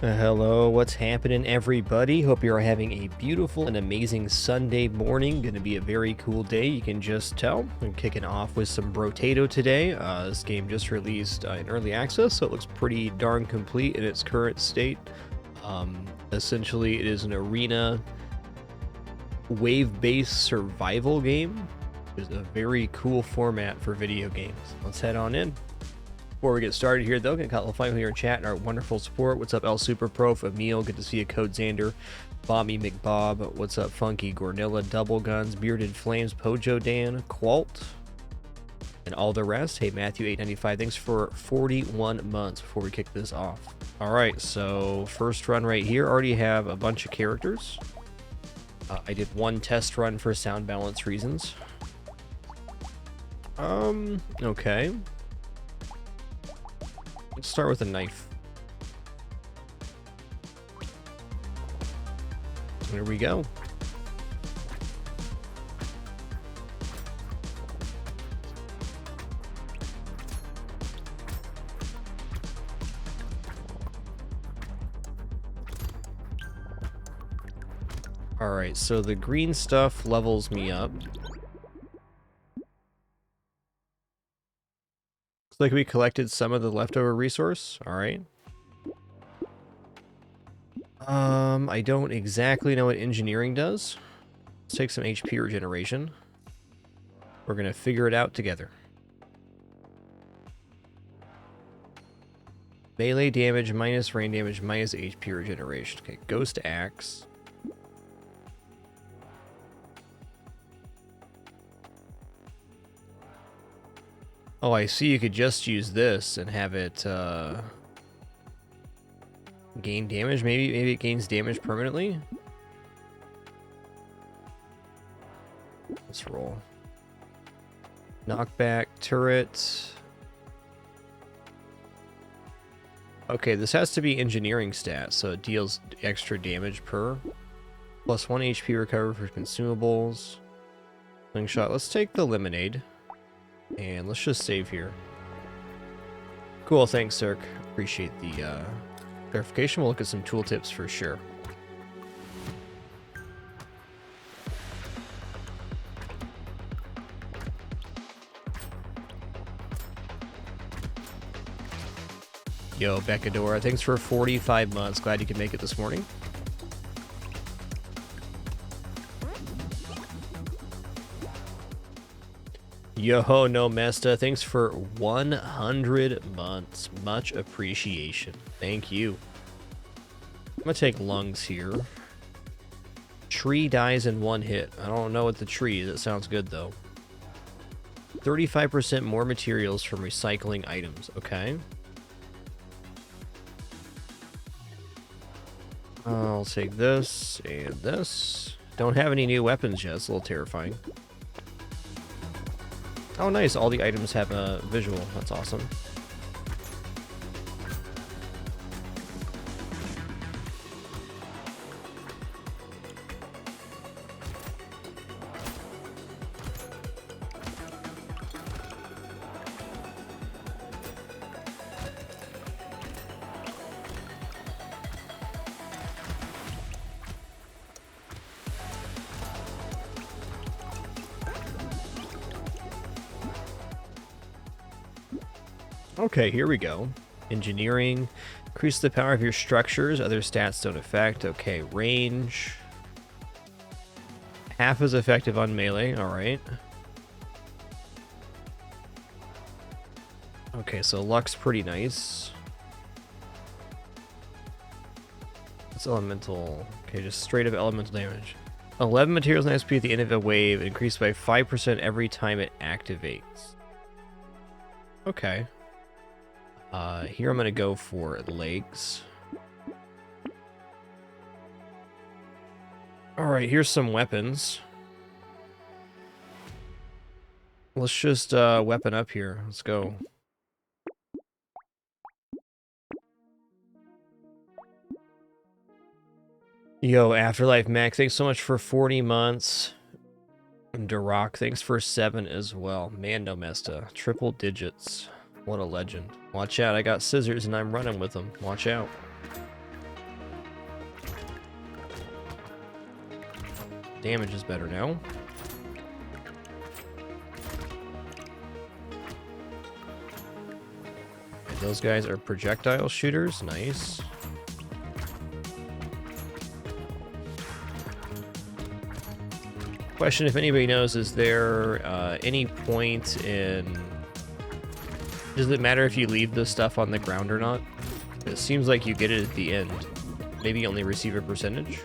Hello, what's happening, everybody? Hope you're having a beautiful and amazing Sunday morning. Going to be a very cool day, you can just tell. I'm kicking off with some Brotato today. This game just released in early access, so it looks pretty darn complete in its current state. Essentially, it is an arena wave-based survival game. It's a very cool format for video games. Let's head on in. Before we get started here, though, get a couple here in chat and our wonderful support. What's up, El Super Prof, Emil? Good to see you, Code Xander, Bobby McBob. What's up, Funky Gornilla, Double Guns, Bearded Flames, Pojo Dan, Qualt, and all the rest. Hey, Matthew 895, thanks for 41 months before we kick this off. All right, so first run right here. Already have a bunch of characters. I did one test run for sound balance reasons. Okay. Let's start with a knife. There we go. Alright, so the green stuff levels me up. Looks like we collected some of the leftover resource. Alright. I don't exactly know what engineering does. Let's take some HP regeneration. We're gonna figure it out together. Melee damage minus rain damage minus HP regeneration. Okay, Ghost Axe. Oh, I see. You could just use this and have it gain damage. Maybe it gains damage permanently. Let's roll. Knockback turret. Okay, this has to be engineering stats, so it deals extra damage per. Plus 1 HP recover for consumables. Slingshot. Let's take the lemonade. And let's just save here. Cool, thanks, Cirque. Appreciate the clarification. We'll look at some tooltips for sure. Yo, Beccadora, thanks for 45 months. Glad you could make it this morning. Yo, no Mesta, thanks for 100 months. Much appreciation. Thank you. I'm gonna take lungs here. Tree dies in one hit. I don't know what the tree is. It sounds good though. 35% more materials from recycling items. Okay. I'll take this and this. Don't have any new weapons yet. It's a little terrifying. Oh, nice. All the items have a visual. That's awesome. Okay, here we go. Engineering. Increase the power of your structures. Other stats don't affect. Okay, range. Half is effective on melee. Alright. Okay, so luck's pretty nice. It's elemental. Okay, just straight up elemental damage. 11 materials and SP at the end of a wave. Increased by 5% every time it activates. Okay. Here I'm going to go for legs. Alright, here's some weapons. Let's just weapon up here. Let's go. Yo, Afterlife Max, thanks so much for 40 months. Duroc, thanks for 7 as well. Mando Mesta, triple digits. What a legend. Watch out, I got scissors and I'm running with them. Watch out. Damage is better now. And those guys are projectile shooters. Nice. Question, if anybody knows, is there any point in... Does it matter if you leave this stuff on the ground or not? It seems like you get it at the end. Maybe you only receive a percentage?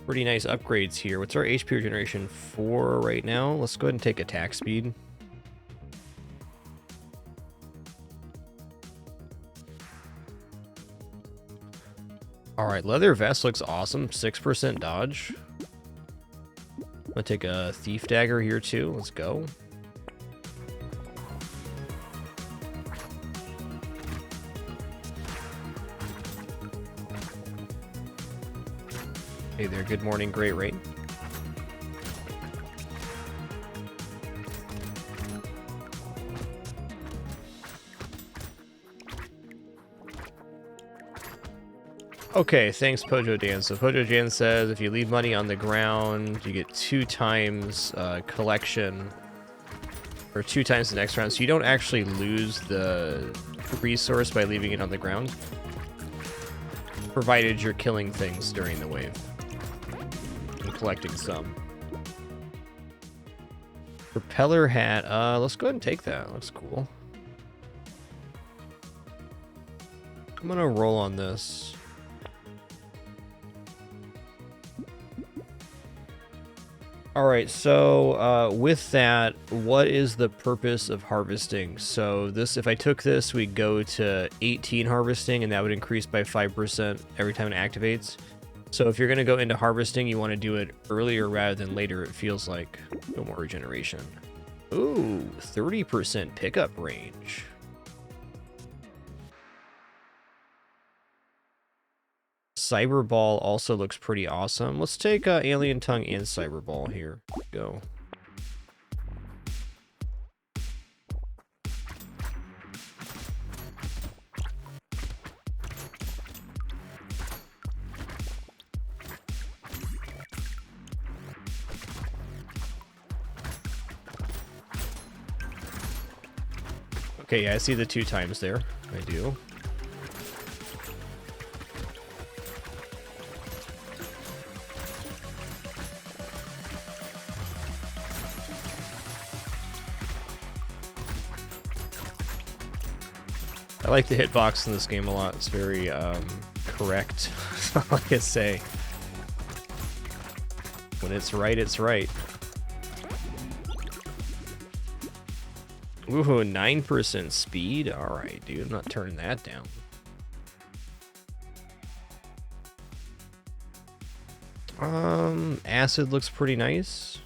Pretty nice upgrades here. What's our HP regeneration? 4 right now. Let's go ahead and take attack speed. Alright, leather vest looks awesome. 6% dodge. I'm gonna take a thief dagger here too. Let's go. Hey there, good morning, great rain. Okay, thanks Pojo Dan. So Pojo Dan says if you leave money on the ground, you get 2 times collection, or 2 times the next round. So you don't actually lose the resource by leaving it on the ground, provided you're killing things during the wave and collecting some. Propeller hat. Let's go ahead and take that. Looks cool. I'm gonna roll on this. Alright, so with that, what is the purpose of harvesting? So this, if I took this, we'd go to 18 harvesting, and that would increase by 5% every time it activates. So if you're going to go into harvesting, you want to do it earlier rather than later, it feels like. No more regeneration. Ooh, 30% pickup range. Cyberball also looks pretty awesome. Let's take Alien Tongue and Cyberball here. Go. Okay, yeah, I see the 2 times there. I do. I like the hitbox in this game a lot. It's very correct. That's all I can say. When it's right, it's right. Ooh, 9% speed? Alright, dude. I'm not turning that down. Acid looks pretty nice.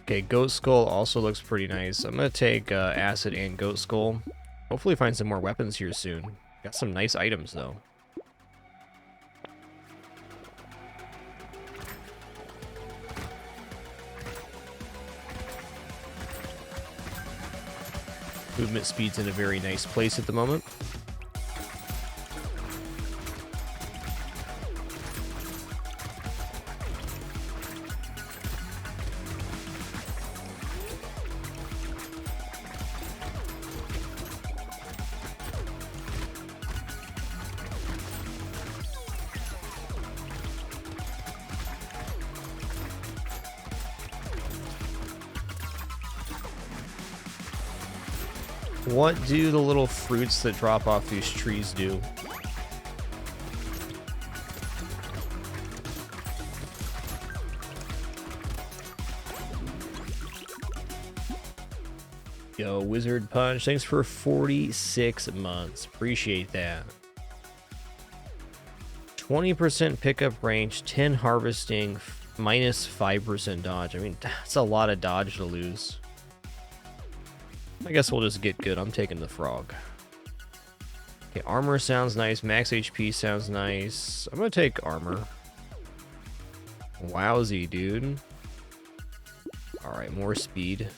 Okay, Goat Skull also looks pretty nice. I'm gonna take Acid and Goat Skull. Hopefully find some more weapons here soon. Got some nice items, though. Movement speed's in a very nice place at the moment. What do the little fruits that drop off these trees do? Yo, Wizard Punch, thanks for 46 months. Appreciate that. 20% pickup range, 10 harvesting, minus 5% dodge. I mean, that's a lot of dodge to lose. I guess we'll just get good. I'm taking the frog. Okay, armor sounds nice. Max HP sounds nice. I'm gonna take armor. Wowsy, dude. Alright, more speed.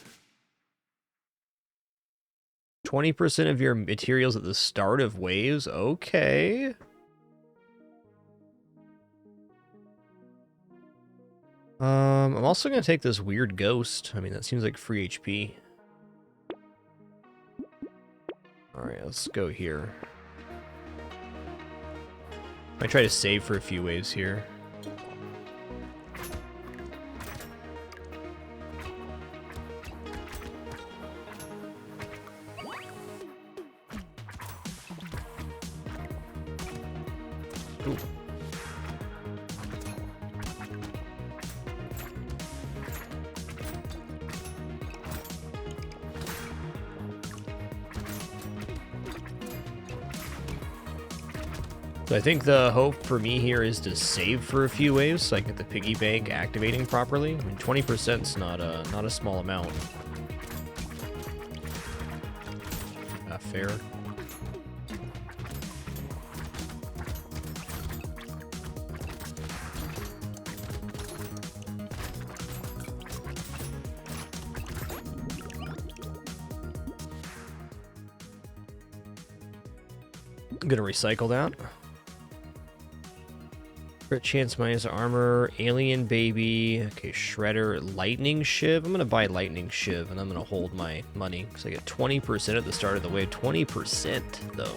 20% of your materials at the start of waves. Okay. I'm also going to take this weird ghost. I mean, that seems like free HP. Alright, let's go here. I try to save for a few waves here. Ooh. So I think the hope for me here is to save for a few waves so I can get the piggy bank activating properly. I mean, 20% is not a small amount. Not fair. I'm gonna recycle that. Crit chance minus armor, alien baby, okay, shredder, lightning shiv. I'm gonna buy lightning shiv and I'm gonna hold my money because I get 20% at the start of the wave. 20% though.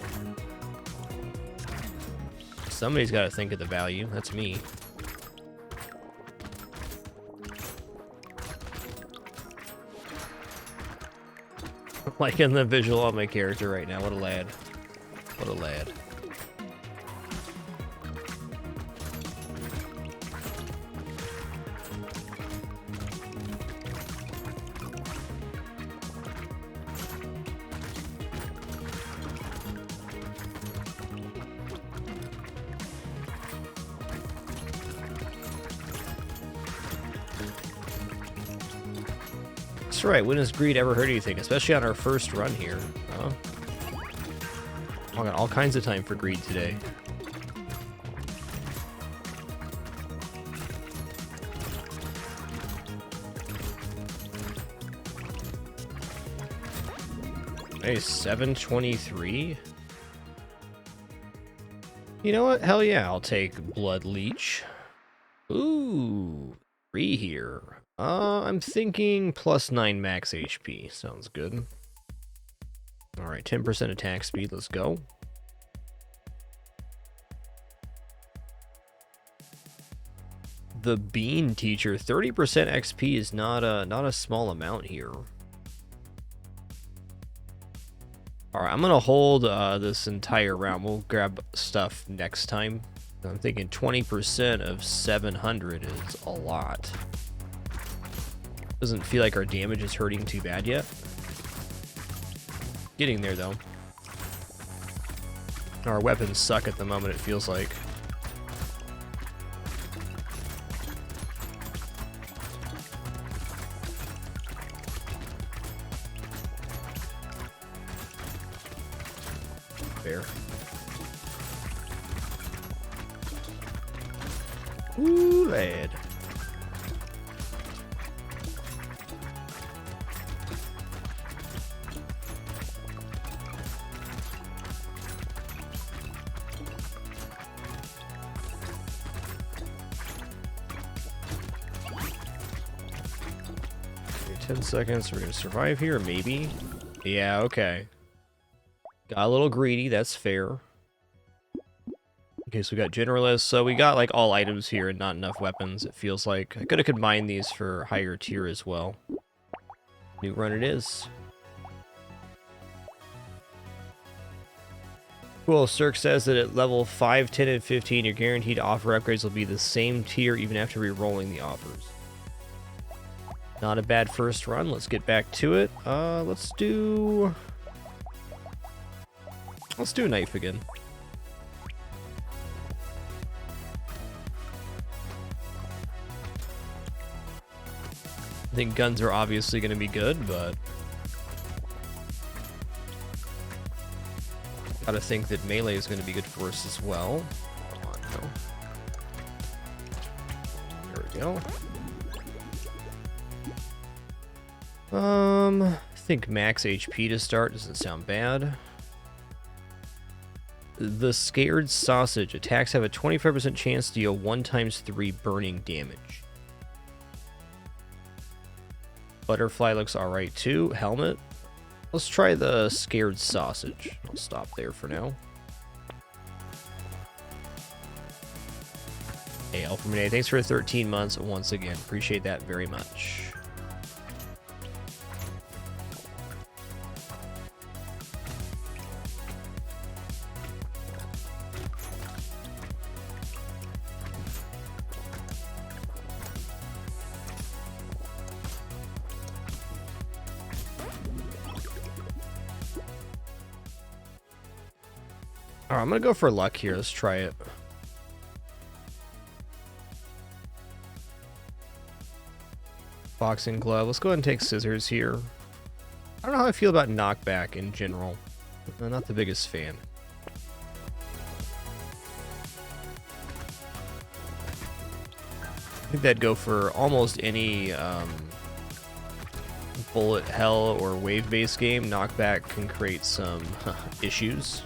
Somebody's got to think of the value. That's me. I'm liking the visual on my character right now. What a lad. What a lad. That's right, when has greed ever hurt anything? Especially on our first run here. Huh? I got all kinds of time for greed today. Hey, 723? You know what? Hell yeah, I'll take Blood Leech. Ooh, 3 here. I'm thinking +9 max HP. Sounds good. Alright, 10% attack speed. Let's go. The Bean Teacher. 30% XP is not a small amount here. Alright, I'm going to hold this entire round. We'll grab stuff next time. I'm thinking 20% of 700 is a lot. Doesn't feel like our damage is hurting too bad yet. Getting there, though. Our weapons suck at the moment, it feels like. Fair. Ooh, lad. Okay, 10 seconds. We're gonna survive here, maybe. Yeah, okay. Got a little greedy, that's fair. Okay, so we got generalists. So we got like all items here and not enough weapons, it feels like. I could have combined these for higher tier as well. New run it is. Cool, Cirque says that at level 5, 10, and 15, your guaranteed offer upgrades will be the same tier even after re-rolling the offers. Not a bad first run. Let's get back to it. Let's do a knife again. I think guns are obviously going to be good, but gotta think that melee is going to be good for us as well. Come on, no. There we go. think max HP to start doesn't sound bad. The Scared Sausage. Attacks have a 25% chance to deal 1 times 3 burning damage. Butterfly looks alright too. Helmet. Let's try the Scared Sausage. I'll stop there for now. Hey, Alphamine, thanks for 13 months once again. Appreciate that very much. Alright, I'm gonna go for luck here. Let's try it. Boxing glove. Let's go ahead and take scissors here. I don't know how I feel about knockback in general. I'm not the biggest fan. I think that'd go for almost any bullet hell or wave-based game. Knockback can create some issues.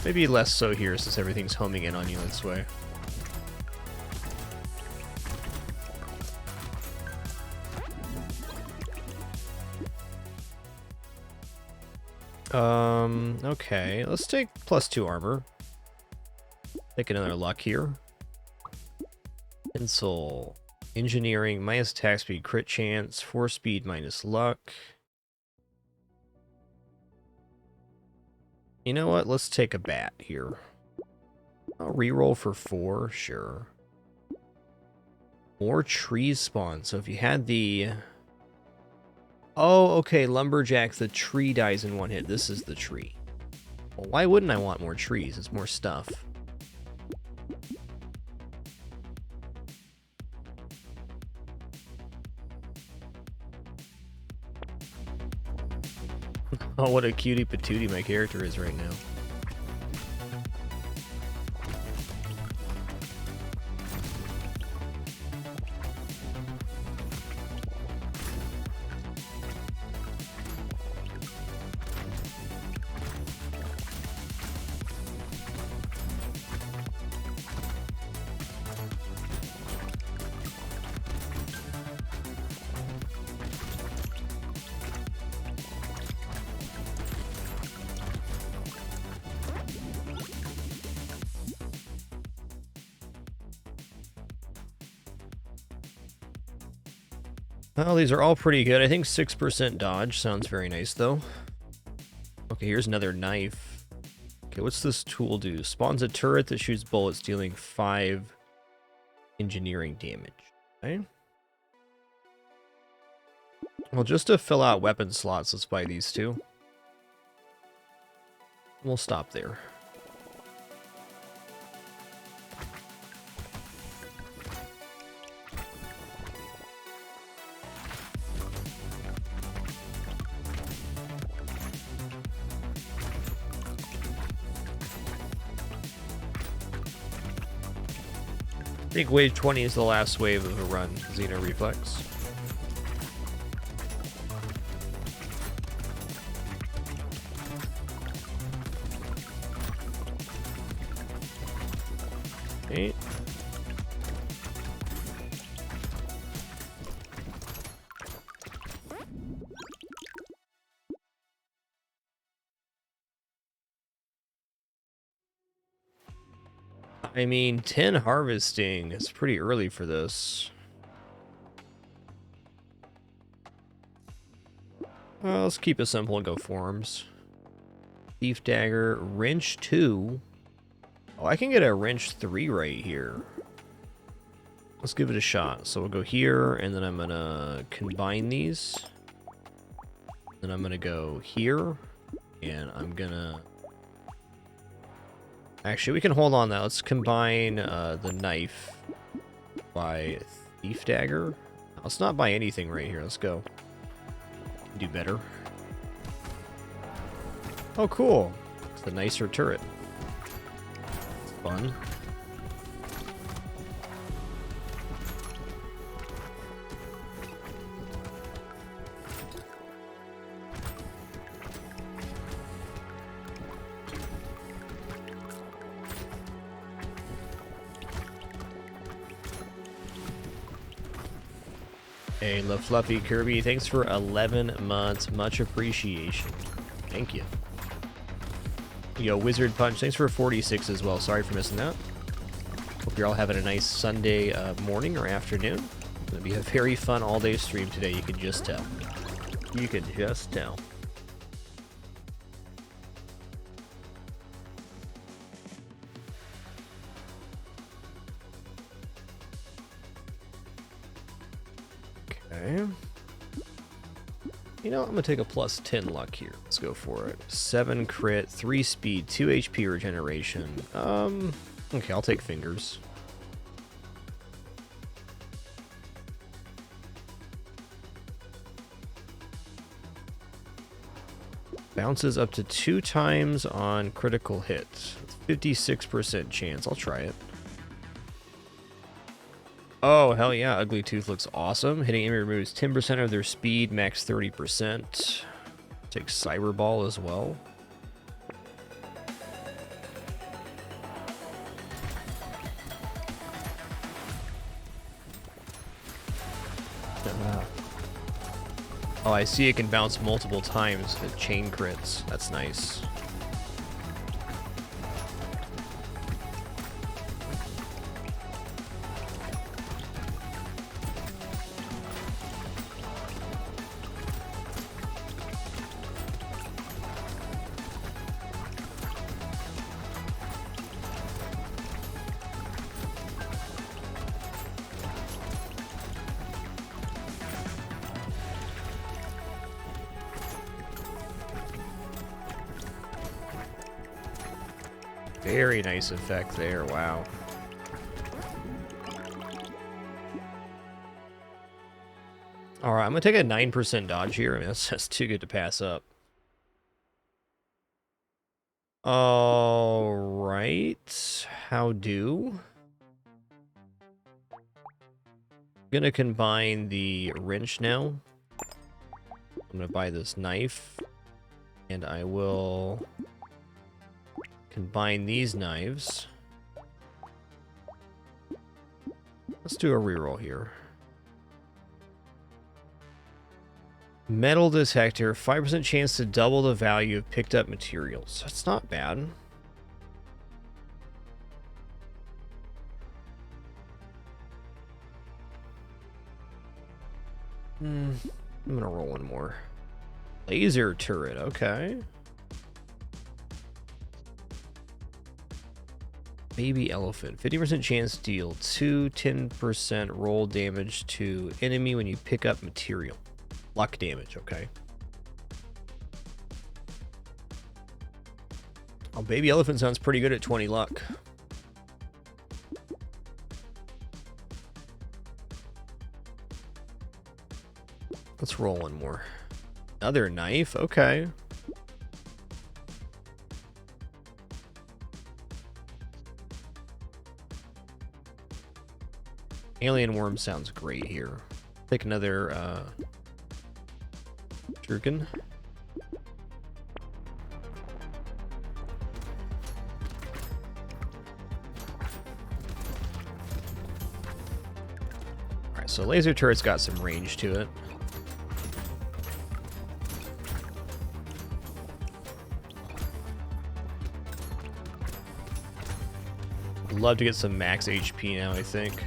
Maybe less so here since everything's homing in on you this way. Okay, let's take +2 armor. Take another luck here. Pencil. Engineering, minus attack speed, crit chance, 4 speed minus luck. You know what? Let's take a bat here. I'll reroll for 4, sure. More trees spawn. So if you had the... Oh, okay, Lumberjacks, the tree dies in 1 hit. This is the tree. Well, why wouldn't I want more trees? It's more stuff. Oh, what a cutie patootie my character is right now. Well, these are all pretty good. I think 6% dodge sounds very nice, though. Okay, here's another knife. Okay, what's this tool do? Spawns a turret that shoots bullets, dealing 5 engineering damage. Okay. Well, just to fill out weapon slots, let's buy these two. We'll stop there. I think wave 20 is the last wave of the run, Xeno Reflex. Okay. I mean, 10 harvesting is pretty early for this. Well, let's keep it simple and go forms. Thief Dagger, Wrench 2. Oh, I can get a Wrench 3 right here. Let's give it a shot. So we'll go here, and then I'm gonna combine these. Then I'm gonna go here, and I'm gonna... Actually, we can hold on that. Let's combine the knife by Thief Dagger. Let's not buy anything right here. Let's go. Do better. Oh, cool. It's the nicer turret. It's fun. Hey, La Fluffy Kirby, thanks for 11 months. Much appreciation. Thank you. Yo, Wizard Punch, thanks for 46 as well. Sorry for missing that. Hope you're all having a nice Sunday morning or afternoon. It's going to be a very fun all-day stream today, you can just tell. You can just tell. Okay. You know, I'm going to take a plus 10 luck here. Let's go for it. 7 crit, 3 speed, 2 HP regeneration. Okay, I'll take fingers. Bounces up to 2 times on critical hits. 56% chance. I'll try it. Oh, hell yeah. Ugly Tooth looks awesome. Hitting enemy removes 10% of their speed, max 30%. Take Cyber Ball as well. Oh, I see it can bounce multiple times at chain crits. That's nice. Very nice effect there, wow. Alright, I'm gonna take a 9% dodge here. I mean, that's just too good to pass up. Alright, how do? I'm gonna combine the wrench now. I'm gonna buy this knife, and I will combine these knives. Let's do a reroll here. Metal detector, 5% chance to double the value of picked up materials. That's not bad. I'm gonna roll one more. Laser turret, okay. Baby elephant, 50% chance to deal 10% roll damage to enemy when you pick up material. Luck damage, okay. Oh, baby elephant sounds pretty good at 20 luck. Let's roll one more. Another knife, okay. Alien worm sounds great here. Take another Jerkin. Alright, so laser turret's got some range to it. Would love to get some max HP now, I think.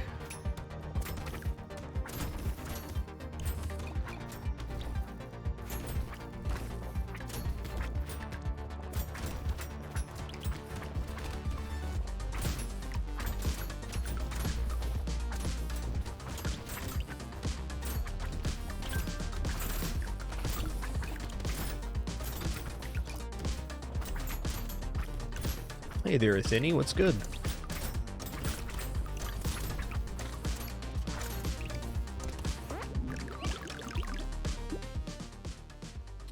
Hey there, Thinny, what's good?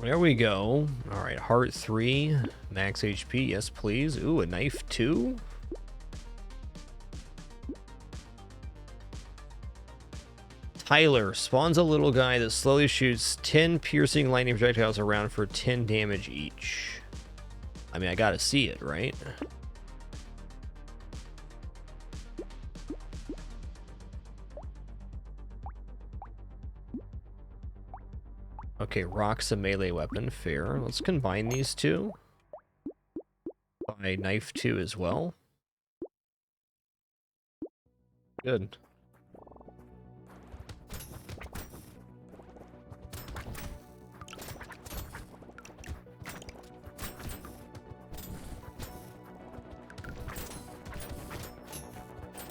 There we go. Alright, heart 3, max HP, yes please. Ooh, a knife 2? Tyler spawns a little guy that slowly shoots 10 piercing lightning projectiles around for 10 damage each. I mean, I gotta see it, right? Okay, rock's a melee weapon, fair. Let's combine these two. Buy knife 2 as well. Good.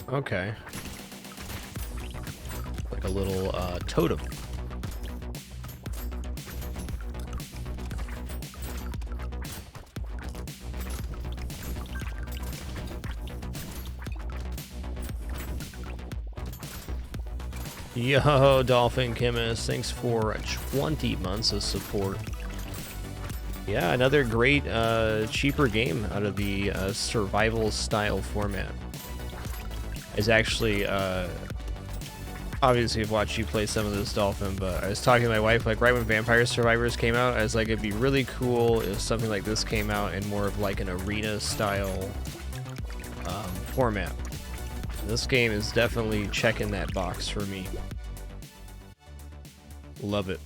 Okay. Like a little totem. Yo, Dolphin Chemist, thanks for 20 months of support. Yeah, another great, cheaper game out of the survival style format. Is actually, obviously I've watched you play some of this, Dolphin, but I was talking to my wife, like, right when Vampire Survivors came out, I was like, it'd be really cool if something like this came out in more of like an arena style format. This game is definitely checking that box for me. Love it.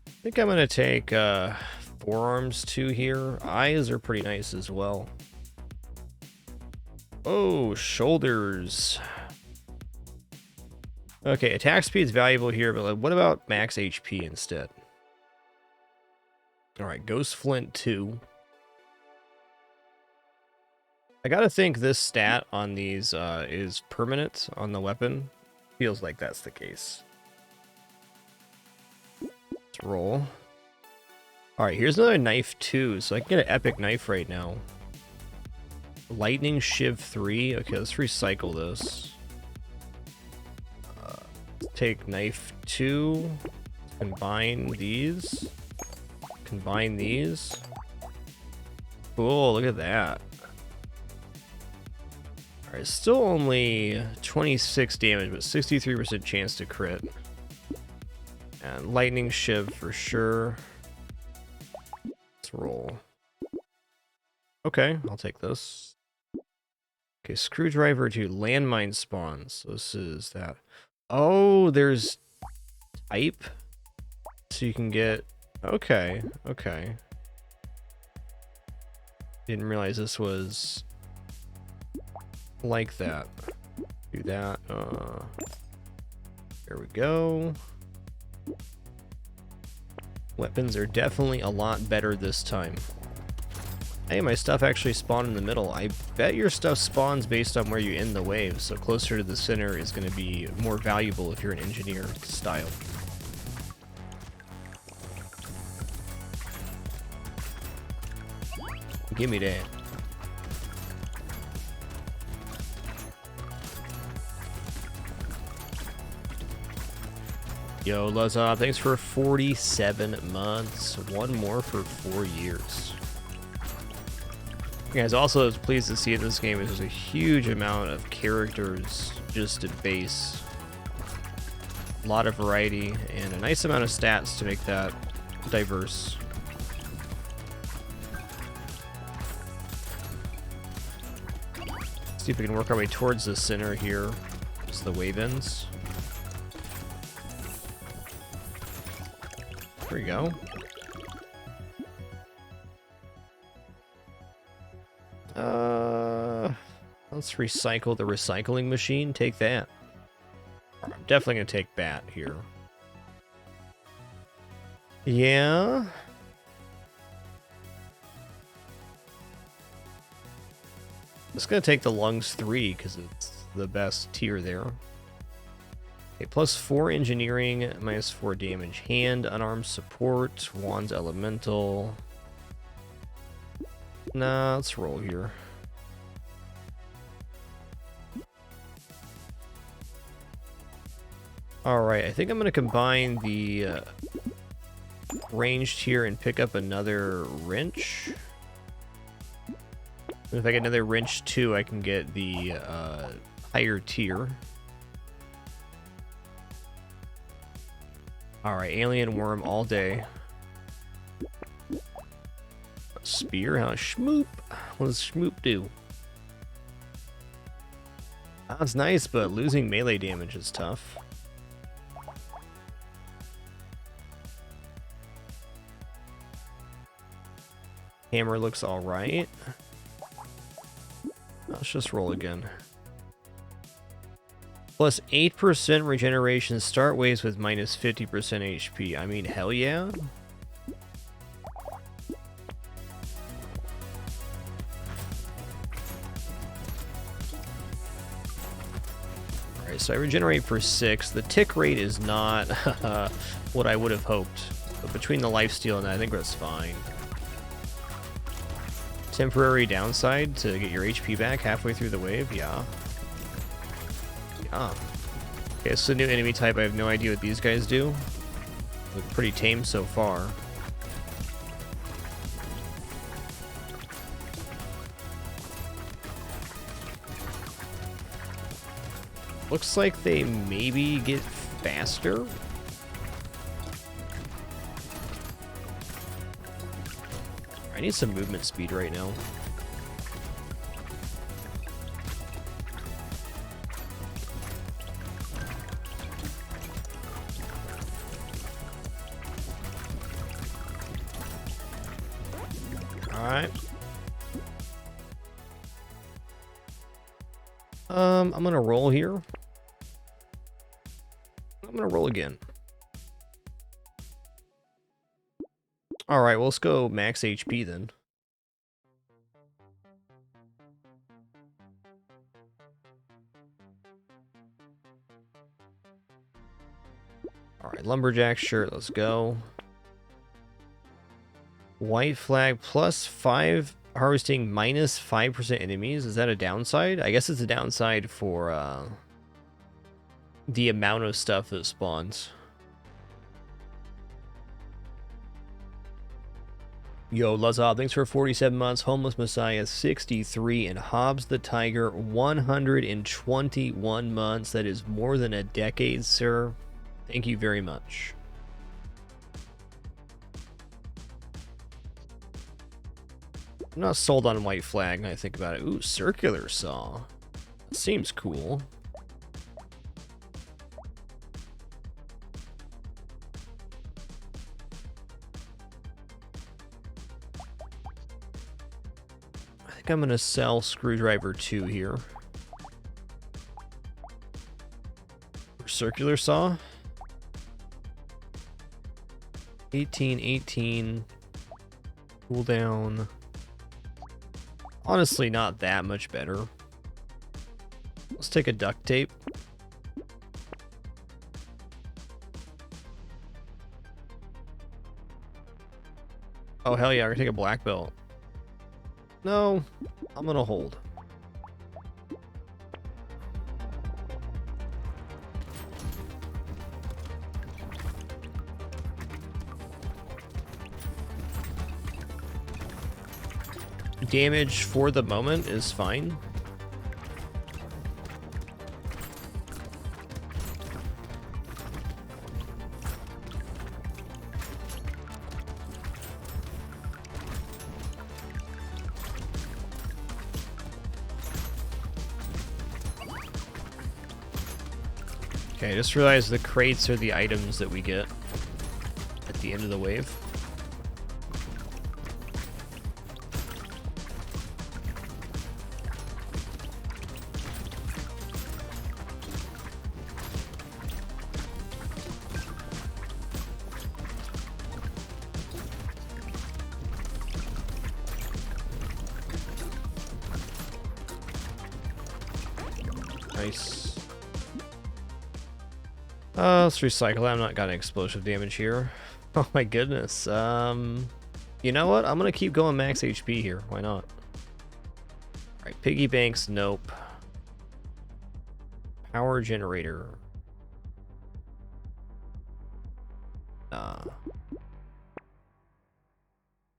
I think I'm gonna take forearms 2 here. Eyes are pretty nice as well. Oh, shoulders. Okay, attack speed is valuable here, but like, what about max HP instead? Alright, Ghost Flint 2. I gotta think this stat on these is permanent on the weapon. Feels like that's the case. Let's roll. Alright, here's another knife 2, so I can get an epic knife right now. Lightning Shiv 3. Okay, let's recycle this. Take knife 2. Combine these. Combine these. Cool, look at that. Alright, still only 26 damage, but 63% chance to crit. And Lightning Shiv for sure. Let's roll. Okay, I'll take this. Okay, Screwdriver to landmine spawns. So this is that. Oh, there's type. So you can get... Okay, okay. Didn't realize this was... like that. Do that. There we go. Weapons are definitely a lot better this time. Hey, my stuff actually spawned in the middle. I bet your stuff spawns based on where you end the wave, so closer to the center is going to be more valuable if you're an engineer style. Give me that. Yo, Lazab, thanks for 47 months. One more for 4 years. You guys, also pleased to see in this game is there's a huge amount of characters just at base. A lot of variety and a nice amount of stats to make that diverse. See if we can work our way towards the center here as the wave ends. There we go. Let's recycle the recycling machine. Take that. I'm definitely gonna take Bat here. Yeah. Just gonna take the lungs 3 because it's the best tier there. Okay, +4 engineering, -4 damage. Hand, unarmed support, wands elemental. Nah, let's roll here. Alright, I think I'm going to combine the ranged here and pick up another wrench. If I get another wrench 2, I can get the higher tier. Alright, alien worm all day. Spear, how schmoop? What does schmoop do? That's nice, but losing melee damage is tough. Hammer looks alright. Let's just roll again. Plus 8% regeneration. Start waves with minus 50% HP. I mean, hell yeah. Alright, so I regenerate for 6. The tick rate is not what I would have hoped. But between the lifesteal and that, I think that's fine. Temporary downside to get your HP back halfway through the wave? Yeah. Yeah. Okay, so new enemy type. I have no idea what these guys do. Look pretty tame so far. Looks like they maybe get faster. I need some movement speed right now. Alright. I'm gonna roll here. I'm gonna roll again. Alright, well, let's go max HP then. Alright, lumberjack shirt, let's go. White flag plus 5 harvesting minus 5% enemies. Is that a downside? I guess it's a downside for the amount of stuff that spawns. Yo, Lazab, thanks for 47 months. Homeless Messiah, 63. And Hobbs the Tiger, 121 months. That is more than a decade, sir. Thank you very much. I'm not sold on white flag when I think about it. Ooh, circular saw. That seems cool. I think I'm gonna sell screwdriver 2 here. Circular saw. 18. Cooldown. Honestly, not that much better. Let's take a duct tape. Oh, hell yeah, we're gonna take a black belt. No, I'm gonna hold. Damage for the moment is fine. Okay, I just realized the crates are the items that we get at the end of the wave. Nice. Let's recycle that. I'm not got any explosive damage here. Oh my goodness. You know what? I'm gonna keep going max HP here. Why not? Alright, piggy banks, nope. Power generator.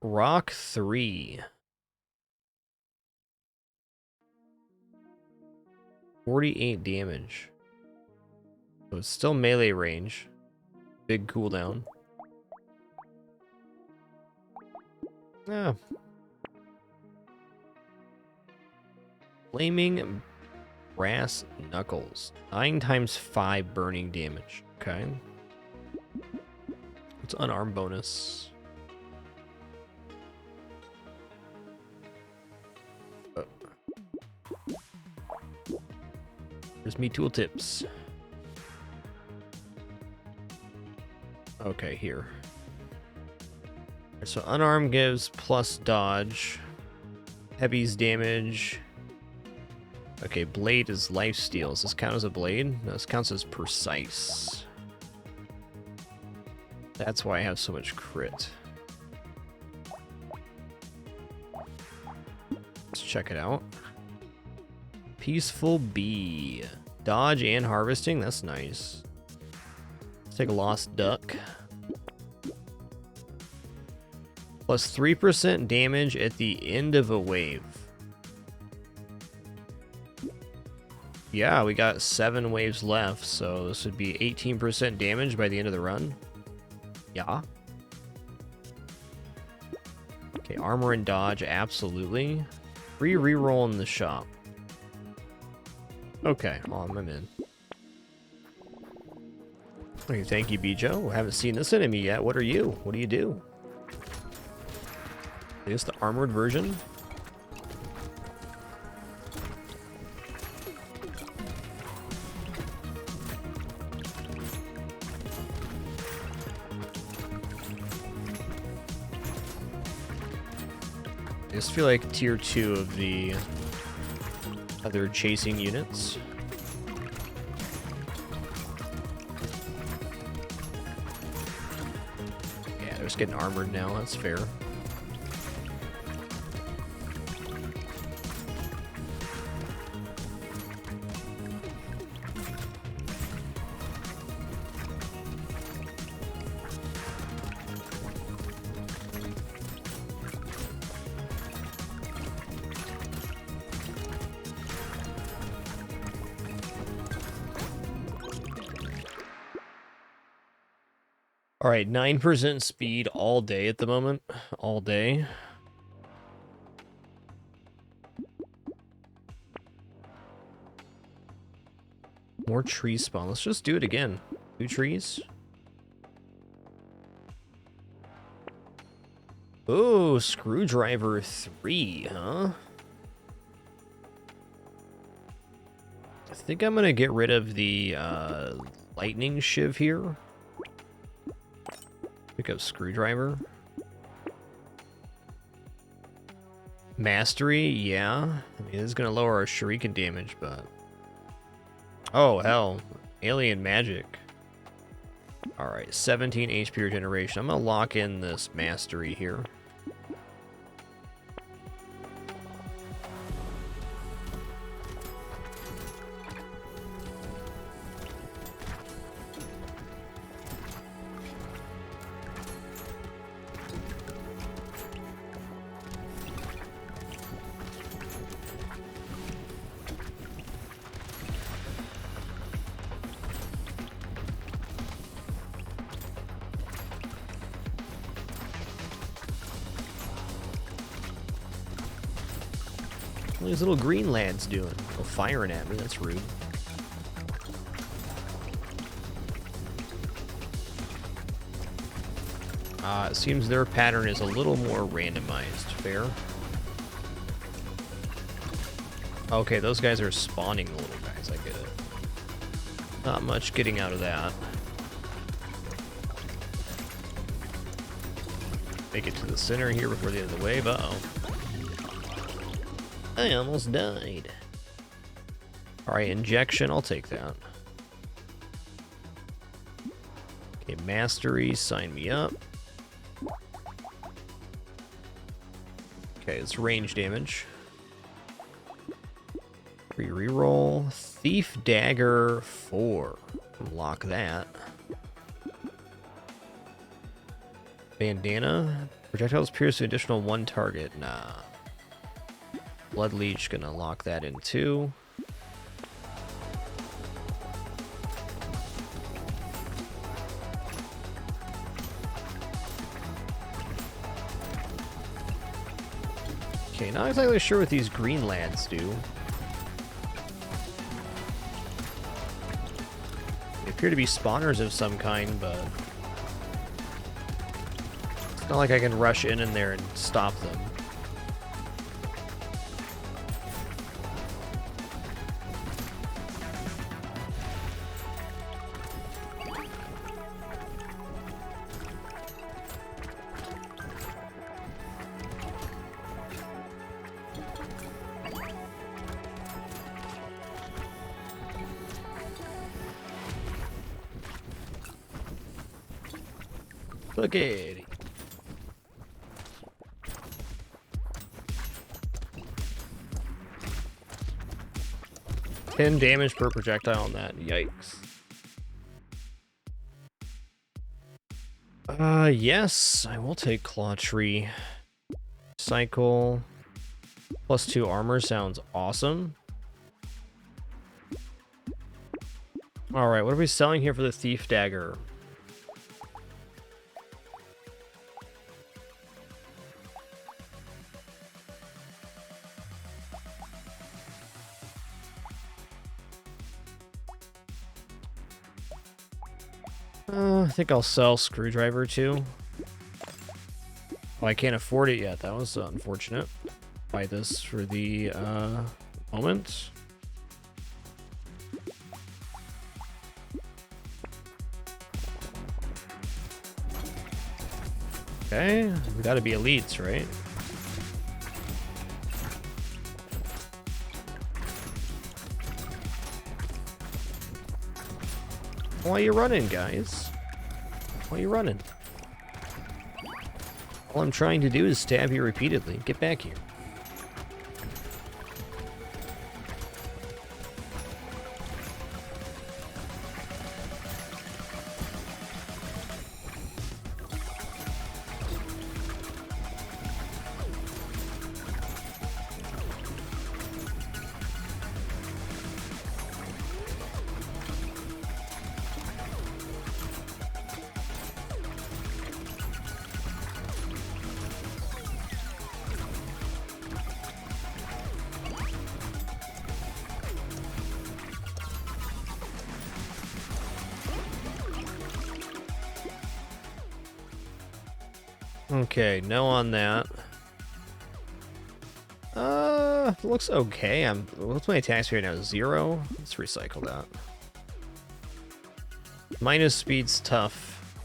Rock 3. 48 damage. So it's still melee range. Big cooldown. Yeah. Flaming brass knuckles. 9 times 5 burning damage. Okay. It's unarmed bonus. Here's me tooltips. Okay, here. So unarmed gives plus dodge. Heavy's damage. Okay, blade is lifesteal. Does this count as a blade? No, this counts as precise. That's why I have so much crit. Let's check it out. Peaceful Bee. Dodge and harvesting, that's nice. Let's take a lost duck. Plus 3% damage at the end of a wave. Yeah, we got 7 waves left, so this would be 18% damage by the end of the run. Yeah. Okay, armor and dodge, absolutely. Free reroll in the shop. Okay, well, I'm in. Okay, thank you, Bijo. I haven't seen this enemy yet. What are you? What do you do? Is this the armored version? I just feel like tier 2 of the other chasing units. Yeah, they're just getting armored now, that's fair. All right, 9% speed all day at the moment. All day. More trees spawn. Let's just do it again. 2 trees. Oh, screwdriver 3, huh? I think I'm gonna get rid of the lightning shiv here. Pick up screwdriver. Mastery, yeah. I mean, this is gonna lower our shuriken damage, but oh hell, alien magic. All right, 17 HP regeneration. I'm gonna lock in this mastery here. What are these little green lads doing? Oh, firing at me, that's rude. It seems their pattern is a little more randomized. Fair. Okay, those guys are spawning the little guys, I get it. Not much getting out of that. Make it to the center here before the end of the wave. Uh-oh. I almost died. Alright, injection, I'll take that. Okay, mastery, sign me up. Okay, it's range damage. Free reroll. Thief Dagger 4. Unlock that. Bandana. Projectiles pierce an additional 1 target. Nah. Blood Leech, gonna lock that in too. Okay, not exactly sure what these green lads do. They appear to be spawners of some kind, but it's not like I can rush in there and stop them. Spaghetti. $10 damage per projectile on that. Yikes. Yes, I will take Claw Tree. Cycle. +2 armor sounds awesome. Alright, what are we selling here for the Thief Dagger? I think I'll sell Screwdriver too. Oh, I can't afford it yet. That was unfortunate. Buy this for the moment. Okay, we gotta be elites, right? Why are you running, guys? Why are you running? All I'm trying to do is stab you repeatedly. Get back here. Okay, no on that. Looks okay. What's my attack speed right now? 0? Let's recycle that. Minus speed's tough.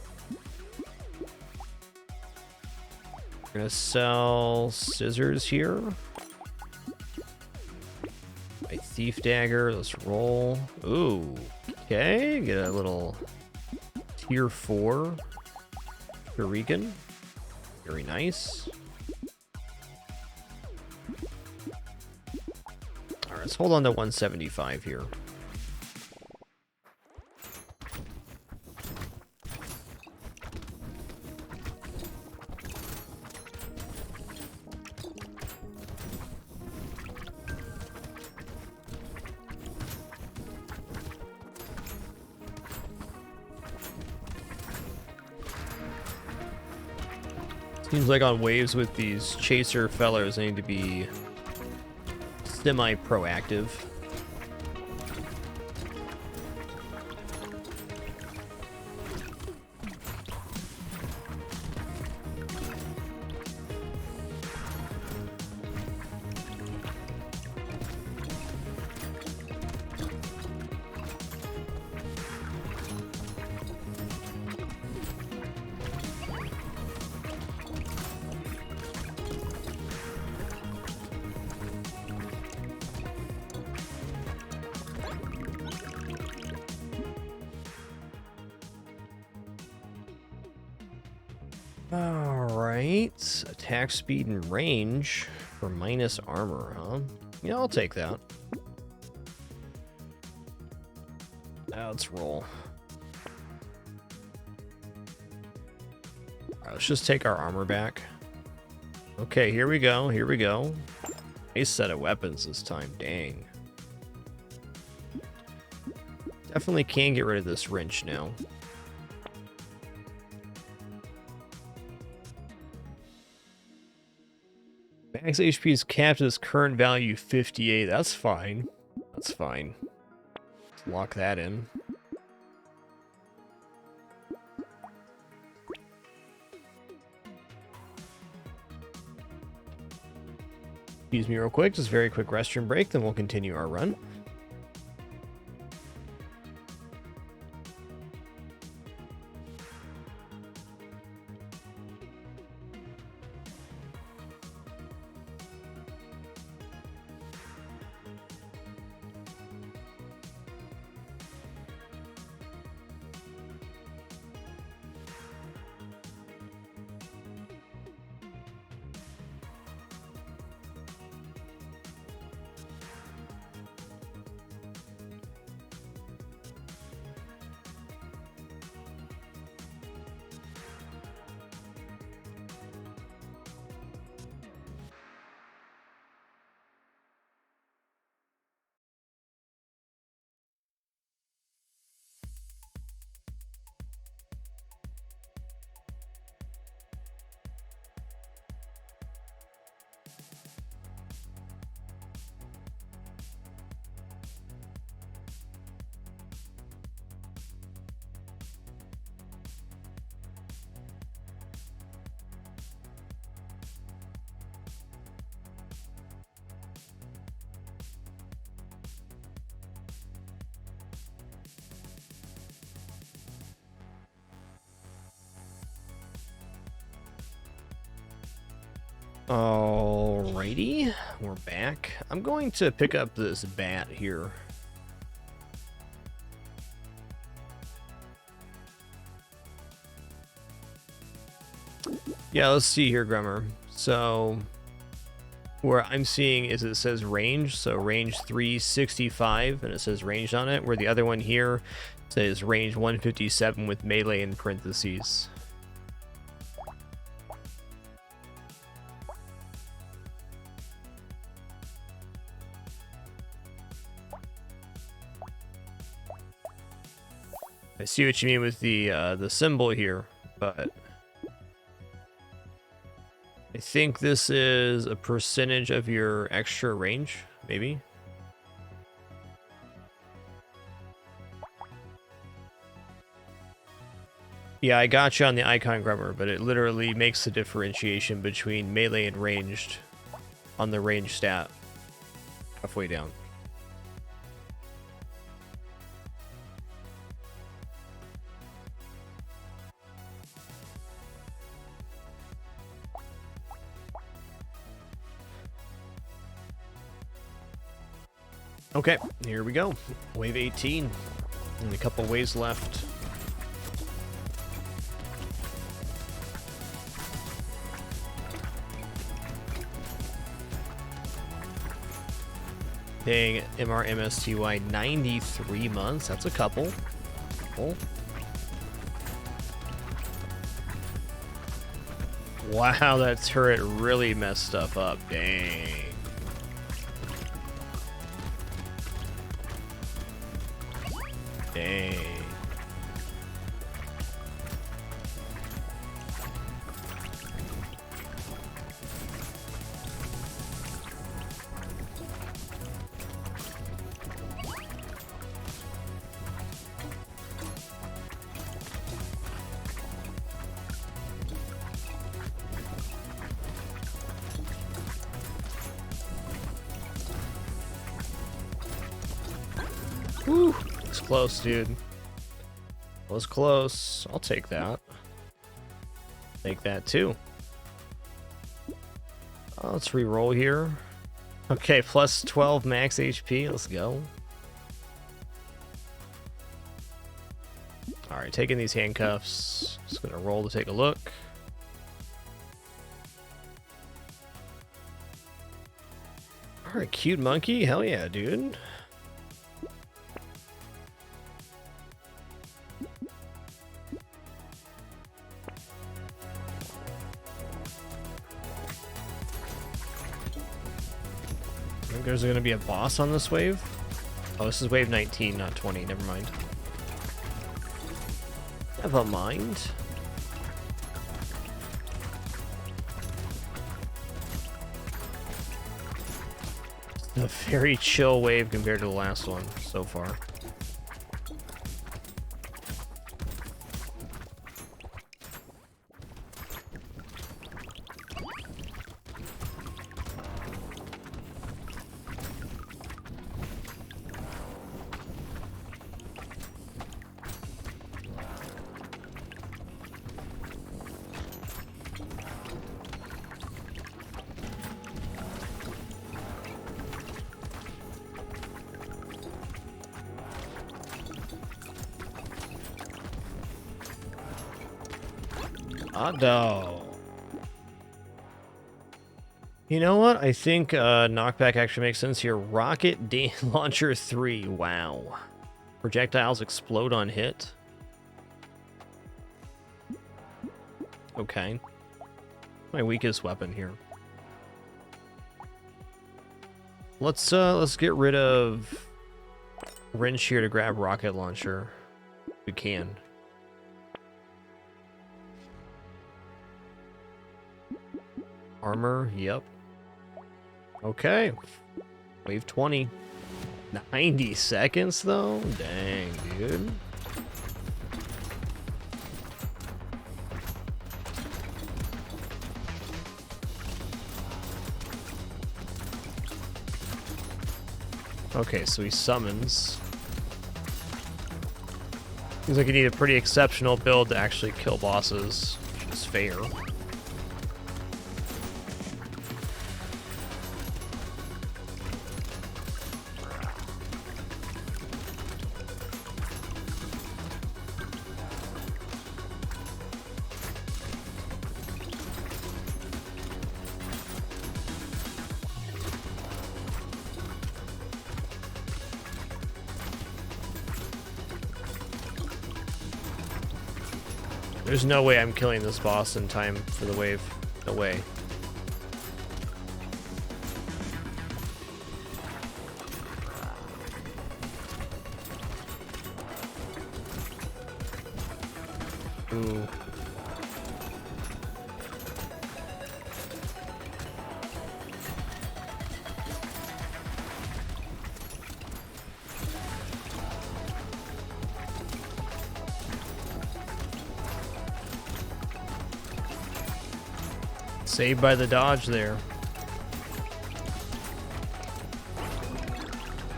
We're gonna sell scissors here. My Thief Dagger, let's roll. Ooh, okay, get a little tier 4 Shuriken. Very nice. All right, let's hold on to 175 here. Seems like on waves with these chaser fellows, I need to be semi-proactive. Alright, attack speed and range for minus armor, huh? Yeah, I'll take that. Now let's roll. Alright, let's just take our armor back. Okay, here we go, here we go. Nice set of weapons this time, dang. Definitely can get rid of this wrench now. Max HP is capped at its current value 58. That's fine. That's fine. Let's lock that in. Excuse me real quick, just very quick restroom break, then we'll continue our run. Alrighty, we're back. I'm going to pick up this bat here. Yeah, let's see here, Grummer. So where I'm seeing is it says range, so range 365, and it says ranged on it, where the other one here says range 157 with melee in parentheses. I see what you mean with the symbol here, but I think this is a percentage of your extra range, maybe. Yeah, I got you on the icon, Grummer, but it literally makes the differentiation between melee and ranged on the range stat halfway down. Okay, here we go. Wave 18. And a couple waves left. Paying MRMSTY 93 months. That's a couple. Cool. Wow, that turret really messed stuff up. Dang. Dang. Woo! It's close, dude. Was close. I'll take that. Take that too. Let's re-roll here. Okay, plus 12 max HP. Let's go. Alright, taking these handcuffs. Just gonna roll to take a look. Alright, cute monkey. Hell yeah, dude. There's going to be a boss on this wave. Oh, this is wave 19, not 20. Never mind. Never mind. A very chill wave compared to the last one so far. No. You know what? I think knockback actually makes sense here. Rocket Launcher 3. Wow. Projectiles explode on hit. Okay. My weakest weapon here. Let's get rid of wrench here to grab rocket launcher. If we can. Armor, yep. Okay. Wave 20. 90 seconds, though? Dang, dude. Okay, so he summons. Seems like you need a pretty exceptional build to actually kill bosses, which is fair. There's no way I'm killing this boss in time for the wave. No way. Ooh. Saved by the dodge there.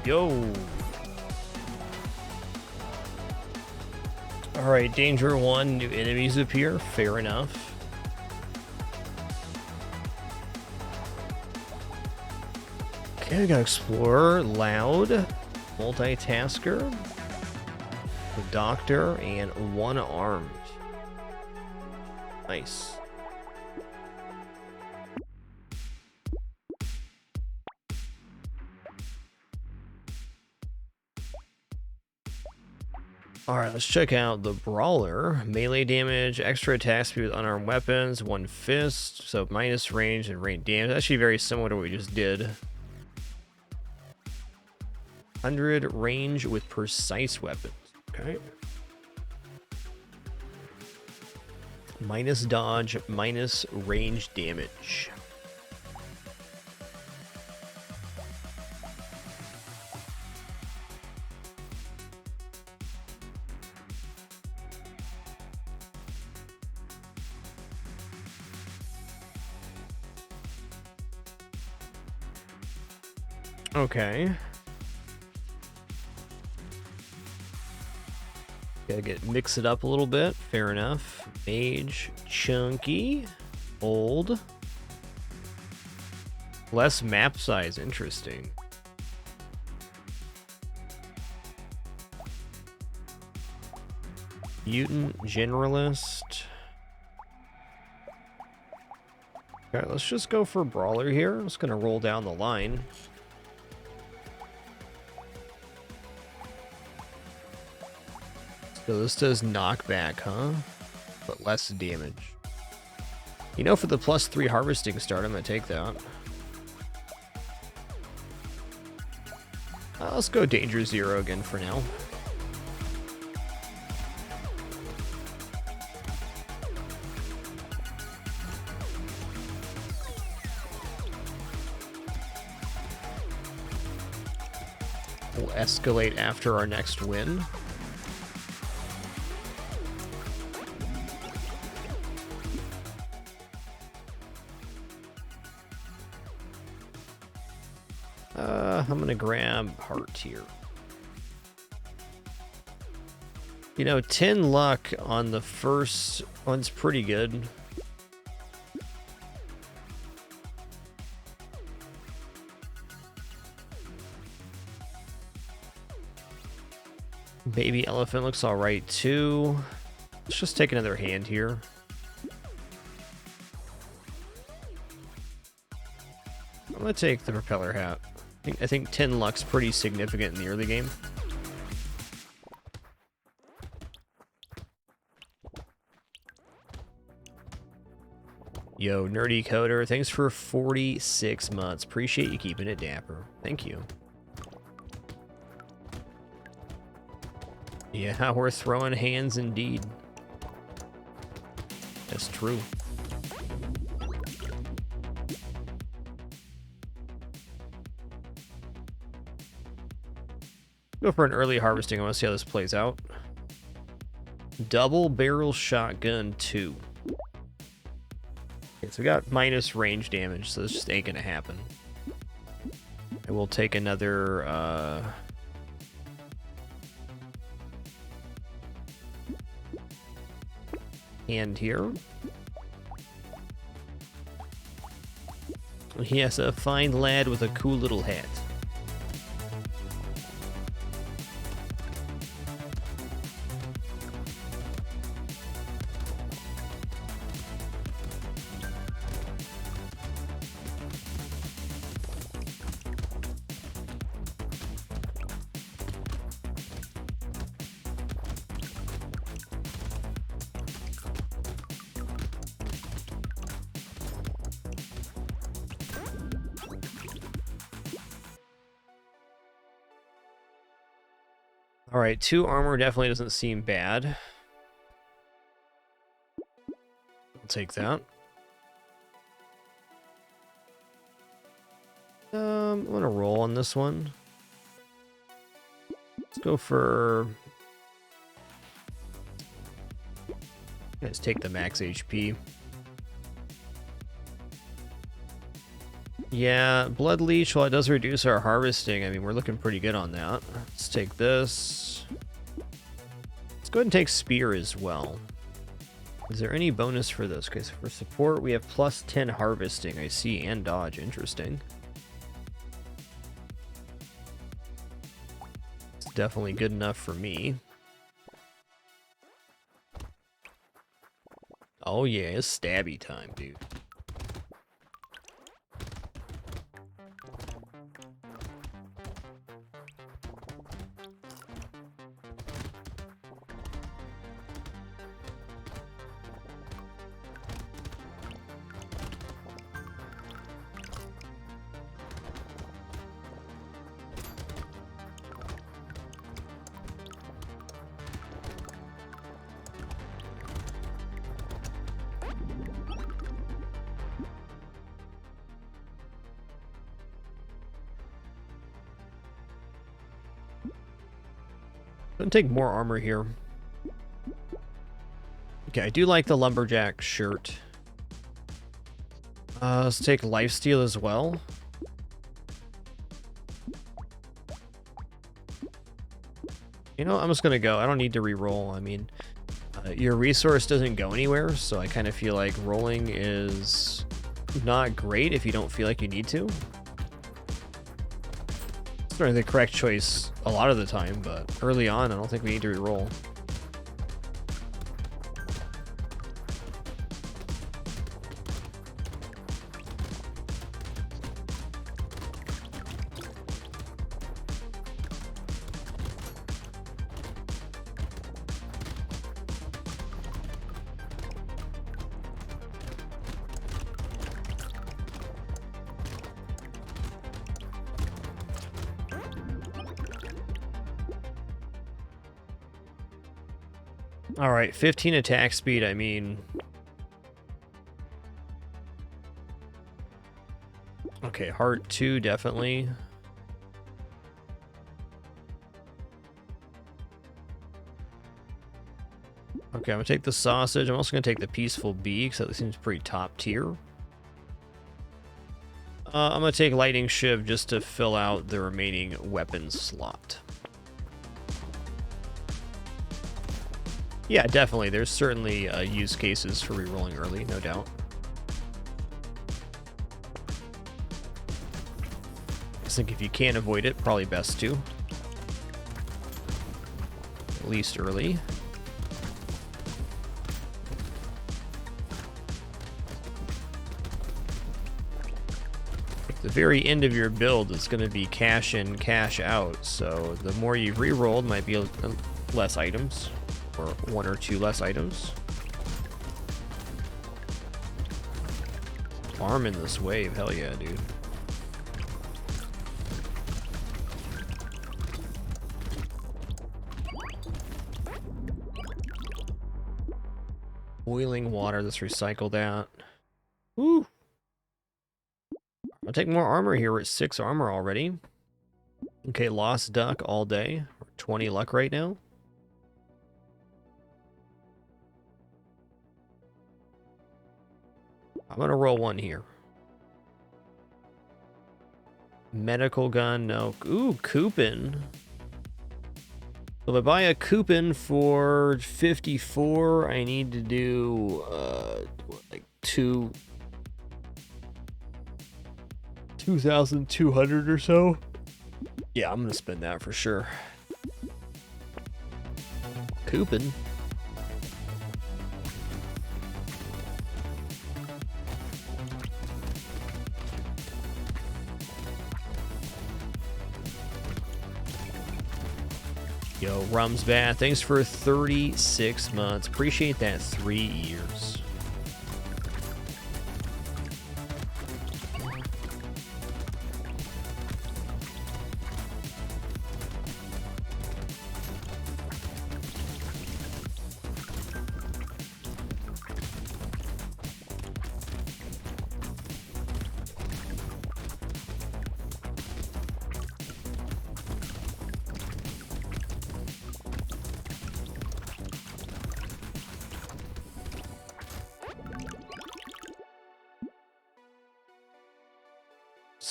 Yo. Alright, danger 1, new enemies appear. Fair enough. Okay, we got Explorer, Loud, Multitasker, the Doctor, and One Armed. Nice. Alright, let's check out the Brawler. Melee damage, extra attack speed with unarmed weapons, 1 fist, so minus range and range damage. Actually very similar to what we just did. 100 range with precise weapons. Okay. Minus dodge, minus range damage. Okay. Gotta mix it up a little bit. Fair enough. Mage, chunky, old. Less map size, interesting. Mutant, generalist. Alright, let's just go for Brawler here. I'm just gonna roll down the line. So this does knockback, huh? But less damage. You know, for the +3 harvesting start, I'm gonna take that. Let's go Danger 0 again for now. We'll escalate after our next win. I'm gonna grab heart here. You know, 10 luck on the first one's pretty good. Baby elephant looks all right too. Let's just take another hand here. I'm gonna take the propeller hat. I think 10 luck's pretty significant in the early game. Yo, Nerdy Coder, thanks for 46 months. Appreciate you keeping it dapper. Thank you. Yeah, we're throwing hands indeed. That's true. Go for an early harvesting. I want to see how this plays out. Double barrel shotgun 2. Okay, so we got minus range damage, so this just ain't gonna happen. I will take another hand here. Yes, a fine lad with a cool little hat. All right, 2 armor definitely doesn't seem bad. I'll take that. I'm gonna roll on this one. Let's go for... Let's take the max HP. Yeah, Blood Leech, while it does reduce our harvesting, I mean, we're looking pretty good on that. Let's take this. Let's go ahead and take Spear as well. Is there any bonus for this? Okay, so for support, we have plus 10 harvesting, I see, and dodge. Interesting. It's definitely good enough for me. Oh yeah, it's stabby time, dude. I'm gonna take more armor here. Okay, I do like the lumberjack shirt. Let's take lifesteal as well. You know, I'm just gonna go. I don't need to re-roll. I mean, your resource doesn't go anywhere, so I kind of feel like rolling is not great if you don't feel like you need to. It's not the correct choice a lot of the time, but early on, I don't think we need to re-roll. All right, 15 attack speed, I mean... Okay, heart 2, definitely. Okay, I'm gonna take the sausage. I'm also gonna take the peaceful bee, because that seems pretty top tier. I'm gonna take lightning shiv just to fill out the remaining weapons slot. Yeah, definitely. There's certainly use cases for rerolling early, no doubt. I think if you can't avoid it, probably best to. At least early. At the very end of your build, it's going to be cash in, cash out. So the more you've rerolled, might be less items. Or 1 or 2 less items. Farm in this wave, hell yeah, dude. Boiling water, let's recycle that. Woo! I'll take more armor here. We're at 6 armor already. Okay, lost duck all day. We're 20 luck right now. I'm gonna roll 1 here. Medical gun, no. Ooh, coupon. So if I buy a coupon for 54, I need to do like 2,200 or so. Yeah, I'm gonna spend that for sure. Coupon. Yo, Rumsbat, thanks for 36 months. Appreciate that. 3 years.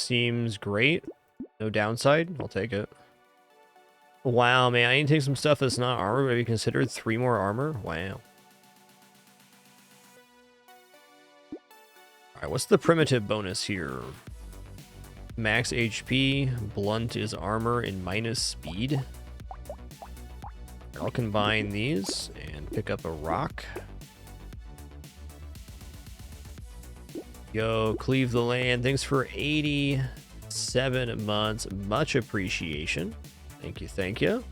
seems great. No downside. I'll take it. Wow, man. I need to take some stuff that's not armor. Maybe considered 3 more armor. Wow. Alright, what's the primitive bonus here? Max HP. Blunt is armor and minus speed. I'll combine these and pick up a rock. Yo, cleave the land. Thanks for 87 months. Much appreciation. Thank you, thank you.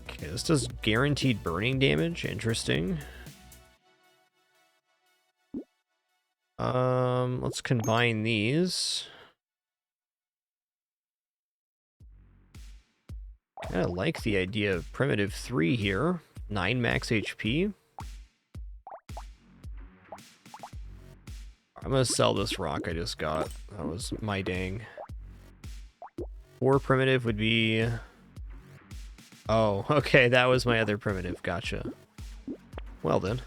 Okay, this does guaranteed burning damage. Interesting. Let's combine these. Kinda like the idea of primitive 3 here. 9 max HP. I'm gonna sell this rock I just got. That was my dang. 4 primitive would be... Oh, okay, that was my other primitive. Gotcha. Well then.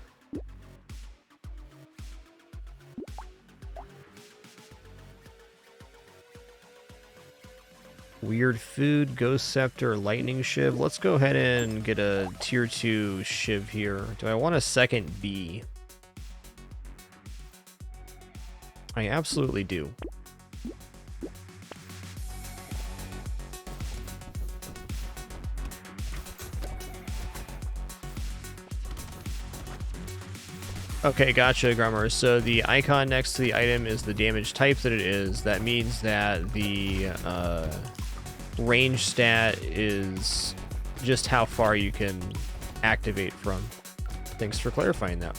Weird food, ghost scepter, lightning shiv. Let's go ahead and get a tier 2 shiv here. Do I want a second B? I absolutely do. Okay, gotcha, Grummer. So the icon next to the item is the damage type that it is. That means that the range stat is just how far you can activate from. Thanks for clarifying that.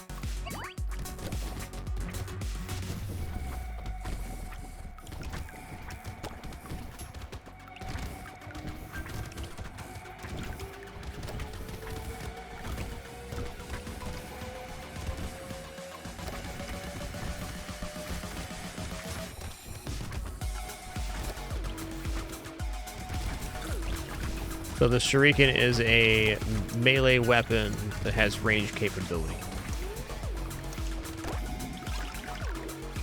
So the shuriken is a melee weapon that has range capability.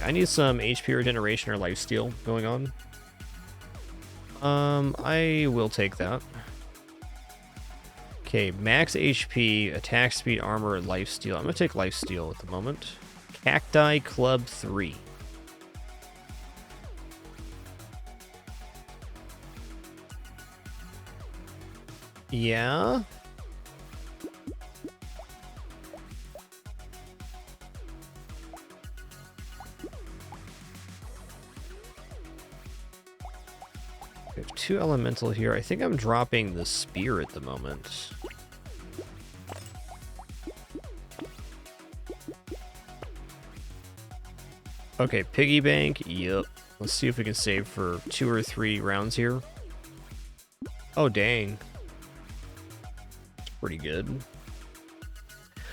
I need some HP regeneration or lifesteal going on. I will take that. Okay, max HP, attack speed, armor, and lifesteal. I'm gonna take lifesteal at the moment. Cacti Club 3. Yeah. We have 2 elemental here. I think I'm dropping the spear at the moment. Okay, piggy bank. Yep. Let's see if we can save for 2 or 3 rounds here. Oh, dang. Pretty good.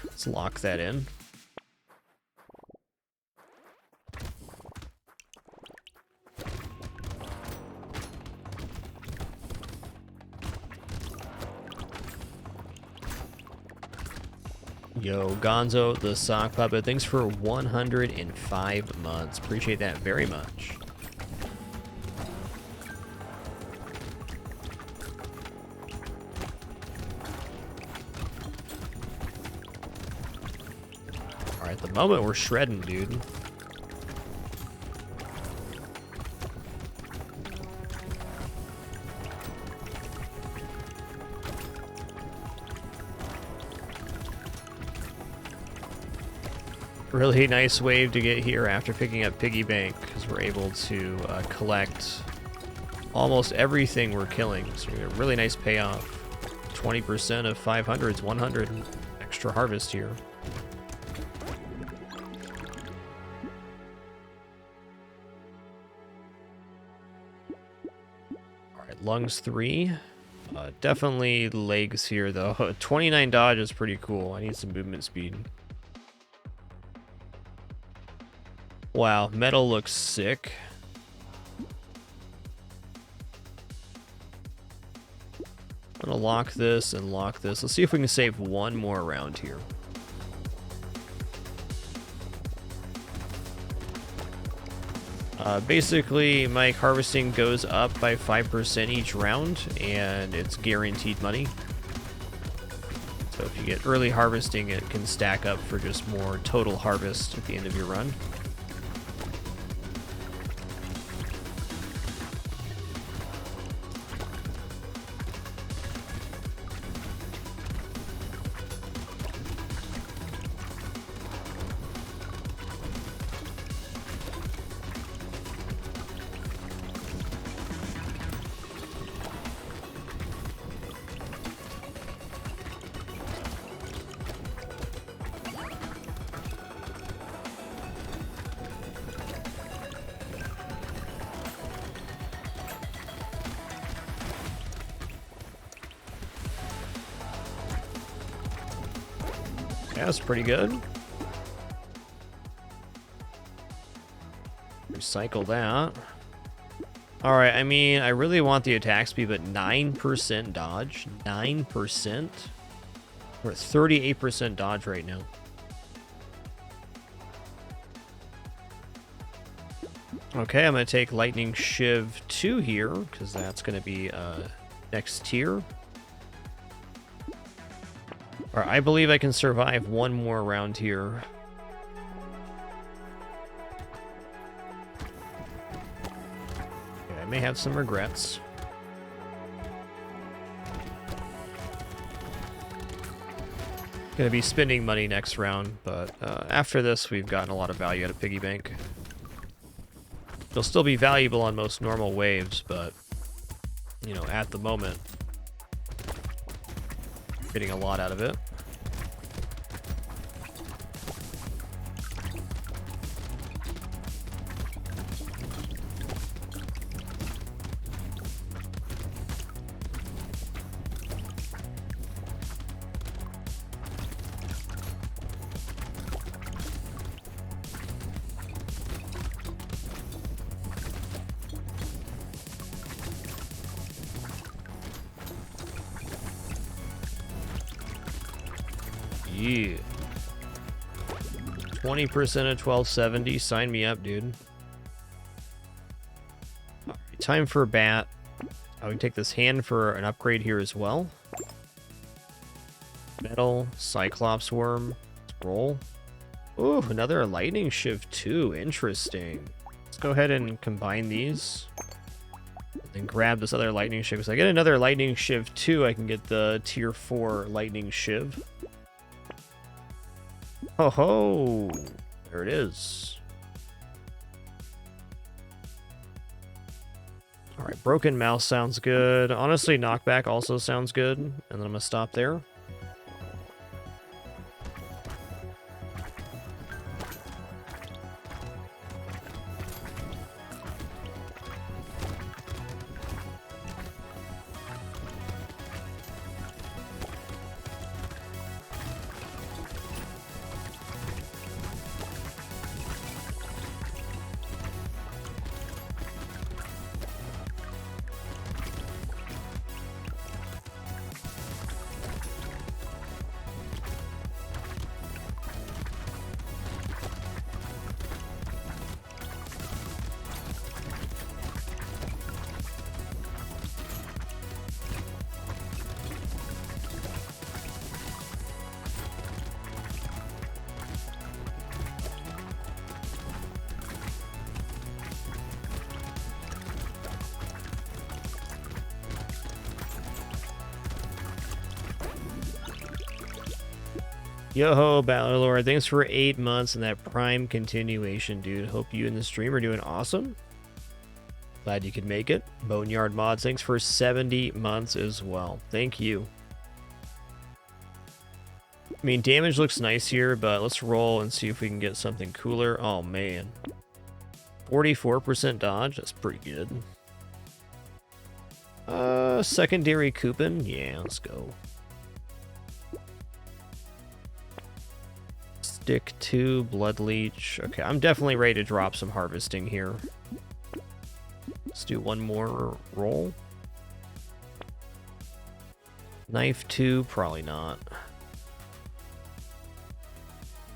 Let's lock that in. Yo, Gonzo, the sock puppet, thanks for 105 months. Appreciate that very much. At the moment, we're shredding, dude. Really nice wave to get here after picking up Piggy Bank, because we're able to collect almost everything we're killing. So we get a really nice payoff. 20% of 500s, 100 extra harvest here. Lungs 3. Definitely legs here, though. 29 dodge is pretty cool. I need some movement speed. Wow, metal looks sick. I'm gonna lock this and lock this. Let's see if we can save 1 more round here. Basically, my harvesting goes up by 5% each round, and it's guaranteed money. So if you get early harvesting, it can stack up for just more total harvest at the end of your run. Yeah, that's pretty good. Recycle that. Alright, I mean, I really want the attack speed, but 9% dodge? 9%? We're at 38% dodge right now. Okay, I'm going to take Lightning Shiv 2 here, because that's going to be next tier. Alright, I believe I can survive one more round here. Okay, I may have some regrets. Gonna be spending money next round, but after this we've gotten a lot of value out of Piggy Bank. It'll still be valuable on most normal waves, but, you know, at the moment, getting a lot out of it. Yeah. 20% of 1270. Sign me up, dude. Right, time for a bat. I can take this hand for an upgrade here as well. Metal, Cyclops Worm. Let's roll. Ooh, another Lightning Shiv 2. Interesting. Let's go ahead and combine these. And grab this other Lightning Shiv. So I get another Lightning Shiv 2, I can get the tier 4 Lightning Shiv. Ho ho! There it is. Alright, Broken Mouse sounds good. Honestly, Knockback also sounds good. And then I'm gonna stop there. Yo-ho, Battlelord, thanks for 8 months and that Prime continuation, dude. Hope you and the stream are doing awesome. Glad you could make it. Boneyard Mods, thanks for 70 months as well. Thank you. I mean, damage looks nice here, but let's roll and see if we can get something cooler. Oh, man. 44% dodge, that's pretty good. Secondary coupon? Yeah, let's go. Stick 2, Blood Leech. Okay, I'm definitely ready to drop some harvesting here. Let's do one more roll. Knife 2, probably not.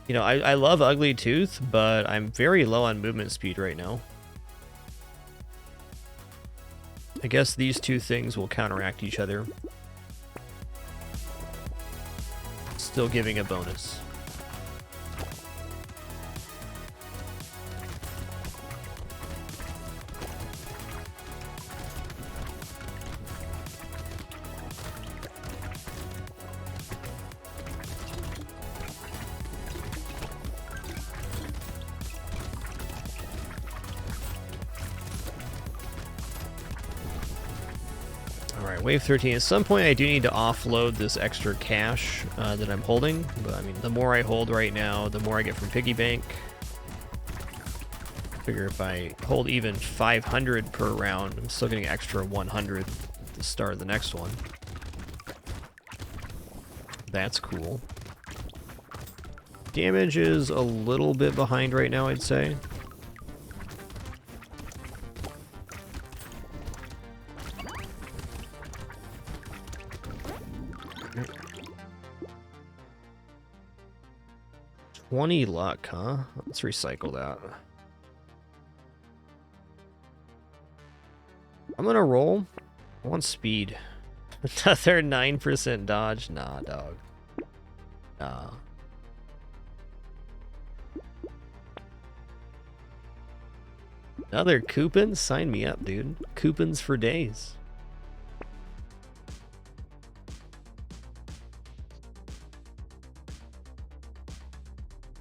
You know, I love Ugly Tooth, but I'm very low on movement speed right now. I guess these two things will counteract each other, still giving a bonus. Alright, wave 13. At some point I do need to offload this extra cash that I'm holding, but I mean, the more I hold right now, the more I get from piggy bank. Figure if I hold even 500 per round, I'm still getting extra 100 at the start of the next one. That's cool. Damage is a little bit behind right now, I'd say. $20 luck, huh? Let's recycle that. I'm gonna roll. I want speed. Another 9% dodge? Nah, dog. Nah. Another coupon? Sign me up, dude. Coupons for days.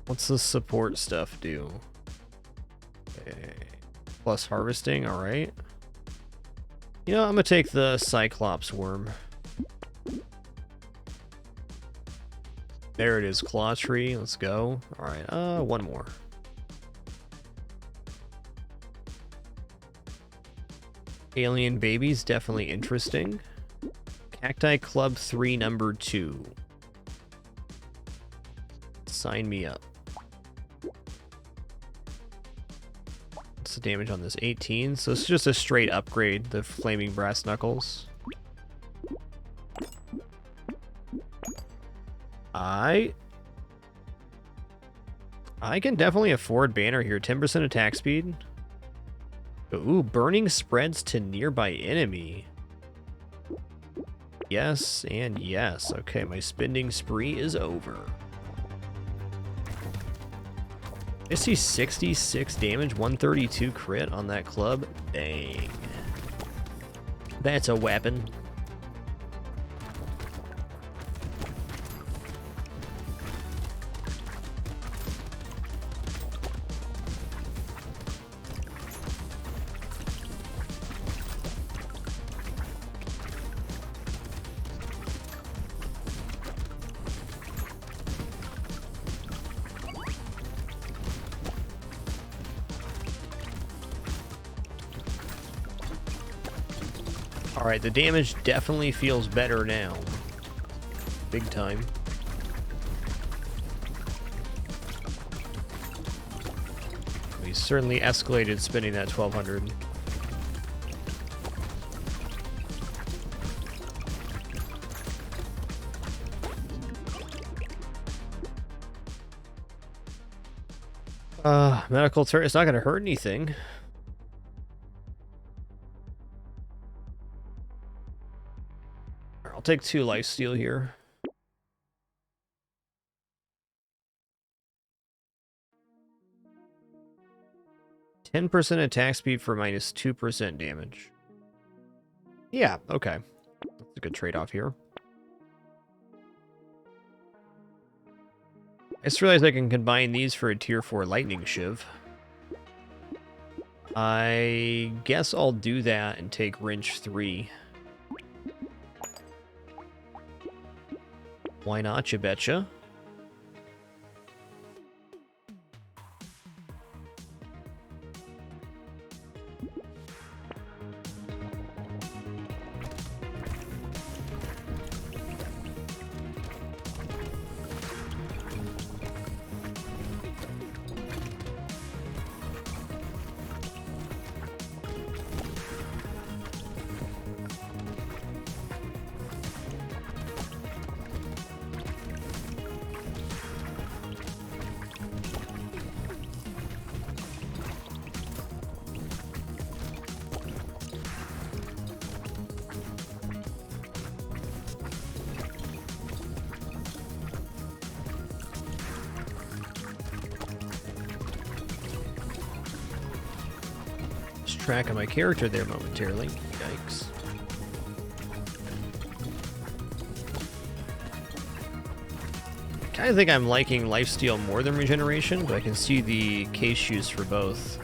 What's the support stuff do? Okay. Plus harvesting, alright. You know, I'm gonna take the Cyclops worm. There it is, claw tree. Let's go. Alright, one more. Alien babies, definitely interesting. Cacti Club 3, number 2. Sign me up. What's the damage on this? 18. So it's just a straight upgrade, the flaming brass knuckles. I can definitely afford banner here. 10% attack speed. Ooh, burning spreads to nearby enemy. Yes and yes. Okay, my spending spree is over. I see 66 damage, 132 crit on that club. Dang. That's a weapon. Alright, the damage definitely feels better now. Big time. We certainly escalated spending that 1200. Medical turret, it's not gonna hurt anything. I'll take 2 lifesteal here. %10 attack speed for minus 2% damage. Yeah, okay. That's a good trade-off here. I just realized I can combine these for a tier 4 lightning shiv. I guess I'll do that and take wrench 3. Why not, you betcha? track of my character there momentarily. Yikes. I kind of think I'm liking lifesteal more than regeneration, but I can see the case use for both.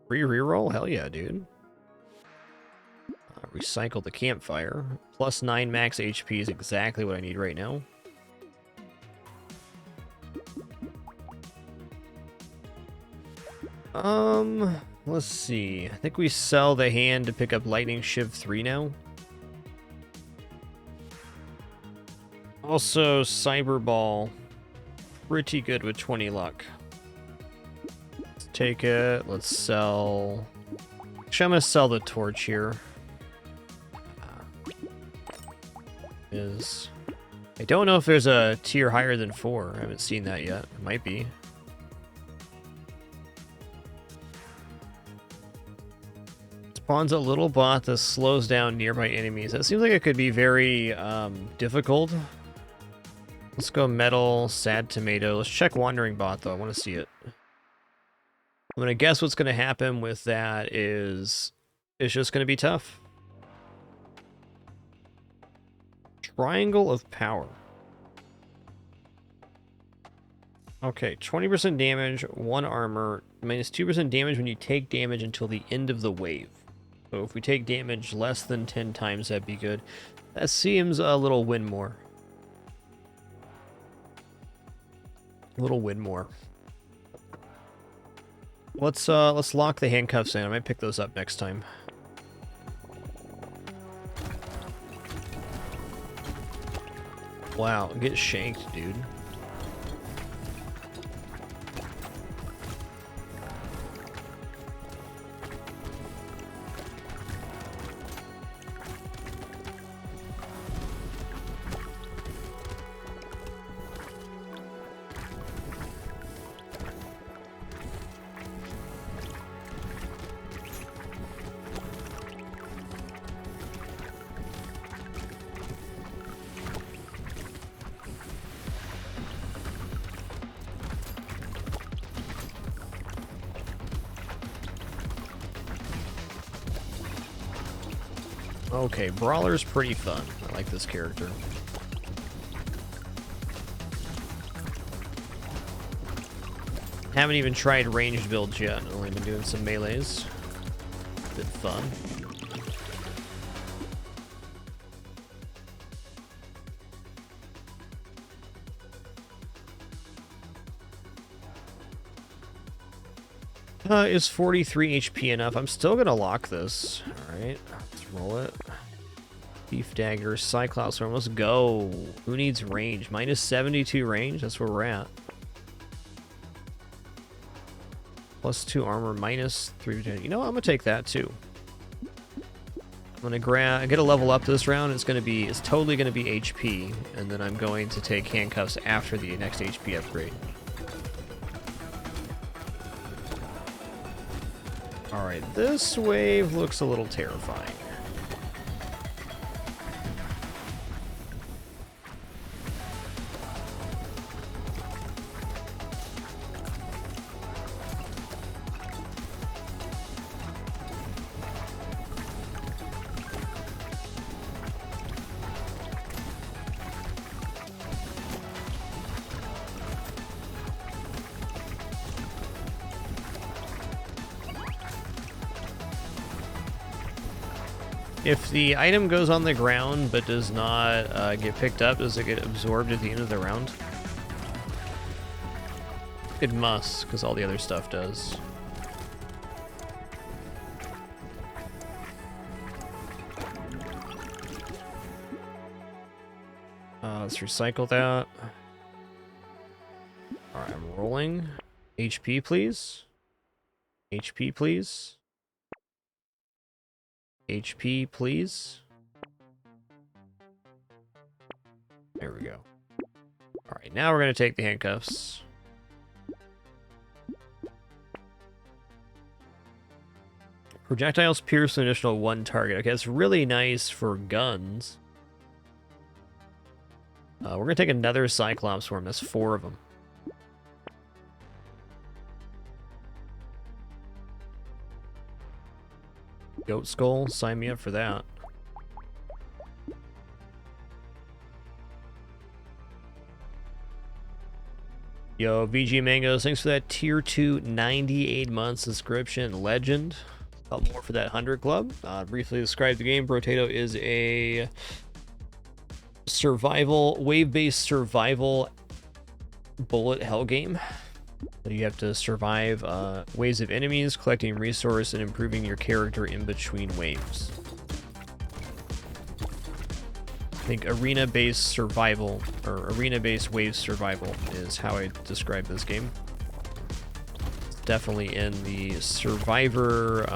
Free reroll? Hell yeah, dude. Recycle the campfire. Plus 9 max HP is exactly what I need right now. Let's see. I think we sell the hand to pick up Lightning Shiv 3 now. Also, Cyber Ball. Pretty good with 20 luck. Let's take it. Let's sell... Actually, I'm going to sell the torch here. I don't know if there's a tier higher than 4. I haven't seen that yet. It might be. Spawns a little bot that slows down nearby enemies. That seems like it could be very difficult. Let's go metal, sad tomato. Let's check wandering bot though. I want to see it. I'm gonna guess what's gonna happen with that is it's just gonna be tough. Triangle of Power. Okay, 20% damage, 1 armor, minus 2% damage when you take damage until the end of the wave. So if we take damage less than 10 times, that'd be good. That seems a little win more. A little win more. Let's lock the handcuffs in. I might pick those up next time. Wow, get shanked, dude. Okay, Brawler's pretty fun. I like this character. Haven't even tried ranged builds yet. I've only been doing some melees. Bit fun. Is 43 HP enough? I'm still gonna lock this. Alright, let's roll it. Beef Dagger, Cyclops Storm, let's go. Who needs range? Minus 72 range? That's where we're at. Plus 2 armor, minus 3. You know what? I'm gonna take that too. I'm gonna get a level up this round. It's totally gonna be HP, and then I'm going to take handcuffs after the next HP upgrade. Alright, this wave looks a little terrifying. If the item goes on the ground but does not get picked up, does it get absorbed at the end of the round? It must, because all the other stuff does. Let's recycle that. Alright, I'm rolling. HP, please. HP, please. HP, please. There we go. Alright, now we're going to take the handcuffs. Projectiles pierce an additional 1 target. Okay, that's really nice for guns. We're going to take another Cyclops Swarm. That's 4 of them. Goat skull, sign me up for that. Yo, VG Mangoes, thanks for that tier 2 98 month subscription. Legend. Couple more for that 100 club. Briefly describe the game. Brotato is a survival, wave-based survival bullet hell game. So you have to survive waves of enemies, collecting resource, and improving your character in between waves. I think arena-based survival, or arena-based wave survival is how I describe this game. It's definitely in the survivor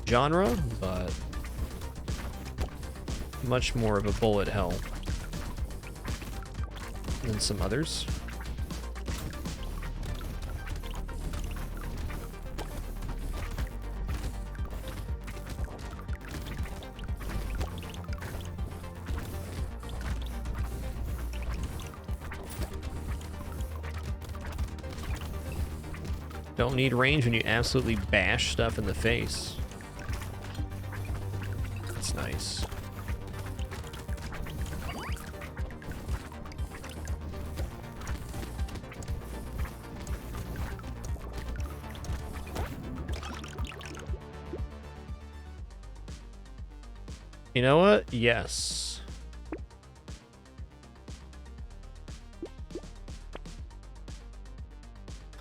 genre, but much more of a bullet hell than some others. Don't need range when you absolutely bash stuff in the face. That's nice. You know what? Yes.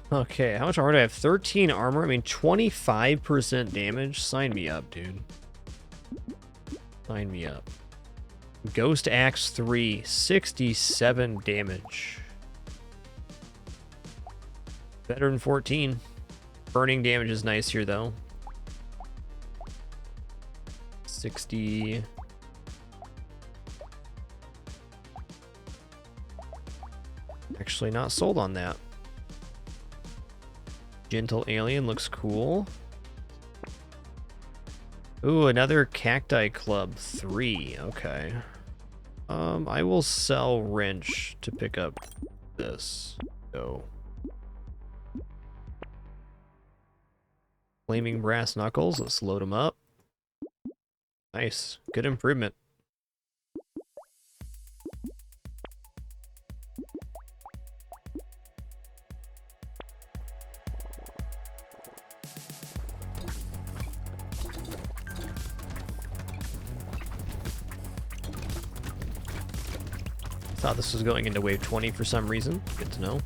Okay, how much armor do I have? 13 armor? I mean, 25% damage? Sign me up, dude. Sign me up. Ghost Axe 3, 67 damage. Better than 14. Burning damage is nice here, though. 60. Actually not sold on that. Gentle Alien looks cool. Ooh, another Cacti Club 3. Okay. I will sell Wrench to pick up this. Go. Flaming Brass Knuckles. Let's load them up. Nice. Good improvement. Thought this was going into wave 20 for some reason. Good to know.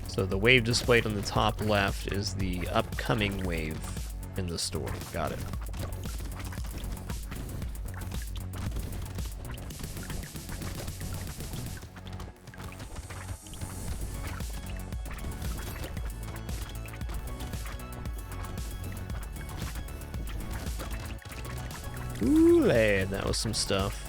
So the wave displayed on the top left is the upcoming wave in the store. Got it. Ooh, and that was some stuff.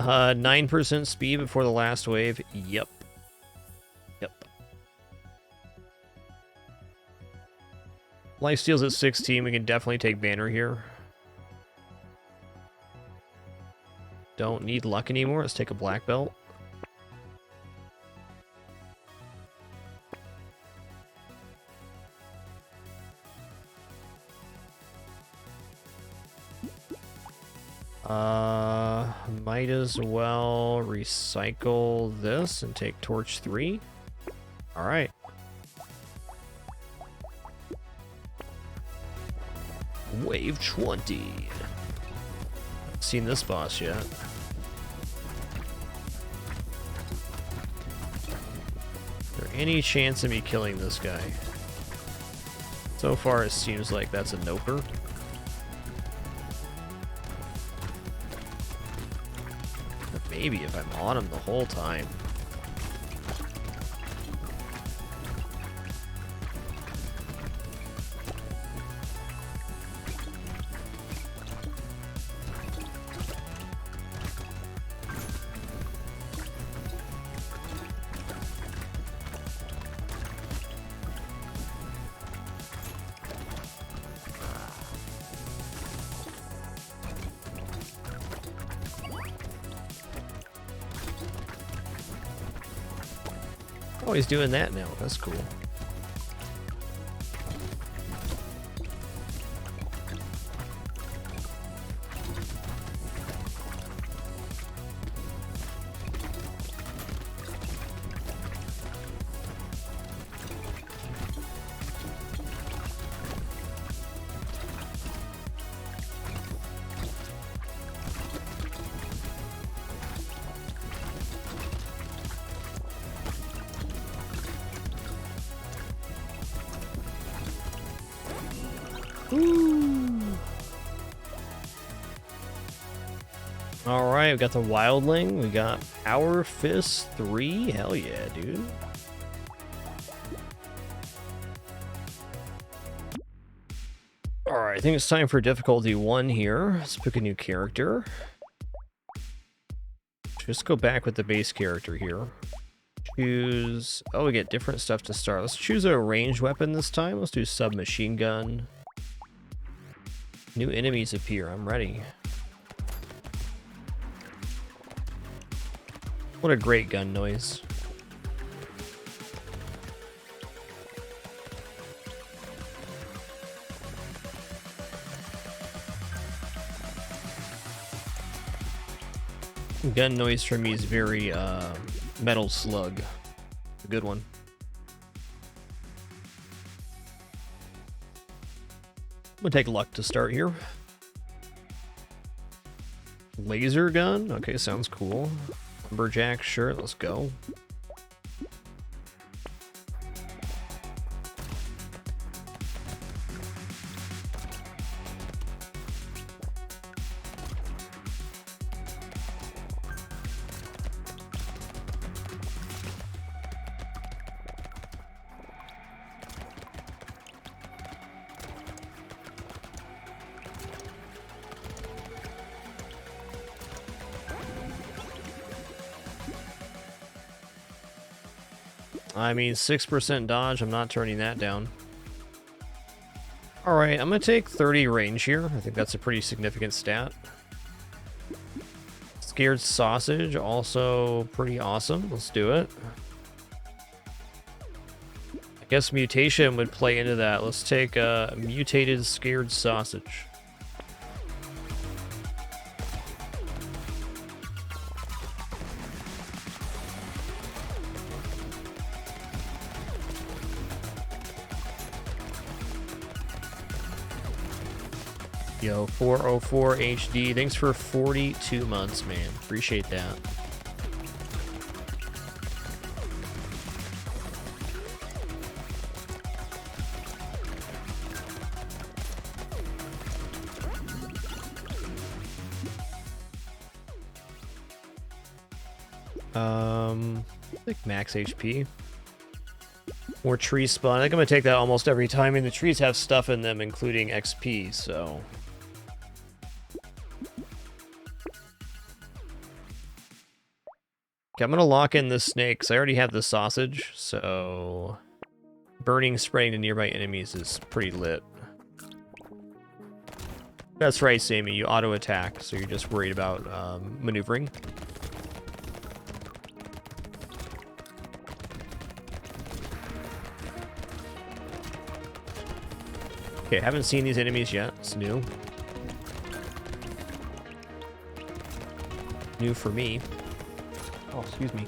Uh, 9% speed before the last wave. Yep. Yep. Lifesteal's at 16. We can definitely take Banner here. Don't need luck anymore. Let's take a black belt. Might as well recycle this and take Torch 3. Alright. Wave 20. Haven't seen this boss yet. Is there any chance of me killing this guy? So far it seems like that's a noper. Maybe if I'm on him the whole time. Oh, he's doing that now. That's cool. Alright, we got the Wildling, we got Power Fist 3, hell yeah, dude. Alright, I think it's time for difficulty 1 here. Let's pick a new character. Just go back with the base character here. Choose... oh, we get different stuff to start. Let's choose a ranged weapon this time. Let's do submachine gun. New enemies appear, I'm ready. What a great gun noise. Gun noise for me is very Metal Slug. A good one. I'm gonna take luck to start here. Laser gun? Okay, sounds cool. Lumberjack, sure, let's go. I mean, 6% dodge, I'm not turning that down. Alright, I'm gonna take 30 range here. I think that's a pretty significant stat. Scared Sausage, also pretty awesome. Let's do it. I guess mutation would play into that. Let's take a mutated Scared Sausage. Yo, 404 HD. Thanks for 42 months, man. Appreciate that. Like max HP. More tree spawn. I think I'm gonna take that almost every time. I mean, the trees have stuff in them, including XP, so. Okay, I'm gonna lock in this snake because I already have the sausage, so burning spraying to nearby enemies is pretty lit. That's right, Sammy, you auto attack, so you're just worried about maneuvering. Okay, haven't seen these enemies yet. It's new. New for me. Oh, excuse me.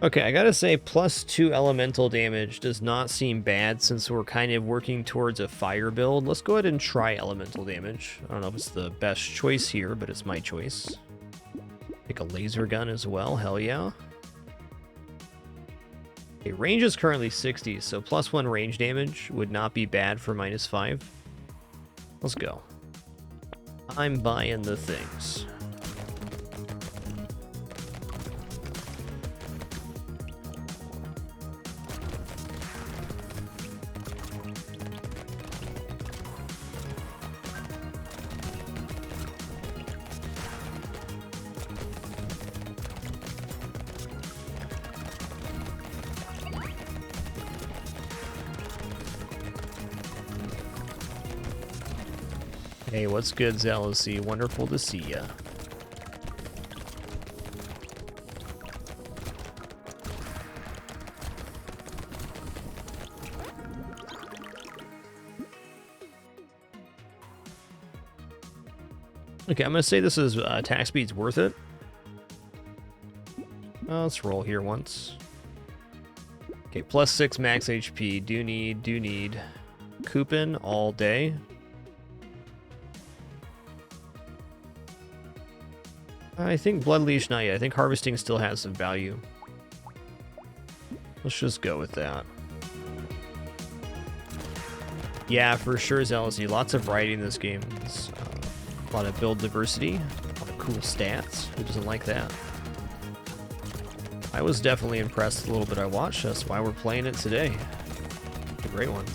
Okay, I gotta say, +2 elemental damage does not seem bad since we're kind of working towards a fire build. Let's go ahead and try elemental damage. I don't know if it's the best choice here, but it's my choice. Pick a laser gun as well, hell yeah. Okay, range is currently 60, so +1 range damage would not be bad for -5. Let's go. I'm buying the things. Hey, what's good, Zealousy? Wonderful to see ya. Okay, I'm gonna say this is attack speed's worth it. Let's roll here once. Okay, +6 max HP. Do need. Coupon all day. I think Blood Leash not yet. I think Harvesting still has some value. Let's just go with that. Yeah, for sure, Zealousy. Lots of variety in this game. It's, a lot of build diversity. A lot of cool stats. Who doesn't like that? I was definitely impressed with a little bit I watched. That's why we're playing it today. It's a great one.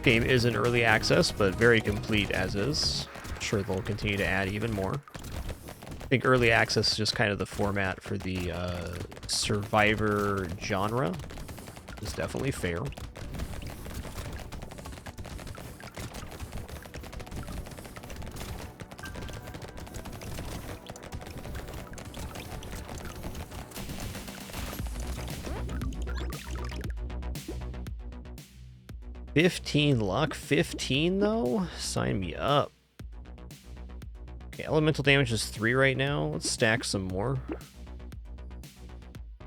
Game is in early access, but very complete as is. I'm sure they'll continue to add even more. I think early access is just kind of the format for the survivor genre. It's definitely fair. $15 luck? 15 though? Sign me up. Okay, elemental damage is 3 right now. Let's stack some more.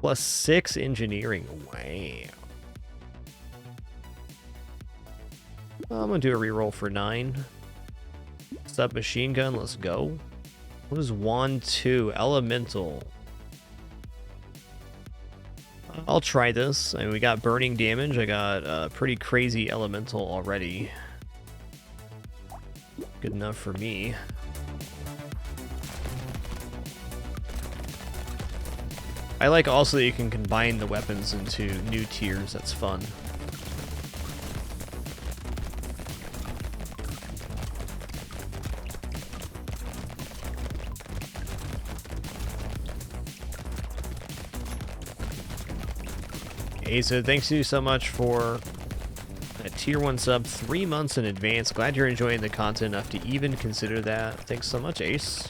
+6 engineering. Wow. I'm gonna do a reroll for 9. Submachine gun, let's go. What is wand 2? Elemental. I'll try this. I mean, we got burning damage. I got pretty crazy elemental already. Good enough for me. I like also that you can combine the weapons into new tiers. That's fun. Hey, so thanks to you so much for a tier 1 sub 3 months in advance. Glad you're enjoying the content enough to even consider that. Thanks so much, Ace.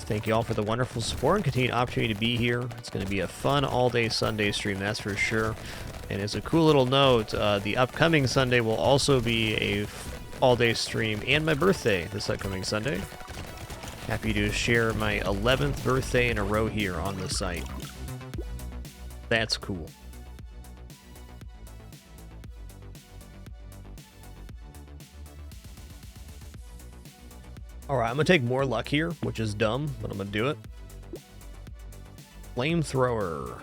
Thank you all for the wonderful support and continued opportunity to be here. It's going to be a fun all-day Sunday stream, that's for sure. And as a cool little note, the upcoming Sunday will also be a all-day stream and my birthday this upcoming Sunday. Happy to share my 11th birthday in a row here on the site. That's cool. Alright, I'm gonna take more luck here, which is dumb, but I'm gonna do it. Flamethrower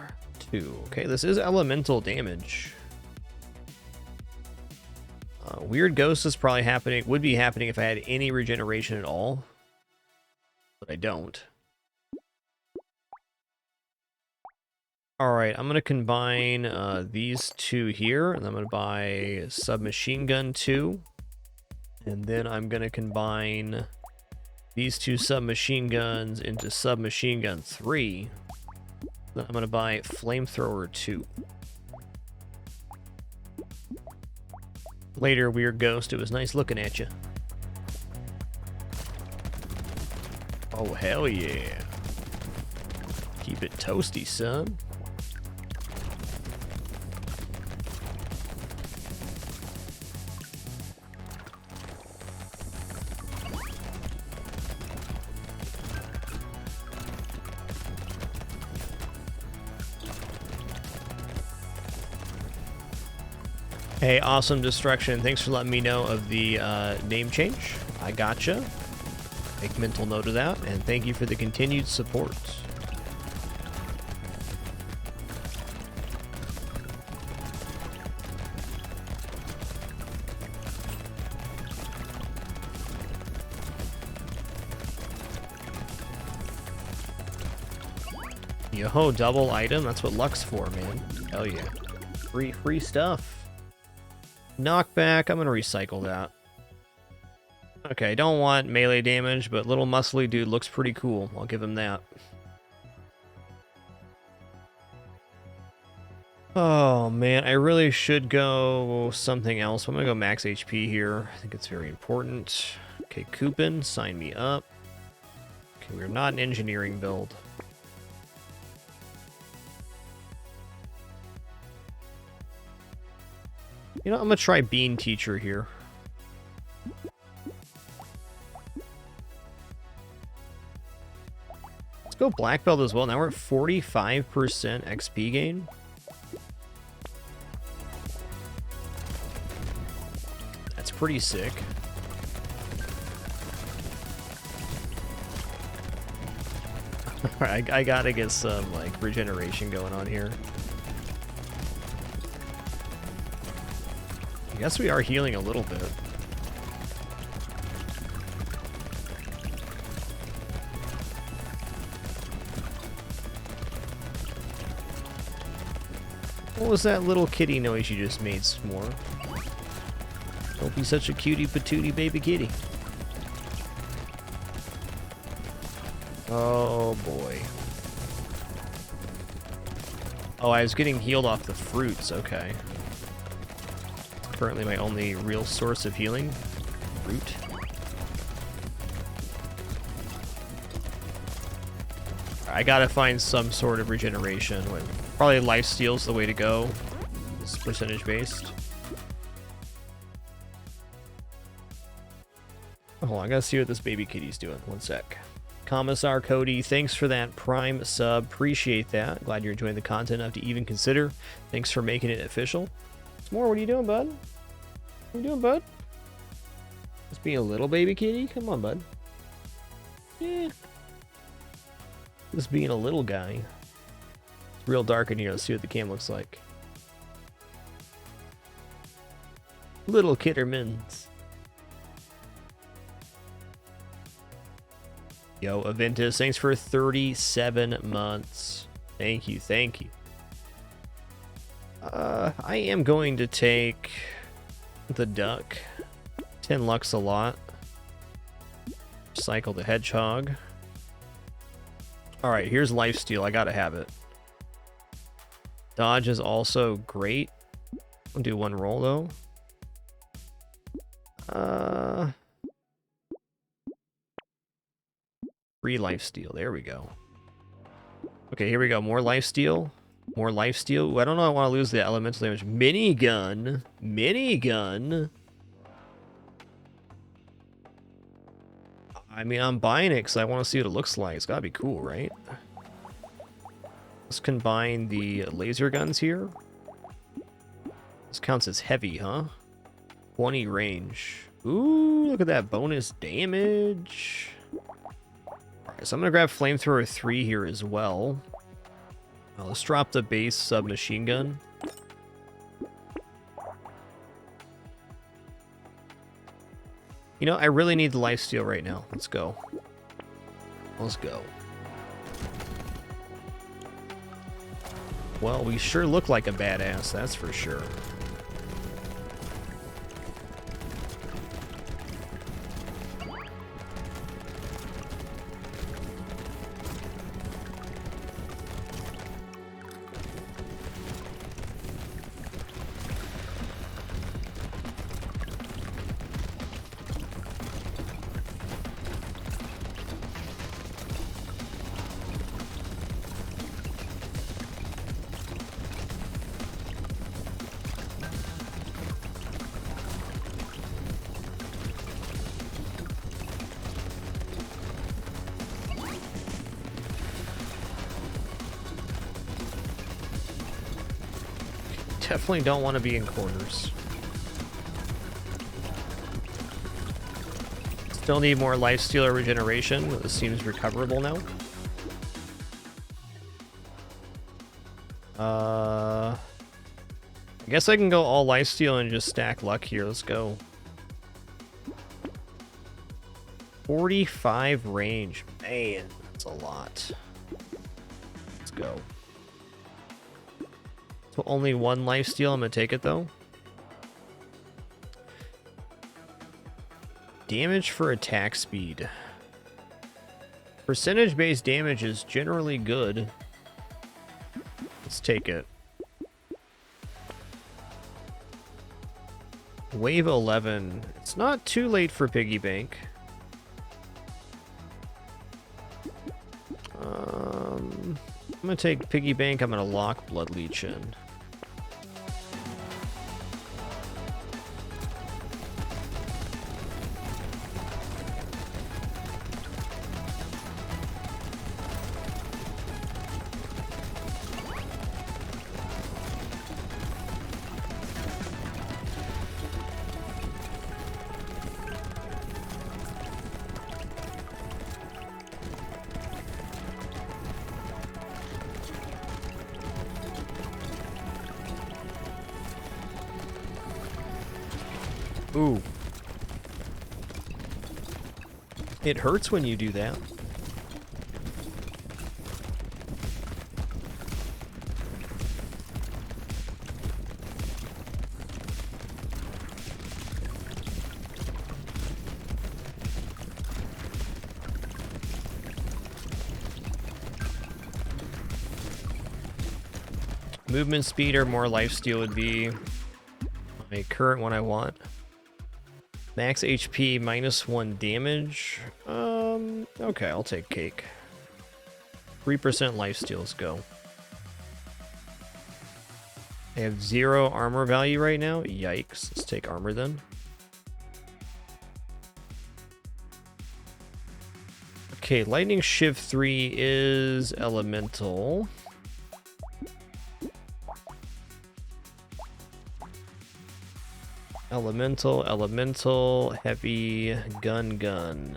2. Okay, this is elemental damage. Weird Ghost is probably happening, would be happening if I had any regeneration at all. But I don't. Alright, I'm going to combine these two here, and I'm going to buy Submachine Gun 2. And then I'm going to combine these two Submachine Guns into Submachine Gun 3. Then I'm going to buy Flamethrower 2. Later, Weird Ghost, it was nice looking at you. Oh, hell yeah. Keep it toasty, son. Hey, Awesome Destruction, thanks for letting me know of the name change. I gotcha. Make mental note of that, and thank you for the continued support. Yo, double item, that's what luck's for, man. Hell yeah. Free stuff. Knockback, I'm gonna recycle that. Okay, don't want melee damage, but little muscly dude looks pretty cool. I'll give him that. Oh man, I really should go something else. I'm gonna go max HP here. I think it's very important. Okay, Coupon, sign me up. Okay, we're not an engineering build. You know, I'm gonna try Bean Teacher here. Let's go Black Belt as well. Now we're at 45% XP gain. That's pretty sick. Alright, I gotta get some, like, regeneration going on here. I guess we are healing a little bit. What was that little kitty noise you just made, S'more? Don't be such a cutie patootie baby kitty. Oh boy. Oh, I was getting healed off the fruits, okay. Currently my only real source of healing. Fruit. I gotta find some sort of regeneration. Probably lifesteal's the way to go. It's percentage based. Oh, hold on, I gotta see what this baby kitty's doing. One sec. Commissar Cody, thanks for that Prime sub. Appreciate that. Glad you're enjoying the content enough to even consider. Thanks for making it official. S'more, what are you doing, bud? What are you doing, bud? Just being a little baby kitty? Come on, bud. Yeah. Just being a little guy. It's real dark in here. Let's see what the cam looks like. Little Kittermans. Yo, Aventus, thanks for 37 months. Thank you, thank you. I am going to take the duck. 10 Lux a lot. Cycle the hedgehog. Alright, here's lifesteal. I gotta have it. Dodge is also great. I'll do one roll though. Free lifesteal. There we go. Okay, here we go. More lifesteal. More lifesteal. Ooh, I don't know. I want to lose the elemental damage. Minigun. Minigun. I mean, I'm buying it because I want to see what it looks like. It's got to be cool, right? Let's combine the laser guns here. This counts as heavy, huh? 20 range. Ooh, look at that bonus damage. Alright, so I'm going to grab Flamethrower 3 here as well. Let's drop the base submachine gun. You know, I really need the lifesteal right now. Let's go. Let's go. Well, we sure look like a badass, that's for sure. Definitely don't want to be in corners. Still need more lifesteal or regeneration. This seems recoverable now. I guess I can go all lifesteal and just stack luck here. Let's go. 45 range. Man, that's a lot. Let's go. So only one lifesteal. I'm going to take it, though. Damage for attack speed. Percentage-based damage is generally good. Let's take it. Wave 11. It's not too late for piggy bank. I'm gonna take piggy bank. I'm gonna lock blood leech in. Ooh. It hurts when you do that. Movement speed or more lifesteal would be my current one I want. Max HP, -1 damage. Okay, I'll take cake. 3% lifesteal, let's go. I have 0 armor value right now. Yikes. Let's take armor then. Okay, Lightning Shiv 3 is elemental. Elemental, heavy, gun.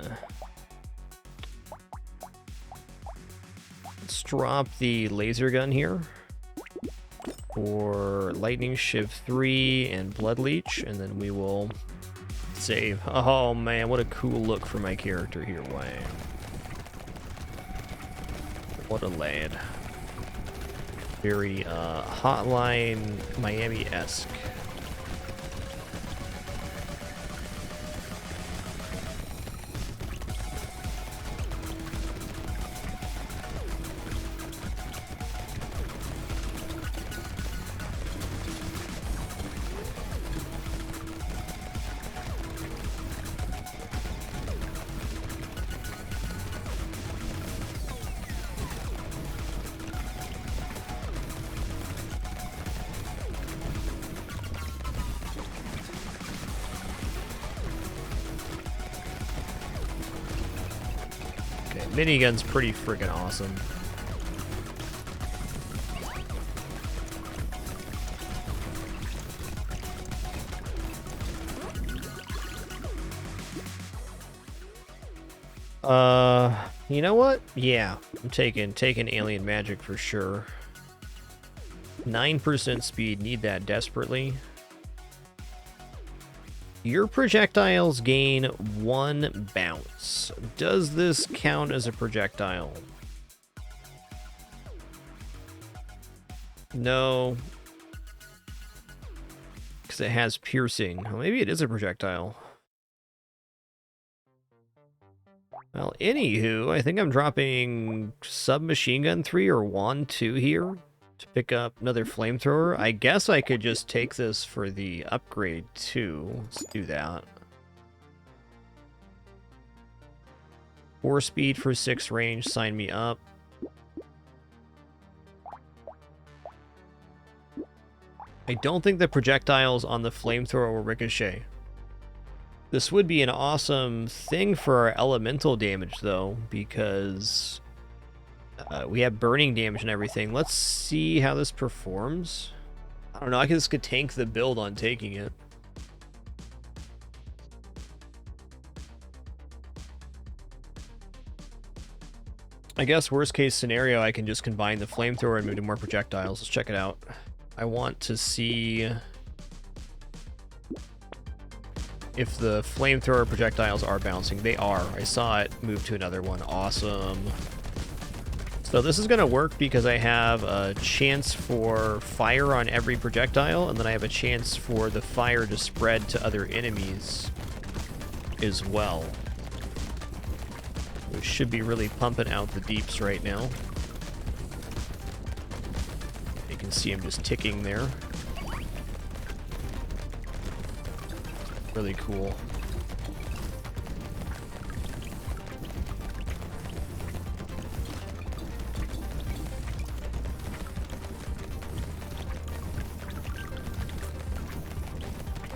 Let's drop the laser gun here for Lightning Shiv 3 and Blood Leech, and then we will save. Oh man, what a cool look for my character here. Wow. What a lad. Very Hotline Miami-esque. Minigun's pretty friggin' awesome. You know what? Yeah, I'm taking alien magic for sure. 9% speed, need that desperately. Your projectiles gain 1 bounce. Does this count as a projectile? No. Because it has piercing. Well, maybe it is a projectile. Well, anywho, I think I'm dropping Submachine Gun 3 or Wand 2 here to pick up another flamethrower. I guess I could just take this for the upgrade too. Let's do that. 4 speed for 6 range, sign me up. I don't think the projectiles on the flamethrower will ricochet. This would be an awesome thing for our elemental damage though, because we have burning damage and everything. Let's see how this performs. I don't know, I guess this could tank the build on taking it. I guess worst case scenario, I can just combine the flamethrower and move to more projectiles. Let's check it out. I want to see if the flamethrower projectiles are bouncing. They are. I saw it move to another one. Awesome. So this is going to work because I have a chance for fire on every projectile, and then I have a chance for the fire to spread to other enemies as well. We should be really pumping out the deeps right now. You can see him just ticking there. Really cool.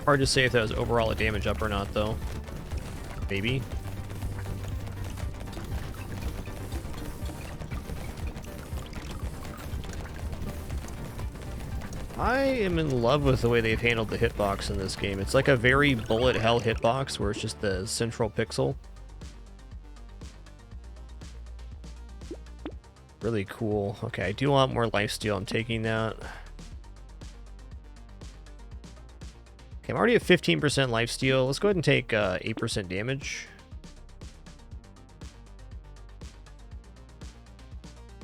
Hard to say if that was overall a damage up or not, though. Maybe. I am in love with the way they've handled the hitbox in this game. It's like a very bullet hell hitbox where it's just the central pixel. Really cool. Okay, I do want more lifesteal. I'm taking that. Okay, I'm already at 15% lifesteal. Let's go ahead and take 8% damage.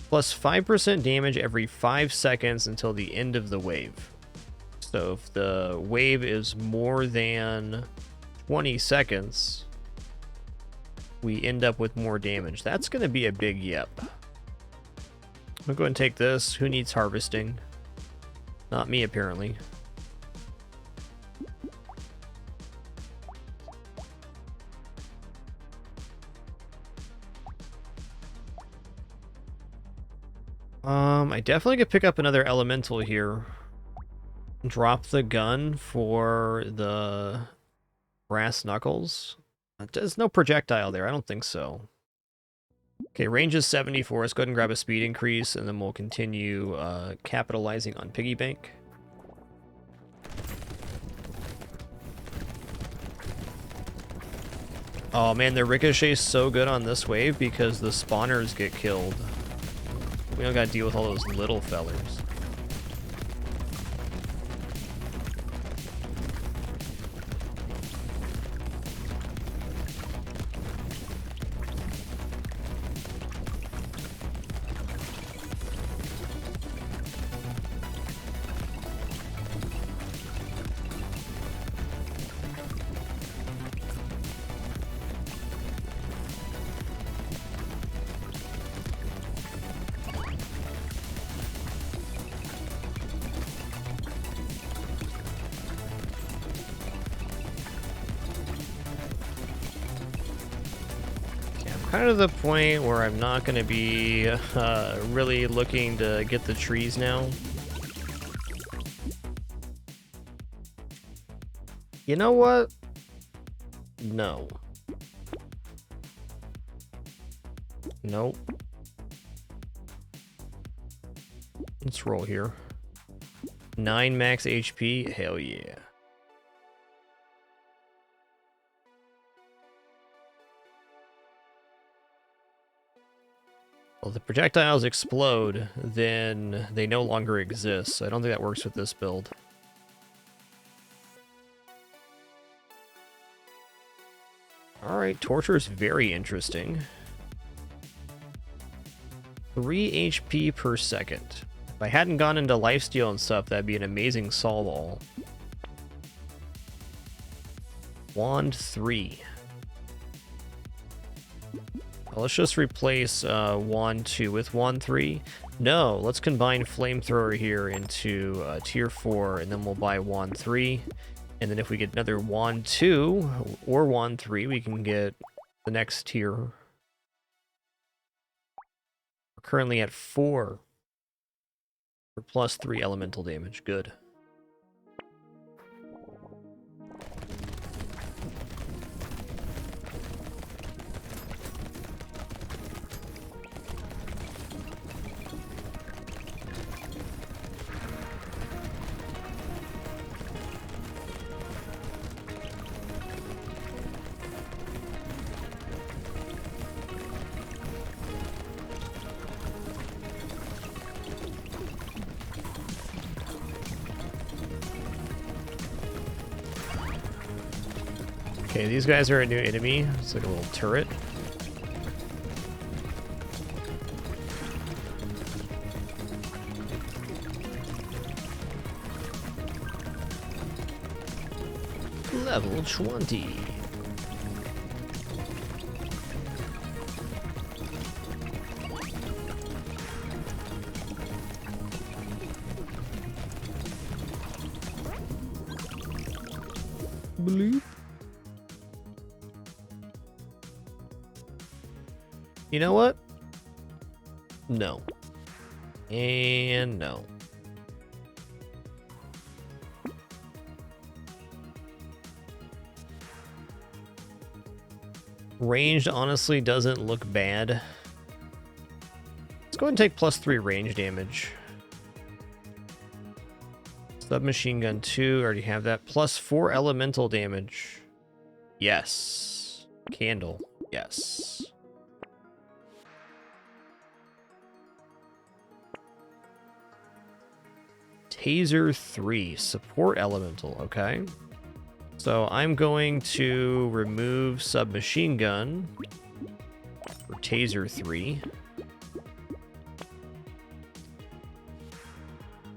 Plus 5% damage every 5 seconds until the end of the wave. So if the wave is more than 20 seconds, we end up with more damage. That's going to be a big yep. I'm going to go ahead and take this. Who needs harvesting? Not me, apparently. I definitely could pick up another elemental here. Drop the gun for the brass knuckles. There's no projectile there. I don't think so. Okay, range is 74. Let's go ahead and grab a speed increase, and then we'll continue capitalizing on piggy bank. Oh man, the ricochet's so good on this wave because the spawners get killed. We don't gotta deal with all those little fellers. Kind of the point where I'm not going to be really looking to get the trees now. You know what? No. Nope. Let's roll here. 9 max HP? Hell yeah. Well, if the projectiles explode, then they no longer exist. So I don't think that works with this build. Alright, Torture is very interesting. 3 HP per second. If I hadn't gone into lifesteal and stuff, that'd be an amazing solve all. Wand 3. Well, let's just replace Wand 2 with Wand 3. No, let's combine Flamethrower here into Tier 4, and then we'll buy Wand 3. And then if we get another Wand 2 or Wand 3, we can get the next tier. We're currently at 4 for plus 3 elemental damage. Good. Okay, these guys are a new enemy. It's like a little turret. Level 20. Bloop. You know what? No. And no. Ranged honestly doesn't look bad. Let's go ahead and take +3 range damage. Submachine gun 2, already have that. +4 elemental damage. Yes. Candle. Yes. Taser 3, support elemental, okay. So I'm going to remove submachine gun for Taser 3.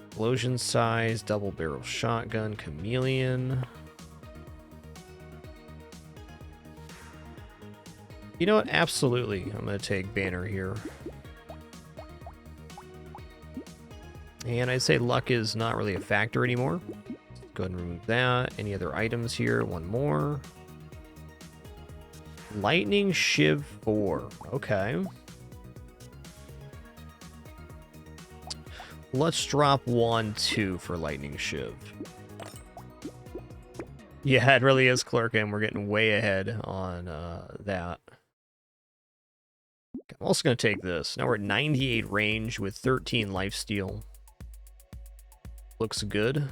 Explosion size, double barrel shotgun, chameleon. You know what? Absolutely. I'm going to take banner here. And I'd say luck is not really a factor anymore. Go ahead and remove that. Any other items here? One more. Lightning Shiv 4. Okay. Let's drop 1, 2 for Lightning Shiv. Yeah, it really is Clerkin. We're getting way ahead on that. I'm also going to take this. Now we're at 98 range with 13 lifesteal. Looks good.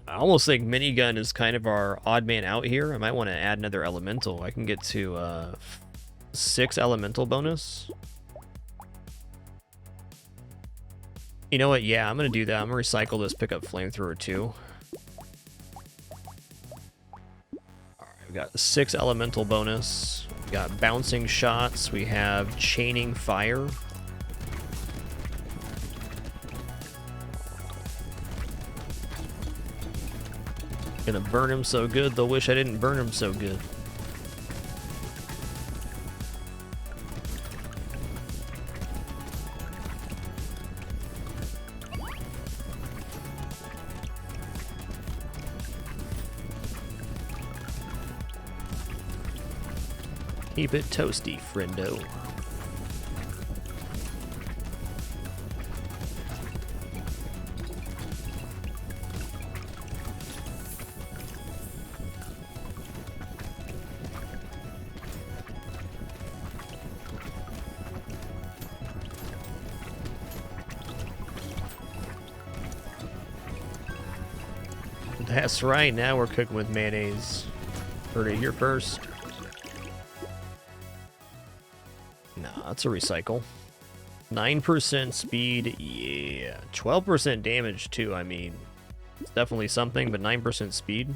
I almost think minigun is kind of our odd man out here. I might want to add another elemental. I can get to 6 elemental bonus. You know what? Yeah, I'm going to do that. I'm going to recycle this, pick up flamethrower too. Alright, we got 6 elemental bonus. We got bouncing shots. We have chaining fire. Gonna burn him so good, they'll wish I didn't burn him so good. Keep it toasty, friendo. That's right, now we're cooking with mayonnaise. Heard it here first. Nah, that's a recycle. 9% speed, yeah. 12% damage too, I mean. It's definitely something, but 9% speed.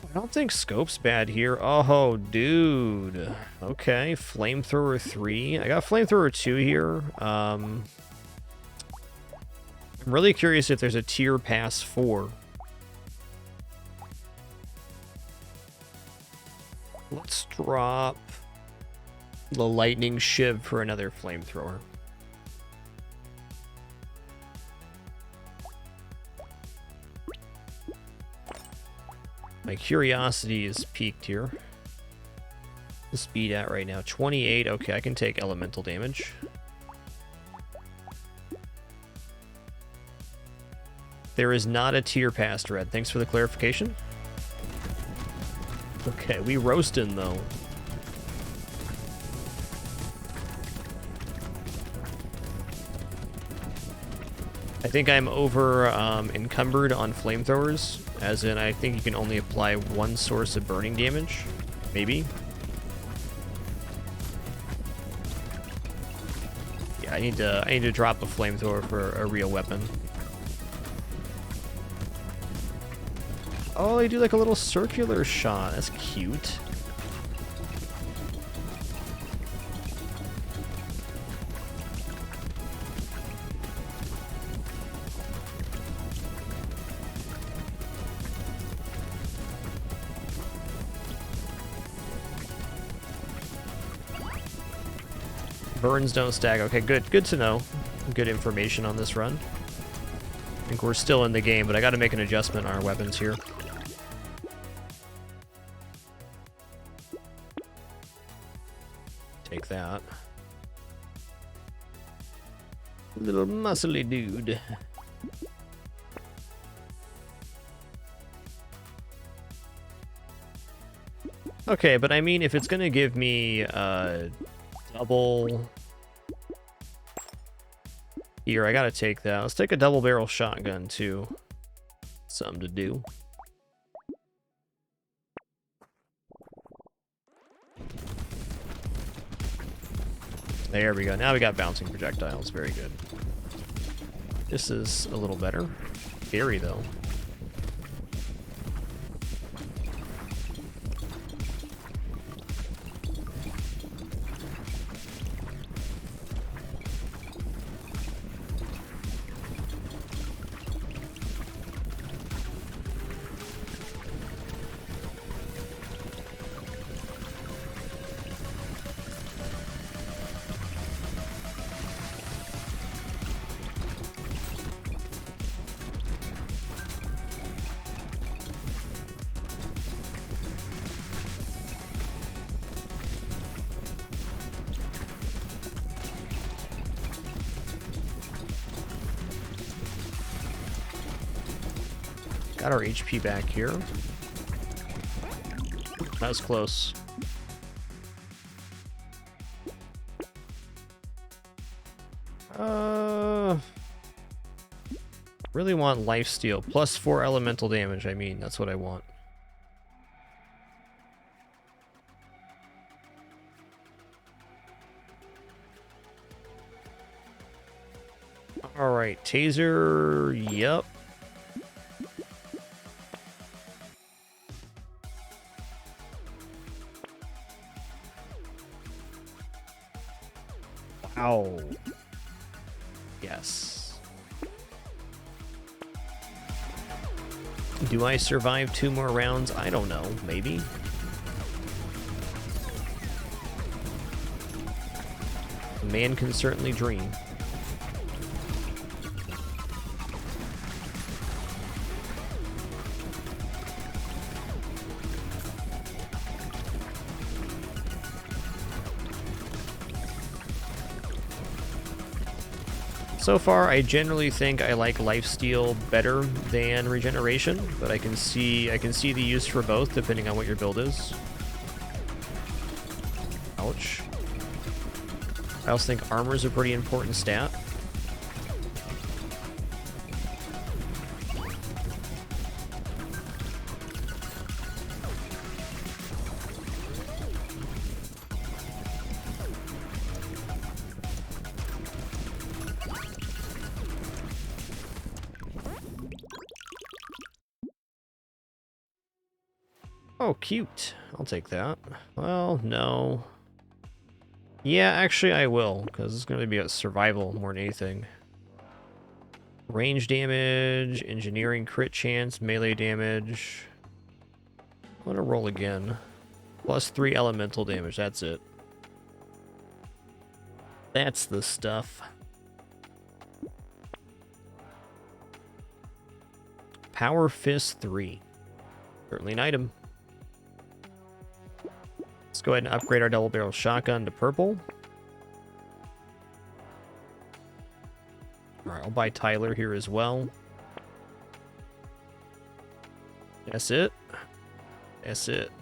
I don't think scope's bad here. Oh, dude. Okay, flamethrower 3. I got flamethrower 2 here. I'm really curious if there's a tier pass 4. Let's drop the lightning shiv for another flamethrower. My curiosity is peaked here. The speed at right now, 28. Okay, I can take elemental damage. There is not a tier past red. Thanks for the clarification. Okay, we roasting though. I think I'm over encumbered on flamethrowers, as in I think you can only apply one source of burning damage, maybe. Yeah, I need to drop a flamethrower for a real weapon. Oh, they do like a little circular shot. That's cute. Burns don't stack. Okay, good. Good to know. good information on this run. I think we're still in the game, but I got to make an adjustment on our weapons here. Take that. Little muscly dude. Okay, but I mean, if it's gonna give me double... Here, I gotta take that. Let's take a double barrel shotgun too. Something to do. There we go. Now we got bouncing projectiles. Very good. This is a little better. Scary though. Got our HP back here. That was close. Really want lifesteal. Plus 4 elemental damage, I mean. That's what I want. Alright, taser. Yep. Wow. Yes. Do I survive 2 more rounds? I don't know. Maybe. A man can certainly dream. So far, I generally think I like lifesteal better than regeneration, but I can see the use for both depending on what your build is. Ouch. I also think armor is a pretty important stat. Oh, cute. I'll take that. Well, no. Yeah, actually I will, because it's going to be a survival more than anything. Range damage, engineering crit chance, melee damage. I'm going to roll again. Plus 3 elemental damage, that's it. That's the stuff. Power Fist 3. Certainly an item. Let's go ahead and upgrade our double barrel shotgun to purple. Alright, I'll buy Tyler here as well. That's it. That's it.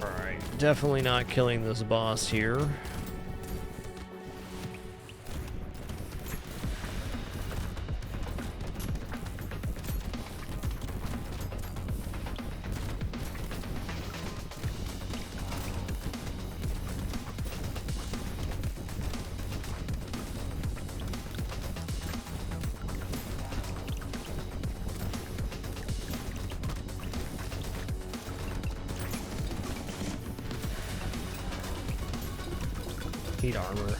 Alright, definitely not killing this boss here. Need armor.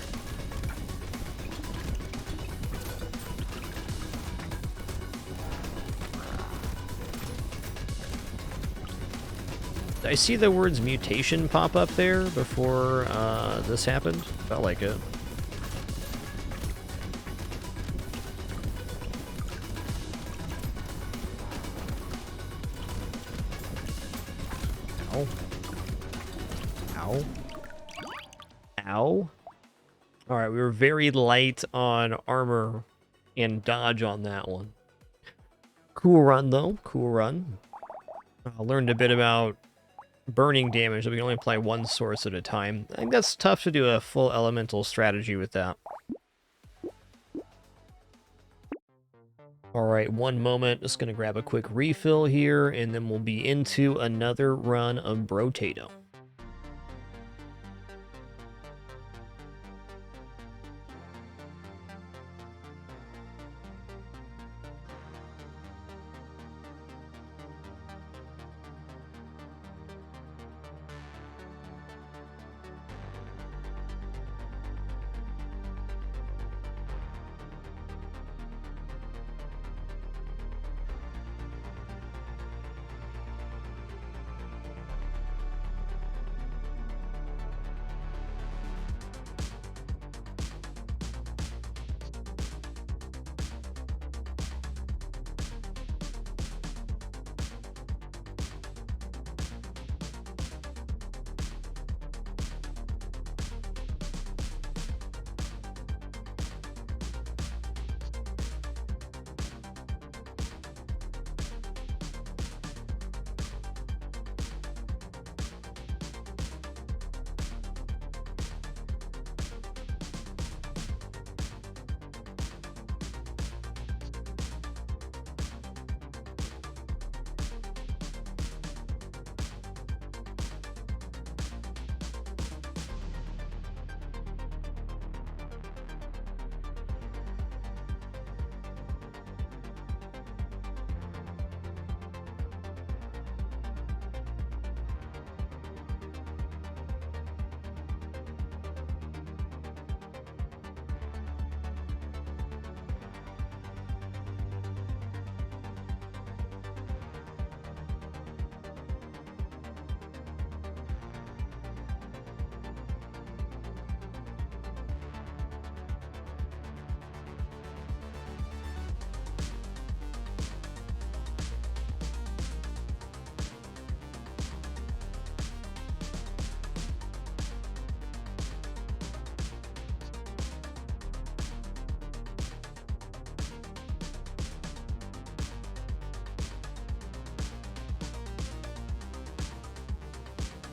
Did I see the words mutation pop up there before this happened? Felt like it. Ow. Ow. Ow. Alright, we were very light on armor and dodge on that one. Cool run, though. Cool run. I learned a bit about burning damage, that we can only apply one source at a time. I think that's tough to do a full elemental strategy with that. Alright, one moment. Just going to grab a quick refill here, and then we'll be into another run of Brotato.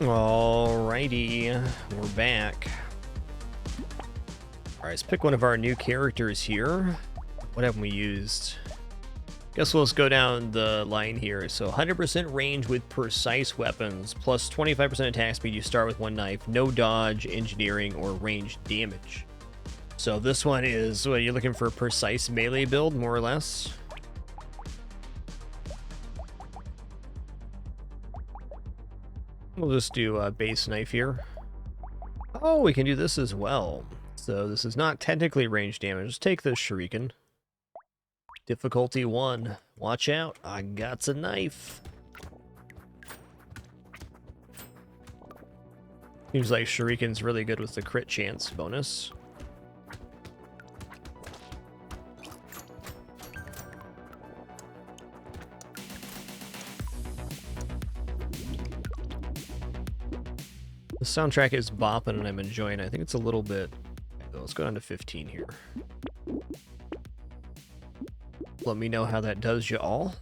Alrighty, we're back. Alright, let's pick one of our new characters here. What haven't we used? Guess we'll just go down the line here. So 100% range with precise weapons, plus 25% attack speed. You start with one knife, no dodge, engineering, or ranged damage. So this one is, what, you're looking for a precise melee build, more or less? We'll just do a base knife here. Oh, we can do this as well. So this is not technically range damage. Let's take the shuriken. Difficulty 1. Watch out, I got a knife. Seems like shuriken's really good with the crit chance bonus. The soundtrack is bopping and I'm enjoying it. I think it's a little bit... Let's go down to 15 here. Let me know how that does you all.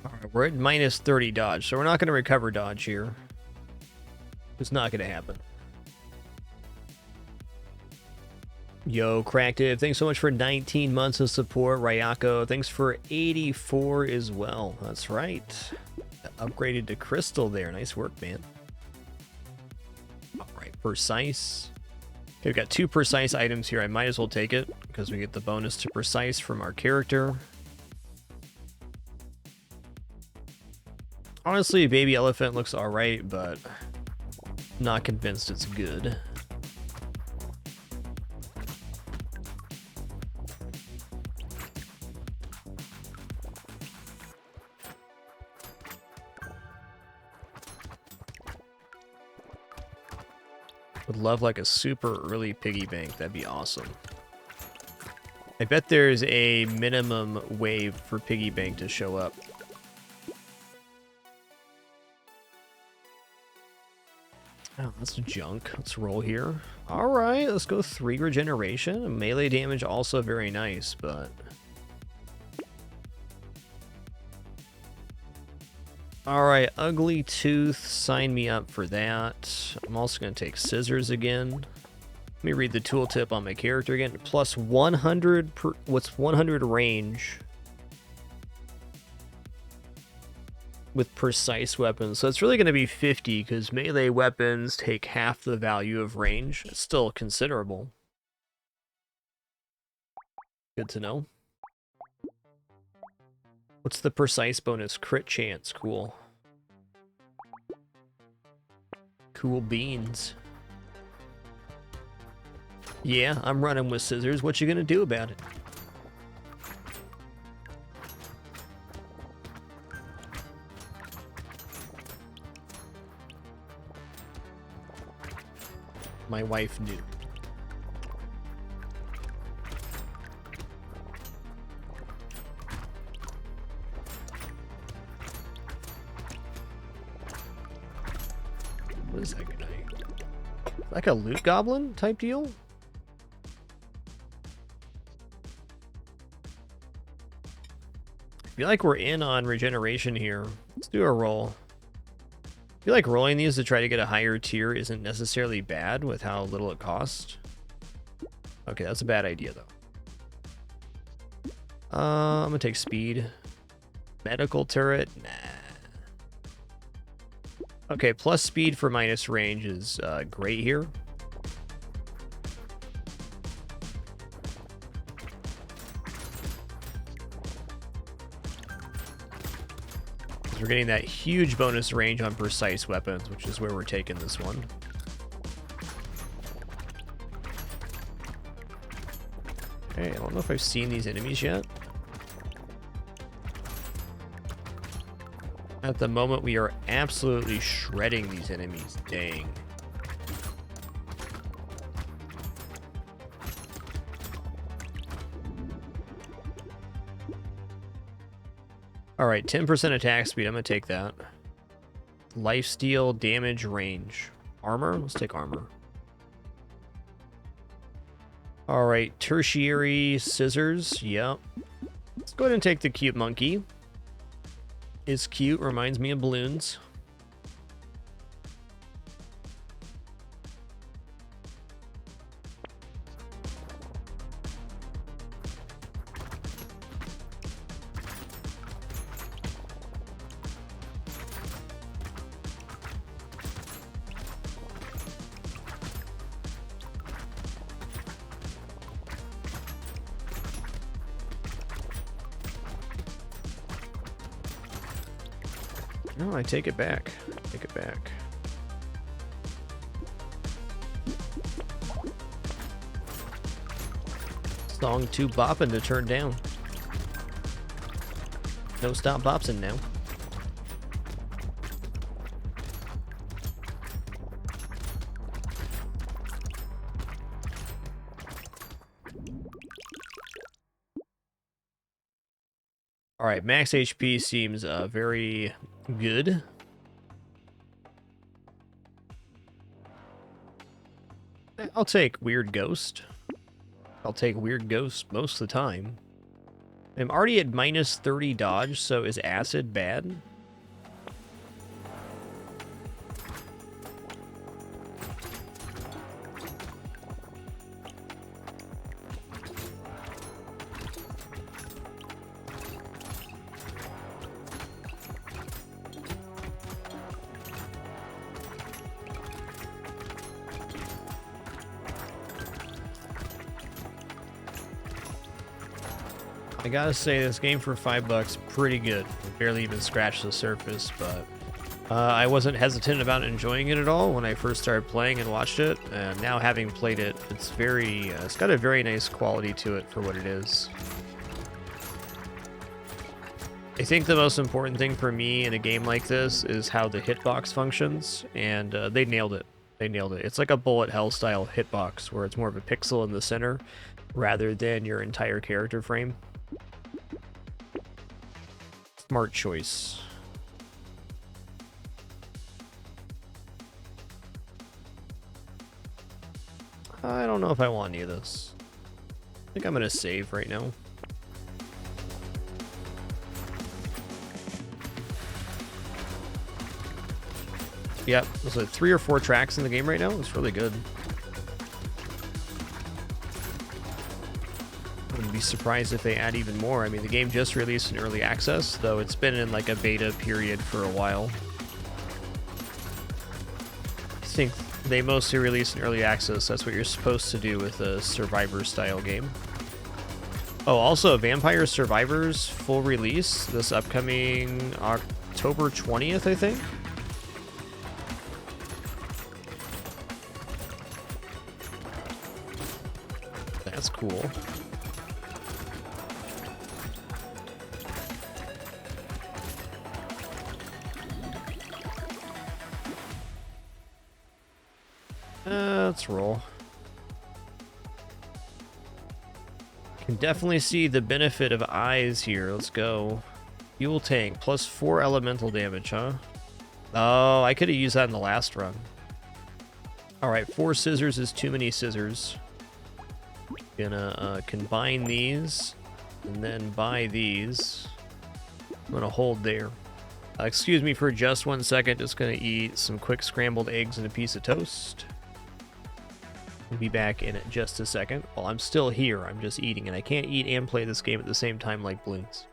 Alright, we're at minus 30 dodge, so we're not going to recover dodge here. It's not going to happen. Yo, Cracktive, thanks so much for 19 months of support. Ryako, thanks for 84 as well. That's right. Upgraded to Crystal there. Nice work, man. Alright, precise. Okay, we've got 2 precise items here. I might as well take it, because we get the bonus to precise from our character. Honestly, Baby Elephant looks alright, but not convinced it's good. Would love like a super early piggy bank. That'd be awesome. I bet there's a minimum wave for piggy bank to show up. Oh, that's junk. Let's roll here. All right, let's go 3 regeneration. Melee damage also very nice, but... All right, Ugly Tooth, sign me up for that. I'm also going to take Scissors again. Let me read the tooltip on my character again. Plus 100 per... What's 100 range with precise weapons. So it's really going to be 50 because melee weapons take half the value of range. It's still considerable. Good to know. What's the precise bonus? Crit chance. Cool. Cool beans. Yeah, I'm running with Scissors. What you gonna do about it? My wife knew. What is that guy? Like a loot goblin type deal? I feel like we're in on regeneration here. Let's do a roll. I feel like rolling these to try to get a higher tier isn't necessarily bad with how little it costs. Okay, that's a bad idea though. I'm gonna take speed. Medical turret? Nah. Okay, plus speed for minus range is great here. We're getting that huge bonus range on precise weapons, which is where we're taking this one. Okay, I don't know if I've seen these enemies yet. At the moment, we are absolutely shredding these enemies. Dang. Alright, 10% attack speed. I'm going to take that. Lifesteal, damage, range. Armor? Let's take armor. Alright, tertiary, scissors. Yep. Let's go ahead and take the cute monkey. Is cute, reminds me of balloons. No, I take it back. Take it back. Song too bopping to turn down. No stop bopsing now. All right, max HP seems very good. I'll take Weird Ghost. I'll take Weird Ghost most of the time. I'm already at minus 30 dodge, so is acid bad? I gotta say, this game for $5, pretty good. Barely even scratched the surface, but I wasn't hesitant about enjoying it at all when I first started playing and watched it. And now having played it, it's it's got a very nice quality to it for what it is. I think the most important thing for me in a game like this is how the hitbox functions, and they nailed it. They nailed it. It's like a bullet hell style hitbox where it's more of a pixel in the center rather than your entire character frame. Smart choice. I don't know if I want any of this. I think I'm going to save right now. Yep, there's like 3 or 4 tracks in the game right now. It's really good. Wouldn't be surprised if they add even more. I mean, the game just released in early access, though it's been in like a beta period for a while. I think they mostly release in early access. That's what you're supposed to do with a Survivor style game. Oh, also Vampire Survivors full release this upcoming October 20th, I think. That's cool. Let's roll. Can definitely see the benefit of eyes here. Let's go. Fuel tank plus 4 elemental damage, huh? Oh, I could have used that in the last run. Alright, 4 scissors is too many scissors. Gonna combine these and then buy these. I'm gonna hold there. Excuse me for just 1 second. Just gonna eat some quick scrambled eggs and a piece of toast. We'll be back in just a second. While I'm still here, I'm just eating, and I can't eat and play this game at the same time like balloons.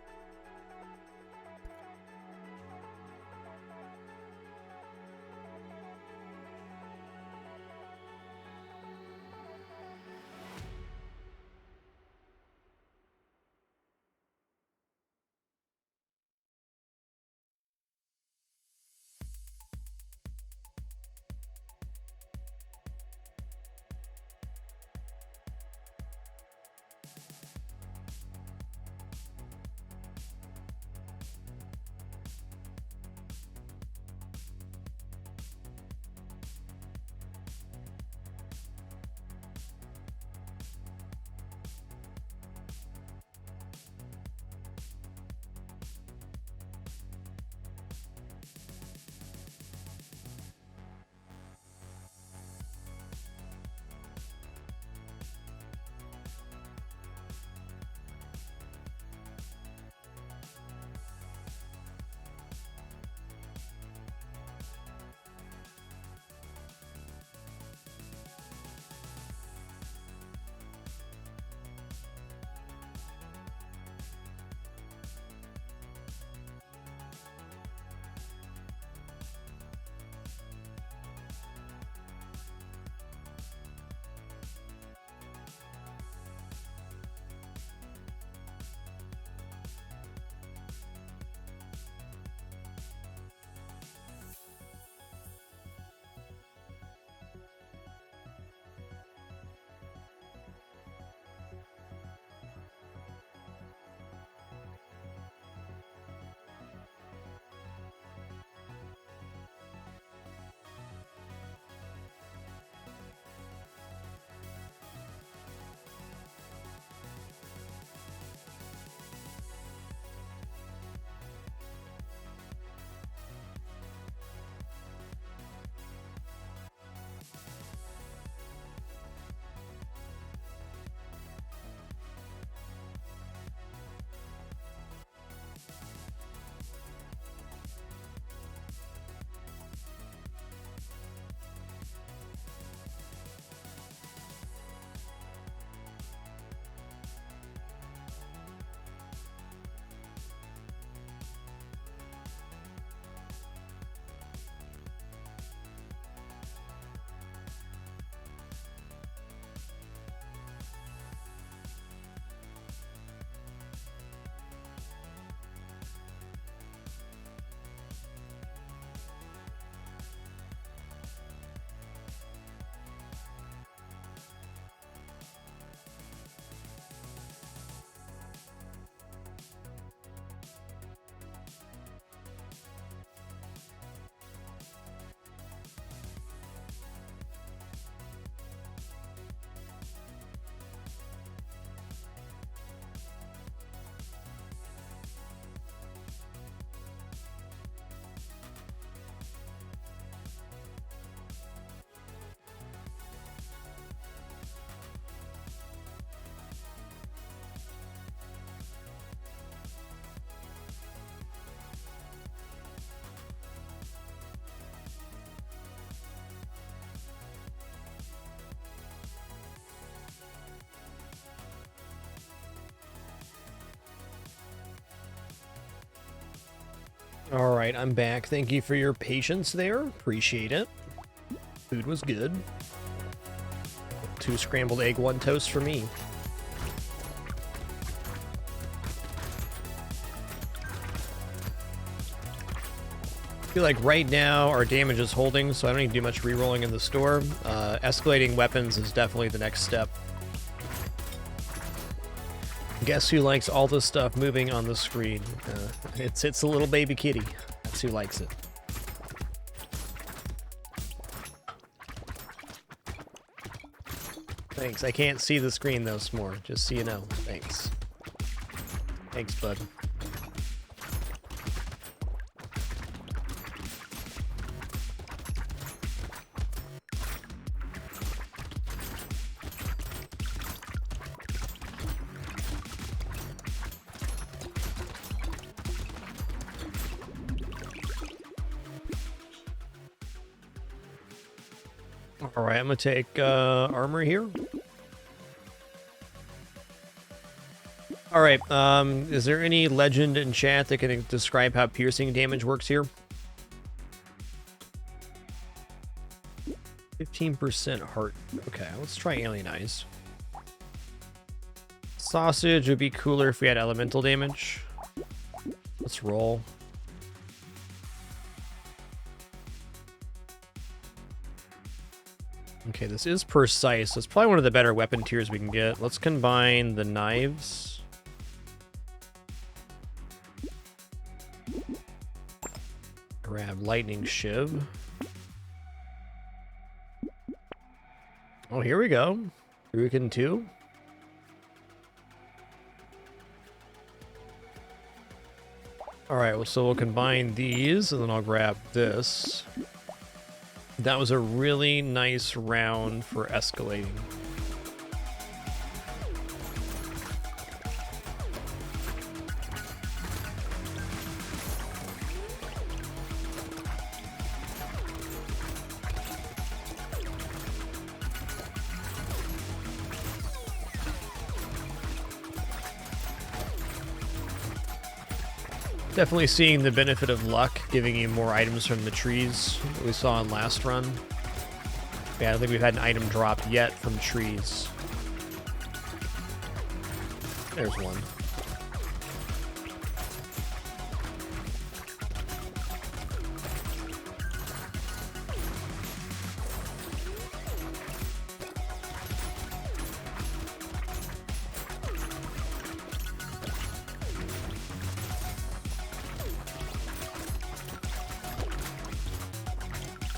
All right, I'm back. Thank you for your patience there. Appreciate it. Food was good. 2 scrambled egg, 1 toast for me. I feel like right now our damage is holding, so I don't need to do much re-rolling in the store. Escalating weapons is definitely the next step. Guess who likes all this stuff moving on the screen? It's a little baby kitty. That's who likes it. Thanks. I can't see the screen though, S'more. Just so you know. Thanks. Thanks, bud. All right, I'm gonna take armor here. All right, is there any legend in chat that can describe how piercing damage works here? 15% heart. Okay, let's try Alien Eyes. Sausage would be cooler if we had elemental damage. Let's roll. Okay, this is precise. It's probably one of the better weapon tiers we can get. Let's combine the knives. Grab lightning shiv. Oh, here we go. Shuriken 2. Alright, well, so we'll combine these, and then I'll grab this. That was a really nice round for escalating. Definitely seeing the benefit of luck, giving you more items from the trees that we saw in last run. Yeah, I don't think we've had an item drop yet from trees. There's one.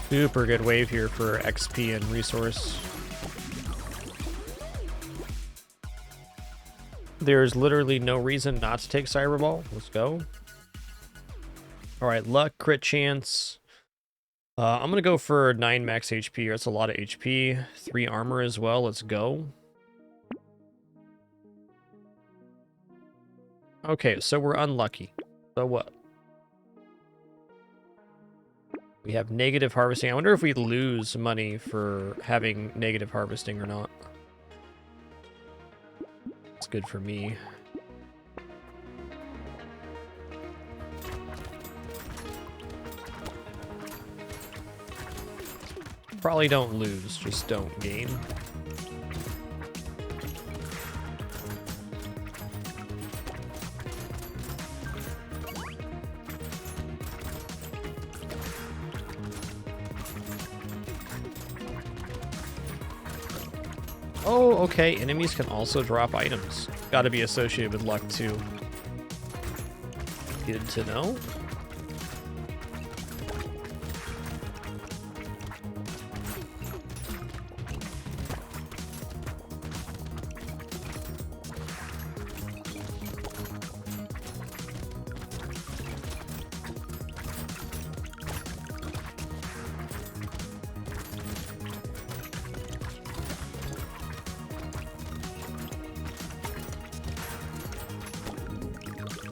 Super good wave here for XP and resource. There's literally no reason not to take Cyberball. Let's go. Alright, luck, crit chance. I'm gonna go for 9 max HP. That's a lot of HP. 3 armor as well. Let's go. Okay, so we're unlucky. So what? We have negative harvesting. I wonder if we lose money for having negative harvesting or not. It's good for me. Probably don't lose, just don't gain. Oh, okay. Enemies can also drop items. Got to be associated with luck, too. Good to know.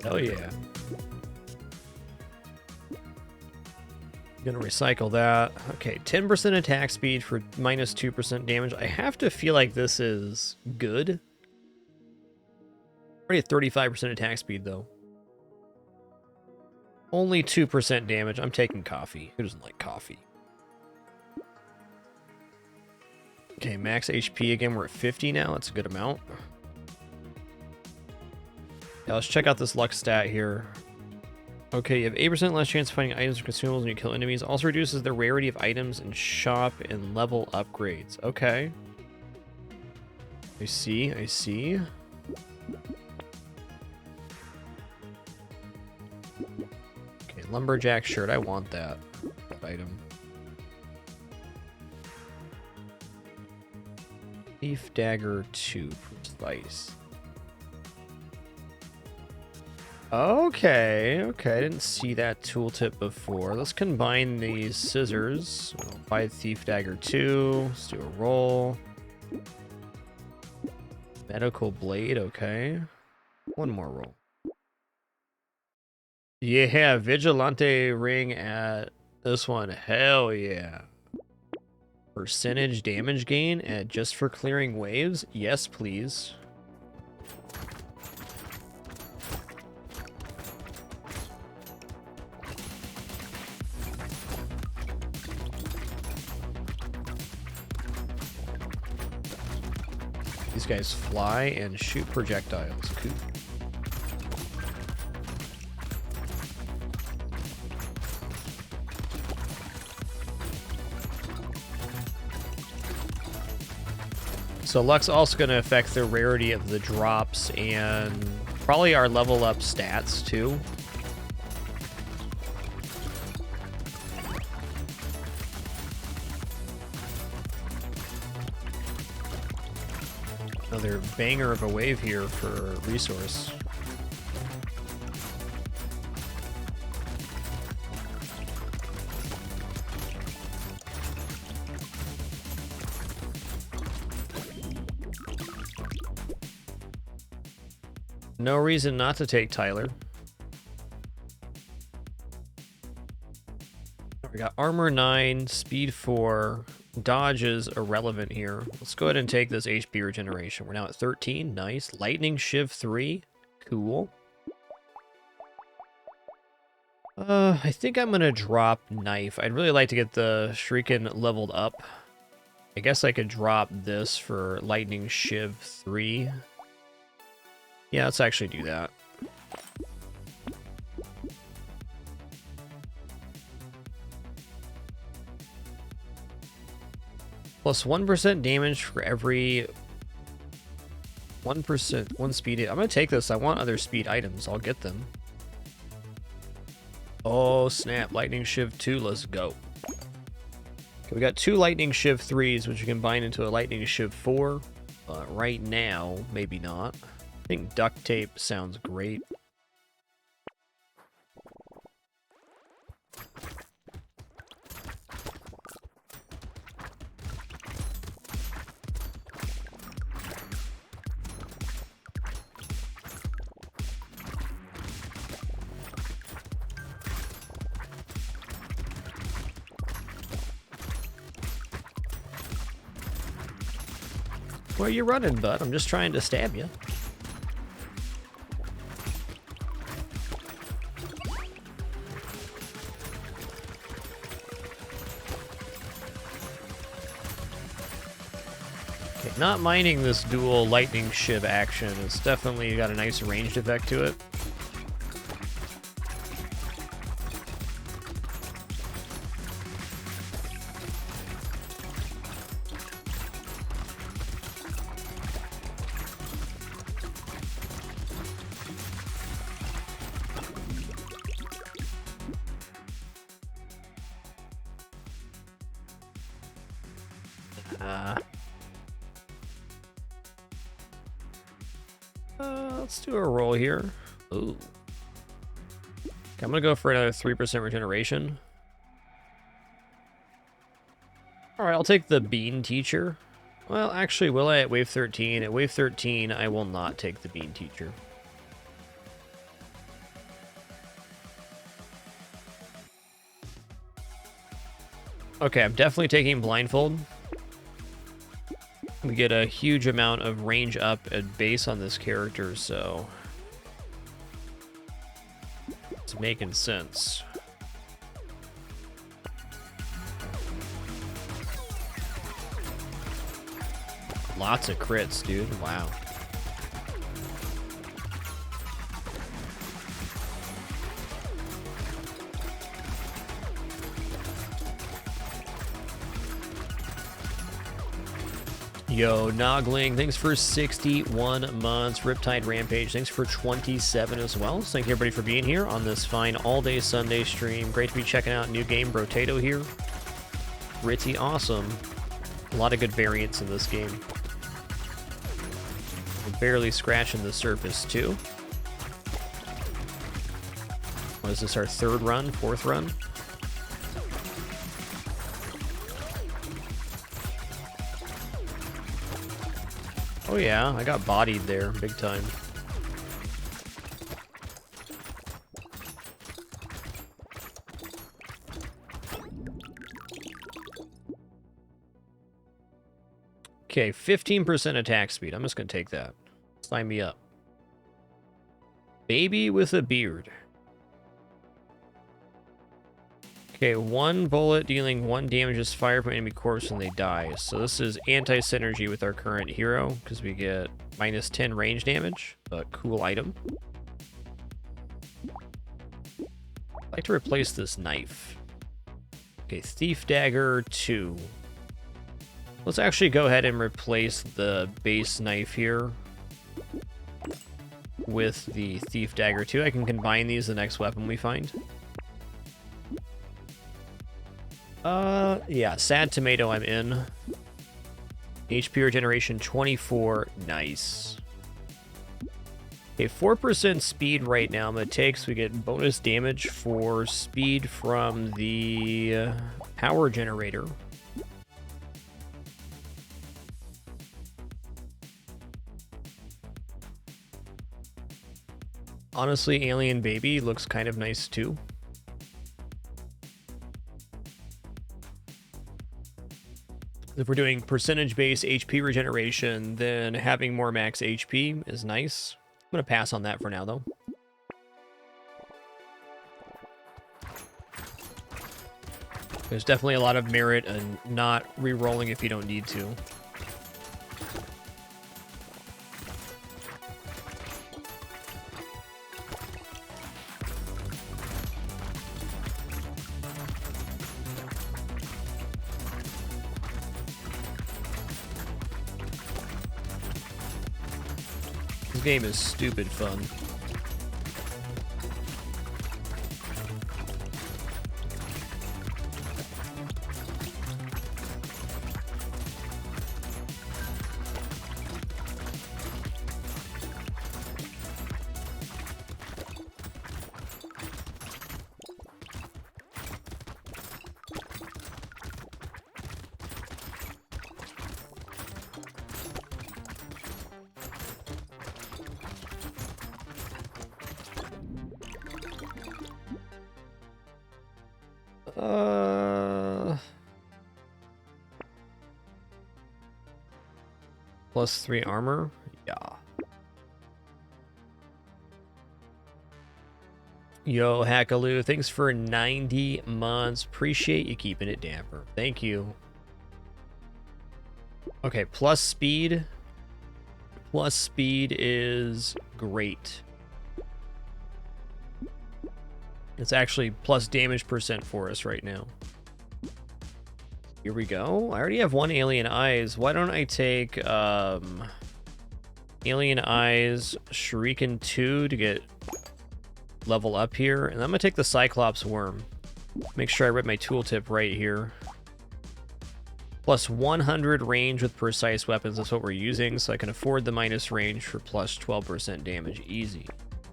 Oh yeah. Gonna recycle that. Okay, 10% attack speed for minus 2% damage. I have to feel like this is good. Already at 35% attack speed though. Only 2% damage. I'm taking coffee. Who doesn't like coffee? Okay, max HP again. We're at 50 now. That's a good amount. Yeah, let's check out this luck stat here. Okay, you have 8% less chance of finding items or consumables when you kill enemies. Also reduces the rarity of items in shop and level upgrades. Okay. I see, I see. Okay, lumberjack shirt. I want that item. Thief dagger 2 precise. Okay, okay, I didn't see that tooltip before. Let's combine these scissors. We'll buy Thief Dagger 2. Let's do a roll. Medical Blade, okay. One more roll. Yeah, Vigilante Ring at this one. Hell yeah. Percentage damage gain at just for clearing waves? Yes, please. These guys fly and shoot projectiles. Cool. So luck's also going to affect the rarity of the drops and probably our level up stats too. Another banger of a wave here for resource. No reason not to take Tyler. We got armor 9, speed 4, dodge is irrelevant here. Let's go ahead and take this HP regeneration. We're now at 13. Nice. Lightning Shiv 3. Cool. I think I'm gonna drop knife. I'd really like to get the Shuriken leveled up. I guess I could drop this for Lightning Shiv 3. Yeah, let's actually do that. Plus 1% damage for every 1%, 1 speed. I'm gonna take this. I want other speed items. I'll get them. Oh, snap. Lightning Shiv 2. Let's go. Okay, we got 2 Lightning Shiv 3s, which you combine into a Lightning Shiv 4. Right now, maybe not. I think duct tape sounds great. Where you running, bud? I'm just trying to stab you. Okay, not minding this dual lightning shiv action. It's definitely got a nice ranged effect to it. Let's do a roll here. Ooh. Okay, I'm gonna go for another 3% regeneration. Alright, I'll take the Bean Teacher. Well, actually, will I at wave 13? At wave 13, I will not take the Bean Teacher. Okay, I'm definitely taking Blindfold. We get a huge amount of range up at base on this character, so... Let's making sense. Lots of crits, dude. Wow. Yo, Nogling, thanks for 61 months. Riptide Rampage, thanks for 27 as well. So thank you everybody for being here on this fine all-day Sunday stream. Great to be checking out new game, Brotato here. Pretty awesome. A lot of good variants in this game. We're barely scratching the surface, too. What is this, our third run, fourth run? Oh yeah, I got bodied there, big time. Okay, 15% attack speed. I'm just gonna take that. Sign me up. Baby with a beard. Okay, one bullet dealing 1 damage is fired from enemy corpse when they die. So this is anti-synergy with our current hero, because we get minus 10 range damage. But cool item. I'd like to replace this knife. Okay, Thief Dagger 2. Let's actually go ahead and replace the base knife here with the Thief Dagger 2. I can combine these the next weapon we find. Yeah, Sad Tomato I'm in. HP regeneration 24, nice. Okay, 4% speed right now. I'm gonna take, so we get bonus damage for speed from the power generator. Honestly, Alien Baby looks kind of nice too. If we're doing percentage-based HP regeneration, then having more max HP is nice. I'm going to pass on that for now, though. There's definitely a lot of merit in not re-rolling if you don't need to. This game is stupid fun. +3 armor? Yeah. Yo, Hackaloo, thanks for 90 months. Appreciate you keeping it damper. Thank you. Okay, plus speed. Plus speed is great. It's actually plus damage percent for us right now. Here we go. I already have 1 Alien Eyes. Why don't I take Alien Eyes Shuriken 2 to get level up here. And I'm going to take the Cyclops Worm. Make sure I read my tooltip right here. Plus 100 range with precise weapons. That's what we're using. So I can afford the minus range for plus 12% damage. Easy.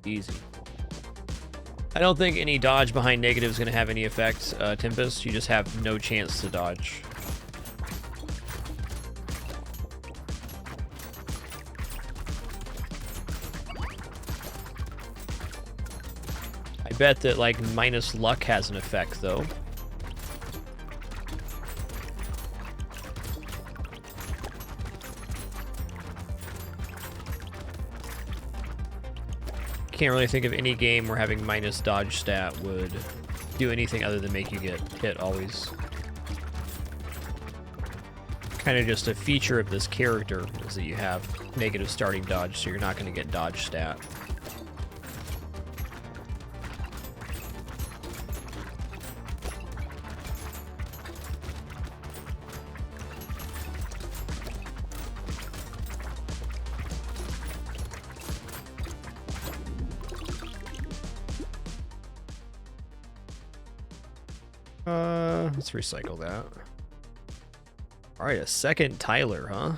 Easy. I don't think any dodge behind negative is going to have any effect, Tempest. You just have no chance to dodge. I bet that, like, minus luck has an effect, though. Can't really think of any game where having minus dodge stat would do anything other than make you get hit always. Kind of just a feature of this character is that you have negative starting dodge, so you're not going to get dodge stat. Let's recycle that. Alright, a second Tyler, huh?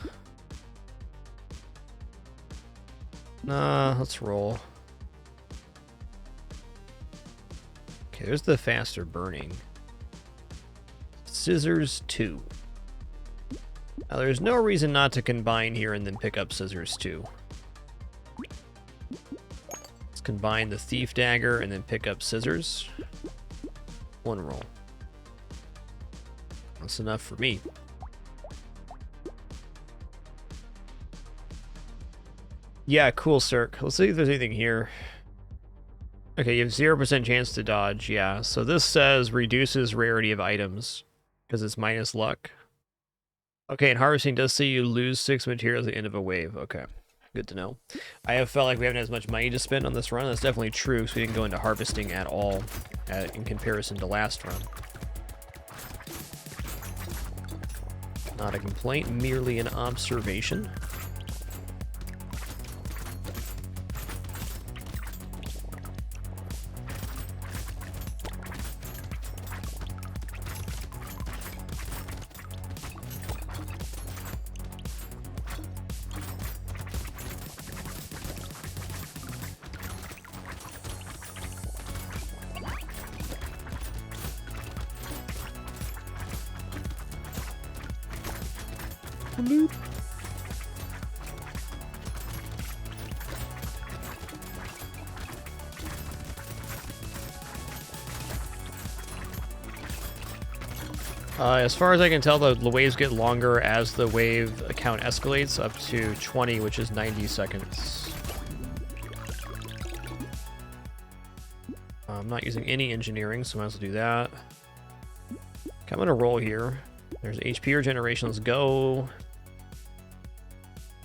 Nah, let's roll. Okay, there's the faster burning. Scissors 2. Now, there's no reason not to combine here and then pick up Scissors 2. Let's combine the Thief Dagger and then pick up Scissors. One roll. That's enough for me. Yeah, cool, Cirque. Let's see if there's anything here. Okay, you have 0% chance to dodge, yeah. So this says reduces rarity of items because it's minus luck. Okay, and harvesting does say you lose 6 materials at the end of a wave. Okay, good to know. I have felt like we haven't as much money to spend on this run. That's definitely true, because we didn't go into harvesting at all in comparison to last run. Not a complaint, merely an observation. As far as I can tell, the waves get longer as the wave count escalates up to 20, which is 90 seconds. I'm not using any engineering, so I might as well do that. Okay, I'm going to roll here. There's HP regeneration. Let's go.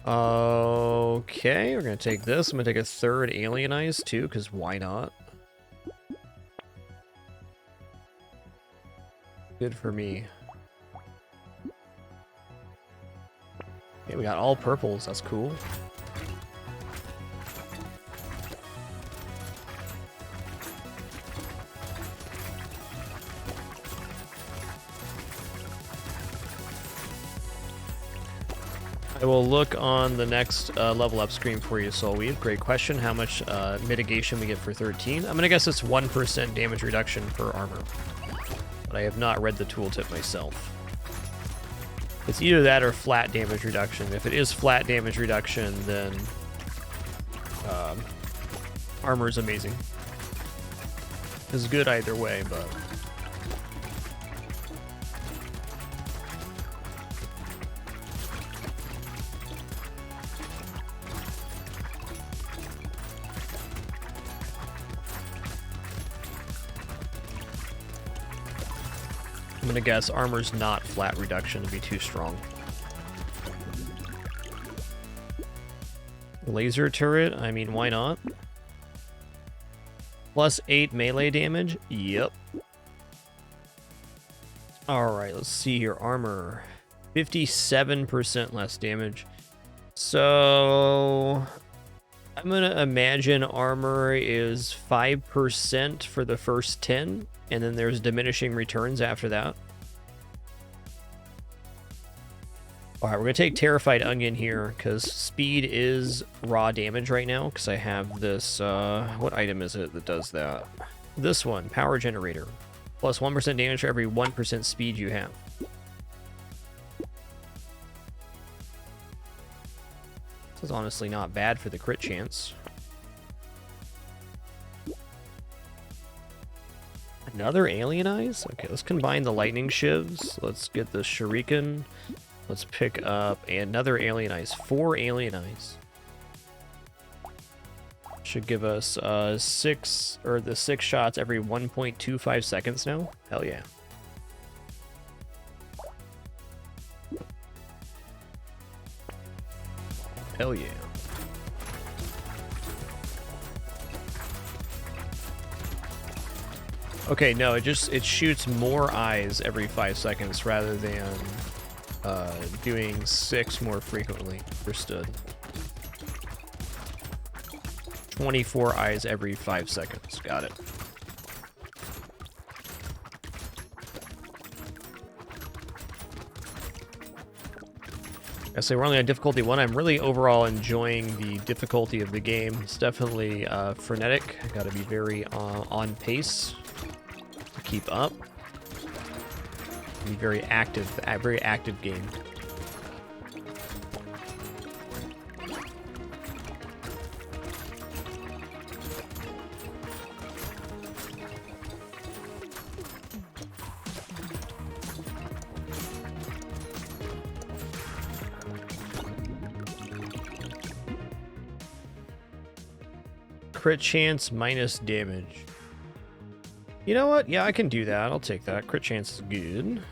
Okay, we're going to take this. I'm going to take a third Alienize, too, because why not? Good for me. Okay, we got all purples. That's cool. I will look on the next level up screen for you, Soulweave. Great question. How much mitigation we get for 13? I'm going to guess it's 1% damage reduction per armor. But I have not read the tooltip myself. It's either that or flat damage reduction. If it is flat damage reduction, then armor is amazing. It's good either way, but... I'm gonna guess armor's not flat reduction to be too strong. Laser turret, I mean, why not? Plus 8 melee damage? Yep. Alright, let's see here. Armor. 57% less damage. So... I'm gonna imagine armor is 5% for the first 10, and then there's diminishing returns after that. Alright, we're gonna take Terrified Onion here, because speed is raw damage right now, because I have this, what item is it that does that? This one, Power Generator. Plus 1% damage for every 1% speed you have. This is honestly not bad for the crit chance. Another Alienize? Okay, let's combine the Lightning Shivs. Let's get the Shuriken. Let's pick up another Alienize. 4 Alienize. Should give us the 6 shots every 1.25 seconds now. Hell yeah. Hell yeah. Okay, no, it shoots more eyes every 5 seconds rather than doing 6 more frequently. Understood. 24 eyes every 5 seconds. Got it. I say we're only on difficulty 1. I'm really overall enjoying the difficulty of the game. It's definitely frenetic. I gotta be very on pace to keep up. Be very active, a very active game. Crit chance minus damage. You know what? Yeah, I can do that. I'll take that. Crit chance is good.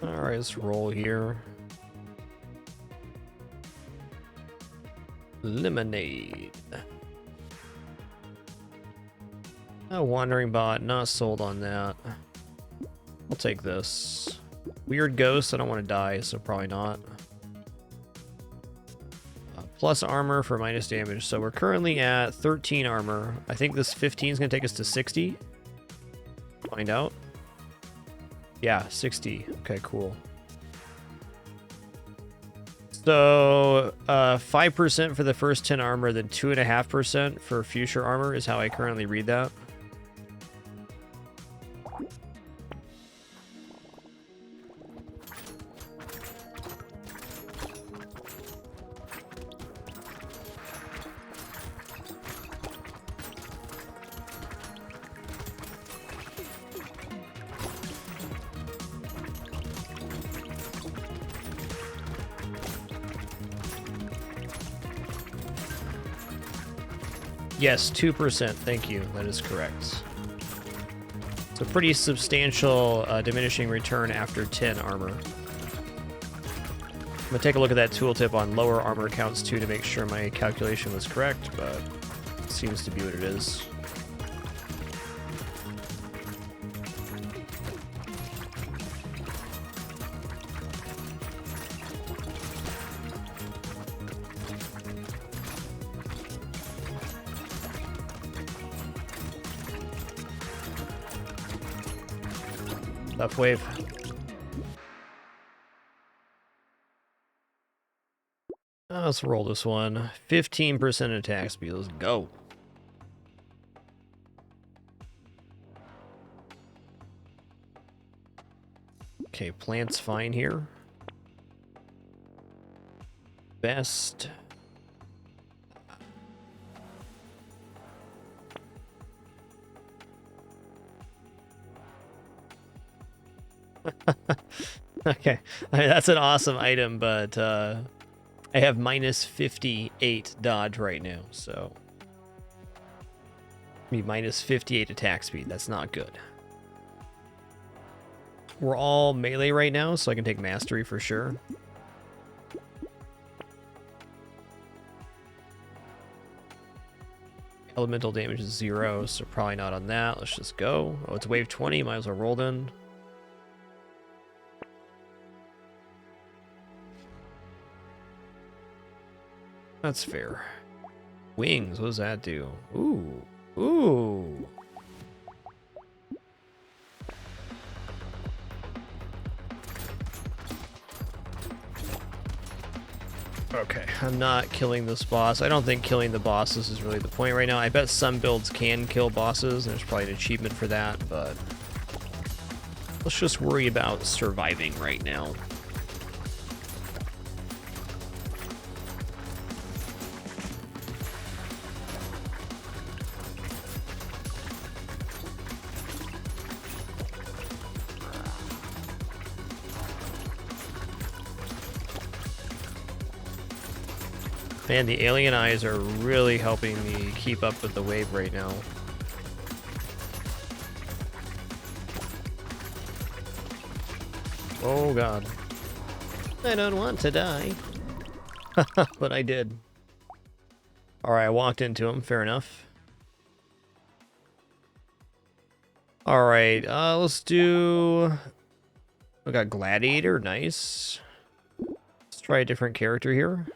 Alright, let's roll here. Lemonade. A wandering bot, not sold on that. I'll take this. Weird ghost, I don't want to die, so probably not. Plus armor for minus damage. So we're currently at 13 armor. I think this 15 is going to take us to 60. Find out. Yeah, 60. Okay, cool. So 5% for the first 10 armor, then 2.5% for future armor is how I currently read that. Yes, 2%. Thank you. That is correct. It's a pretty substantial diminishing return after 10 armor. I'm going to take a look at that tooltip on lower armor counts too to make sure my calculation was correct, but it seems to be what it is. Left wave. Let's roll this one. 15% attack speed. Let's go. Okay, plant's fine here. Best. Okay, I mean, that's an awesome item, but I have minus 58 dodge right now, so be minus 58 attack speed. That's not good. We're all melee right now, so I can take mastery for sure. Elemental damage is 0, so probably not on that. Let's just go. Oh, it's wave 20. Might as well roll then. That's fair. Wings, what does that do? Ooh. Ooh. Okay, I'm not killing this boss. I don't think killing the bosses is really the point right now. I bet some builds can kill bosses, and there's probably an achievement for that, but let's just worry about surviving right now. Man, the alien eyes are really helping me keep up with the wave right now. Oh god. I don't want to die. But I did. Alright, I walked into him. Fair enough. Alright, let's do... We got Gladiator. Nice. Let's try a different character here.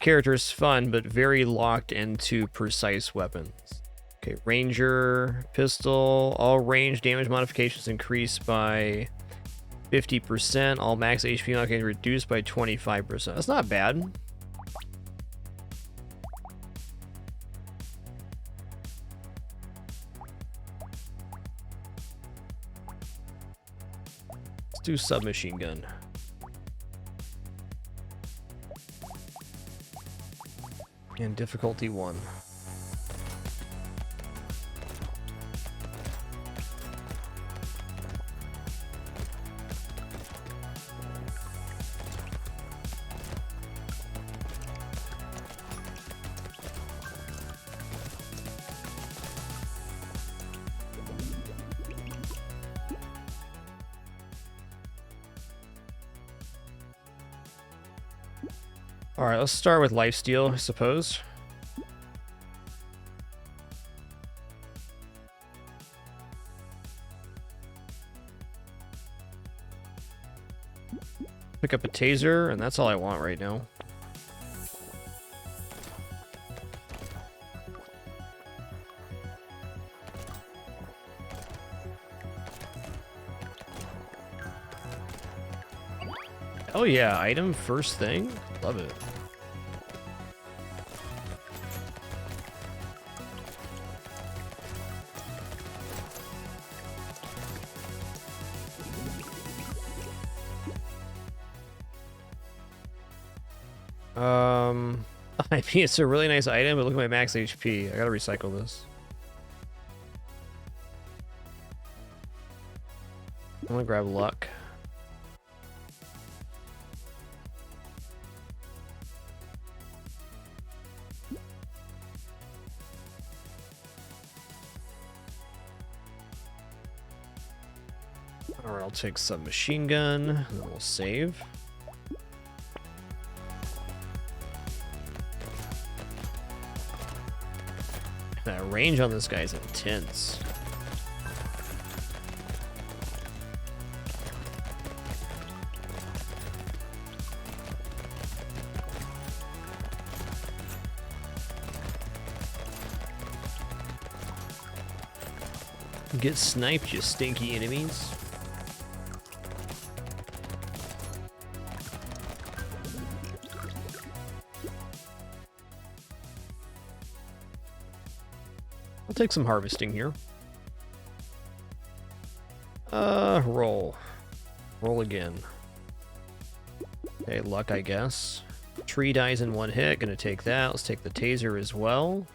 Character is fun, but very locked into precise weapons. Okay, Ranger, Pistol. All range damage modifications increase by 50%. All max HP modifications reduced by 25%. That's not bad. Let's do submachine gun. And difficulty 1. Alright, let's start with lifesteal, I suppose. Pick up a taser, and that's all I want right now. Oh yeah, item first thing? Love it. I mean, it's a really nice item, but look at my max HP. I gotta recycle this. I'm gonna grab luck. Alright, I'll take submachine gun, and then we'll save. That range on this guy is intense. Get sniped, you stinky enemies. I'll take some harvesting here. Roll. Roll again. Okay, luck, I guess. Tree dies in one hit. Gonna take that. Let's take the taser as well.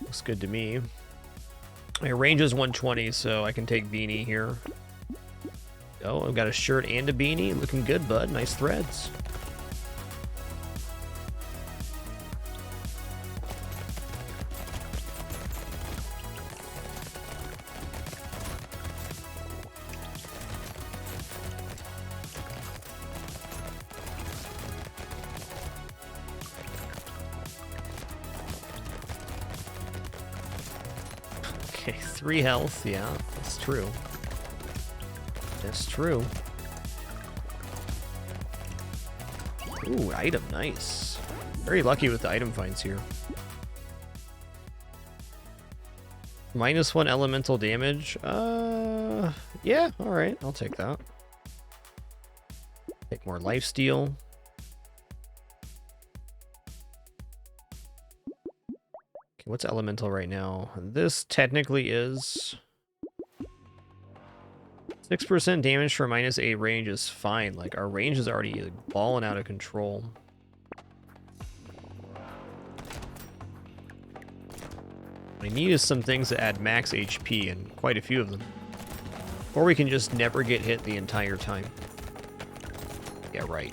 Looks good to me. My range is 120, so I can take beanie here. Oh, I've got a shirt and a beanie. Looking good, bud. Nice threads. Okay, 3 health. Yeah, that's true. That's true. Ooh, item. Nice. Very lucky with the item finds here. -1 elemental damage. Yeah, alright. I'll take that. Take more lifesteal. Okay, what's elemental right now? This technically is 6% damage for -8 range is fine. Like, our range is already like, balling out of control. What I need is some things that add max HP, and quite a few of them. Or we can just never get hit the entire time. Yeah, right.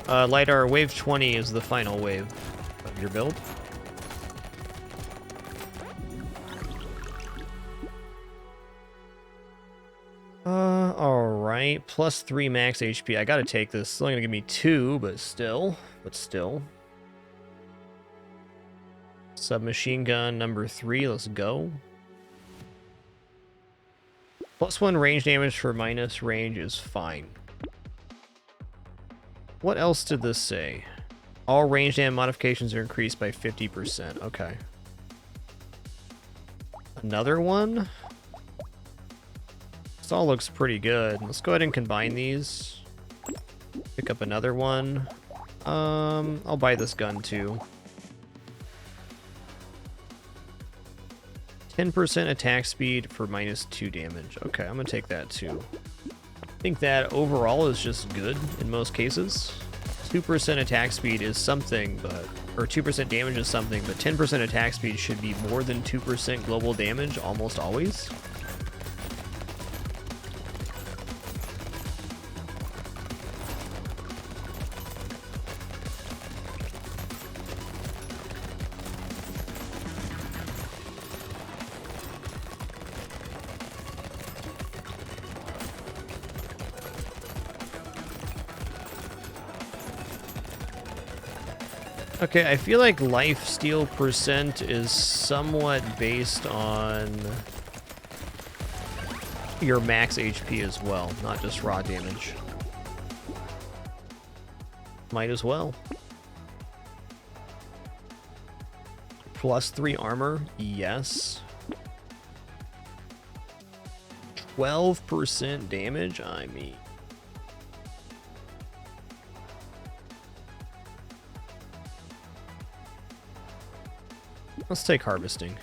LiDAR, wave 20 is the final wave of your build. Alright. Plus 3 max HP. I gotta take this. It's only gonna give me 2, but still. Submachine gun number 3. Let's go. Plus 1 range damage for minus range is fine. What else did this say? All range damage modifications are increased by 50%. Okay. Another one? This all looks pretty good. Let's go ahead and combine these. Pick up another one. I'll buy this gun too. 10% attack speed for minus 2 damage. Okay, I'm gonna take that too. I think that overall is just good in most cases. 2% attack speed is something, or 2% damage is something, but 10% attack speed should be more than 2% global damage almost always. Okay, I feel like life steal percent is somewhat based on your max HP as well, not just raw damage. Might as well. Plus 3 armor, yes. 12% damage, I mean. Let's take harvesting.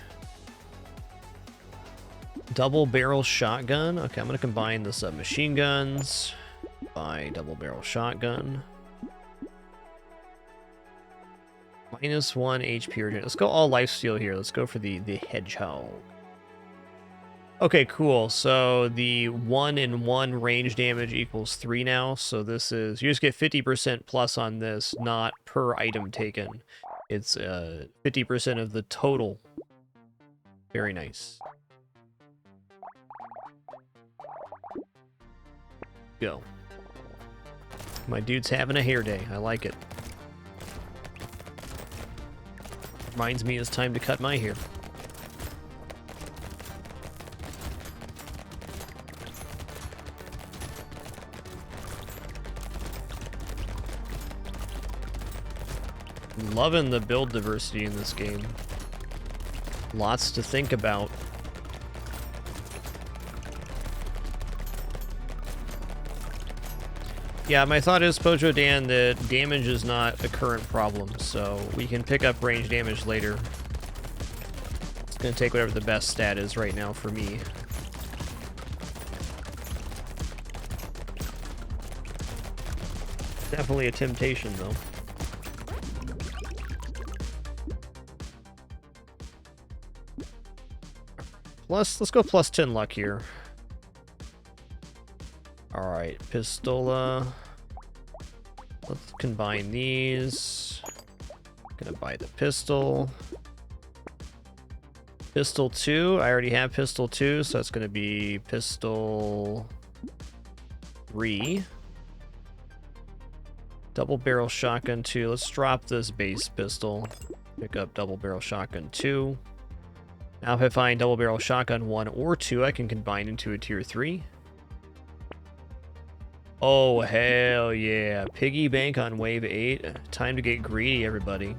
Double barrel shotgun. Okay, I'm gonna combine the submachine guns. Buy double barrel shotgun. Minus 1 HP return. Let's go all lifesteal here. Let's go for the hedgehog. Okay, cool. So the 1-in-1 range damage equals 3 now. So this is, you just get 50% plus on this, not per item taken. It's 50% of the total. Very nice. Go. My dude's having a hair day. I like it. Reminds me it's time to cut my hair. Loving the build diversity in this game. Lots to think about. Yeah, my thought is, Pojo Dan, that damage is not a current problem, so we can pick up range damage later. It's gonna take whatever the best stat is right now for me. Definitely a temptation, though. Let's go plus 10 luck here. Alright, pistola. Let's combine these. Gonna buy the pistol. Pistol 2. I already have pistol 2, so that's gonna be pistol 3. Double barrel shotgun 2. Let's drop this base pistol. Pick up double barrel shotgun 2. Now if I find double barrel shotgun 1 or 2, I can combine into a tier 3. Oh, hell yeah. Piggy bank on wave 8. Time to get greedy, everybody.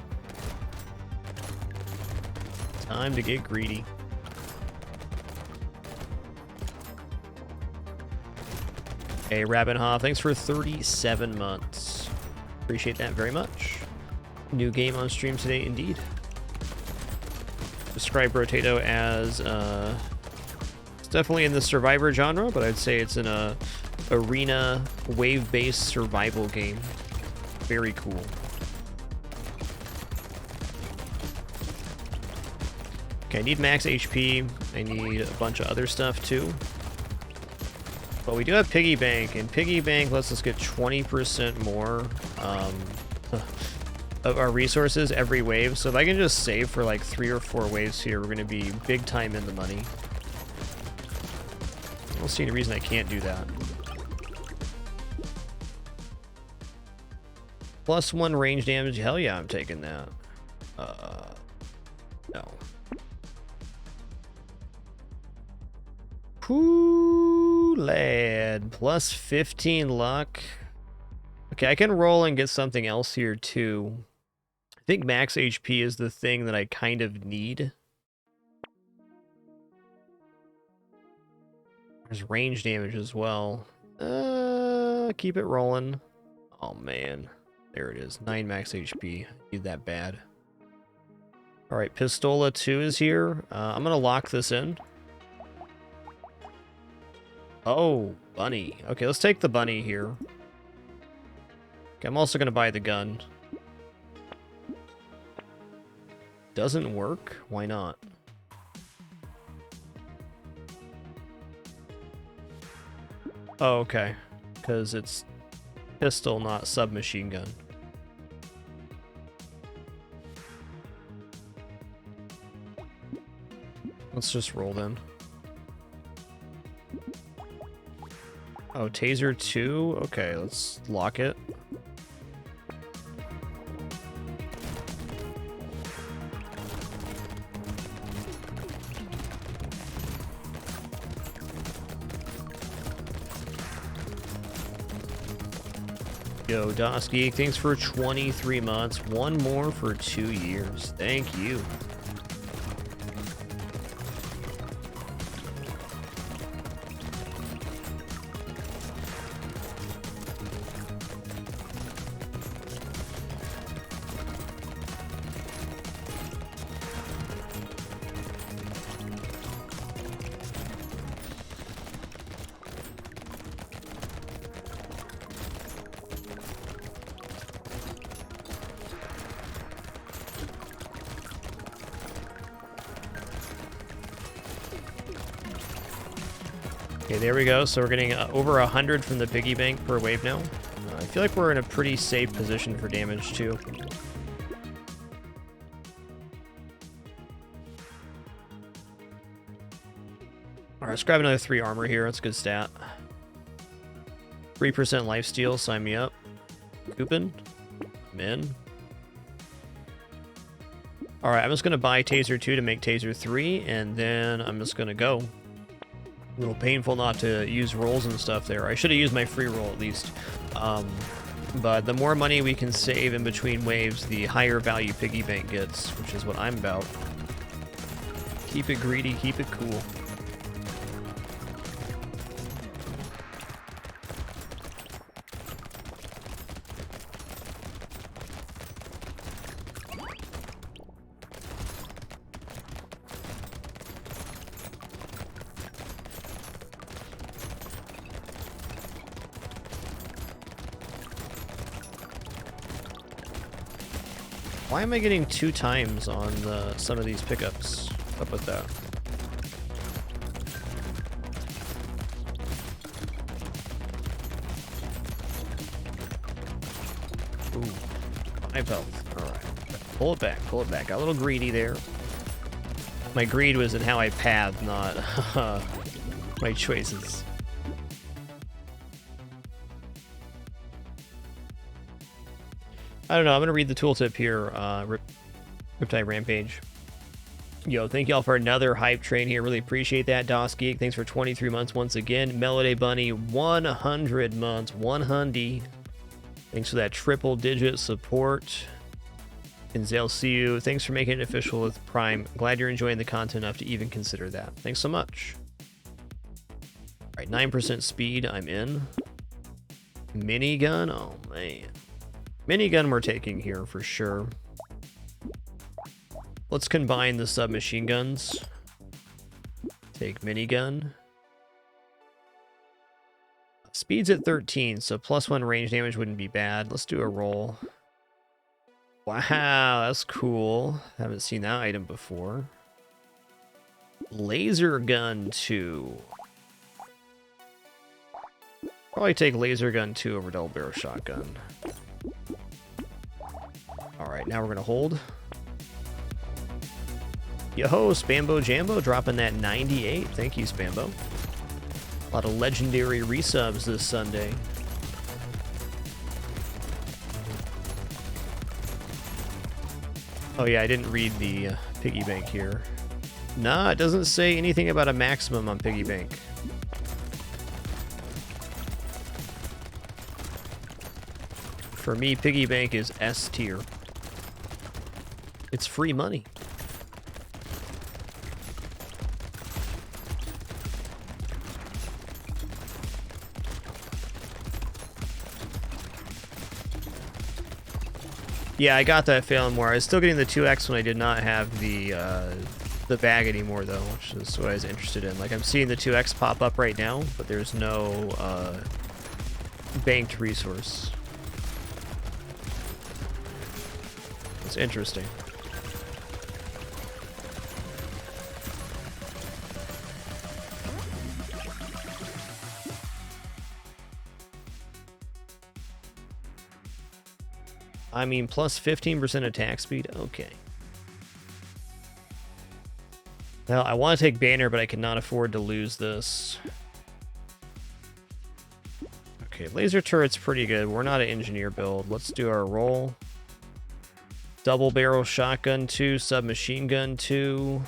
Time to get greedy. Hey, Rabbinhoff, thanks for 37 months. Appreciate that very much. New game on stream today, indeed. Describe Brotato as, it's definitely in the survivor genre, but I'd say it's in a arena wave-based survival game. Very cool. Okay, I need max HP. I need a bunch of other stuff too. But we do have piggy bank, and piggy bank lets us get 20% more of our resources every wave. So if I can just save for like 3 or 4 waves here, we're going to be big time in the money. I don't see any reason I can't do that. +1 range damage. Hell yeah, I'm taking that. No. Whoo, lad. +15 luck. Okay, I can roll and get something else here too. I think max HP is the thing that I kind of need. There's range damage as well. Keep it rolling. Oh man, there it is. 9 max HP. Need that bad. All right, Pistola 2 is here. I'm gonna lock this in. Oh, bunny. Okay, let's take the bunny here. Okay, I'm also gonna buy the gun. Doesn't work? Why not? Oh, okay. Because it's pistol, not submachine gun. Let's just roll then. Oh, Taser 2? Okay, let's lock it. Yo, Dosky, thanks for 23 months. 1 more for 2 years. Thank you. Okay, there we go. So we're getting over 100 from the piggy bank per wave now. I feel like we're in a pretty safe position for damage too. Alright, let's grab another 3 armor here. That's a good stat. 3% lifesteal, sign me up. Coupon. I'm in. Alright, I'm just going to buy Taser 2 to make Taser 3, and then I'm just going to go. A little painful not to use rolls and stuff there. I should have used my free roll at least. But the more money we can save in between waves, the higher value piggy bank gets, which is what I'm about. Keep it greedy, keep it cool. Why am I getting 2 times on some of these pickups? What's up with that? Ooh, 5 health. Alright. Pull it back, pull it back. Got a little greedy there. My greed was in how I pathed, not my choices. I don't know, I'm going to read the tooltip here, Riptide Rampage. Yo, thank y'all for another hype train here. Really appreciate that. DOS Geek, thanks for 23 months once again. Melody Bunny, 100 months, 100. Thanks for that triple digit support. And Zale, see you. Thanks for making it official with Prime. Glad you're enjoying the content enough to even consider that. Thanks so much. All right, 9% speed, I'm in. Minigun, oh man. Minigun we're taking here for sure. Let's combine the submachine guns. Take minigun. Speed's at 13, so +1 range damage wouldn't be bad. Let's do a roll. Wow, that's cool. Haven't seen that item before. Laser gun 2. Probably take laser gun 2 over double barrel shotgun. Alright, now we're gonna hold. Yo-ho, Spambo Jambo dropping that 98. Thank you, Spambo. A lot of legendary resubs this Sunday. Oh yeah, I didn't read the piggy bank here. Nah, it doesn't say anything about a maximum on piggy bank. For me, piggy bank is S tier. It's free money. Yeah, I got that failing more. I was still getting the 2x when I did not have the bag anymore, though, which is what I was interested in. Like, I'm seeing the 2x pop up right now, but there's no banked resource. It's interesting. I mean, plus 15% attack speed? Okay. Well, I want to take Banner, but I cannot afford to lose this. Okay, laser turret's pretty good. We're not an engineer build. Let's do our roll. Double barrel shotgun 2, submachine gun 2.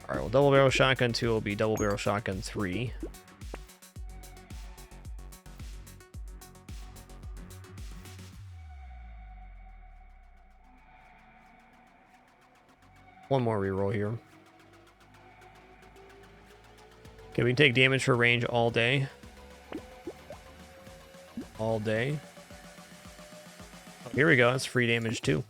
Alright, well, double barrel shotgun 2 will be double barrel shotgun 3. One more reroll here. Okay, we can take damage for range all day. All day. Oh, here we go. That's free damage too.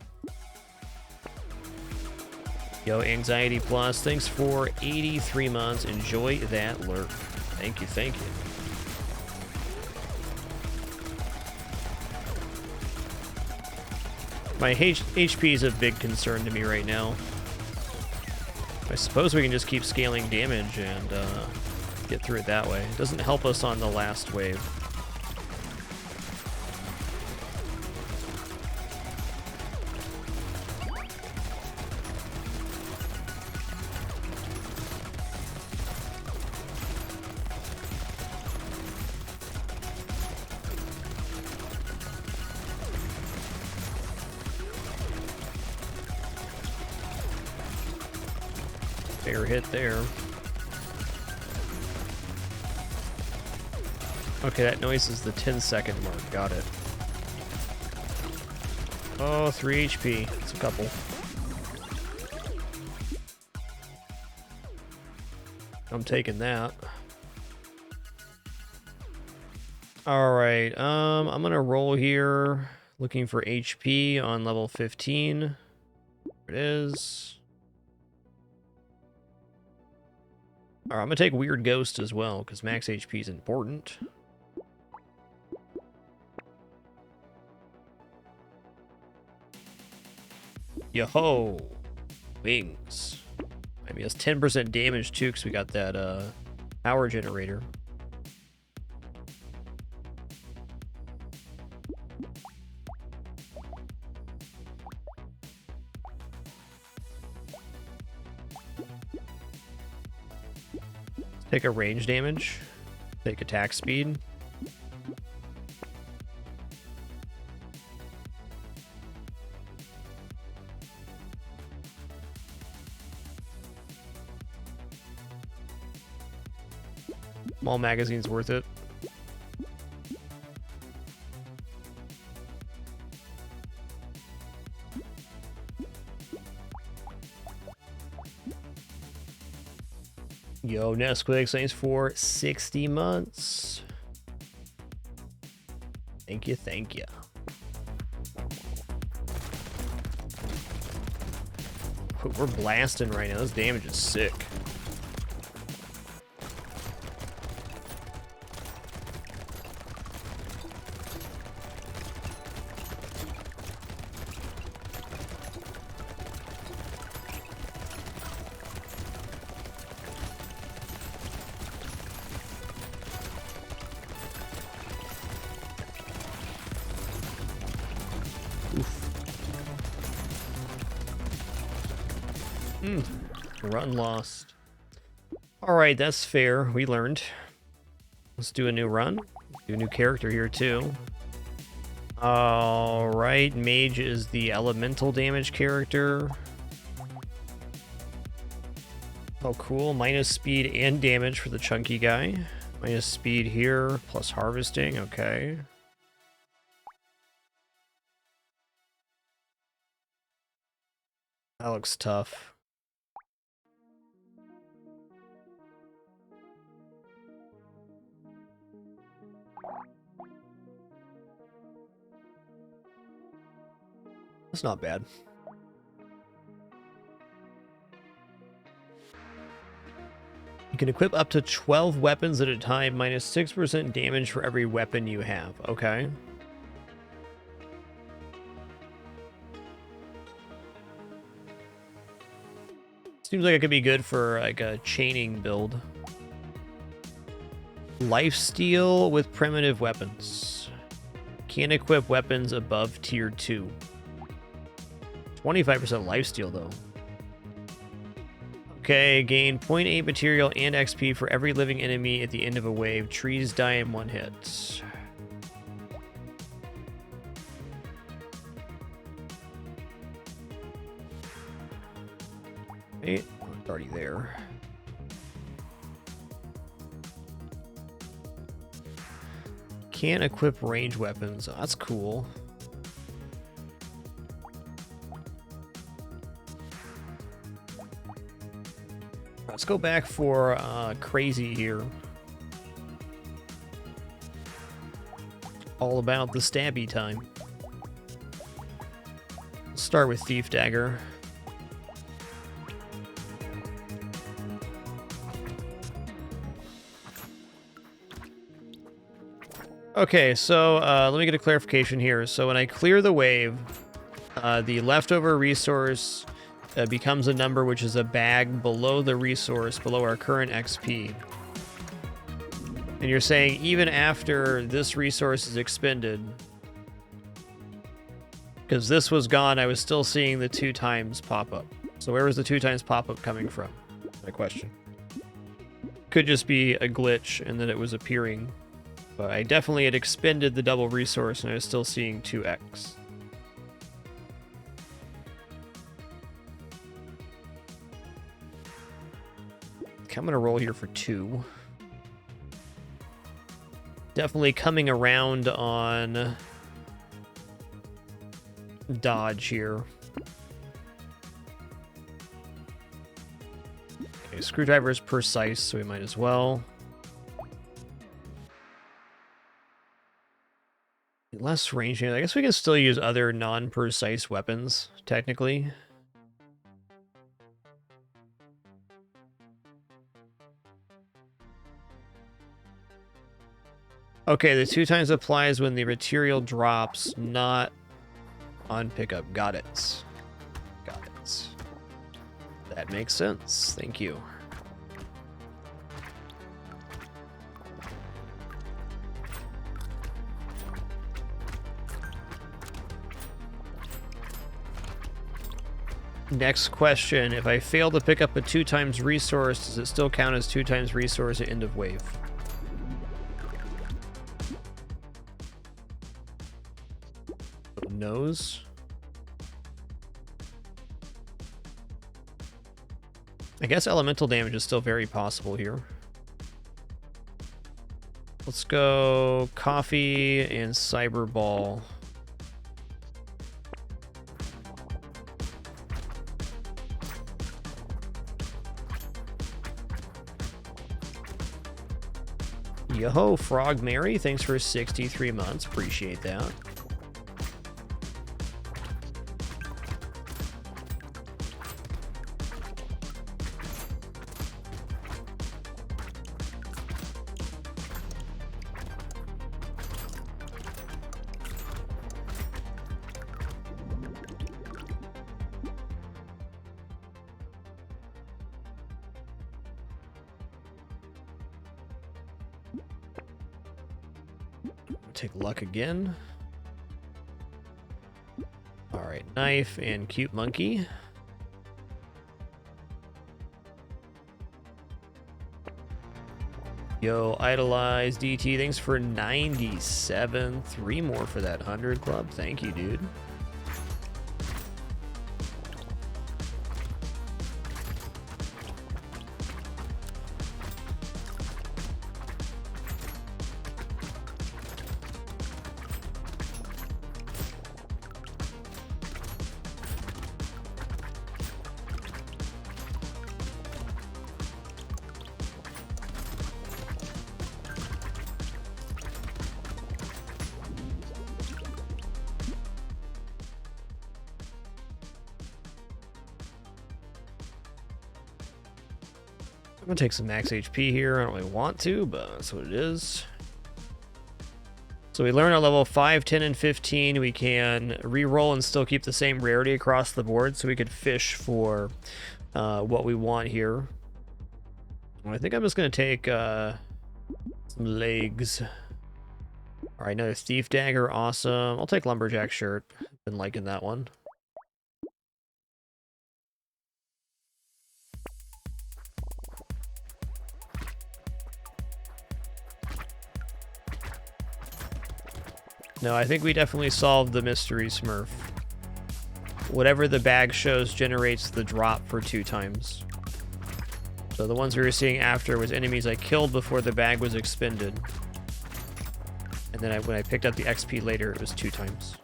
Yo, Anxiety Plus, thanks for 83 months. Enjoy that lurk. Thank you, thank you. My HP is a big concern to me right now. I suppose we can just keep scaling damage and get through it that way. It doesn't help us on the last wave. Fair hit there. Okay, that noise is the 10-second mark. Got it. Oh, 3 HP. It's a couple. I'm taking that. Alright, I'm gonna roll here. Looking for HP on level 15. There it is. Alright, I'm gonna take Weird Ghost as well, because max HP is important. Yo-ho! Wings. I mean, it's 10% damage too, because we got that power generator. Take a range damage. Take attack speed. Small magazine's worth it. Yo, Nesquik, thanks for 60 months. Thank you, thank you. We're blasting right now. This damage is sick. Run lost. Alright, that's fair. We learned. Let's do a new run. Do a new character here, too. Alright, Mage is the elemental damage character. Oh, cool. Minus speed and damage for the chunky guy. Minus speed here, plus harvesting. Okay. That looks tough. That's not bad. You can equip up to 12 weapons at a time, minus 6% damage for every weapon you have. Okay. Seems like it could be good for like a chaining build. Lifesteal with primitive weapons. Can't equip weapons above tier 2. 25% lifesteal though. Okay, gain 0.8 material and XP for every living enemy at the end of a wave. Trees die in one hit. Okay, it's already there. Can't equip range weapons. Oh, that's cool. Let's go back for crazy here. All about the stabby time. Let's start with Thief Dagger. Okay, so let me get a clarification here. So when I clear the wave, the leftover resource becomes a number which is a bag below the resource, below our current XP. And you're saying even after this resource is expended, because this was gone, I was still seeing the 2 times pop up. So where was the 2 times pop up coming from? My question. Could just be a glitch and that it was appearing. But I definitely had expended the double resource and I was still seeing 2x. Okay, I'm going to roll here for 2. Definitely coming around on dodge here. Okay, screwdriver is precise, so we might as well. Less range. I guess we can still use other non-precise weapons, technically. Okay, the 2 times applies when the material drops, not on pickup. Got it. Got it. That makes sense. Thank you. Next question. If I fail to pick up a 2 times resource, does it still count as 2 times resource at end of wave? Nose. I guess elemental damage is still very possible here. Let's go coffee and cyber ball. Yo-ho, Frog Mary, thanks for 63 months. Appreciate that. Take luck again. All right, knife and cute monkey. Yo, Idolize DT, thanks for 97. 3 more for that 100 club. Thank you, dude. I'm gonna take some max HP here. I don't really want to, but that's what it is. So we learn our level 5, 10, and 15. We can re-roll and still keep the same rarity across the board, so we could fish for what we want here. I think I'm just gonna take some legs. All right, another thief dagger, awesome. I'll take lumberjack shirt. Been liking that one. No, I think we definitely solved the mystery smurf. Whatever the bag shows generates the drop for 2 times. So the ones we were seeing after was enemies I killed before the bag was expended. And then when I picked up the XP later, it was 2 times.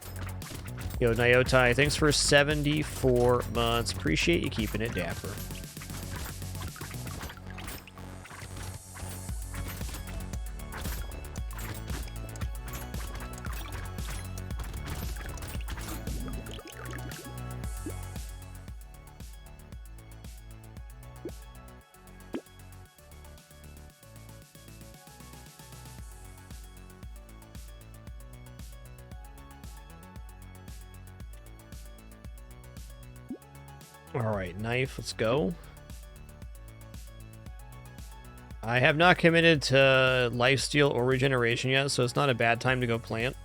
Yo, Nyotai, thanks for 74 months. Appreciate you keeping it dapper. Alright, knife, let's go. I have not committed to lifesteal or regeneration yet, so it's not a bad time to go plant.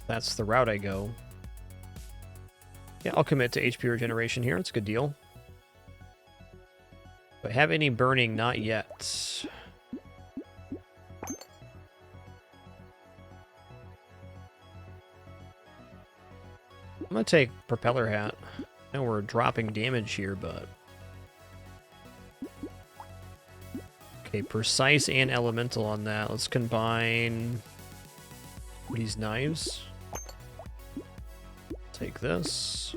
That's the route I go. Yeah, I'll commit to HP regeneration here. It's a good deal. Do I have any burning? Not yet. I'm gonna take propeller hat. I know we're dropping damage here, but... Okay, precise and elemental on that. Let's combine these knives. Take this.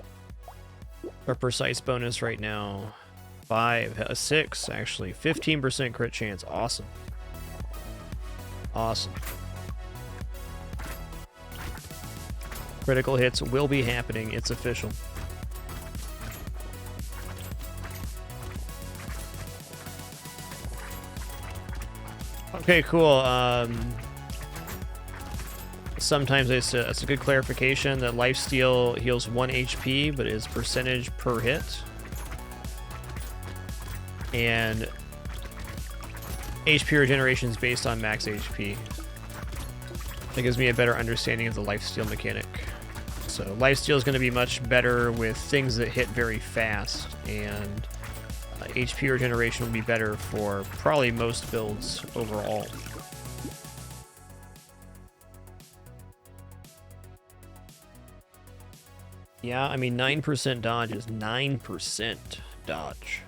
Our precise bonus right now. 6, actually. 15% crit chance. Awesome. Awesome. Critical hits will be happening. It's official. Okay, cool. Sometimes it's a good clarification that lifesteal heals 1 HP, but is percentage per hit. And HP regeneration is based on max HP. That gives me a better understanding of the lifesteal mechanic. So lifesteal is going to be much better with things that hit very fast, and HP regeneration will be better for probably most builds overall. Yeah, I mean 9% dodge is 9% dodge.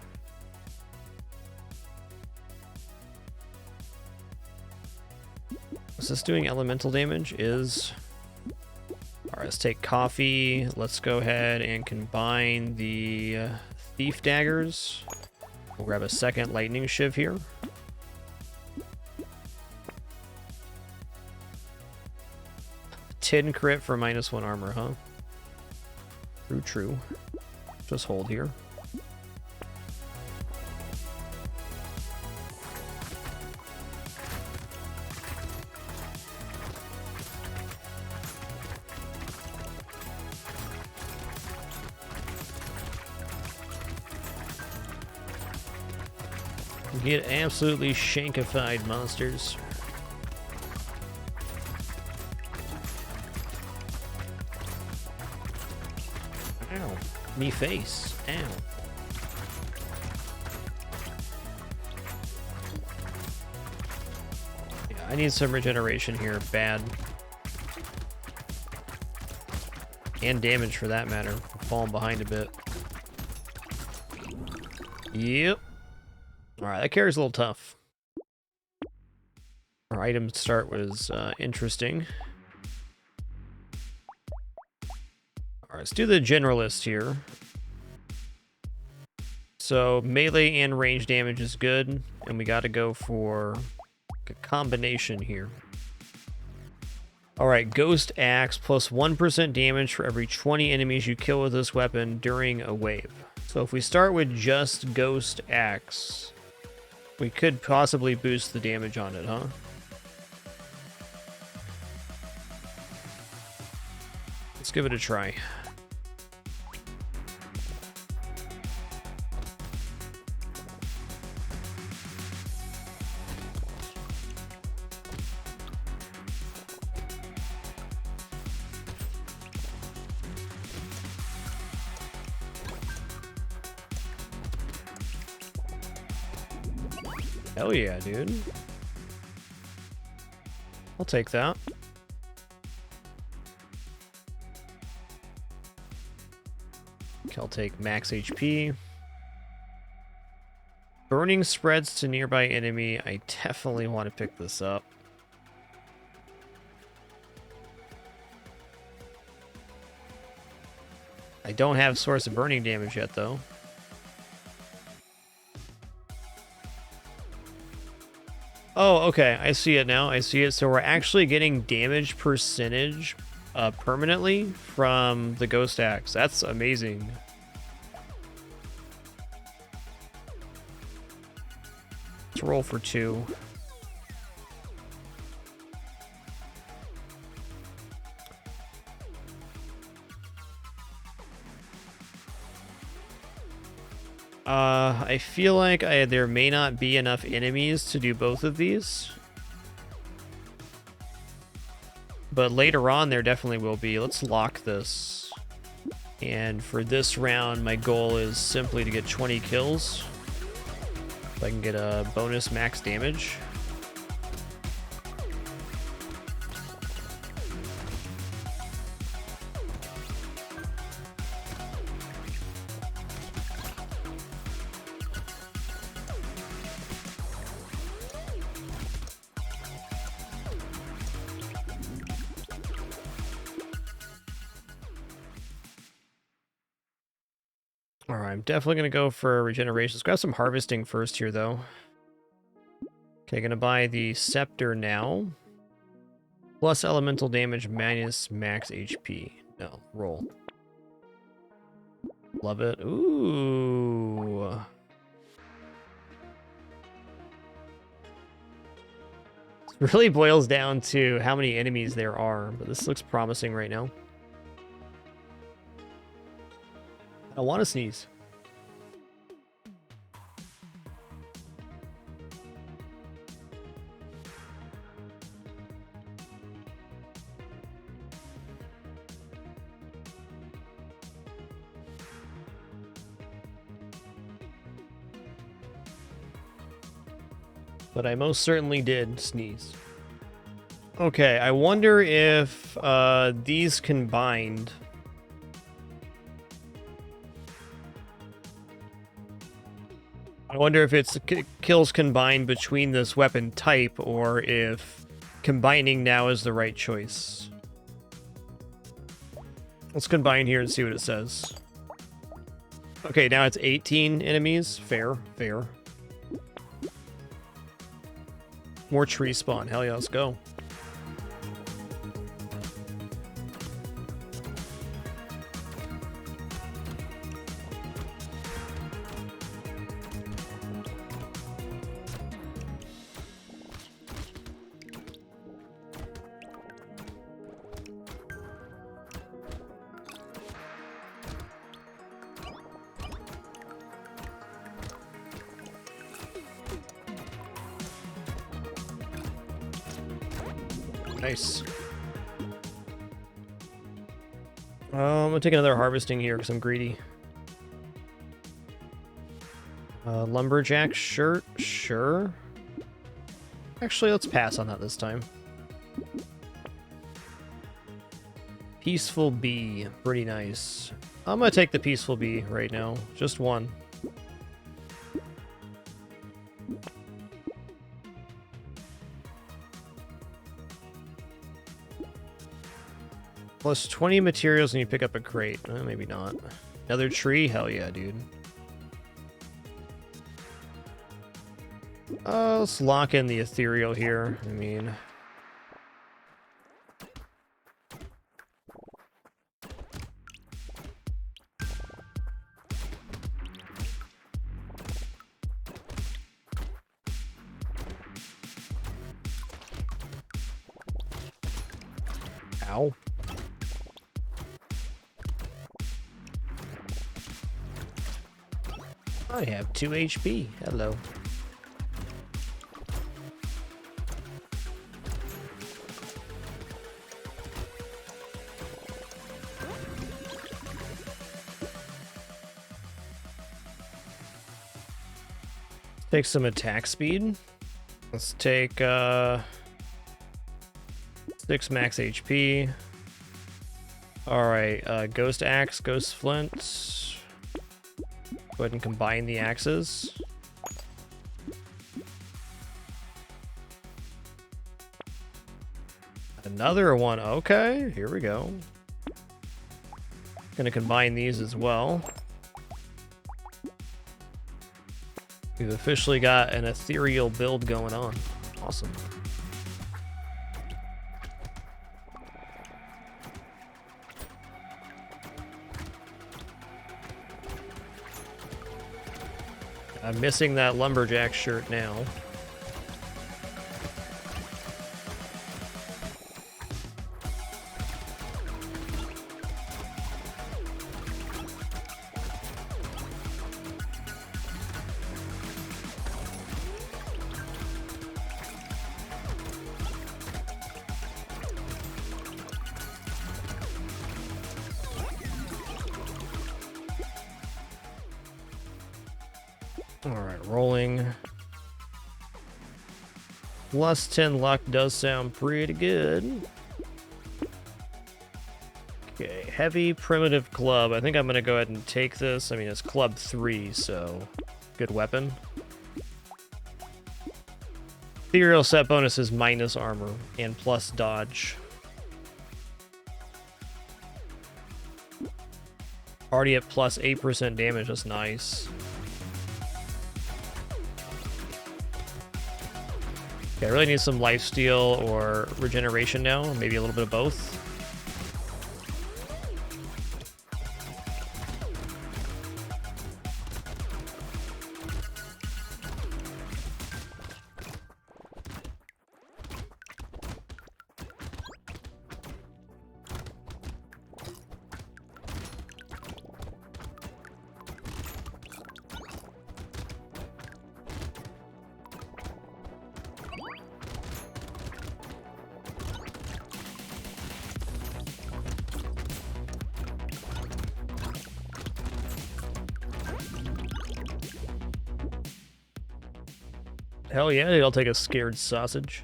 Is this doing elemental damage? Is. Alright, let's take coffee. Let's go ahead and combine the thief daggers. We'll grab a second lightning shiv here. Tin crit for -1 armor, huh? True. Just hold here. Get absolutely shankified, monsters. Ow. Me face. Ow. I need some regeneration here, bad. And damage for that matter. I'm falling behind a bit. Yep. Alright, that carry's a little tough. Our item start was interesting. Alright, let's do the generalist here. So melee and range damage is good, and we gotta go for a combination here. Alright, Ghost Axe plus 1% damage for every 20 enemies you kill with this weapon during a wave. So if we start with just Ghost Axe, we could possibly boost the damage on it, huh? Let's give it a try. Hell yeah, dude. I'll take that. I'll take max HP. Burning spreads to nearby enemy. I definitely want to pick this up. I don't have source of burning damage yet, though. Oh, okay. I see it now. I see it. So we're actually getting damage percentage permanently from the Ghost Axe. That's amazing. Let's roll for 2. I feel like there may not be enough enemies to do both of these. But later on, there definitely will be. Let's lock this. And for this round, my goal is simply to get 20 kills. If I can get a bonus max damage. Alright, I'm definitely going to go for regeneration. Let's grab some harvesting first here, though. Okay, going to buy the scepter now. Plus elemental damage minus max HP. No, roll. Love it. Ooh. It really boils down to how many enemies there are, but this looks promising right now. I want to sneeze. But I most certainly did sneeze. Okay, I wonder if these combined... I wonder if it's kills combined between this weapon type, or if combining now is the right choice. Let's combine here and see what it says. Okay, now it's 18 enemies. Fair, fair. More tree spawn. Hell yeah, let's go. Nice. I'm gonna take another harvesting here because I'm greedy. Lumberjack shirt, sure. Actually, let's pass on that this time. Peaceful Bee. Pretty nice. I'm gonna take the Peaceful Bee right now. Just one. Plus 20 materials and you pick up a crate. Maybe not. Another tree? Hell yeah, dude. Let's lock in the Ethereal here. I mean... Ow. I have 2 HP. Hello. Take some attack speed. Let's take 6 max HP. Alright, Ghost Axe, Ghost Flint. Go ahead and combine the axes. Another one. Okay, here we go. Gonna combine these as well. We've officially got an ethereal build going on. Awesome. I'm missing that lumberjack shirt now. Alright, rolling. Plus 10 luck does sound pretty good. Okay, heavy primitive club. I think I'm going to go ahead and take this. I mean, it's club 3, so good weapon. Ethereal set bonus is minus armor and plus dodge. Already at plus 8% damage. That's nice. Okay, I really need some lifesteal or regeneration now, or maybe a little bit of both. Hell yeah, I'll take a scared sausage.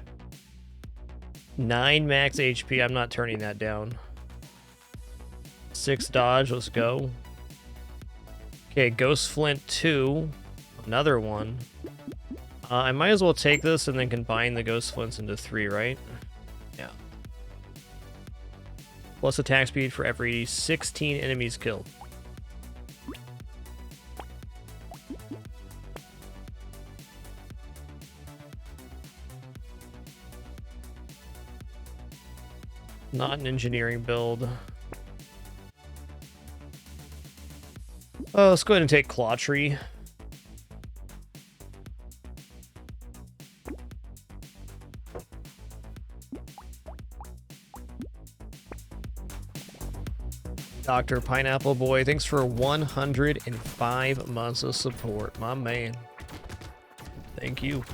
9 max HP, I'm not turning that down. 6 dodge, let's go. Okay, Ghost Flint 2. Another one. I might as well take this and then combine the Ghost Flints into 3, right? Yeah. Plus attack speed for every 16 enemies killed. Not an engineering build. Oh, let's go ahead and take Claw Tree. Dr. Pineapple Boy, thanks for 105 months of support, my man. Thank you.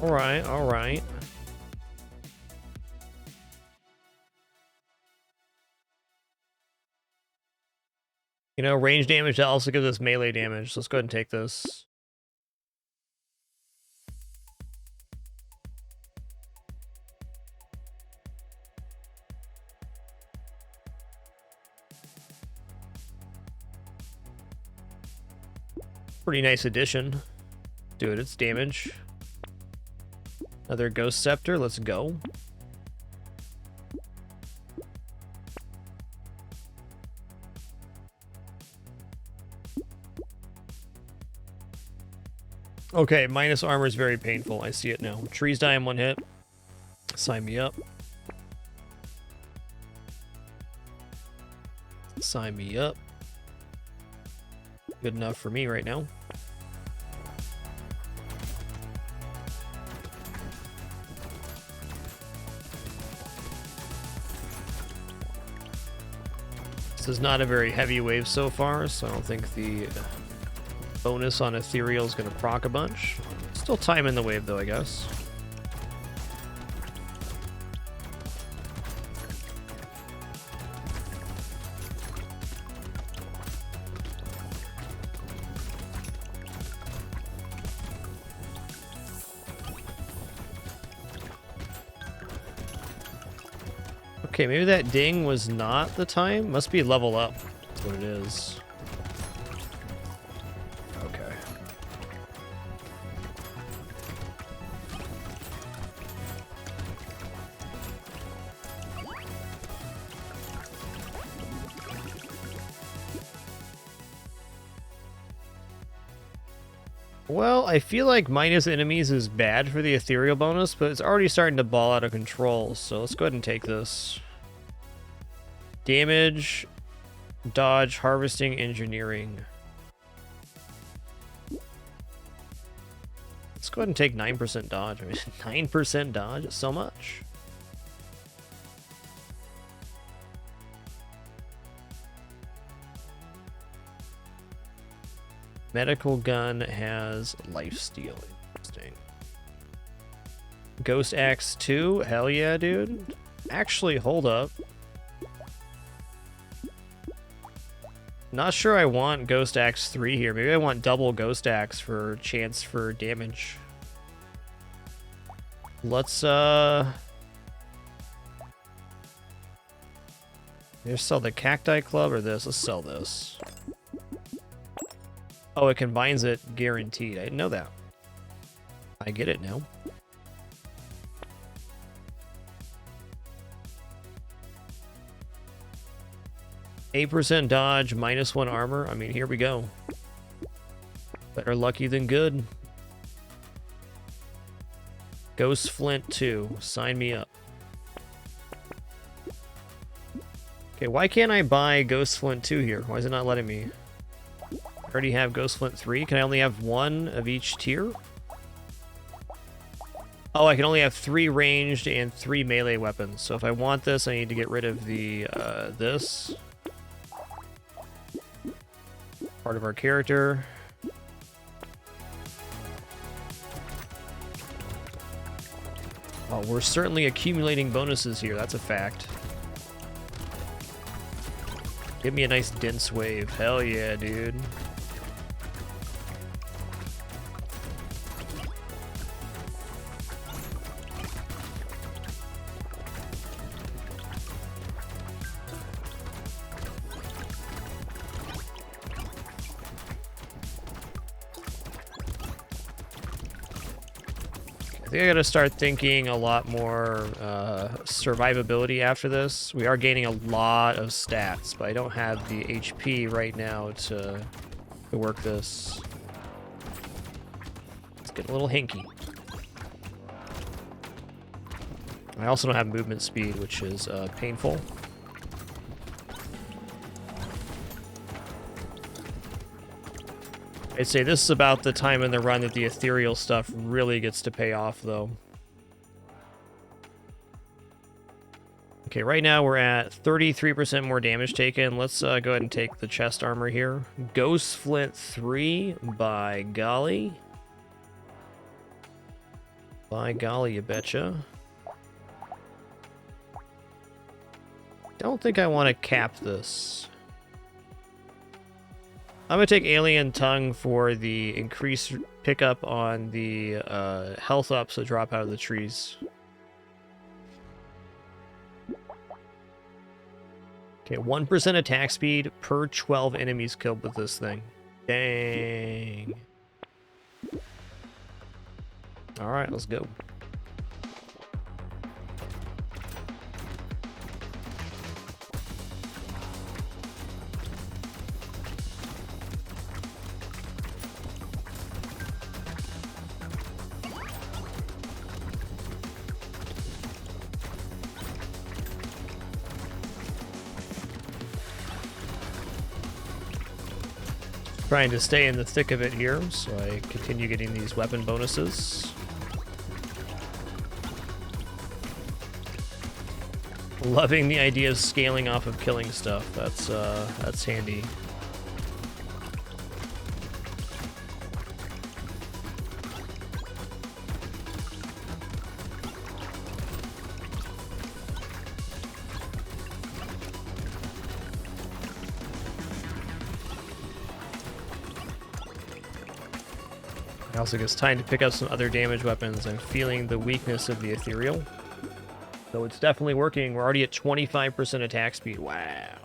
Alright, alright. You know, range damage that also gives us melee damage. So let's go ahead and take this. Pretty nice addition. Dude, it's damage. Another Ghost Scepter, let's go. Okay, minus armor is very painful. I see it now. Trees die in one hit. Sign me up. Sign me up. Good enough for me right now. This is not a very heavy wave so far, so I don't think the bonus on Ethereal is going to proc a bunch. Still time in the wave though, I guess. Okay, maybe that ding was not the time. Must be level up. That's what it is. Okay. Well, I feel like minus enemies is bad for the Ethereal bonus, but it's already starting to ball out of control, so let's go ahead and take this. Damage, dodge, harvesting, engineering. Let's go ahead and take 9% dodge. I mean, 9% dodge is so much. Medical gun has lifesteal. Interesting. Ghost Axe 2? Hell yeah, dude. Actually, hold up. Not sure I want Ghost Axe 3 here. Maybe I want double Ghost Axe for chance for damage. Let's either sell the Cacti Club or this. Let's sell this. Oh, it combines it guaranteed. I didn't know that. I get it now. %8 dodge, -1 armor. I mean, here we go. Better lucky than good. Ghost Flint 2. Sign me up. Okay, why can't I buy Ghost Flint 2 here? Why is it not letting me? I already have Ghost Flint 3. Can I only have one of each tier? Oh, I can only have 3 ranged and 3 melee weapons. So if I want this, I need to get rid of the this. Part of our character. Oh, we're certainly accumulating bonuses here. That's a fact. Give me a nice dense wave. Hell yeah, dude. I think I gotta start thinking a lot more survivability after this. We are gaining a lot of stats, but I don't have the HP right now to work this. It's getting a little hinky. I also don't have movement speed, which is painful. I'd say this is about the time in the run that the Ethereal stuff really gets to pay off, though. Okay, right now we're at 33% more damage taken. Let's go ahead and take the chest armor here. Ghost Flint 3, by golly. By golly, you betcha. Don't think I want to cap this. I'm going to take Alien Tongue for the increased pickup on the health ups that drop out of the trees. Okay, 1% attack speed per 12 enemies killed with this thing. Dang. Alright, let's go. Trying to stay in the thick of it here, so I continue getting these weapon bonuses. Loving the idea of scaling off of killing stuff. That's handy. Also gets time to pick up some other damage weapons. I'm feeling the weakness of the Ethereal. So it's definitely working. We're already at 25% attack speed. Wow.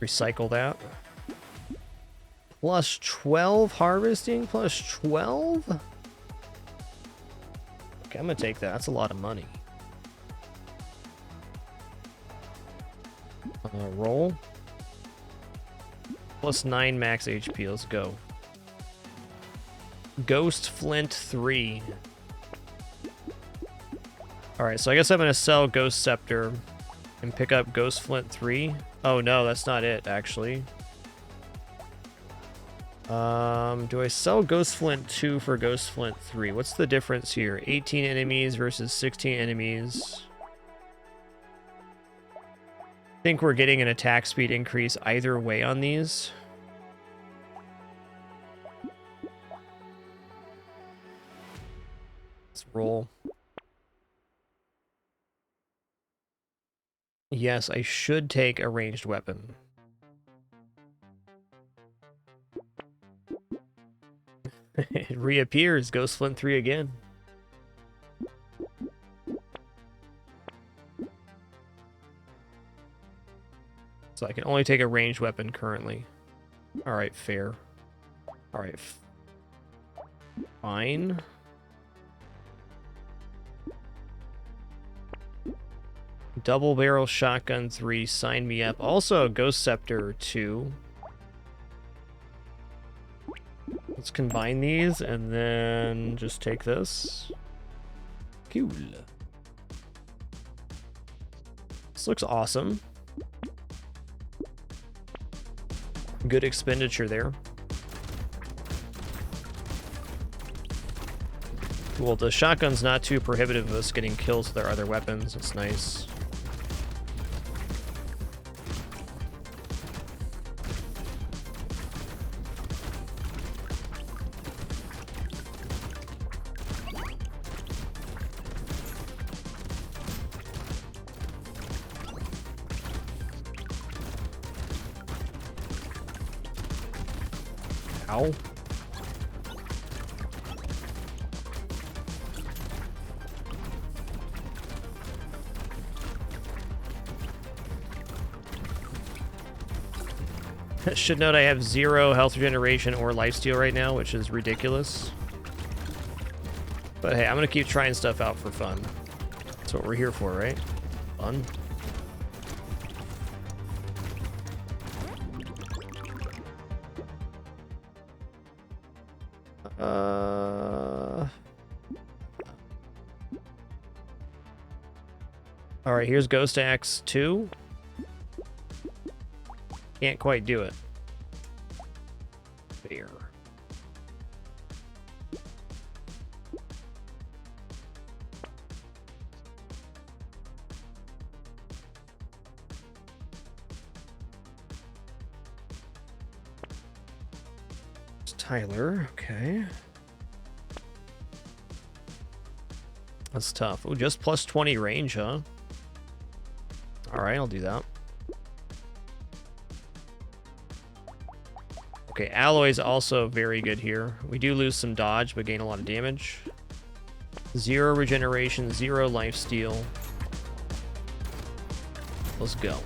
Recycle that. Plus 12 harvesting, plus 12? Okay, I'm gonna take that. That's a lot of money. Roll. Plus 9 max HP. Let's go. Ghost Flint 3. Alright, so I guess I'm going to sell Ghost Scepter and pick up Ghost Flint 3. Oh no, that's not it, actually. Do I sell Ghost Flint 2 for Ghost Flint 3? What's the difference here? 18 enemies versus 16 enemies. I think we're getting an attack speed increase either way on these. Let's roll. Yes, I should take a ranged weapon. It reappears, Ghost Flint 3 again. So I can only take a ranged weapon currently. Alright, fair. Alright. Fine. Double barrel shotgun 3, sign me up. Also, Ghost Scepter 2. Let's combine these and then just take this. Cool. This looks awesome. Good expenditure there. Well, the shotgun's not too prohibitive of us getting kills with our other weapons. It's nice. Ow. Should note I have 0 health regeneration or lifesteal right now, which is ridiculous. But hey, I'm gonna keep trying stuff out for fun. That's what we're here for, right? Fun. Alright, here's Ghost Axe 2. Can't quite do it. Fair. It's Tyler, okay. That's tough. Oh, just plus 20 range, huh? Alright, I'll do that. Okay, alloy's also very good here. We do lose some dodge, but gain a lot of damage. 0 regeneration, 0 lifesteal. Let's go.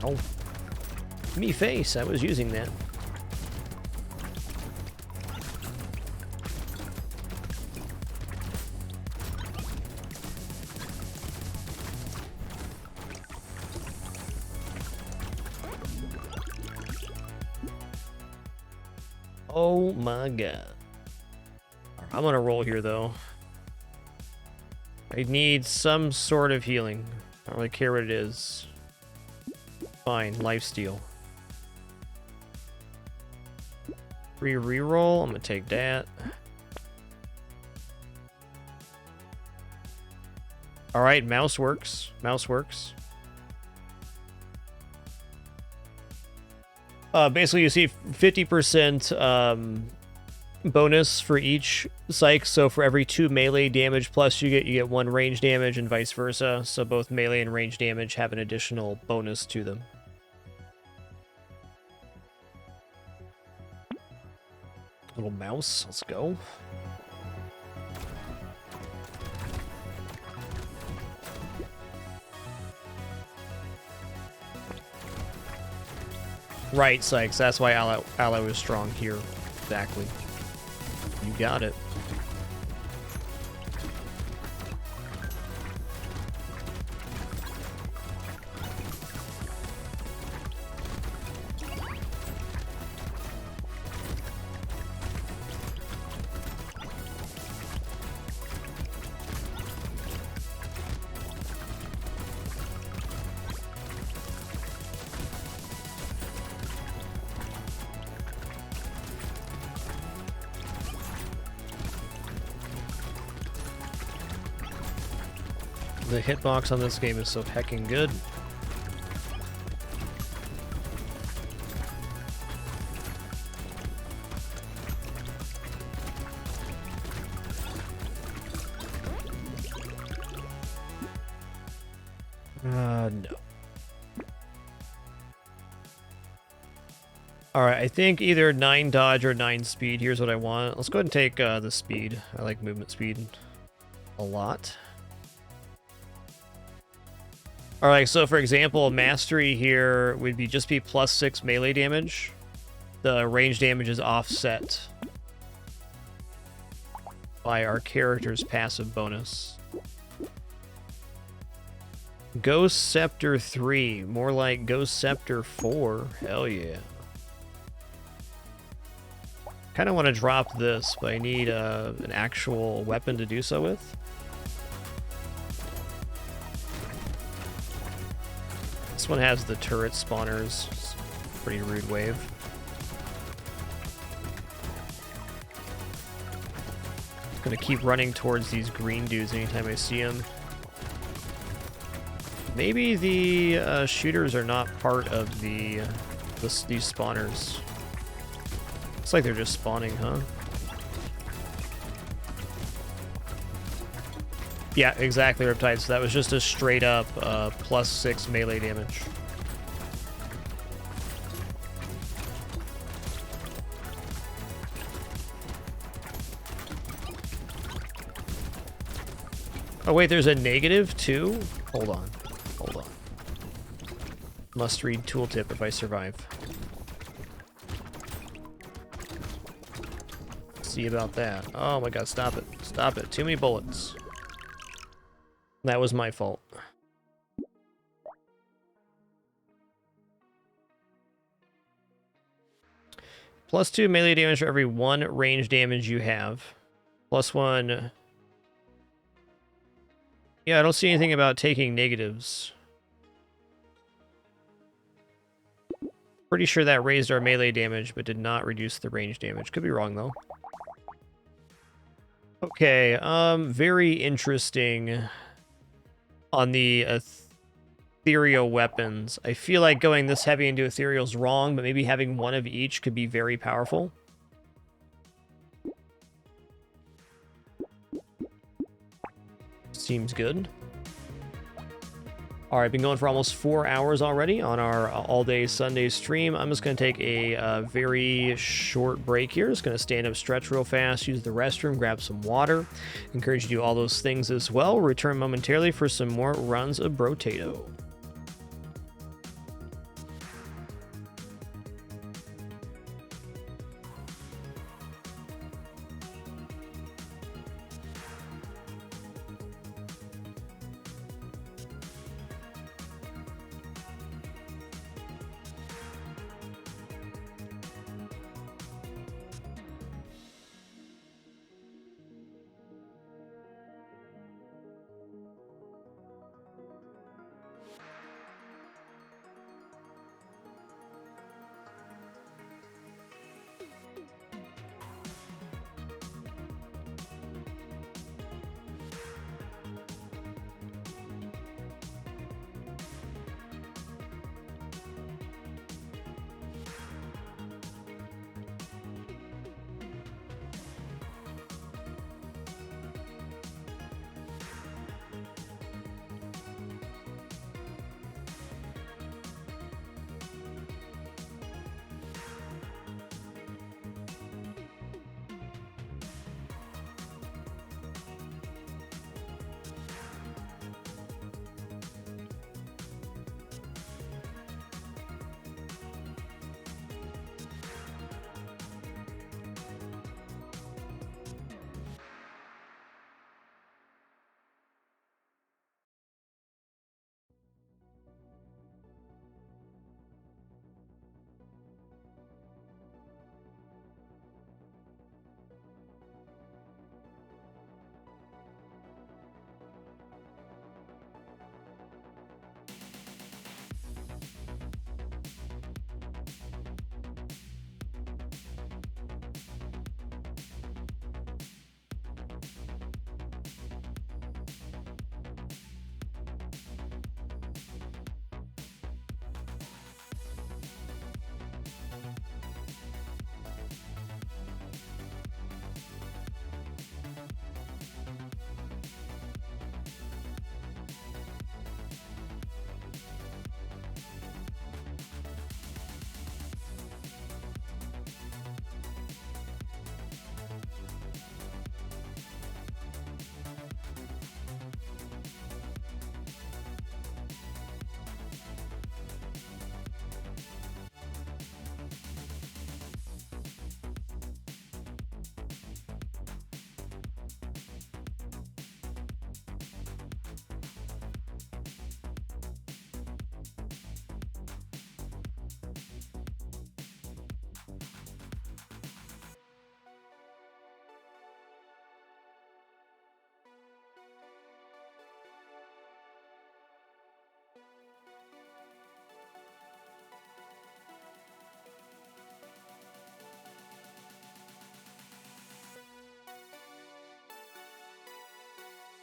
Oh. Me face, I was using that. Oh my god. I'm gonna roll here though. I need some sort of healing. I don't really care what it is. Fine, lifesteal. Free reroll, I'm gonna take that. Alright, mouse works. Mouse works. Basically, you see 50% bonus for each psych. So for every 2 melee damage plus you get 1 range damage, and vice versa. So both melee and range damage have an additional bonus to them. Little mouse, let's go. Right, Sykes. That's why ally was strong here. Exactly. You got it. The hitbox on this game is so heckin' good. No. Alright, I think either 9 dodge or 9 speed. Here's what I want. Let's go ahead and take the speed. I like movement speed a lot. Alright, so for example, mastery here would be just be plus 6 melee damage. The range damage is offset by our character's passive bonus. Ghost Scepter 3, more like Ghost Scepter 4. Hell yeah. Kind of want to drop this, but I need an actual weapon to do so with. This one has the turret spawners. It's a pretty rude wave. Gonna keep running towards these green dudes anytime I see them. Maybe the shooters are not part of these spawners. Looks like they're just spawning, huh? Yeah, exactly, Riptide. So that was just a straight up plus 6 melee damage. Oh wait, there's a negative too? Hold on. Hold on. Must read tooltip if I survive. See about that. Oh my god, stop it. Stop it. Too many bullets. That was my fault. +2 melee damage for every 1 range damage you have. +1. Yeah, I don't see anything about taking negatives. Pretty sure that raised our melee damage, but did not reduce the range damage. Could be wrong, though. Okay, very interesting on the Ethereal weapons. I feel like going this heavy into Ethereal is wrong, but maybe having one of each could be very powerful. Seems good. All right, been going for almost 4 hours already on our all-day Sunday stream. I'm just going to take a very short break here. Just going to stand up, stretch real fast, use the restroom, grab some water. Encourage you to do all those things as well. We'll return momentarily for some more runs of Brotato.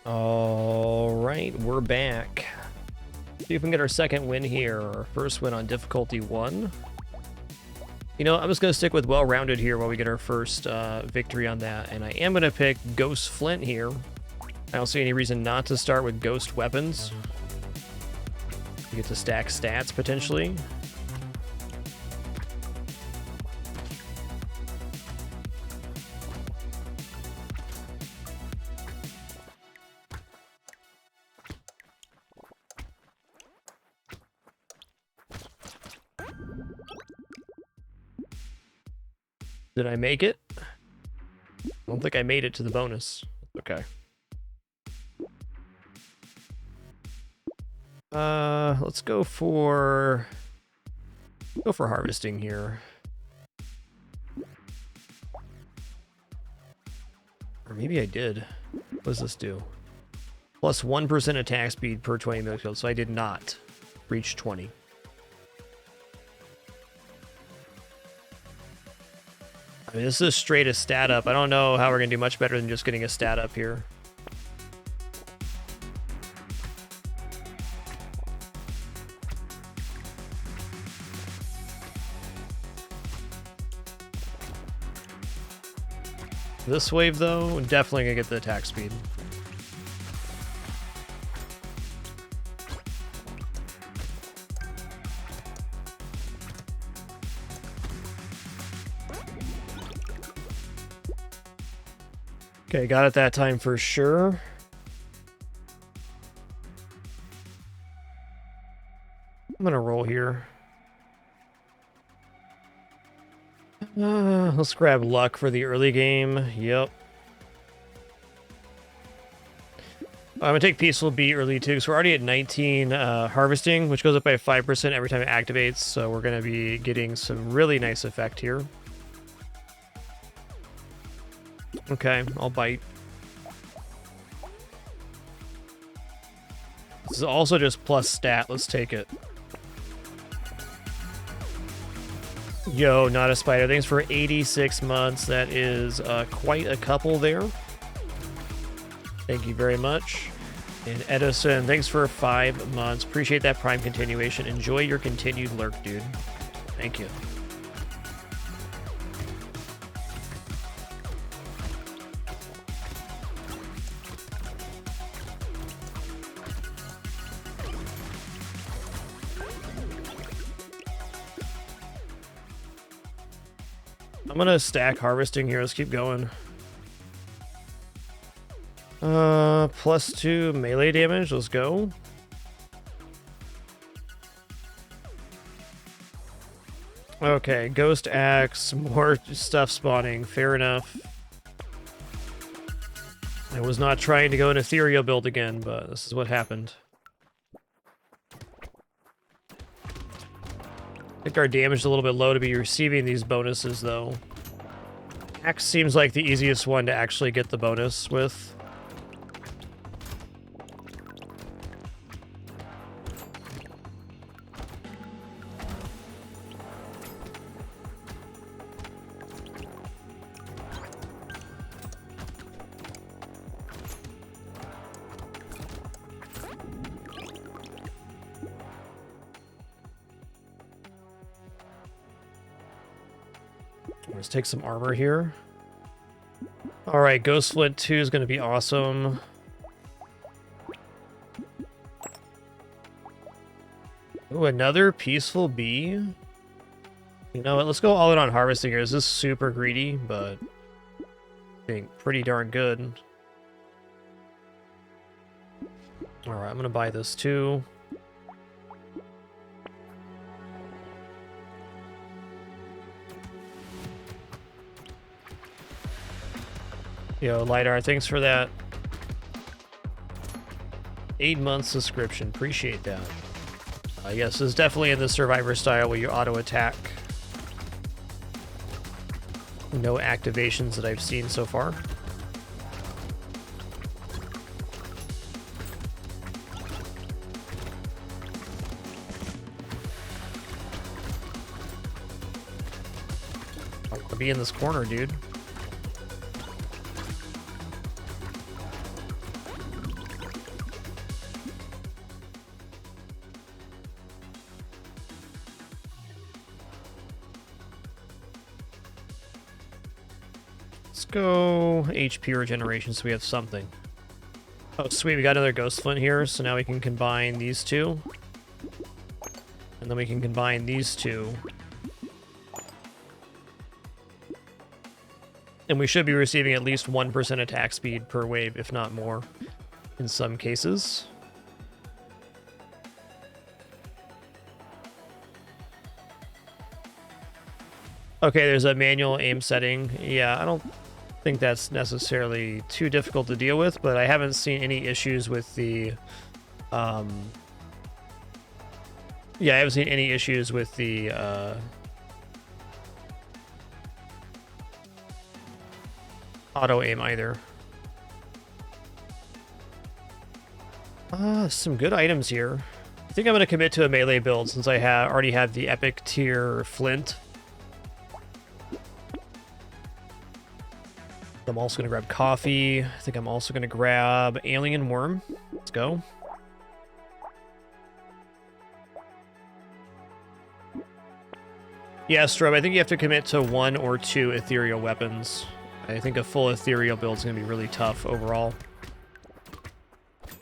All right, we're back. See if we can get our second win here. Our first win on difficulty 1. You know, I'm just going to stick with well-rounded here while we get our first victory on that. And I am going to pick Ghost Flint here. I don't see any reason not to start with Ghost Weapons. You get to stack stats, potentially. Did I make it? I don't think I made it to the bonus. Okay. Let's go for harvesting here. Or maybe I did. What does this do? Plus 1% attack speed per 20 melee kills, so I did not reach 20. I mean, this is straight a stat up. I don't know how we're going to do much better than just getting a stat up here. This wave, though, definitely going to get the attack speed. Okay, got it that time for sure. I'm gonna roll here. Let's grab luck for the early game. Yep. I'm gonna take Peaceful Beat early too, because we're already at 19 harvesting, which goes up by 5% every time it activates. So we're gonna be getting some really nice effect here. Okay, I'll bite. This is also just plus stat. Let's take it. Yo, not a spider. Thanks for 86 months. That is quite a couple there. Thank you very much. And Edison, thanks for 5 months. Appreciate that Prime continuation. Enjoy your continued lurk, dude. Thank you. I'm gonna stack harvesting here. Let's keep going. +2 melee damage. Let's go. Okay, Ghost Axe, more stuff spawning. Fair enough. I was not trying to go an Ethereal build again, but this is what happened. I think our damage is a little bit low to be receiving these bonuses, though. Axe seems like the easiest one to actually get the bonus with. Let's take some armor here. Alright, Ghost Flint 2 is going to be awesome. Ooh, another Peaceful Bee. You know what, let's go all in on harvesting here. This is super greedy, but I think pretty darn good. Alright, I'm going to buy this too. Yo, Lidar, thanks for that 8-month subscription. Appreciate that. Yes, this is definitely in the Survivor style where you auto-attack. No activations that I've seen so far. I'll be in this corner, dude. Go HP regeneration so we have something. Oh sweet, we got another Ghost Flint here, so now we can combine these two. And then we can combine these two. And we should be receiving at least 1% attack speed per wave, if not more, in some cases. Okay, there's a manual aim setting. Yeah, I don't think that's necessarily too difficult to deal with, but I haven't seen any issues with the I haven't seen any issues with the auto aim either. Some good items here. I think I'm going to commit to a melee build since I already have the epic tier flint. I'm also going to grab coffee. I think I'm also going to grab alien worm. Let's go. Yeah, Strobe, I think you have to commit to 1 or 2 ethereal weapons. I think a full ethereal build is going to be really tough overall.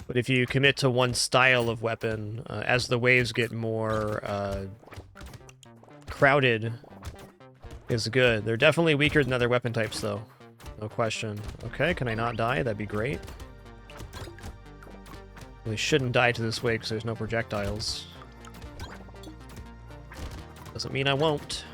But if you commit to 1 style of weapon, as the waves get more crowded, is good. They're definitely weaker than other weapon types, though. No question. Okay, can I not die? That'd be great. Really shouldn't die to this wave because there's no projectiles. Doesn't mean I won't.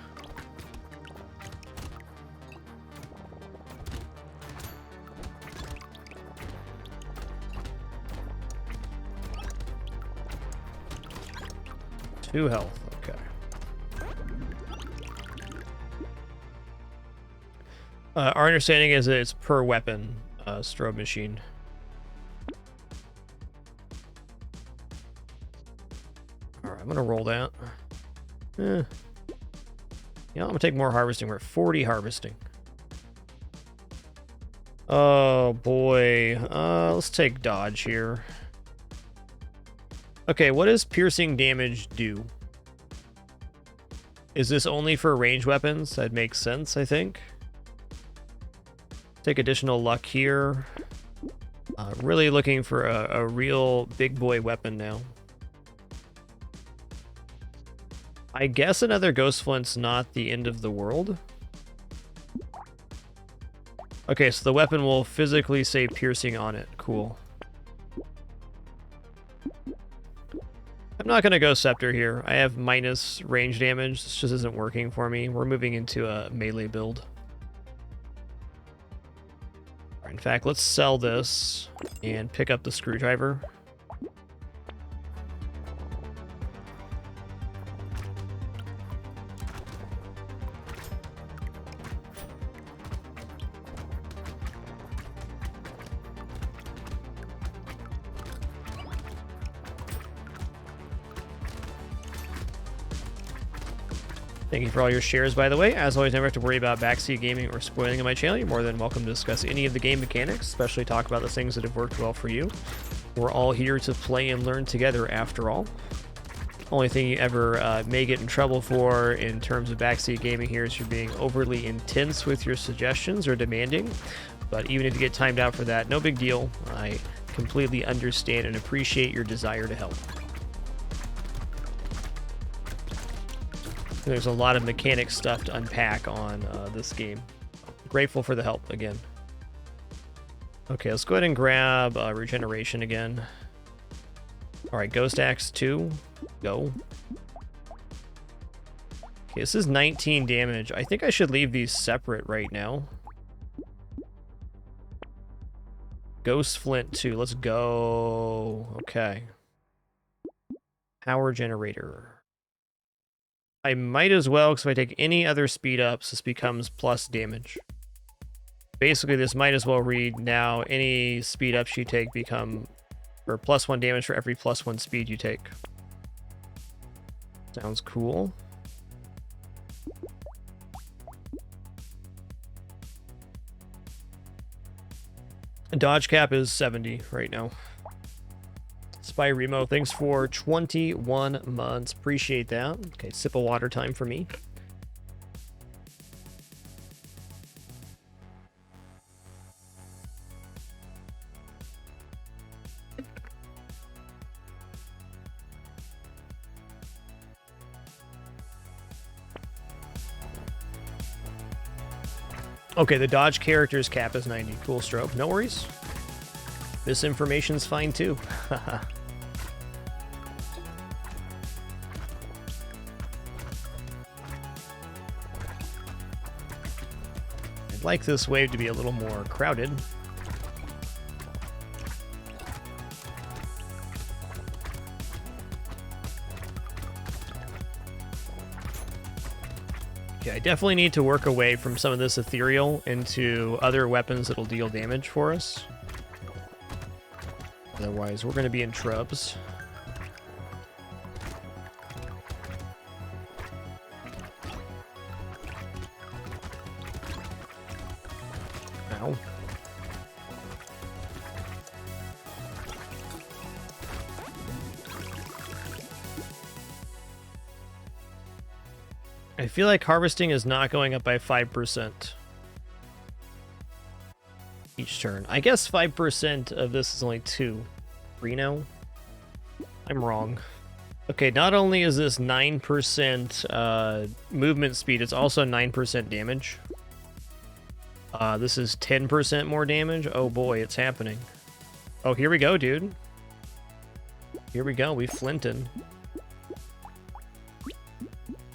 Two health, okay. Our understanding is that it's per weapon, strobe machine. Alright, I'm gonna roll that. Yeah, I'm gonna take more harvesting. We're at 40 harvesting. Oh boy. Let's take dodge here. Okay, what does piercing damage do? Is this only for ranged weapons? That makes sense, I think. Take additional luck here. Really looking for a real big boy weapon now. I guess another Ghost Flint's not the end of the world. Okay, so the weapon will physically say piercing on it. Cool. I'm not going to go Scepter here. I have minus range damage. This just isn't working for me. We're moving into a melee build. In fact, let's sell this and pick up the screwdriver. Thank you for all your shares, by the way. As always, never have to worry about backseat gaming or spoiling on my channel. You're more than welcome to discuss any of the game mechanics, especially talk about the things that have worked well for you. We're all here to play and learn together, after all. Only thing you ever may get in trouble for in terms of backseat gaming here is you're being overly intense with your suggestions or demanding. But even if you get timed out for that, no big deal. I completely understand and appreciate your desire to help. There's a lot of mechanic stuff to unpack on this game. Grateful for the help again. Okay, let's go ahead and grab regeneration again. Alright, Ghost Axe 2. Go. Okay, this is 19 damage. I think I should leave these separate right now. Ghost Flint 2. Let's go. Okay. Power generator. I might as well, because if I take any other speed ups, this becomes plus damage. Basically, this might as well read now, any speed ups you take become, or +1 damage for every +1 speed you take. Sounds cool. Dodge cap is 70 right now. Spy Remo, thanks for 21 months. Appreciate that. Okay, sip of water time for me. Okay, the dodge character's cap is 90. Cool, Strobe. No worries. This information's fine too. I'd like this wave to be a little more crowded. Okay, I definitely need to work away from some of this ethereal into other weapons that'll deal damage for us. Otherwise, we're going to be in trubs. Ow. I feel like harvesting is not going up by 5% each turn. I guess 5% of this is only 2. 3 now? I'm wrong. Okay, not only is this 9% movement speed, it's also 9% damage. This is 10% more damage. Oh boy, it's happening. Oh, here we go, dude. Here we go, we flinting.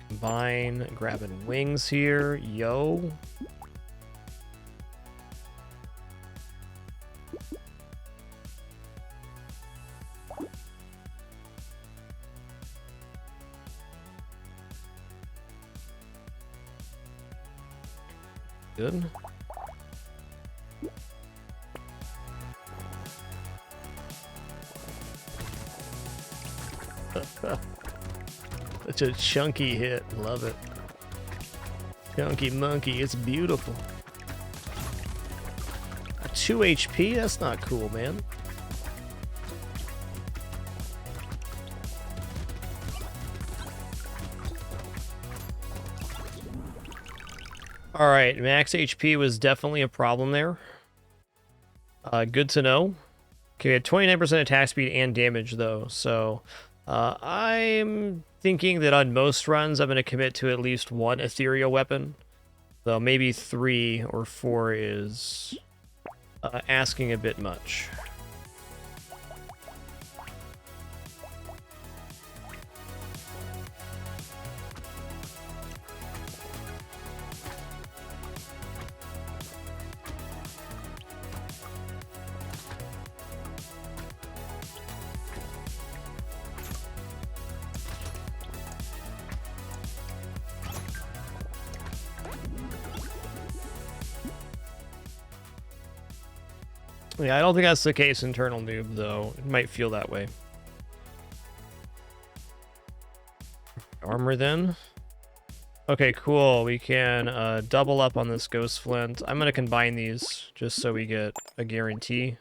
Combine, grabbing wings here. Yo. Good. Such a chunky hit. Love it. Chunky monkey. It's beautiful. 2 HP? That's not cool, man. Alright, max HP was definitely a problem there. Good to know. Okay, we had 29% attack speed and damage, though, so I'm thinking that on most runs I'm going to commit to at least 1 ethereal weapon. Though maybe 3 or 4 is asking a bit much. Yeah, I don't think that's the case in Eternal Noob, though. It might feel that way. Armor, then. Okay, cool. We can double up on this Ghost Flint. I'm going to combine these, just so we get a guarantee.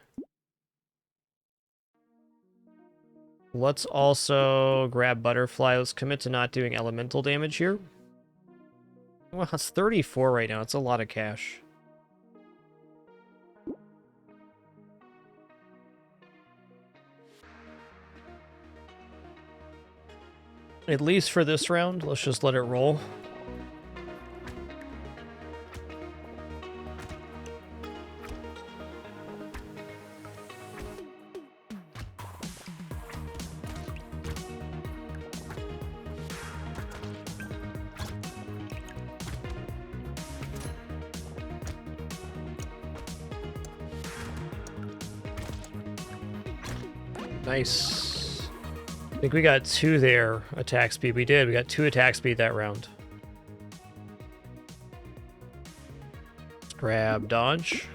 Let's also grab Butterfly. Let's commit to not doing elemental damage here. Well, it's 34 right now. It's a lot of cash. At least for this round, let's just let it roll. Nice. I think we got 2 there, attack speed. We did. We got 2 attack speed that round. Let's grab dodge.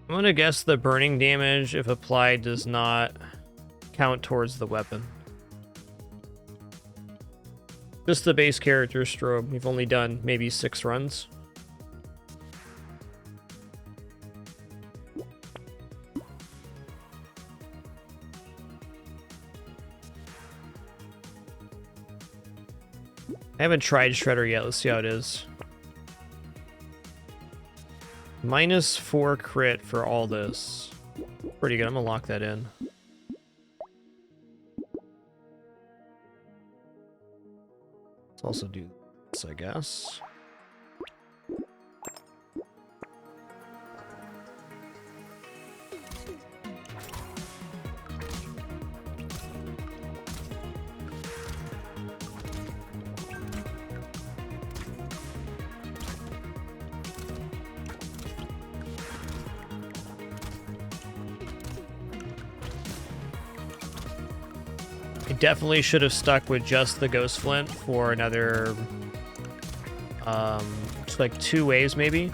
I'm going to guess the burning damage, if applied, does not count towards the weapon. Just the base character strobe. We've only done maybe 6 runs. I haven't tried Shredder yet. Let's see how it is. -4 crit for all this. Pretty good. I'm gonna lock that in. Let's also do this, I guess. Definitely should have stuck with just the Ghost Flint for another, just like 2 waves maybe.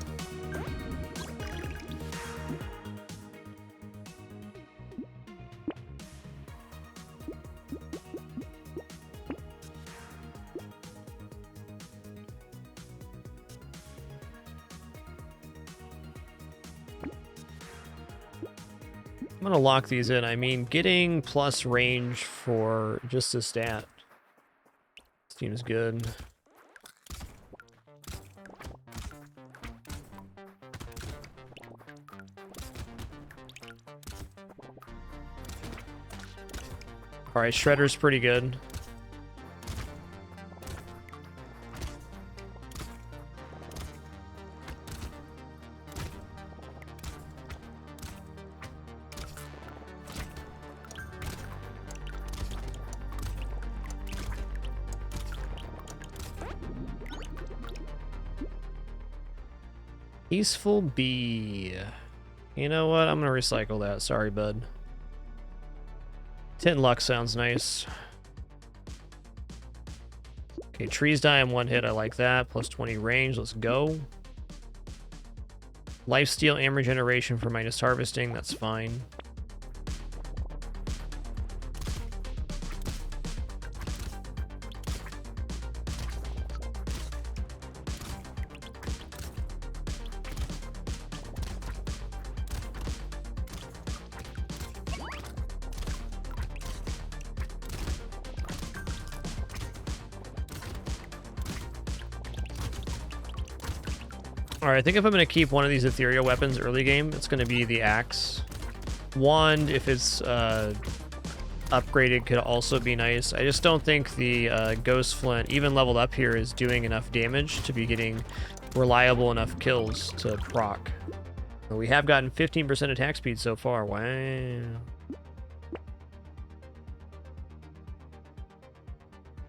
I'm gonna lock these in. I mean, getting plus range for just a stat seems good. Alright, Shredder's pretty good. Peaceful Bee. You know what? I'm gonna recycle that. Sorry, bud. 10 luck sounds nice. Okay, trees die in one hit. I like that. Plus 20 range. Let's go. Lifesteal and regeneration for minus harvesting. That's fine. Alright, I think if I'm going to keep one of these ethereal weapons early game, it's going to be the axe. Wand, if it's upgraded, could also be nice. I just don't think the ghost flint, even leveled up here, is doing enough damage to be getting reliable enough kills to proc. But we have gotten 15% attack speed so far. Wow.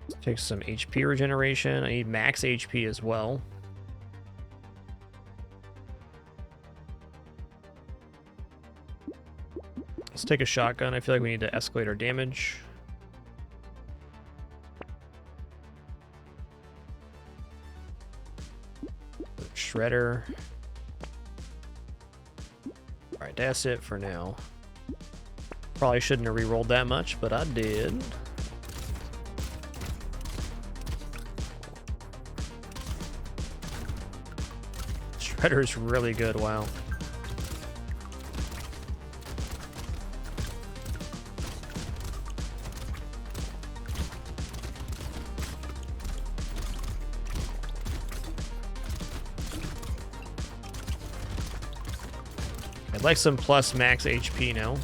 Let's take some HP regeneration. I need max HP as well. Let's take a shotgun. I feel like we need to escalate our damage. Shredder. Alright, that's it for now. Probably shouldn't have re-rolled that much, but I did. Shredder's really good, wow. I'd like some plus max HP now.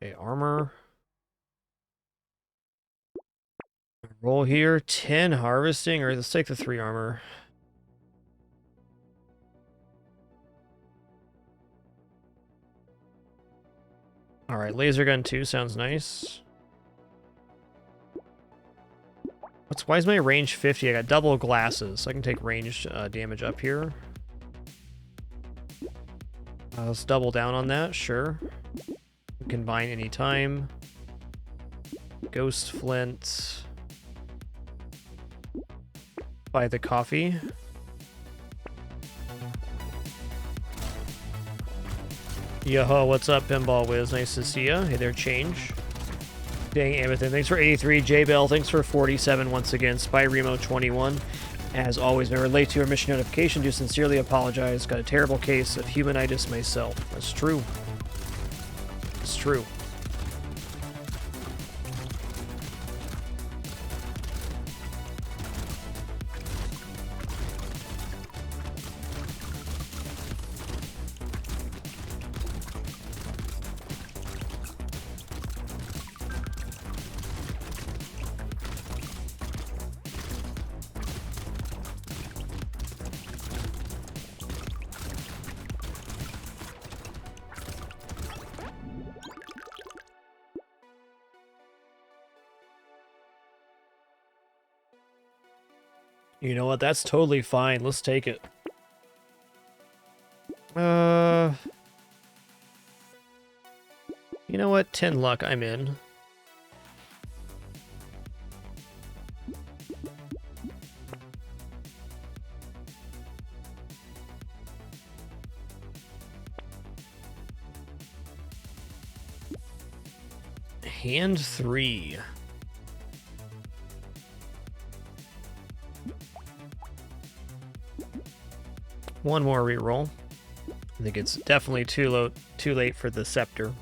Okay, armor. Roll here, 10 harvesting, or let's take the 3 armor. Alright, laser gun 2 sounds nice. Why is my range 50? I got double glasses, so I can take ranged damage up here. Let's double down on that, sure. Combine anytime. Ghost flint. Buy the coffee. Yo, what's up, Pinball Wiz? Nice to see ya. Hey there, Change. Dang, Amethyst. Thanks for 83. J-Bell, thanks for 47 once again. Spy Remo 21. As always, been late to your mission notification. Do sincerely apologize. Got a terrible case of humanitis myself. That's true. It's true. You know what? That's totally fine. Let's take it. You know what? 10 luck. I'm in. Hand 3. One more reroll. I think it's definitely too late for the scepter.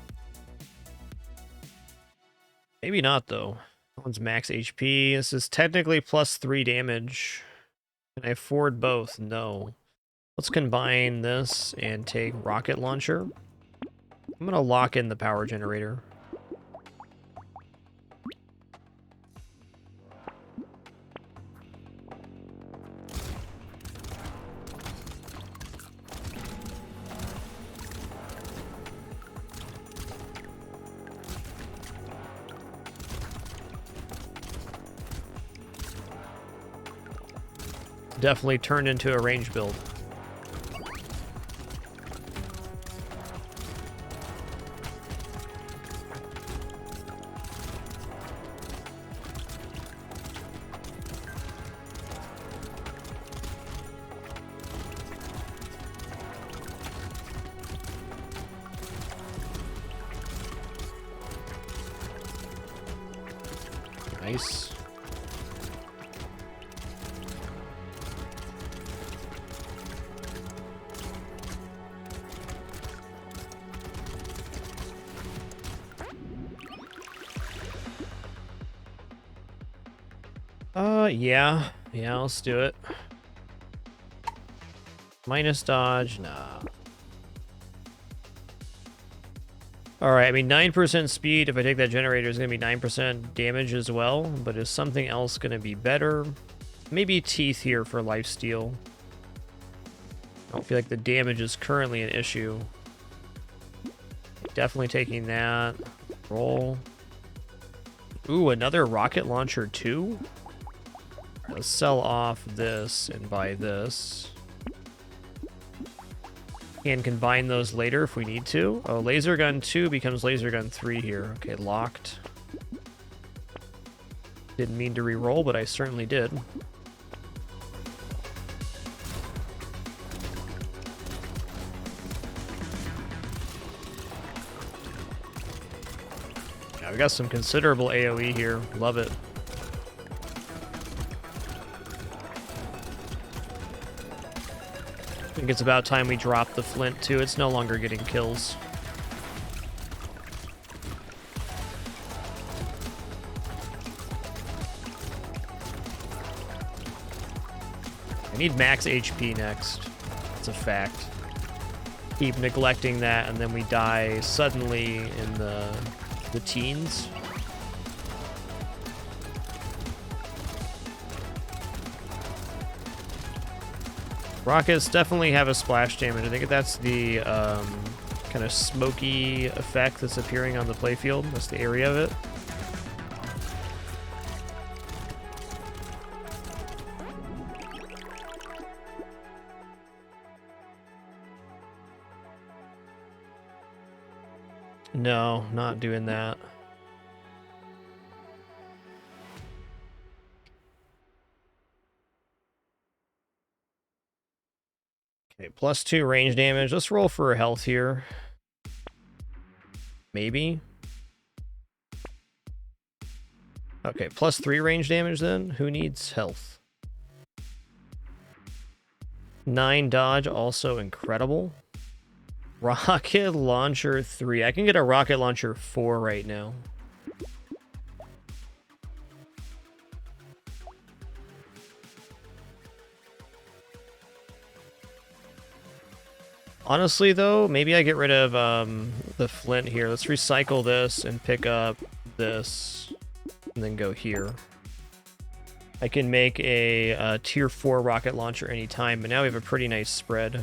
Maybe not though. That one's max HP. This is technically +3 damage. Can I afford both? No. Let's combine this and take rocket launcher. I'm gonna lock in the power generator. Definitely turned into a range build. Nice. Yeah, let's do it. Minus dodge, nah. Alright, I mean 9% speed, if I take that generator, is going to be 9% damage as well, but is something else going to be better? Maybe teeth here for lifesteal. I don't feel like the damage is currently an issue. Definitely taking that. Roll. Ooh, another rocket launcher too? Let's sell off this and buy this. And combine those later if we need to. Oh, laser gun 2 becomes laser gun 3 here. Okay, locked. Didn't mean to re-roll, but I certainly did. Yeah, we got some considerable AoE here. Love it. I think it's about time we drop the flint too. It's no longer getting kills. I need max HP next. That's a fact. Keep neglecting that and then we die suddenly in the teens. Rockets definitely have a splash damage. I think that's the kind of smoky effect that's appearing on the playfield. That's the area of it. No, not doing that. Okay, +2 range damage. Let's roll for health here. Maybe. Okay, +3 range damage then. Who needs health? 9 dodge, also incredible. Rocket launcher 3. I can get a rocket launcher 4 right now. Honestly, though, maybe I get rid of the flint here. Let's recycle this and pick up this, and then go here. I can make a tier 4 rocket launcher anytime, but now we have a pretty nice spread.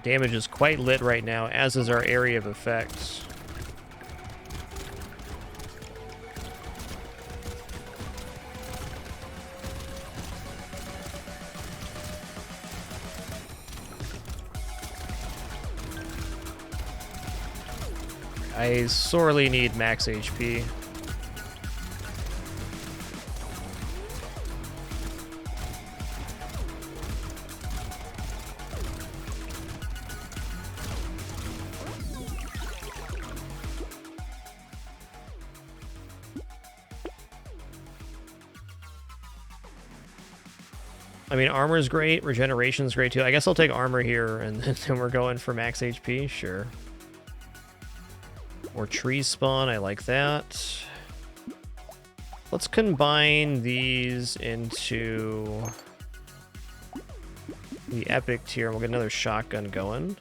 Damage is quite lit right now, as is our area of effects. I sorely need max HP. I mean, armor's great, regeneration's great too. I guess I'll take armor here, and then we're going for max HP, sure. Or trees spawn, I like that. Let's combine these into the epic tier, and we'll get another shotgun going.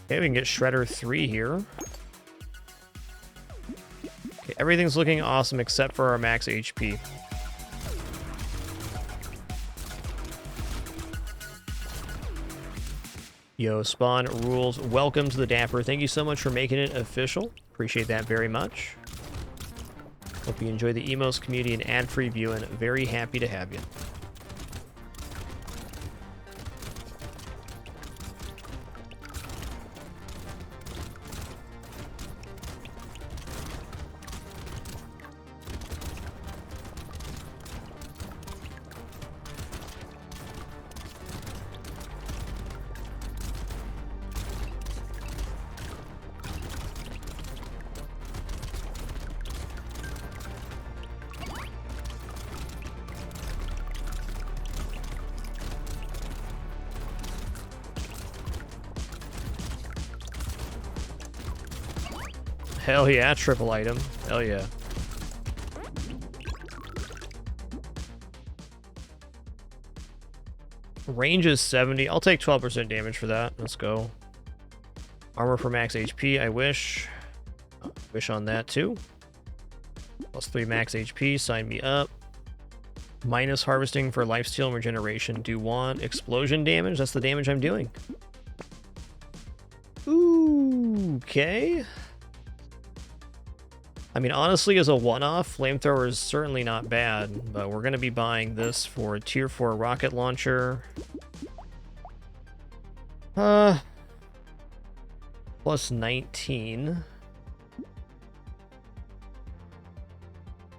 Okay, we can get Shredder 3 here. Okay, everything's looking awesome except for our max HP. Yo, Spawn Rules, welcome to the Dapper. Thank you so much for making it official. Appreciate that very much. Hope you enjoy the Emos community and ad-free viewing. Very happy to have you. Hell yeah, triple item. Hell yeah. Range is 70. I'll take 12% damage for that. Let's go. Armor for max HP, I wish. Wish on that too. Plus 3 max HP, sign me up. Minus harvesting for lifesteal and regeneration. Do want explosion damage? That's the damage I'm doing. Ooh, okay. I mean, honestly, as a one-off, flamethrower is certainly not bad, but we're going to be buying this for a tier 4 rocket launcher. Plus 19.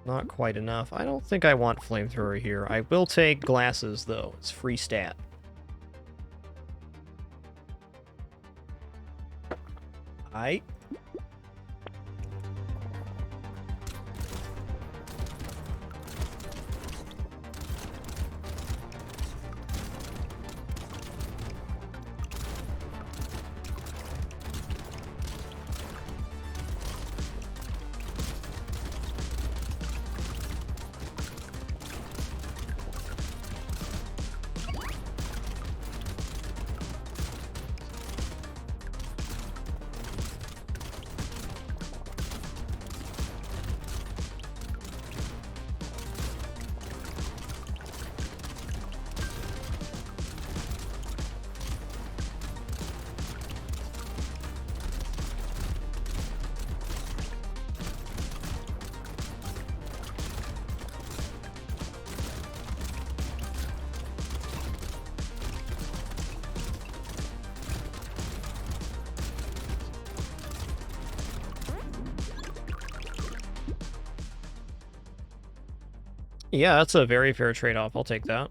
Not quite enough. I don't think I want flamethrower here. I will take glasses, though. It's free stat. Aight. Yeah, that's a very fair trade-off. I'll take that.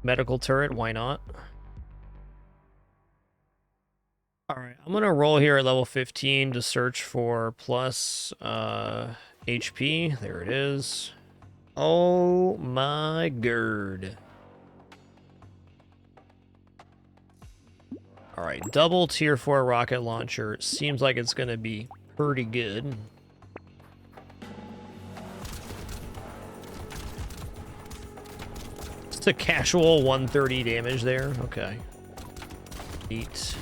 Medical turret, why not? Alright, I'm gonna roll here at level 15 to search for plus HP. There it is. Oh my god. Alright, double tier 4 rocket launcher. Seems like it's gonna be pretty good. It's a casual 130 damage there. Okay. Neat.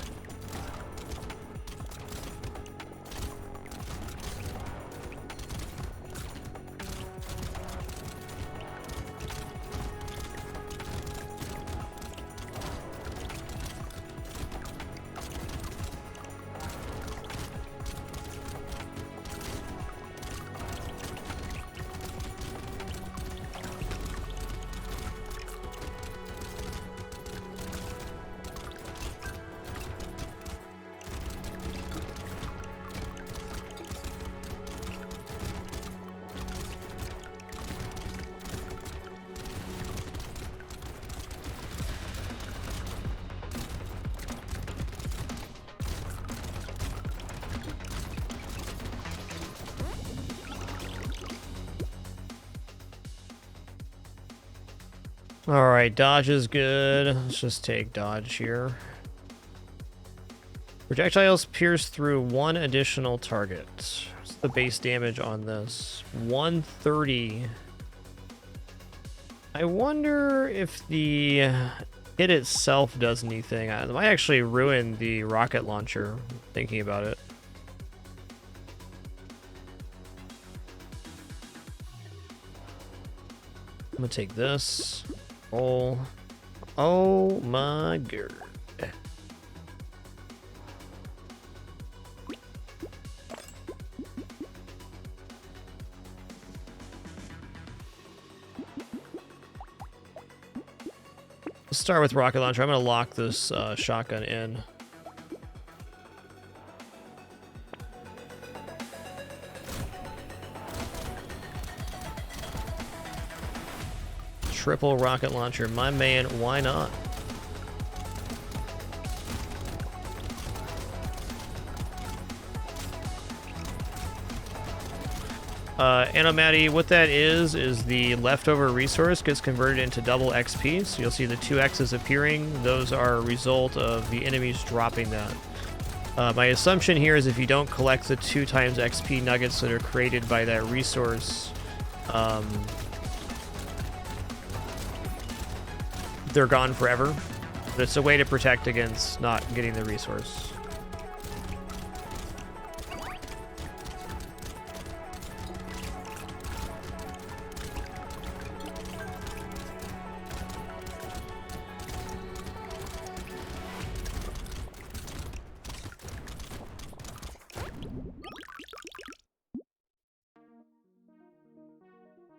Alright, dodge is good. Let's just take dodge here. Projectiles pierce through one additional target. What's the base damage on this? 130. I wonder if the hit itself does anything. It might actually ruin the rocket launcher, thinking about it. I'm gonna take this. Oh my god. Let's start with rocket launcher. I'm gonna lock this shotgun in. Triple rocket launcher, my man, why not? Anomati, what that is the leftover resource gets converted into double XP. So you'll see the 2X's appearing. Those are a result of the enemies dropping that. My assumption here is if you don't collect the 2 times XP nuggets that are created by that resource, they're gone forever. But it's a way to protect against not getting the resource.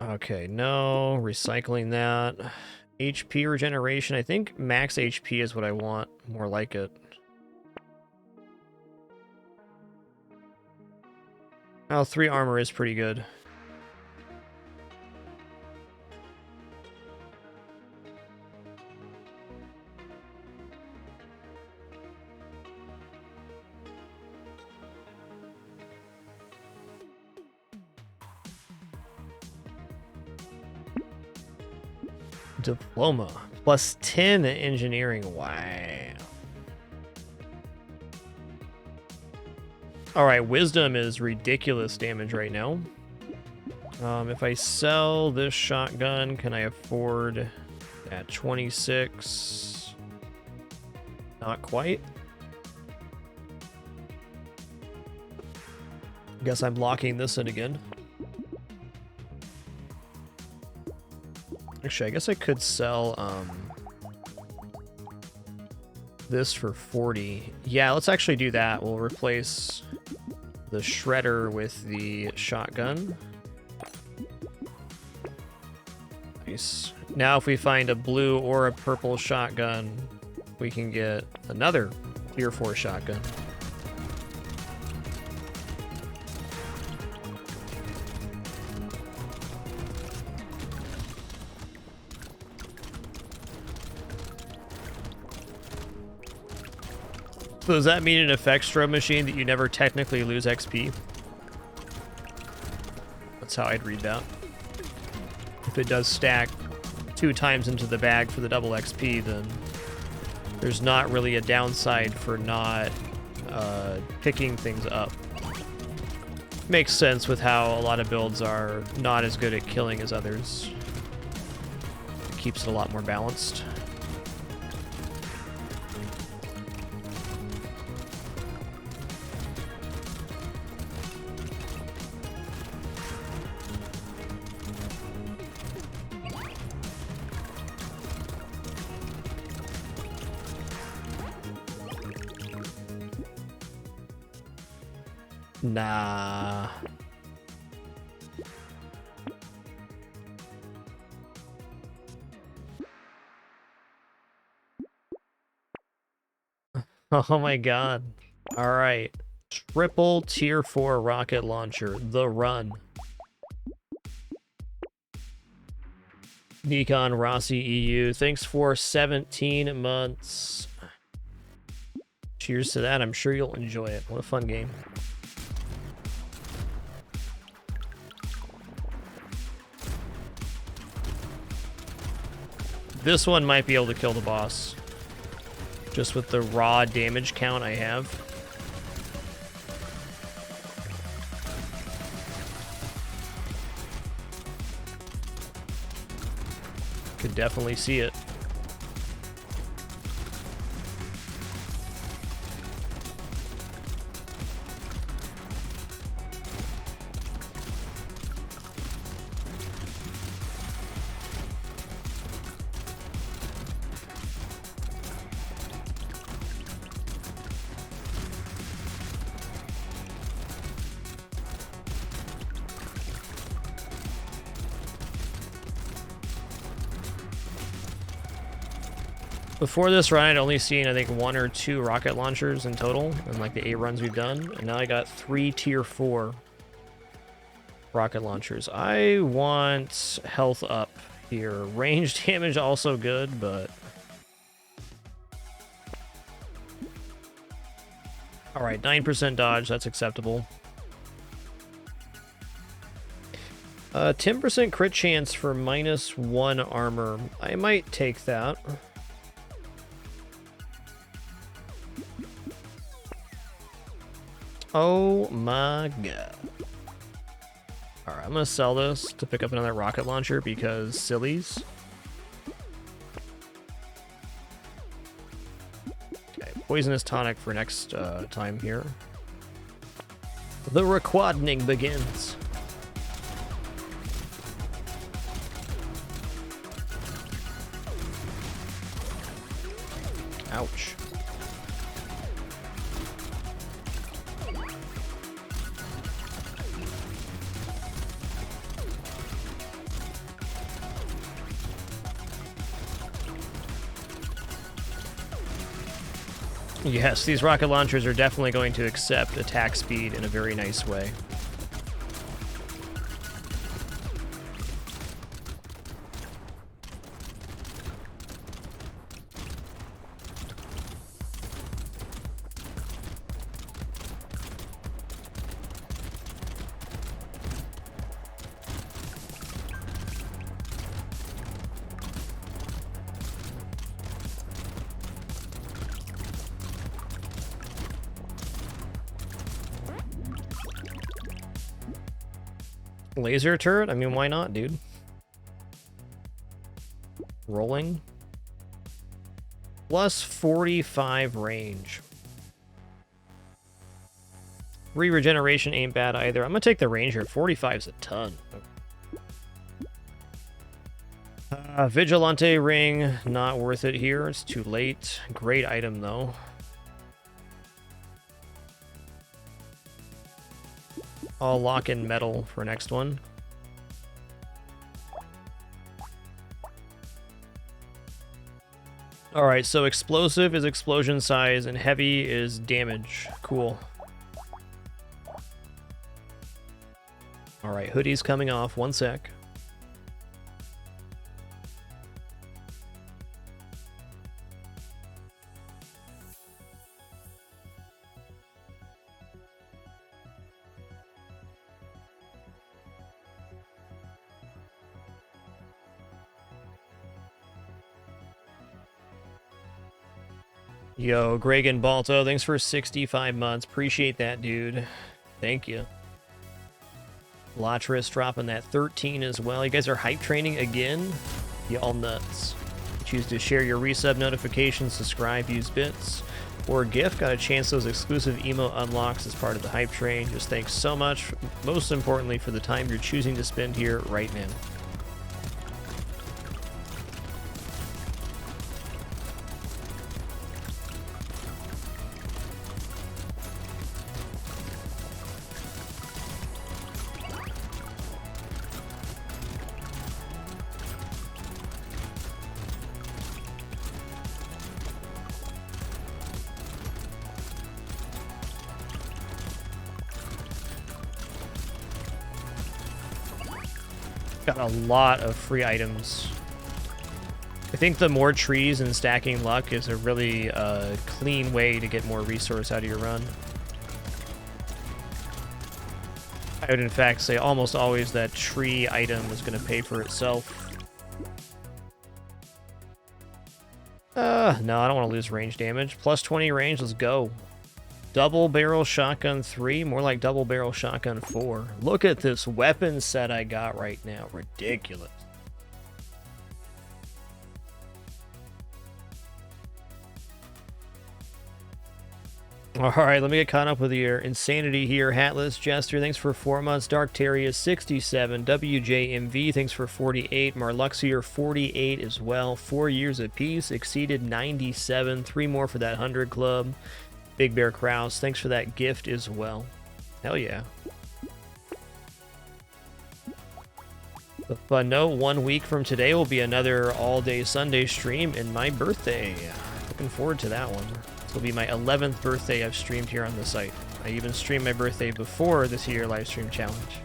Okay, no, recycling that. HP regeneration, I think max HP is what I want, more like it. Oh, 3 armor is pretty good. Diploma. Plus 10 engineering. Wow. Alright, wisdom is ridiculous damage right now. If I sell this shotgun, can I afford at 26? Not quite. Guess I'm locking this in again. Actually, I guess I could sell this for 40. Yeah, let's actually do that. We'll replace the shredder with the shotgun. Nice. Now if we find a blue or a purple shotgun, we can get another tier 4 shotgun. So does that mean an effect strobe machine that you never technically lose XP? That's how I'd read that. If it does stack 2 times into the bag for the double XP, then there's not really a downside for not picking things up. Makes sense with how a lot of builds are not as good at killing as others. It keeps it a lot more balanced. Nah. Oh my god. Alright. Triple tier 4 rocket launcher. The run. Nikon Rossi EU. Thanks for 17 months. Cheers to that. I'm sure you'll enjoy it. What a fun game. This one might be able to kill the boss. Just with the raw damage count I have. Could definitely see it. Before this run, I'd only seen, I think, 1 or 2 rocket launchers in total, in like the 8 runs we've done, and now I got 3 tier 4 rocket launchers. I want health up here. Range damage also good, but... Alright, 9% dodge, that's acceptable. 10% crit chance for -1 armor. I might take that. Oh my god. Alright, I'm gonna sell this to pick up another rocket launcher because sillies. Okay, poisonous tonic for next time here. The requadning begins. Ouch. Yes, these rocket launchers are definitely going to accept attack speed in a very nice way. Laser turret? I mean, why not, dude? Rolling. Plus 45 range. Regeneration ain't bad either. I'm gonna take the ranger. 45's a ton. Vigilante ring, not worth it here. It's too late. Great item, though. I'll lock in metal for next one. Alright, so explosive is explosion size and heavy is damage. Cool. Alright, hoodie's coming off. 1 sec. Yo, Greg and Balto, thanks for 65 months. Appreciate that, dude. Thank you. Latris dropping that 13 as well. You guys are hype training again? Y'all nuts. Choose to share your resub notifications, subscribe, use bits, or gift. Got a chance those exclusive emote unlocks as part of the hype train. Just thanks so much, most importantly, for the time you're choosing to spend here right now. Got a lot of free items. I think the more trees and stacking luck is a really clean way to get more resource out of your run. I would in fact say almost always that tree item is going to pay for itself. No, I don't want to lose range damage. Plus 20 range, let's go. Double barrel shotgun 3, more like double barrel shotgun 4. Look at this weapon set I got right now. Ridiculous. Alright, let me get caught up with your insanity here. Hatless Jester, thanks for 4 months. Dark Terrier, 67. WJMV, thanks for 48. Marluxier, 48 as well. 4 years apiece. Exceeded 97. 3 more for that 100 club. Big Bear Kraus, thanks for that gift as well. Hell yeah. But no, 1 week from today will be another all-day Sunday stream and my birthday. Looking forward to that one. This will be my 11th birthday I've streamed here on the site. I even streamed my birthday before this year live stream challenge.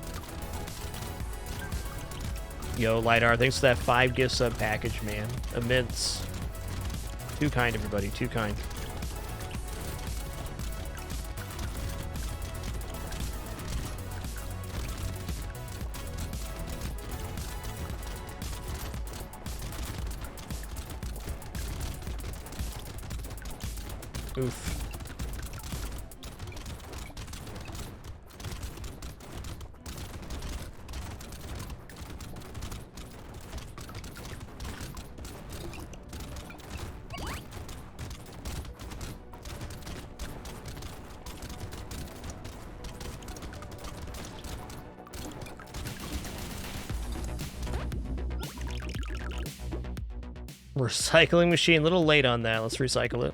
Yo, Lidar, thanks for that 5 gift sub package, man. Immense. Too kind, everybody. Too kind. Oof. Recycling machine, a little late on that. Let's recycle it.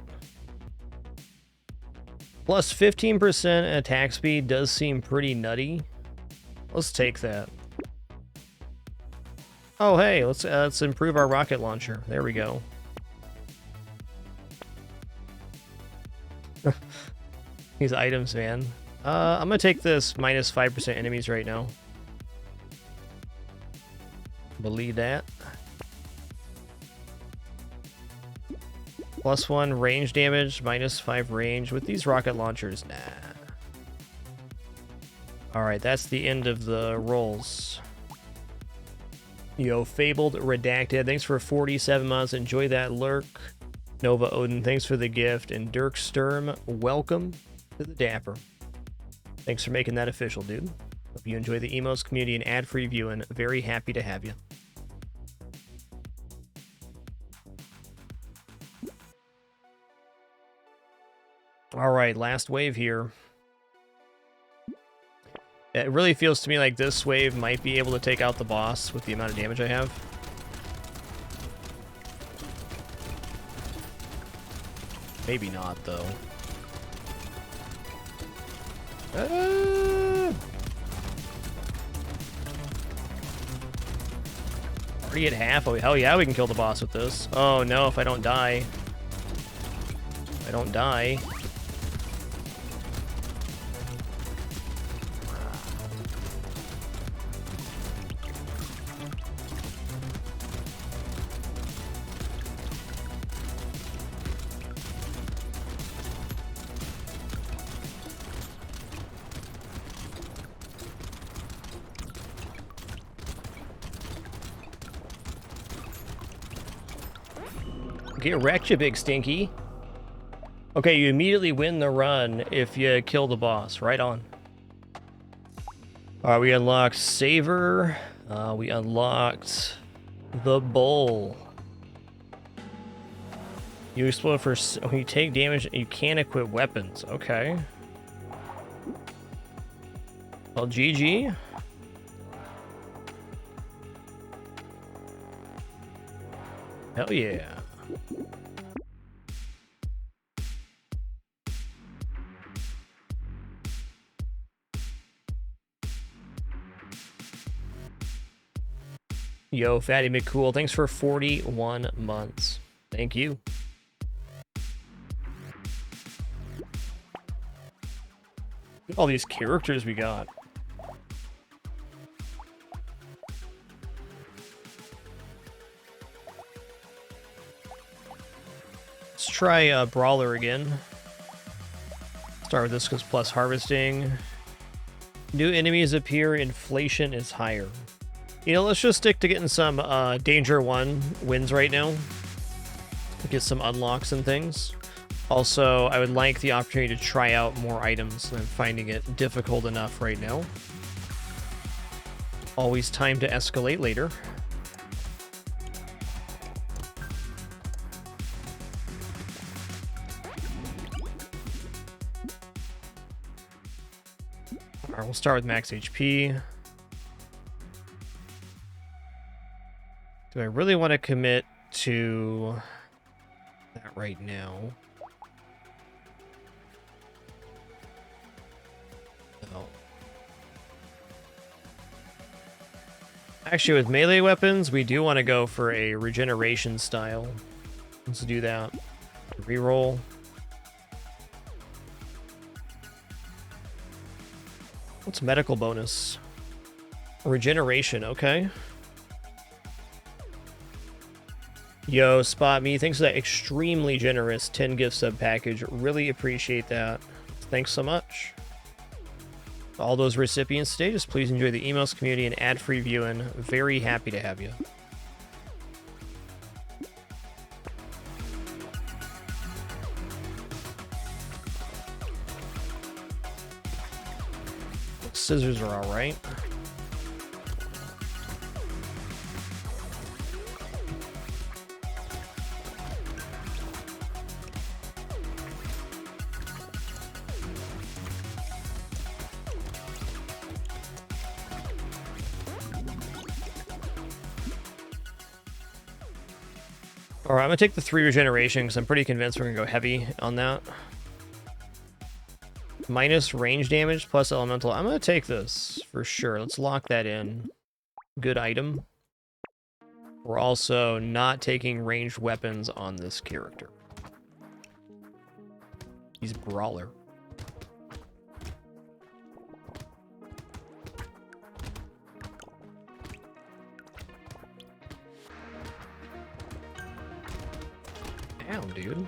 Plus 15% attack speed does seem pretty nutty. Let's take that. Oh, hey, let's improve our rocket launcher. There we go. These items, man. I'm gonna take this minus 5% enemies right now. Believe that. Plus 1 range damage, minus 5 range. With these rocket launchers, nah. Alright, that's the end of the rolls. Yo, Fabled Redacted, thanks for 47 months. Enjoy that lurk. Nova Odin, thanks for the gift. And Dirk Sturm, welcome to the Dapper. Thanks for making that official, dude. Hope you enjoy the Emos community and ad-free viewing. Very happy to have you. All right, last wave here. It really feels to me like this wave might be able to take out the boss with the amount of damage I have. Maybe not, though. Already at half? Oh, hell yeah, we can kill the boss with this. Oh, no, if I don't die. If I don't die. Get wrecked, you big stinky. Okay, you immediately win the run if you kill the boss. Right on. Alright, we unlocked Saver. We unlocked the Bull. You explode for... When you take damage, you can't equip weapons. Okay. Well, GG. Hell yeah. Yo, Fatty McCool, thanks for 41 months. Thank you. Look at all these characters we got. Let's try Brawler again. Start with this because plus harvesting. New enemies appear, inflation is higher. You know, let's just stick to getting some Danger 1 wins right now. get some unlocks and things. Also, I would like the opportunity to try out more items. I'm finding it difficult enough right now. Always time to escalate later. Alright, we'll start with max HP. Do I really want to commit to that right now? No. Actually, with melee weapons, we do want to go for a regeneration style. Let's do that. Reroll. What's medical bonus? Regeneration, okay. Yo, Spot Me, thanks for that extremely generous 10 gift sub package. Really appreciate that. Thanks so much. All those recipients today, just please enjoy the emails, community, and ad-free viewing. Very happy to have you. Scissors are all right. All right, I'm gonna take the 3 regeneration because I'm pretty convinced we're gonna go heavy on that. Minus range damage plus elemental. I'm gonna take this for sure. Let's lock that in. Good item. We're also not taking ranged weapons on this character. He's Brawler. Damn, dude.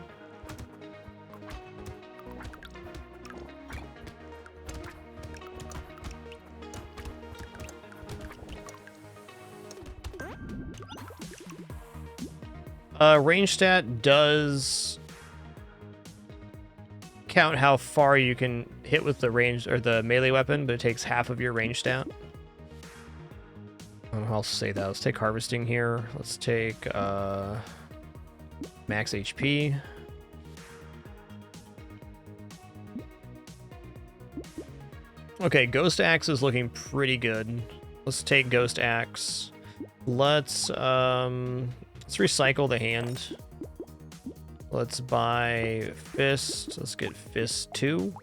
Range stat does count how far you can hit with the range or the melee weapon, but it takes half of your range stat. I'll say that. Let's take harvesting here. Let's take max HP. Okay, Ghost Axe is looking pretty good. Let's take Ghost Axe. Let's recycle the hand. Let's buy Fist. Let's get Fist 2.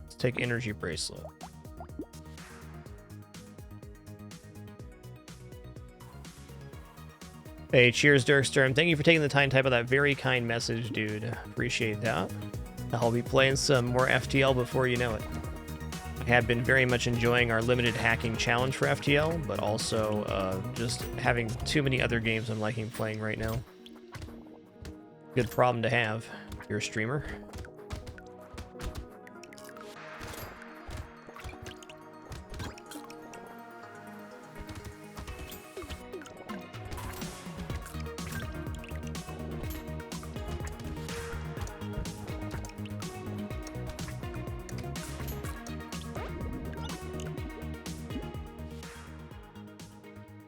Let's take Energy Bracelet. Hey, cheers, Dirkstern. Thank you for taking the time to type out that very kind message, dude. Appreciate that. I'll be playing some more FTL before you know it. I have been very much enjoying our limited hacking challenge for FTL, but also just having too many other games I'm liking playing right now. Good problem to have if you're a streamer.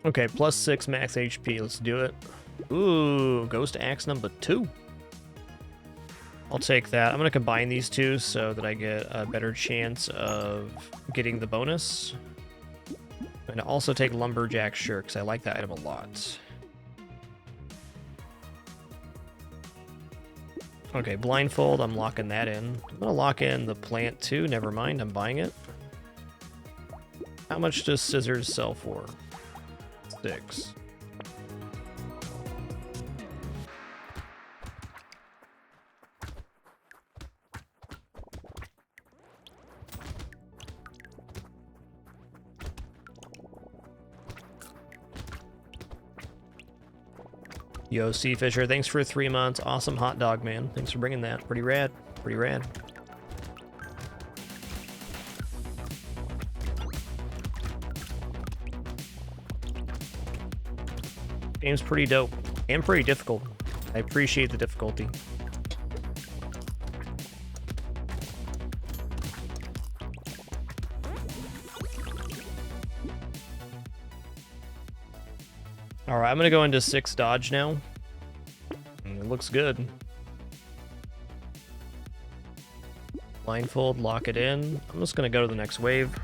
Okay, plus 6 max HP. Let's do it. Ooh, Ghost Axe number 2. I'll take that. I'm going to combine these two so that I get a better chance of getting the bonus. I'm going to also take Lumberjack Shirt because I like that item a lot. Okay, Blindfold. I'm locking that in. I'm going to lock in the plant too. Never mind. I'm buying it. How much does Scissors sell for? 6. Yo, Sea Fisher, thanks for 3 months. Awesome hot dog, man. Thanks for bringing that. Pretty rad. Pretty rad. Game's pretty dope and pretty difficult. I appreciate the difficulty. Alright, I'm gonna go into 6 dodge now. It looks good. Blindfold, lock it in. I'm just gonna go to the next wave.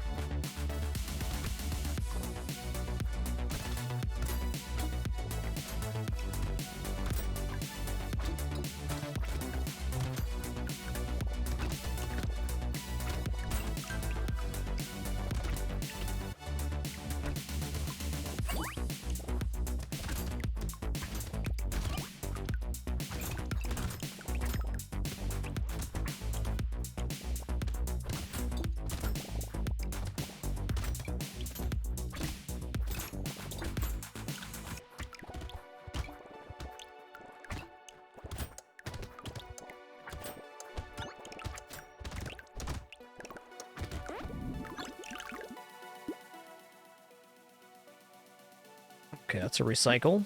Okay, that's a recycle.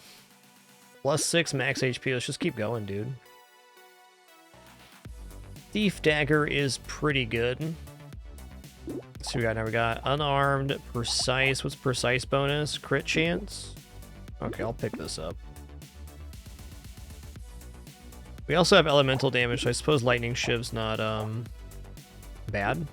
Plus 6 max HP. Let's just keep going, dude. Thief Dagger is pretty good. Let's see what we got now. We got unarmed, precise. What's precise bonus? Crit chance? Okay, I'll pick this up. We also have elemental damage, so I suppose lightning shiv's not bad.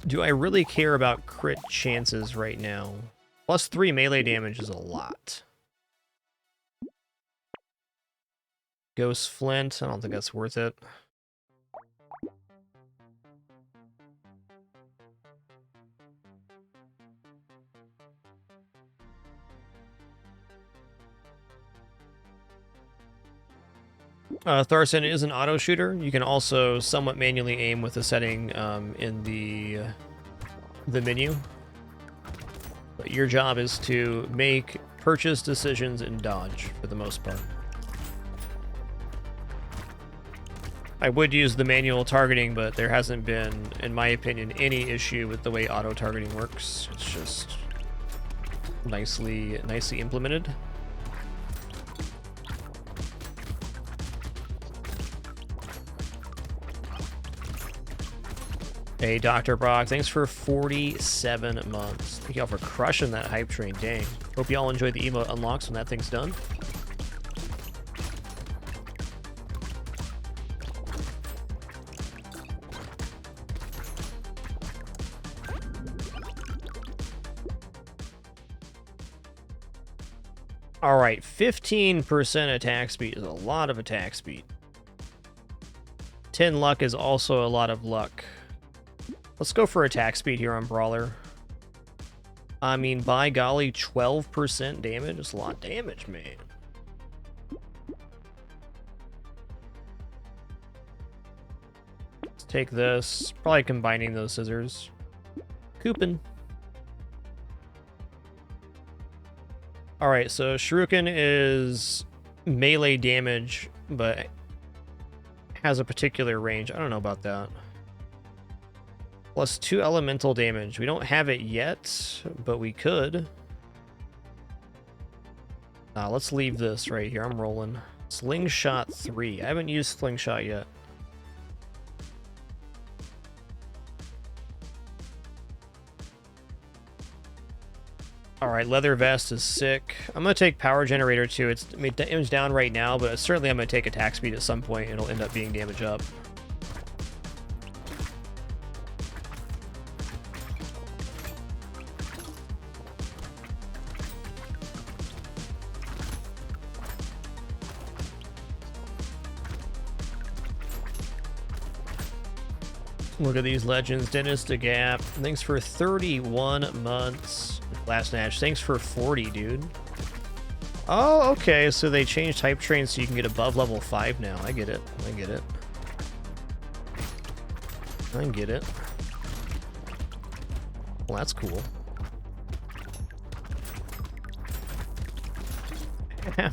Do I really care about crit chances right now? Plus 3 melee damage is a lot. Ghost Flint, I don't think that's worth it. Tharson is an auto shooter. You can also somewhat manually aim with the setting in the menu. But your job is to make purchase decisions and dodge for the most part. I would use the manual targeting, but there hasn't been, in my opinion, any issue with the way auto targeting works. It's just nicely implemented. Hey, Dr. Brock, thanks for 47 months. Thank y'all for crushing that hype train, dang. Hope y'all enjoy the emote unlocks when that thing's done. Alright, 15% attack speed is a lot of attack speed. 10 luck is also a lot of luck. Let's go for attack speed here on Brawler. I mean, by golly, 12% damage is a lot of damage, man. Let's take this. Probably combining those scissors. Coupon. Alright, so Shuriken is melee damage, but has a particular range. I don't know about that. Plus 2 elemental damage. We don't have it yet, but we could. Let's leave this right here. I'm rolling. Slingshot 3. I haven't used Slingshot yet. Alright, Leather Vest is sick. I'm going to take Power Generator too. It's damage down right now, but certainly I'm going to take attack speed at some point. It'll end up being damage up. Look at these legends. Dennis DeGap, thanks for 31 months. Last Nash, thanks for 40, dude. Oh, okay, so they changed Hype Train so you can get above level 5 now. I get it. I get it. I get it. Well, that's cool.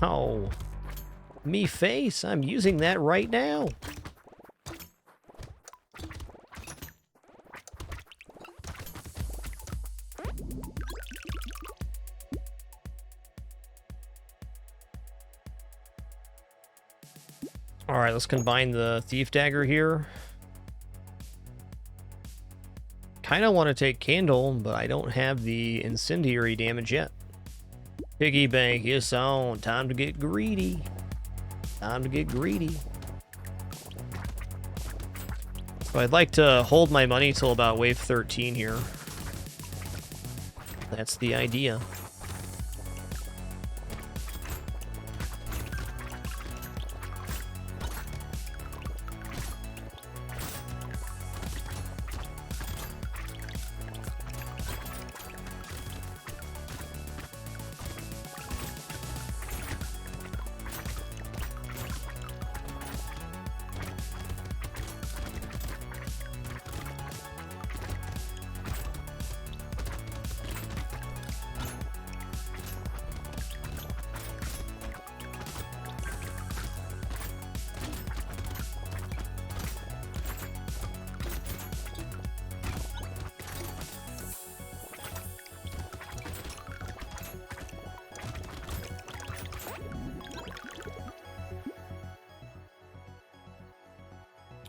Ow. Me face, I'm using that right now. All right, let's combine the Thief Dagger here. Kind of want to take Candle, but I don't have the Incendiary damage yet. Piggy bank is on. Time to get greedy. Time to get greedy. So I'd like to hold my money till about wave 13 here. That's the idea.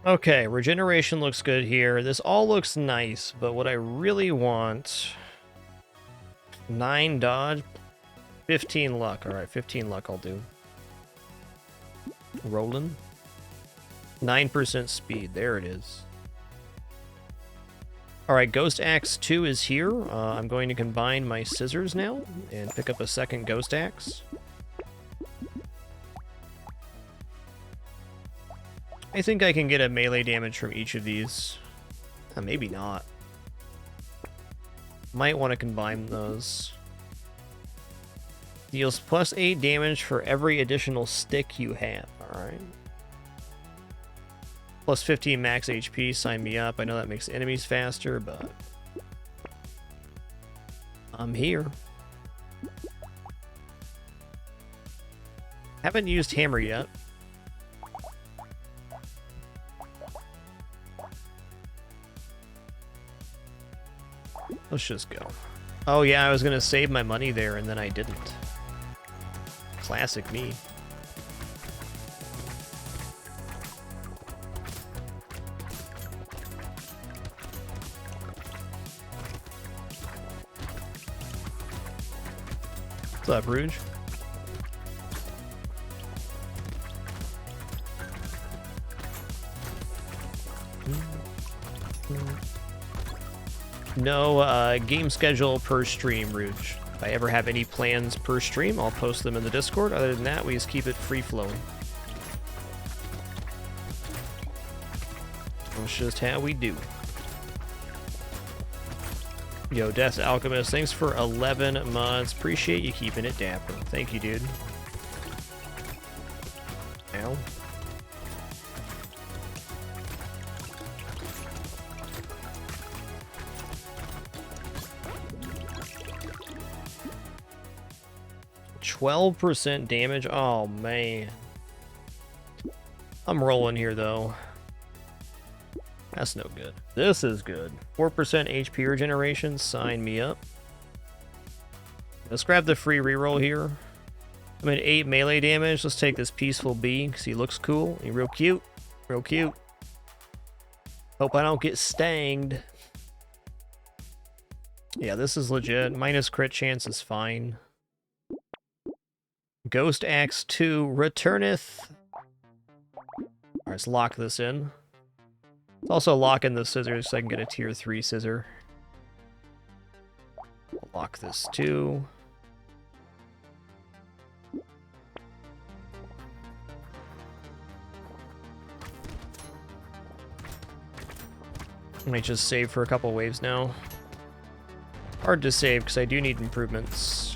Okay, regeneration looks good here. This all looks nice, but what I really want... 9 dodge, 15 luck. Alright, 15 luck I'll do. Rolling. 9% speed. There it is. Alright, Ghost Axe 2 is here. I'm going to combine my scissors now and pick up a second Ghost Axe. I think I can get a melee damage from each of these. Maybe not. Might want to combine those. Deals plus 8 damage for every additional stick you have. Alright. Plus 15 max HP. Sign me up. I know that makes enemies faster, but... I'm here. Haven't used hammer yet. Let's just go. Oh yeah, I was gonna save my money there and then I didn't. Classic me. What's up, Rouge? No game schedule per stream, Rouge. If I ever have any plans per stream, I'll post them in the Discord. Other than that, we just keep it free-flowing. That's just how we do. Yo, Death Alchemist, thanks for 11 months. Appreciate you keeping it dapper. Thank you, dude. Ow. %12 damage? Oh, man. I'm rolling here, though. That's no good. This is good. 4% HP regeneration. Sign me up. Let's grab the free reroll here. I'm at 8 melee damage. Let's take this Peaceful Bee, because he looks cool. He's real cute. Real cute. Hope I don't get stanged. Yeah, this is legit. Minus crit chance is fine. Ghost Axe 2 returneth. Alright, let's lock this in. Let's also lock in the scissors so I can get a tier 3 scissor. Lock this too. I might just save for a couple waves now. Hard to save because I do need improvements.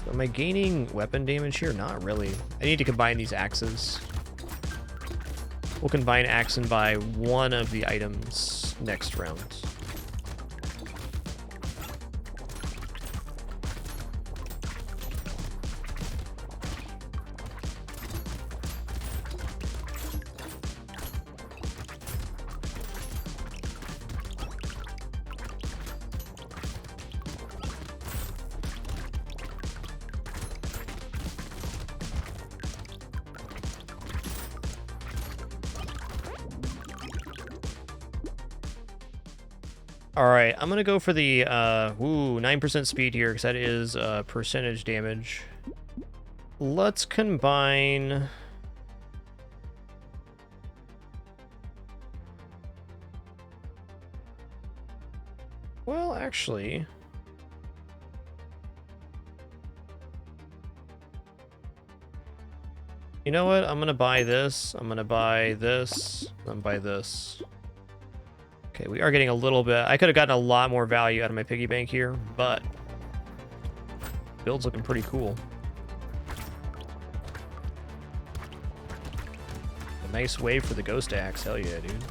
Am I gaining weapon damage here? Not really. I need to combine these axes. We'll combine axe and buy one of the items next round. Alright, I'm gonna go for the 9% speed here, because that is percentage damage. Let's combine... Well, actually... You know what? I'm gonna buy this. I'm gonna buy this. I'm gonna buy this. Okay, we are getting a little bit... I could have gotten a lot more value out of my piggy bank here, but... Build's looking pretty cool. A nice wave for the ghost axe. Hell yeah, dude.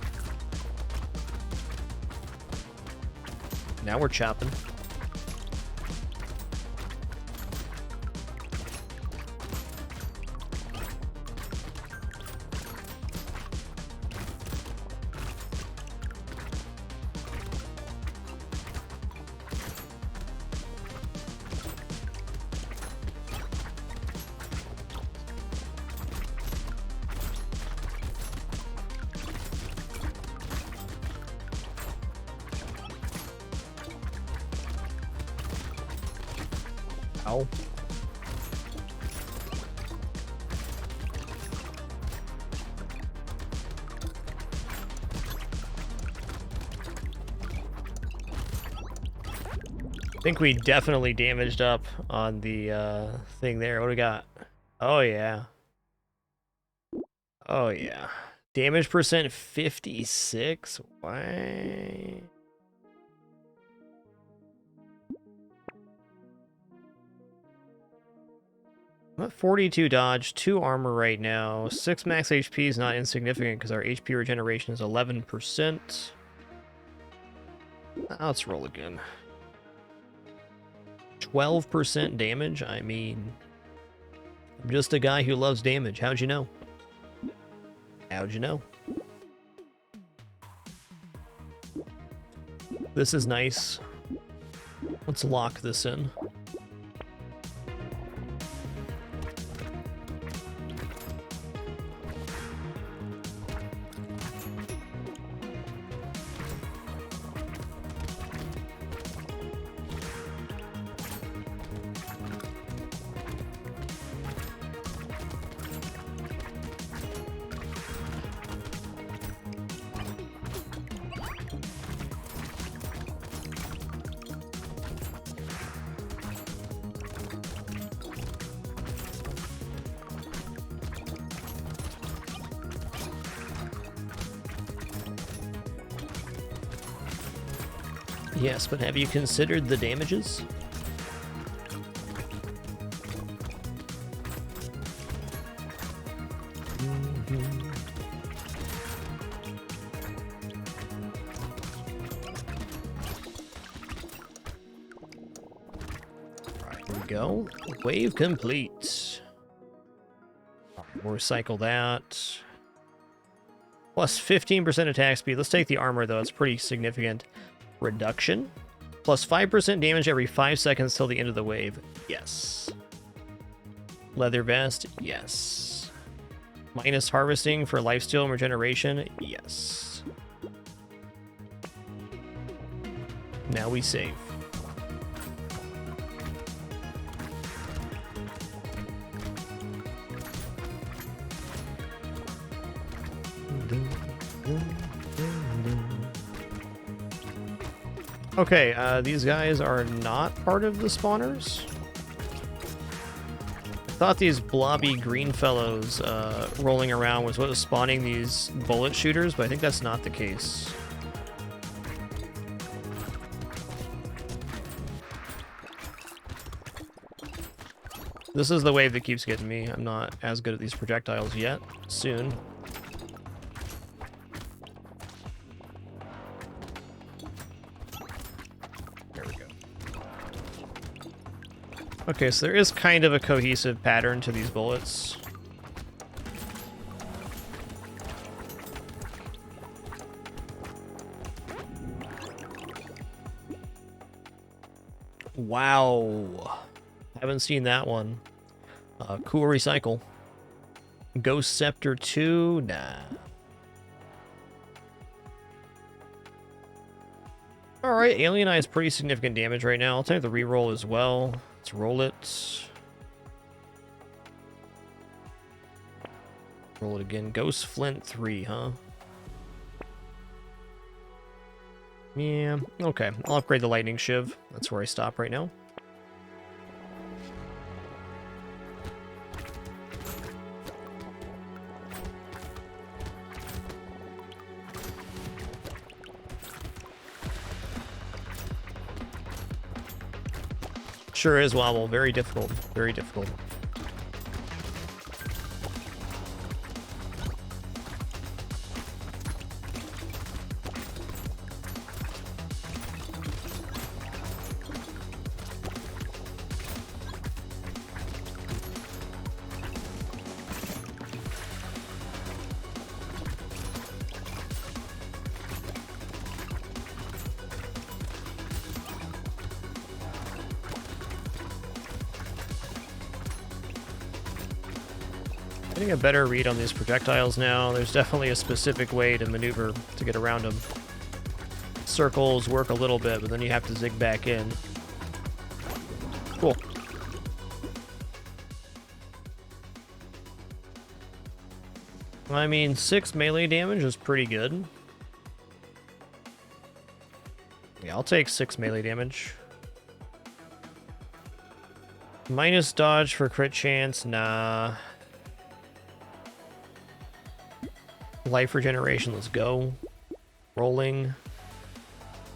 Now we're chopping. Ow. I think we definitely damaged up on the thing there. What do we got? Oh yeah. Oh yeah. Damage percent 56? Why? I'm at 42 dodge, 2 armor right now. 6 max HP is not insignificant because our HP regeneration is 11%. Now let's roll again. 12% damage? I mean, I'm just a guy who loves damage. How'd you know? How'd you know? This is nice. Let's lock this in. Yes, but have you considered the damages? Right, here we go. Wave complete. We'll recycle that. Plus 15% attack speed. Let's take the armor, though. It's pretty significant. Reduction. Plus 5% damage every 5 seconds till the end of the wave. Yes. Leather vest. Yes. Minus harvesting for lifesteal and regeneration. Yes. Now we save. Okay, these guys are not part of the spawners. I thought these blobby green fellows rolling around was what was spawning these bullet shooters, but I think that's not the case. This is the wave that keeps getting me. I'm not as good at these projectiles yet. Soon. Okay, so there is kind of a cohesive pattern to these bullets. Wow. Haven't seen that one. Cool recycle. Ghost Scepter 2? Nah. Alright, Alien Eye is pretty significant damage right now. I'll take the reroll as well. Let's roll it. Roll it again. Ghost Flint 3, huh? Yeah, okay. I'll upgrade the Lightning Shiv. That's where I stop right now. Sure is, Wobble. Very difficult. Very difficult. Getting a better read on these projectiles now. There's definitely a specific way to maneuver to get around them. Circles work a little bit, but then you have to zig back in. Cool. I mean, 6 melee damage is pretty good. Yeah, I'll take 6 melee damage. Minus dodge for crit chance, nah. Life regeneration, let's go. Rolling.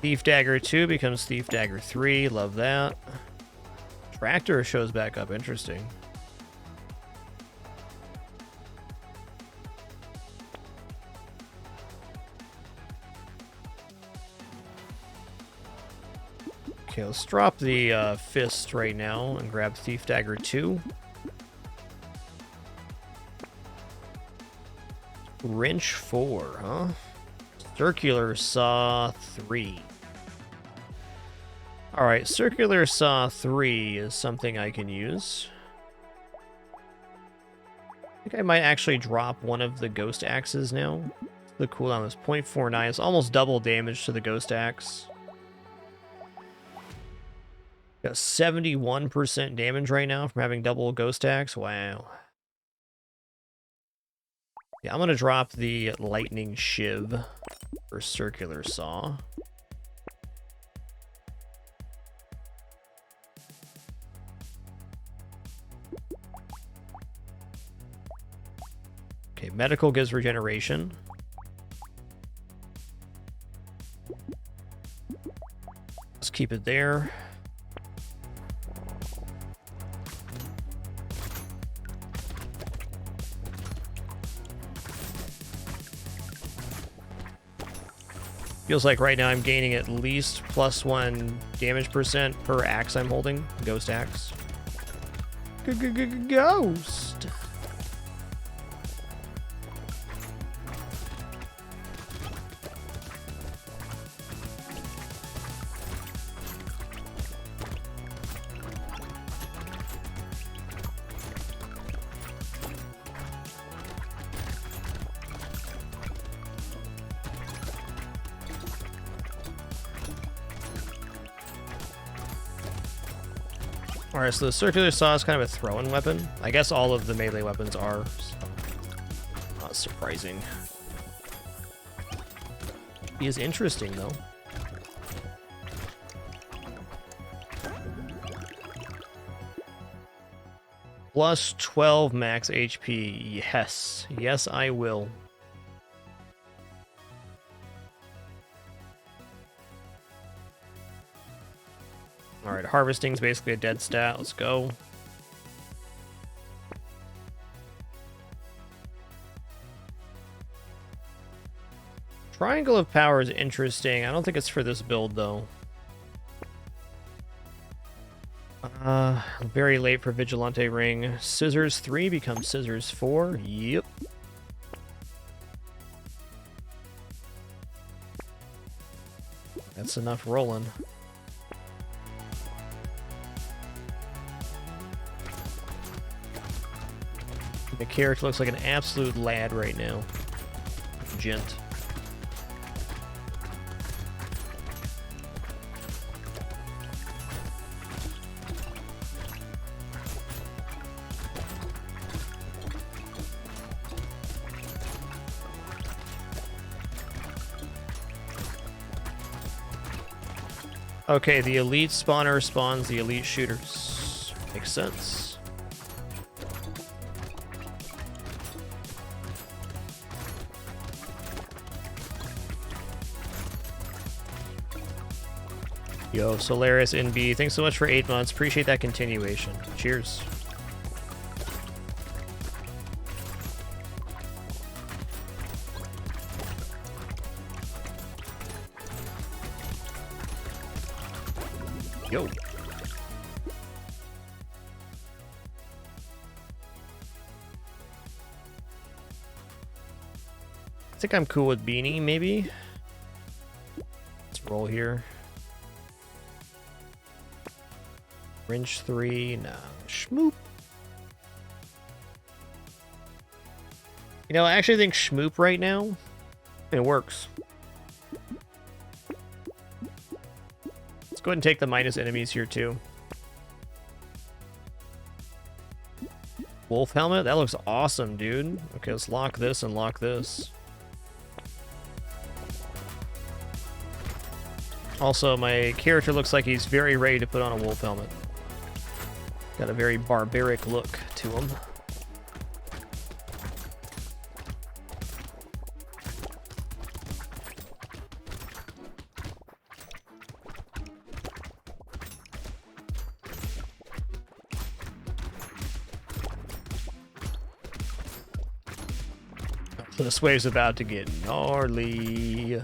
Thief Dagger 2 becomes Thief Dagger 3, love that. Tractor shows back up, interesting. Okay, let's drop the fist right now and grab Thief Dagger 2. Wrench 4, huh? Circular Saw 3. Alright, Circular Saw 3 is something I can use. I think I might actually drop one of the Ghost Axes now. The cooldown is 0.49. It's almost double damage to the Ghost Axe. Got 71% damage right now from having double Ghost Axe. Wow. Yeah, I'm going to drop the Lightning Shiv for Circular Saw. Okay, Medical gives regeneration. Let's keep it there. Feels like right now I'm gaining at least +1 damage percent per axe I'm holding. Ghost axe. Ghost! Alright, so the Circular Saw is kind of a throw-in weapon. I guess all of the melee weapons are, so not surprising. He is interesting, though. Plus 12 max HP. Yes. Yes, I will. Alright, harvesting's basically a dead stat. Let's go. Triangle of Power is interesting. I don't think it's for this build, though. Very late for Vigilante Ring. Scissors 3 becomes Scissors 4. Yep. That's enough rolling. The character looks like an absolute lad right now. Gent. Okay, the elite spawner spawns the elite shooters. Makes sense. Yo, Solaris NB, thanks so much for 8 months. Appreciate that continuation. Cheers. Yo. I think I'm cool with Beanie, maybe. Let's roll here. Wrench 3, nah. Schmoop. You know, I actually think Schmoop right now, it works. Let's go ahead and take the minus enemies here too. Wolf helmet? That looks awesome, dude. Okay, let's lock this and lock this. Also, my character looks like he's very ready to put on a wolf helmet. Got a very barbaric look to him. So this wave's about to get gnarly.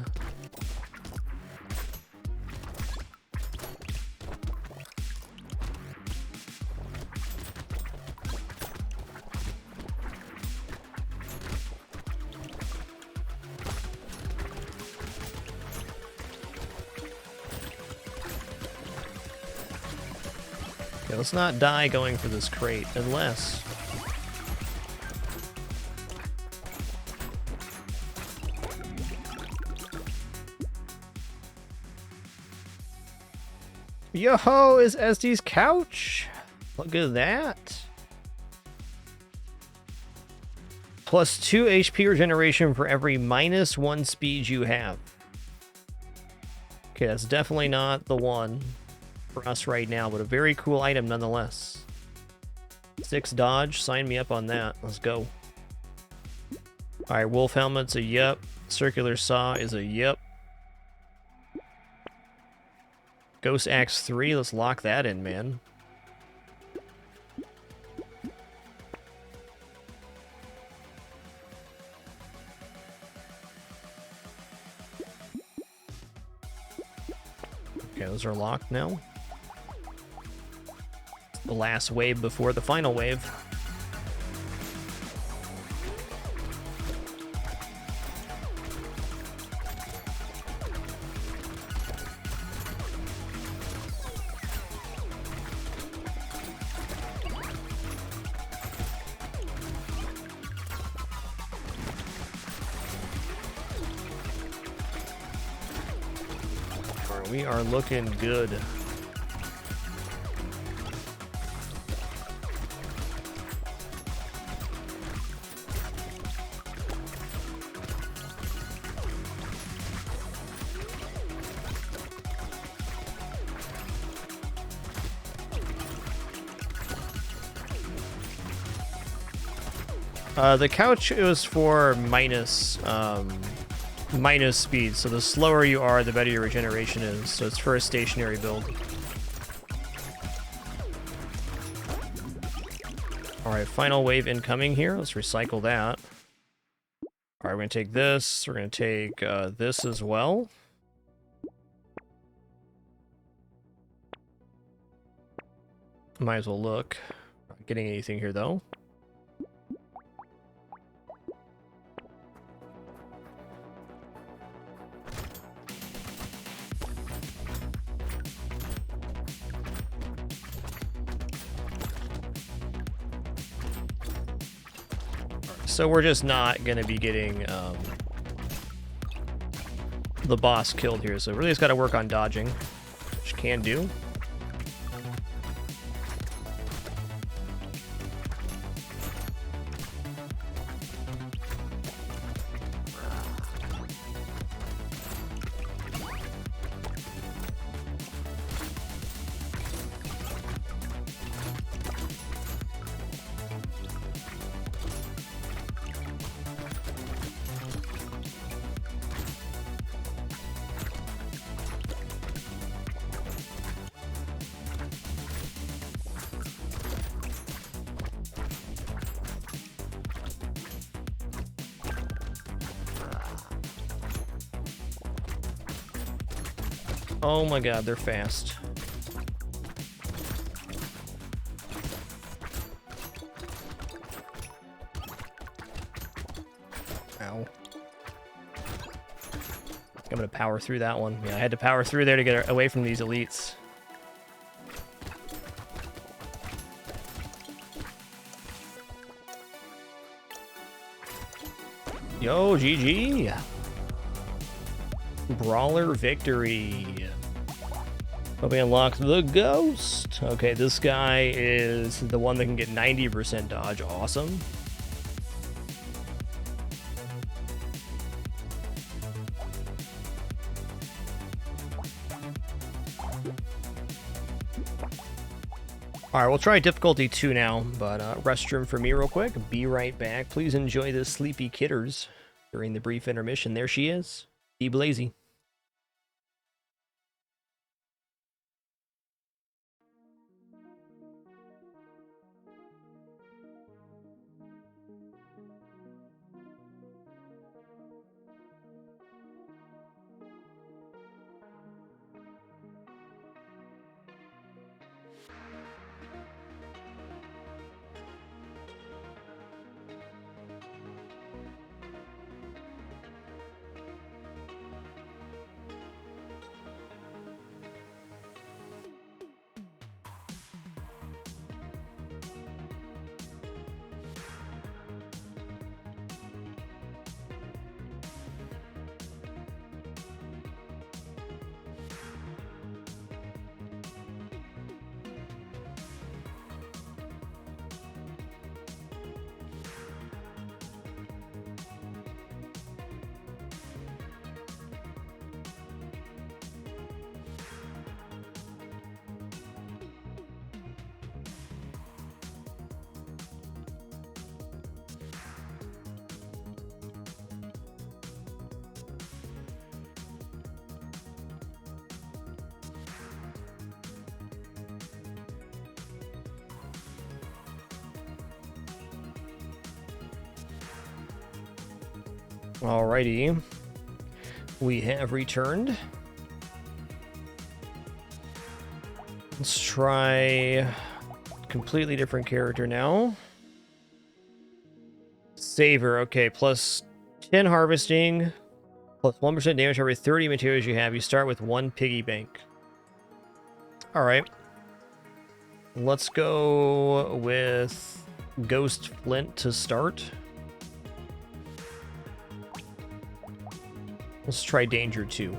Okay, let's not die going for this crate, unless... Yo-ho, is SD's couch? Look at that. Plus 2 HP regeneration for every -1 speed you have. Okay, that's definitely not the one for us right now, but a very cool item nonetheless. 6 dodge, sign me up on that. Let's go. Alright, wolf helmet's a yep. Circular saw is a yep. Ghost Axe 3, let's lock that in, man. Okay, those are locked now. The last wave before the final wave. We are looking good. The couch is for minus speed, so the slower you are, the better your regeneration is. So it's for a stationary build. Alright, final wave incoming here. Let's recycle that. Alright, we're going to take this. We're going to take this as well. Might as well look. Not getting anything here, though. So we're just not going to be getting the boss killed here. So really just got to work on dodging, which can do. Oh my god, they're fast. Ow. I'm gonna power through that one. Yeah, I had to power through there to get away from these elites. Yo, GG. Brawler victory. Hope we unlock the ghost. Okay, this guy is the one that can get 90% dodge. Awesome. Alright, we'll try difficulty 2 now, but restroom for me real quick. Be right back. Please enjoy the sleepy kitters during the brief intermission. There she is. Be Blazy. Alrighty, we have returned. Let's try a completely different character now. Saver, okay, plus 10 harvesting, plus 1% damage every 30 materials you have. You start with 1 piggy bank. Alright. Let's go with Ghost Flint to start. Let's try Danger 2.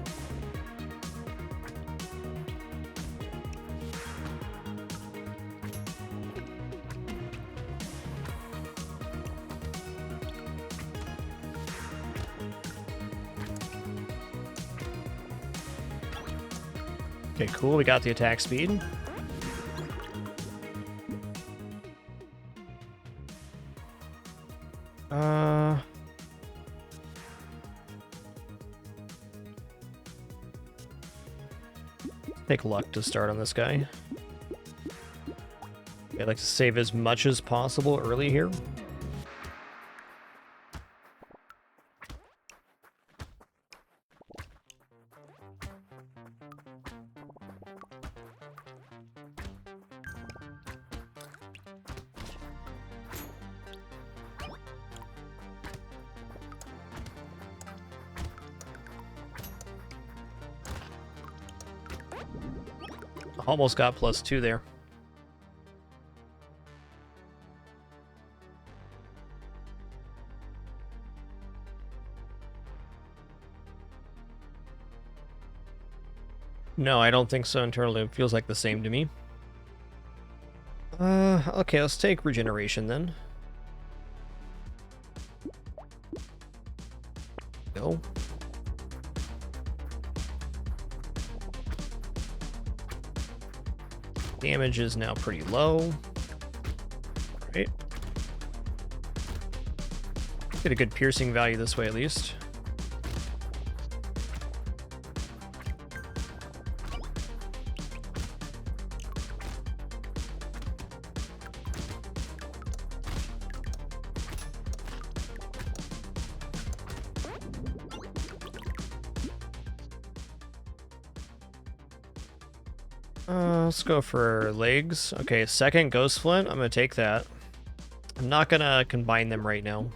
Okay, cool. We got the attack speed. Take luck to start on this guy. I'd like to save as much as possible early here. Almost got +2 there. No, I don't think so internally. It feels like the same to me. Okay, let's take regeneration then. Go. Damage is now pretty low. Right. Get a good piercing value this way at least. Let's go for legs. Okay, second ghost flint. I'm gonna take that. I'm not gonna combine them right now.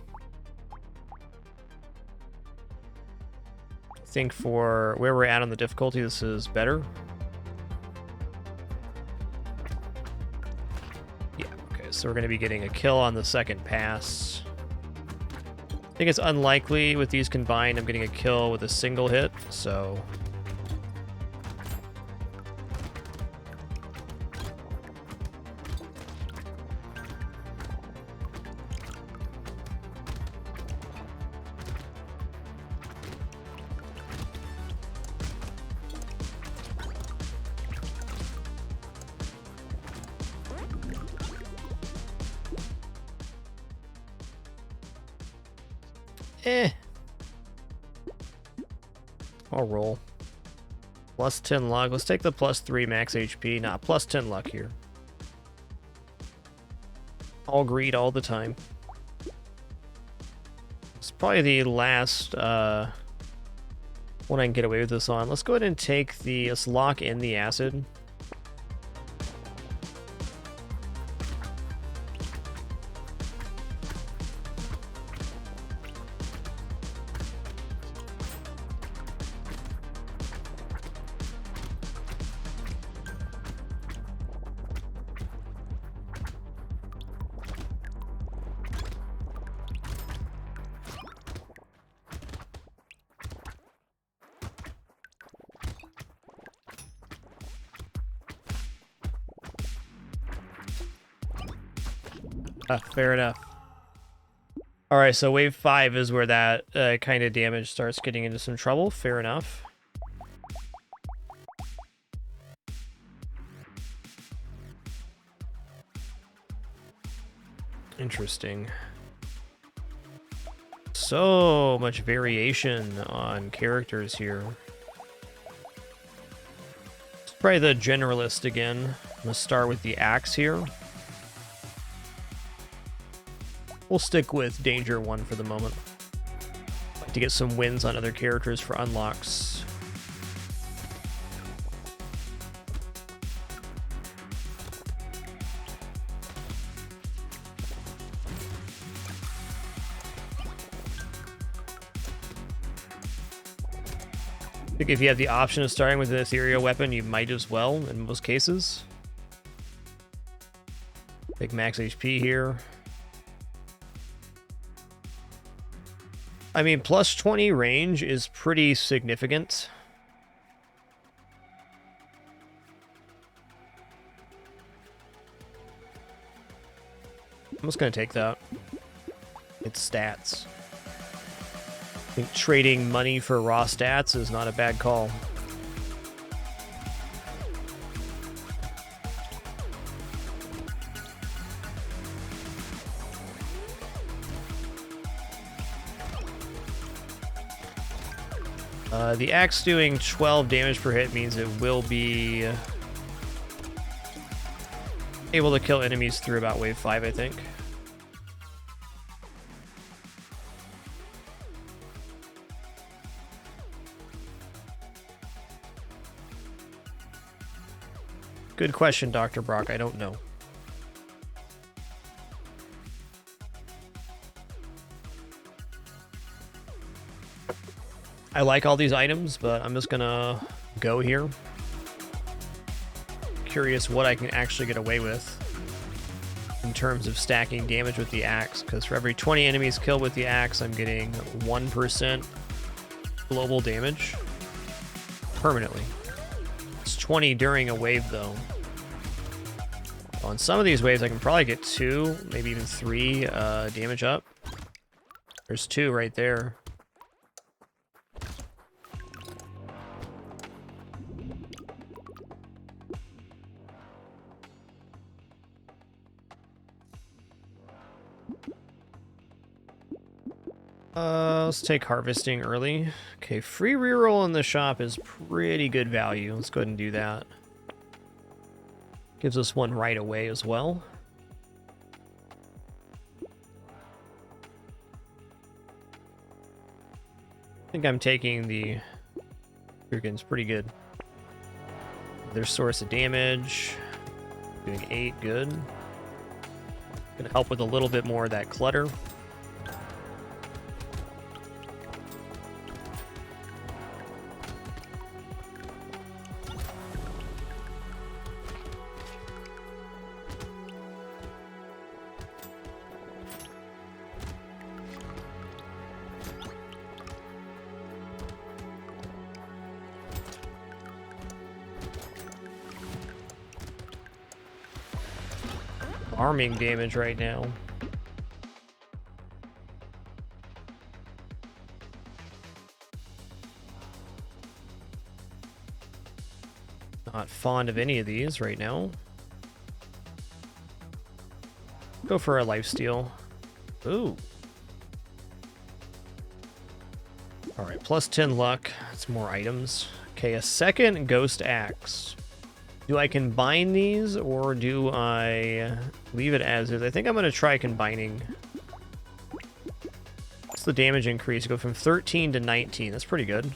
I think for where we're at on the difficulty, this is better. Yeah, okay, so we're gonna be getting a kill on the second pass. I think it's unlikely with these combined I'm getting a kill with a single hit, so... I'll roll. Plus 10 luck. Let's take the plus 3 max HP. Nah, plus 10 luck here. All greed all the time. It's probably the last one I can get away with this on. Let's go ahead and take the... Let's lock in the acid. Fair enough. Alright, so wave 5 is where that kind of damage starts getting into some trouble. Fair enough. Interesting. So much variation on characters here. It's probably the generalist again. I'm gonna start with the axe here. We'll stick with Danger 1 for the moment. Like to get some wins on other characters for unlocks. I think if you have the option of starting with an Ethereal weapon, you might as well in most cases. Big max HP here. I mean, plus 20 range is pretty significant. I'm just going to take that. It's stats. I think trading money for raw stats is not a bad call. The axe doing 12 damage per hit means it will be able to kill enemies through about wave 5, I think. Good question, Dr. Brock. I don't know. I like all these items, but I'm just gonna go here. Curious what I can actually get away with in terms of stacking damage with the axe, because for every 20 enemies killed with the axe, I'm getting 1% global damage permanently. It's 20 during a wave, though. On some of these waves, I can probably get 2, maybe even 3 damage up. There's 2 right there. Let's take harvesting early. Okay, free reroll in the shop is pretty good value. Let's go ahead and do that. Gives us one right away as well. I think I'm taking the Jurgen's pretty good. Their source of damage. Doing 8, good. Gonna help with a little bit more of that clutter. Arming damage right now. Not fond of any of these right now. Go for a lifesteal. Ooh. Alright, plus 10 luck. That's more items. Okay, a second Ghost Axe. Do I combine these, or do I leave it as is? I think I'm going to try combining. What's the damage increase? Go from 13 to 19. That's pretty good.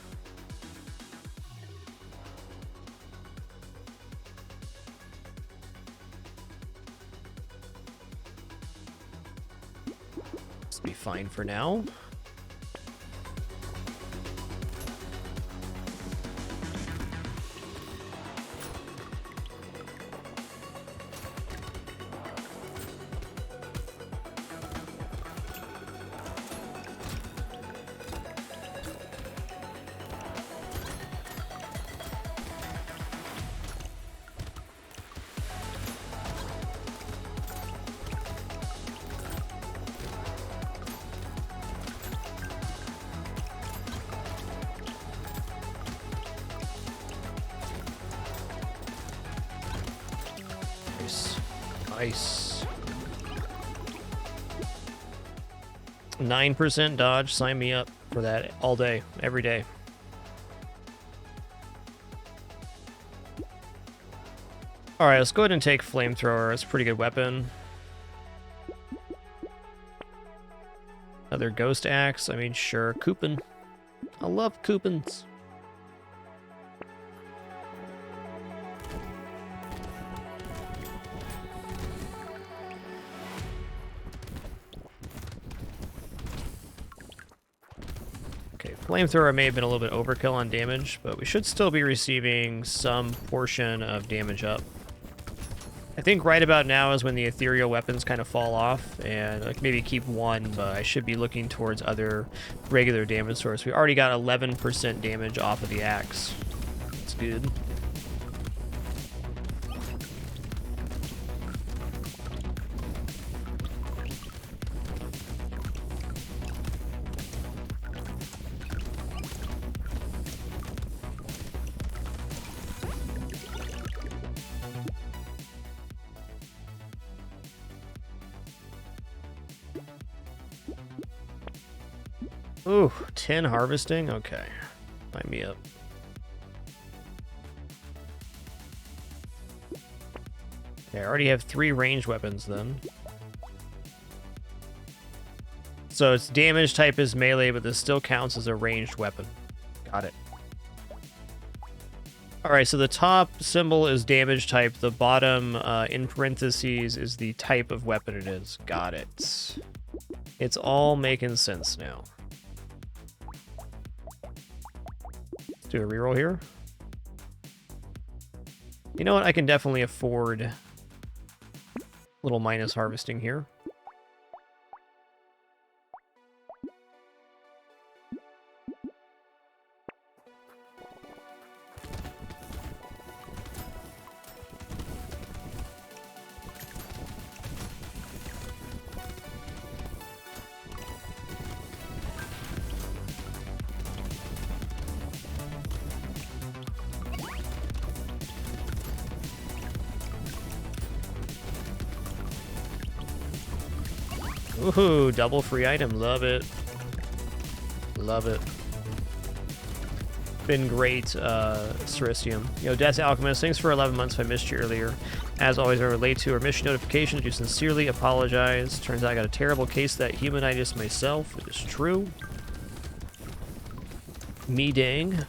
This will be fine for now. Nice. 9% dodge. Sign me up for that all day, every day. Alright, let's go ahead and take Flamethrower. It's a pretty good weapon. Another Ghost Axe. I mean, sure. Coupon. I love coupons. Flamethrower may have been a little bit overkill on damage, but we should still be receiving some portion of damage up. I think right about now is when the ethereal weapons kind of fall off, and like maybe keep one, but I should be looking towards other regular damage source. We already got 11% damage off of the axe. That's good. Ooh, 10 harvesting? Okay. Line me up. Okay, I already have 3 ranged weapons then. So its damage type is melee, but this still counts as a ranged weapon. Got it. Alright, so the top symbol is damage type. The bottom, in parentheses, is the type of weapon it is. Got it. It's all making sense now. Do a reroll here. You know what? I can definitely afford a little minus harvesting here. Ooh, double free item. Love it. Love it. Been great, Cericium. Yo, Death Alchemist, thanks for 11 months if I missed you earlier. As always, I relate to our mission notifications. Do sincerely apologize. Turns out I got a terrible case of that humanitis myself. It is true. Me dang.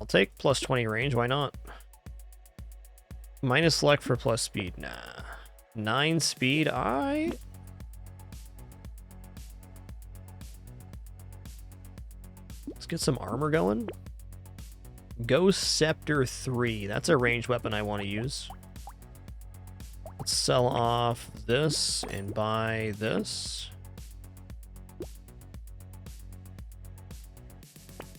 I'll take plus 20 range, why not? Minus luck for plus speed, nah. 9 speed, Let's get some armor going. Ghost Scepter 3, that's a ranged weapon I want to use. Let's sell off this and buy this.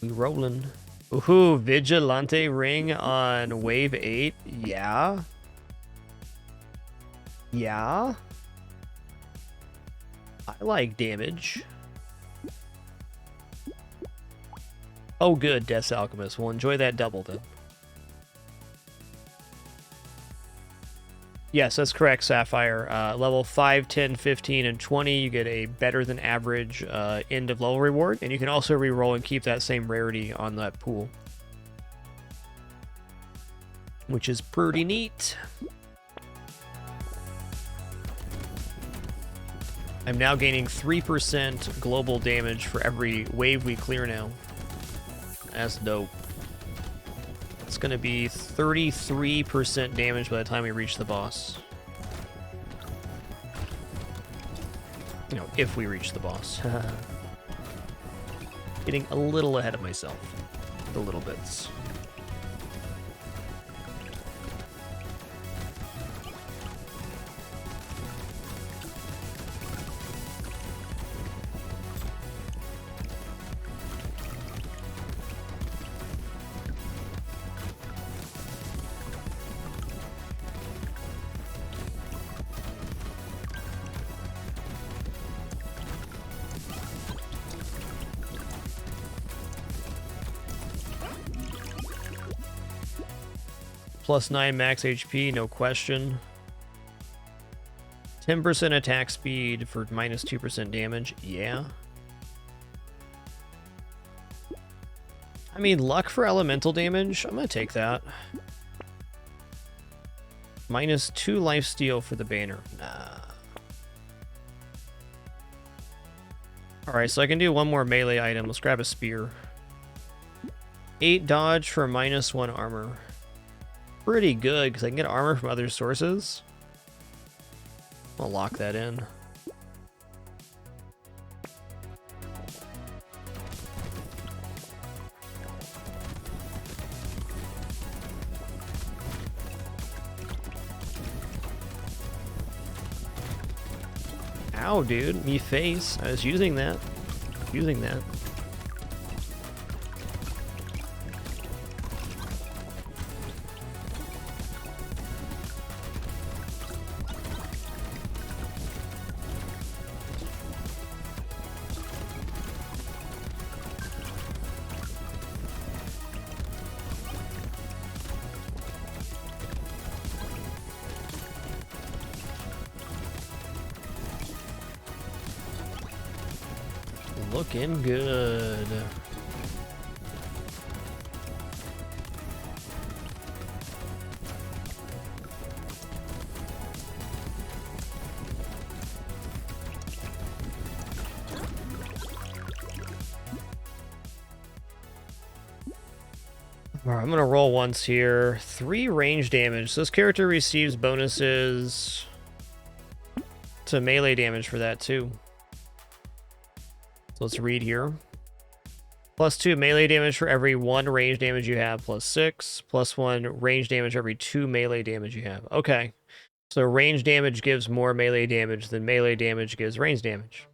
We rolling. Ooh, Vigilante ring on wave 8. Yeah. Yeah. I like damage. Oh, good, Death's Alchemist. We'll enjoy that double then. Yes, that's correct, Sapphire. Level 5, 10, 15, and 20, you get a better than average end of level reward, and you can also reroll and keep that same rarity on that pool, which is pretty neat. I'm now gaining 3% global damage for every wave we clear now. That's dope. It's going to be 33% damage by the time we reach the boss. You know, if we reach the boss. Getting a little ahead of myself. The little bits. Plus 9 max HP, no question. 10% attack speed for minus 2% damage, yeah. I mean, luck for elemental damage, I'm gonna take that. Minus 2 lifesteal for the banner, nah. Alright, so I can do one more melee item. Let's grab a spear. 8 dodge for minus 1 armor. Pretty good, because I can get armor from other sources. I'll lock that in. Ow, dude, me face. I was using that. Using that. Looking good. Alright, I'm gonna roll once here. 3 range damage. So this character receives bonuses to melee damage for that too. So let's read here. Plus 2 melee damage for every 1 range damage you have, plus 6. Plus 1 range damage every 2 melee damage you have. Okay. So range damage gives more melee damage than melee damage gives range damage.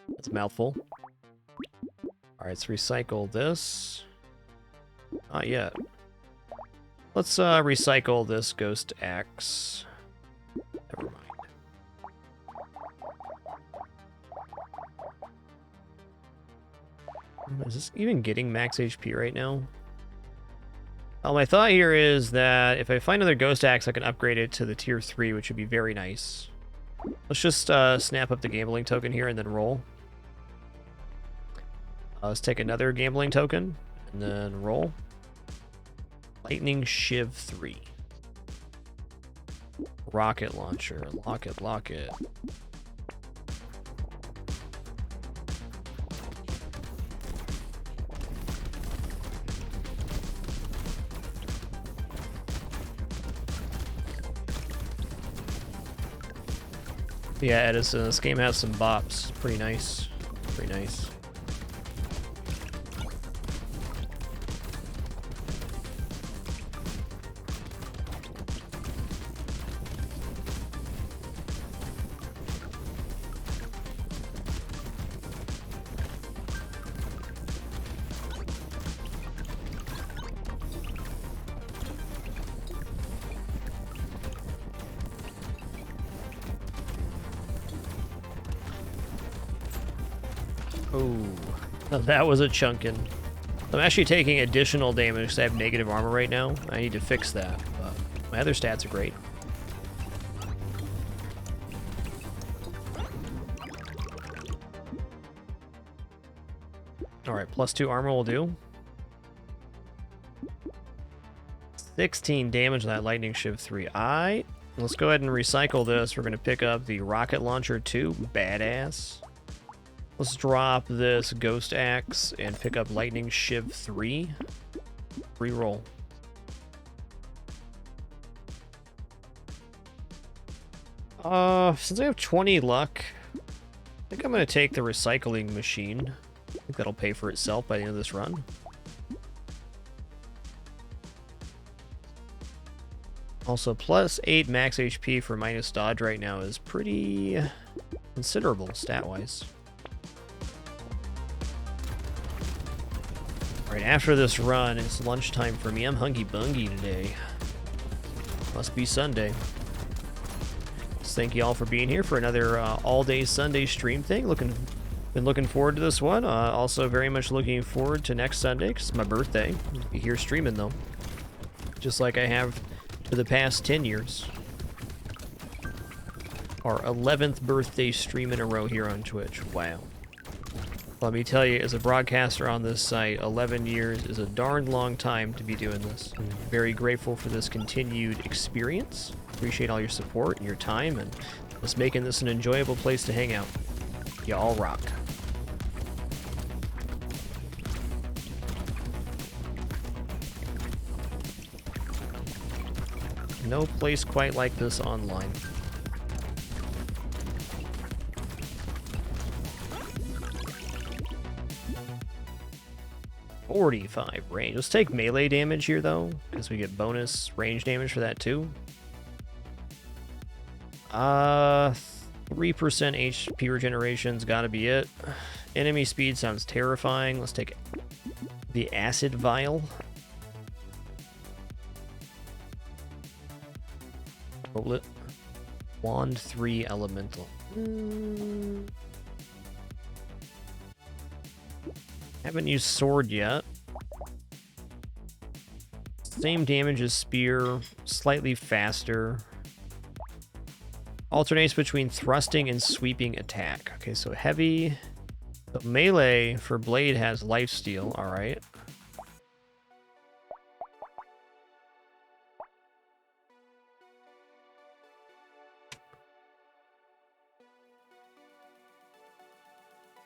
That's a mouthful. Alright, let's recycle this. Not yet. Let's recycle this Ghost Axe. Never mind. Is this even getting max HP right now? My thought here is that if I find another Ghost Axe, I can upgrade it to the tier 3, which would be very nice. Let's just snap up the gambling token here and then roll. Let's take another gambling token and then roll. Lightning Shiv 3. Rocket launcher. Lock it, lock it. Yeah, Edison, this game has some bops. Pretty nice. Pretty nice. Oh, that was a chunkin'. I'm actually taking additional damage because I have negative armor right now. I need to fix that, but my other stats are great. Alright, +2 armor will do. 16 damage on that Lightning Shiv 3. Let's go ahead and recycle this. We're going to pick up the Rocket Launcher 2. Badass. Let's drop this Ghost Axe and pick up Lightning Shiv 3. Reroll. Since I have 20 luck, I think I'm going to take the recycling machine. I think that'll pay for itself by the end of this run. Also, +8 max HP for minus dodge right now is pretty considerable stat-wise. Alright, after this run, it's lunchtime for me. I'm hungry-bungy today. Must be Sunday. So thank you all for being here for another all-day Sunday stream thing. Been looking forward to this one. Also very much looking forward to next Sunday, because it's my birthday. I'll be here streaming, though. Just like I have for the past 10 years. Our 11th birthday stream in a row here on Twitch. Wow. Let me tell you, as a broadcaster on this site, 11 years is a darn long time to be doing this. I'm very grateful for this continued experience. Appreciate all your support and your time, and us making this an enjoyable place to hang out. You all rock. No place quite like this online. 45 range. Let's take melee damage here, though, because we get bonus range damage for that, too. 3% HP regeneration's gotta be it. Enemy speed sounds terrifying. Let's take the Acid Vial. Roll it. Wand 3 Elemental. Haven't used Sword yet. Same damage as Spear, slightly faster. Alternates between thrusting and sweeping attack. Okay, so heavy. So melee for Blade has lifesteal, alright.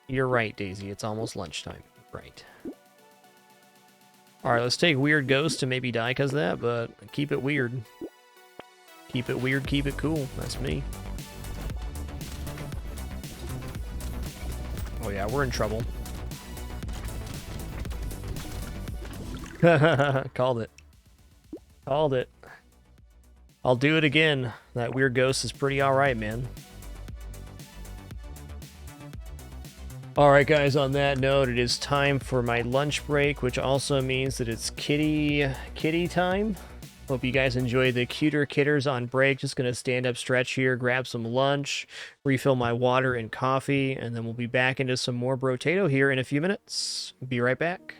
You're right, Daisy. It's almost lunchtime. Right. Alright, let's take Weird Ghost to maybe die because of that, but keep it weird. Keep it weird, keep it cool. That's me. Oh yeah, we're in trouble. Called it. Called it. I'll do it again. That Weird Ghost is pretty alright, man. Alright guys, on that note, it is time for my lunch break, which also means that it's kitty time. Hope you guys enjoy the cuter kitters on break. Just gonna stand up, stretch here, grab some lunch, refill my water and coffee, and then we'll be back into some more Brotato here in a few minutes. Be right back.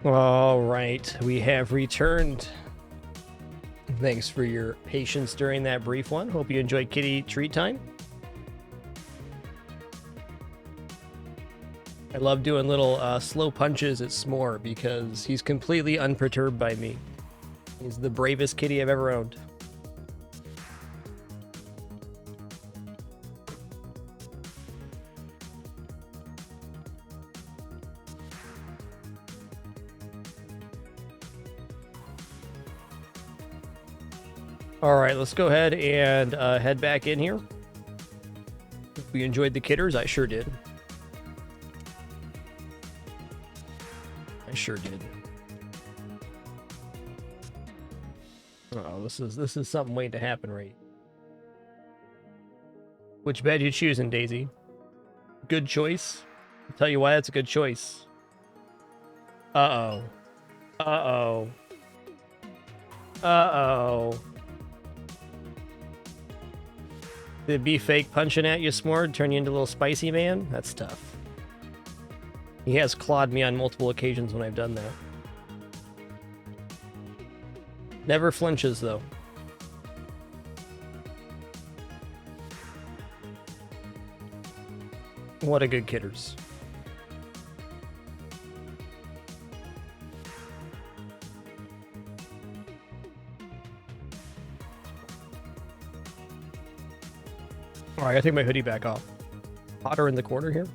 All right, we have returned. Thanks for your patience during that brief one. Hope you enjoyed kitty treat time. I love doing little slow punches at S'more because he's completely unperturbed by me. He's the bravest kitty I've ever owned. All right, let's go ahead and head back in here. If we enjoyed the kitters, I sure did. I sure did. Oh, this is something waiting to happen, right? Which bed you choosing, Daisy? Good choice. I'll tell you why that's a good choice. Uh-oh. Uh-oh. Uh-oh. Did be fake punching at you, S'more, turn you into a little spicy man? That's tough. He has clawed me on multiple occasions when I've done that. Never flinches, though. What a good kitters. Alright, I gotta take my hoodie back off. Hotter in the corner here.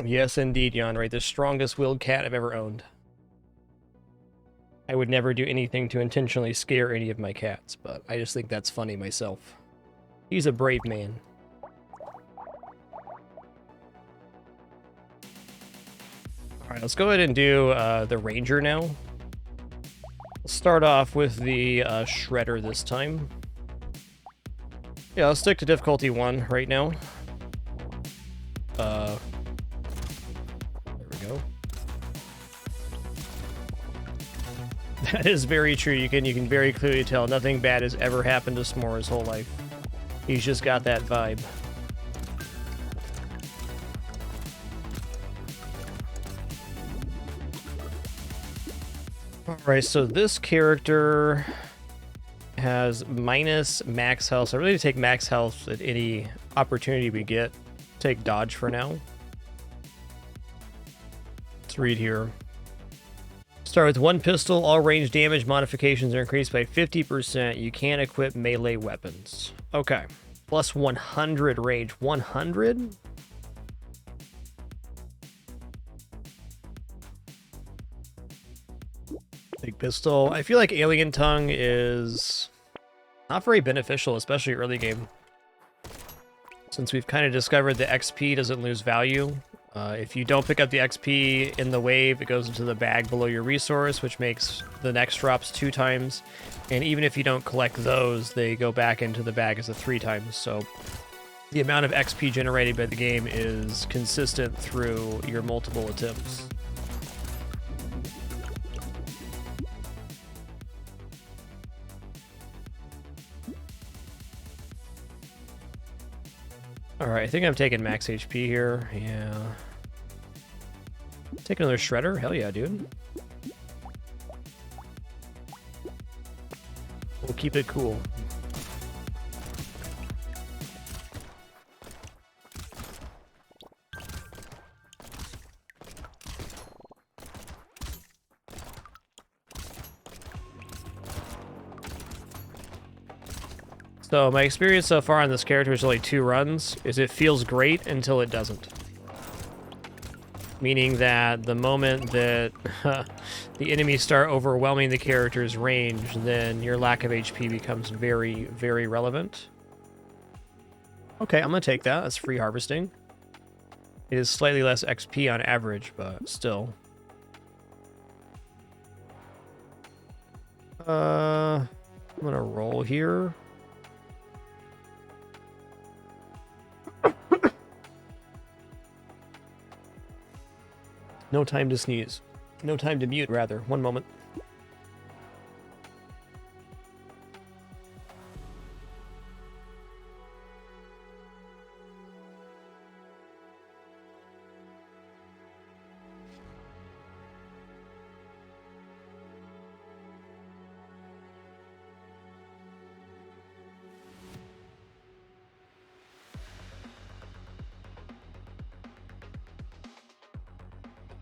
Yes, indeed, Jan, right? The strongest willed cat I've ever owned. I would never do anything to intentionally scare any of my cats, but I just think that's funny myself. He's a brave man. Alright, let's go ahead and do the Ranger now. We'll start off with the Shredder this time. Yeah, I'll stick to difficulty 1 right now. There we go. That is very true. You can very clearly tell nothing bad has ever happened to S'more his whole life. He's just got that vibe. Alright, so this character has minus max health. So I really take max health at any opportunity we get. Take dodge for now. Let's read here. Start with 1 pistol. All range damage modifications are increased by 50%. You can't equip melee weapons. Okay. Plus 100 range. 100? Big pistol. I feel like Alien Tongue is not very beneficial, especially early game. Since we've kind of discovered the XP doesn't lose value. If you don't pick up the XP in the wave, it goes into the bag below your resource, which makes the next drops 2 times. And even if you don't collect those, they go back into the bag as a 3 times. So the amount of XP generated by the game is consistent through your multiple attempts. Alright, I think I'm taking max HP here. Yeah. Take another Shredder? Hell yeah, dude. We'll keep it cool. So my experience so far on this character is only 2 runs, is it feels great until it doesn't. Meaning that the moment that the enemies start overwhelming the character's range, then your lack of HP becomes very, very relevant. Okay, I'm gonna take that. That's free harvesting. It is slightly less XP on average, but still. I'm gonna roll here. No time to sneeze. No time to mute, rather. One moment.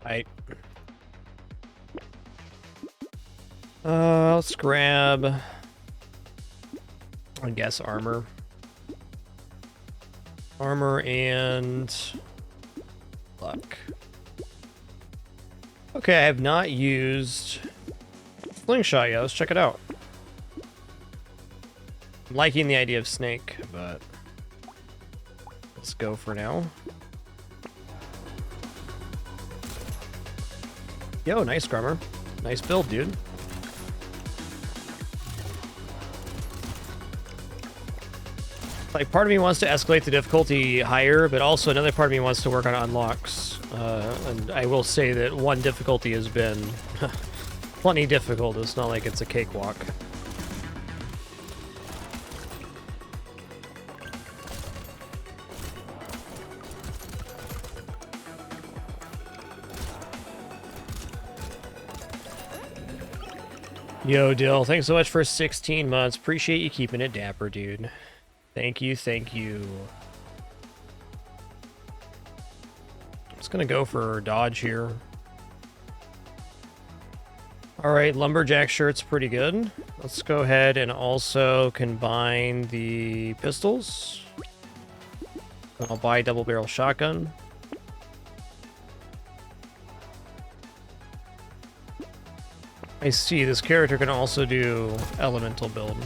Right. Let's grab, I guess, armor. Armor and luck. Okay, I have not used slingshot yet. Let's check it out. I'm liking the idea of snake, but let's go for now. Yo, nice Grummer. Nice build, dude. Like, part of me wants to escalate the difficulty higher, but also another part of me wants to work on unlocks. And I will say that one difficulty has been plenty difficult. It's not like it's a cakewalk. Yo, Dill, thanks so much for 16 months. Appreciate you keeping it dapper, dude. Thank you, thank you. I'm just gonna go for dodge here. Alright, lumberjack shirt's pretty good. Let's go ahead and also combine the pistols. I'll buy a double barrel shotgun. I see, this character can also do elemental build.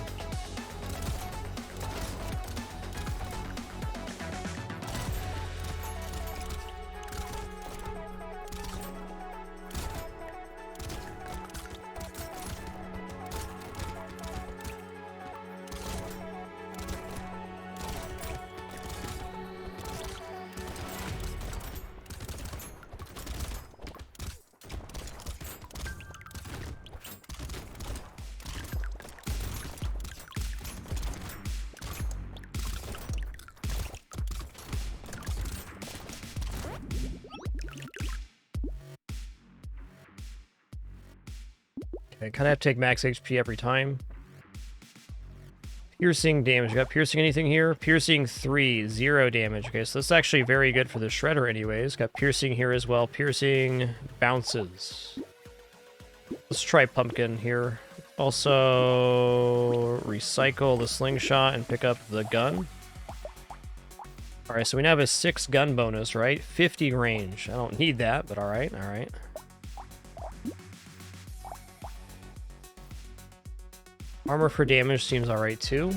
I kind of have to take max HP every time. Piercing damage. Got piercing anything here? Piercing 3, 0 damage. Okay, so that's actually very good for the shredder anyways. Got piercing here as well. Piercing bounces. Let's try pumpkin here. Also recycle the slingshot and pick up the gun. Alright, so we now have a 6 gun bonus, right? 50 range. I don't need that, but alright, alright. Armor for damage seems alright too.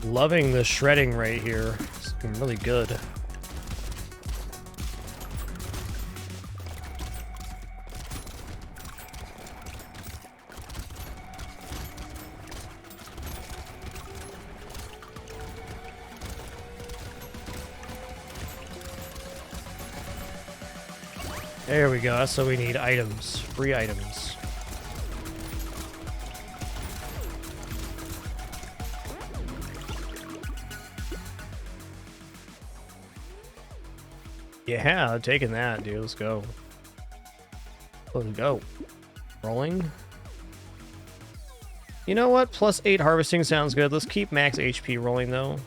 Loving the shredding right here. It's been really good. There we go, that's what we need, items. Free items. Yeah, I'm taking that, dude. Let's go. Let's go. Rolling. You know what? Plus 8 harvesting sounds good. Let's keep max HP rolling, though.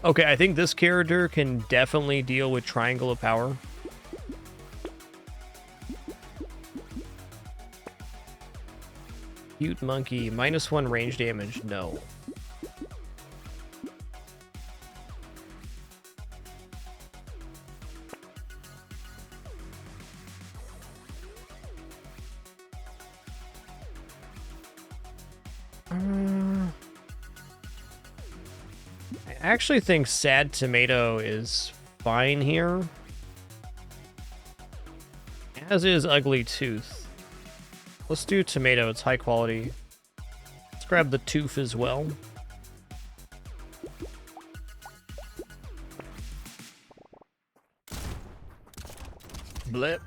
Okay, I think this character can definitely deal with Triangle of Power. Cute monkey, -1 range damage, no. I actually think Sad Tomato is fine here. As is Ugly Tooth. Let's do tomato. It's high quality. Let's grab the tooth as well. Blip.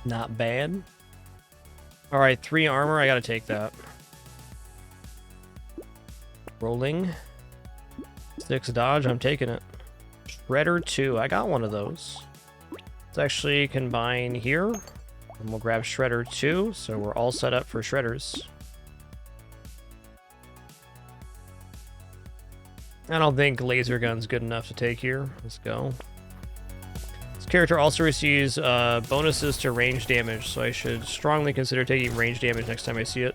Not bad. All right, 3 armor. I gotta take that. Rolling. 6 dodge. I'm taking it. Shredder 2. I got one of those. Let's actually combine here. And we'll grab Shredder 2. So we're all set up for Shredders. I don't think laser gun's good enough to take here. Let's go. Character also receives bonuses to range damage, so I should strongly consider taking range damage next time I see it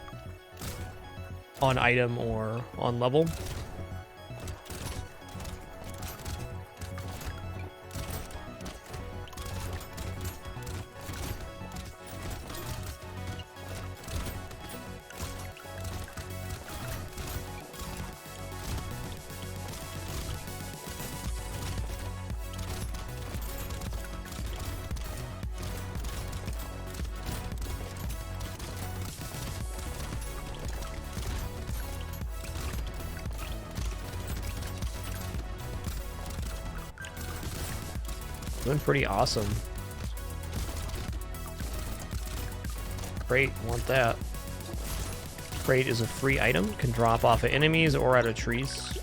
on item or on level. Doing pretty awesome. Crate, want that. Crate is a free item, can drop off of enemies or out of trees.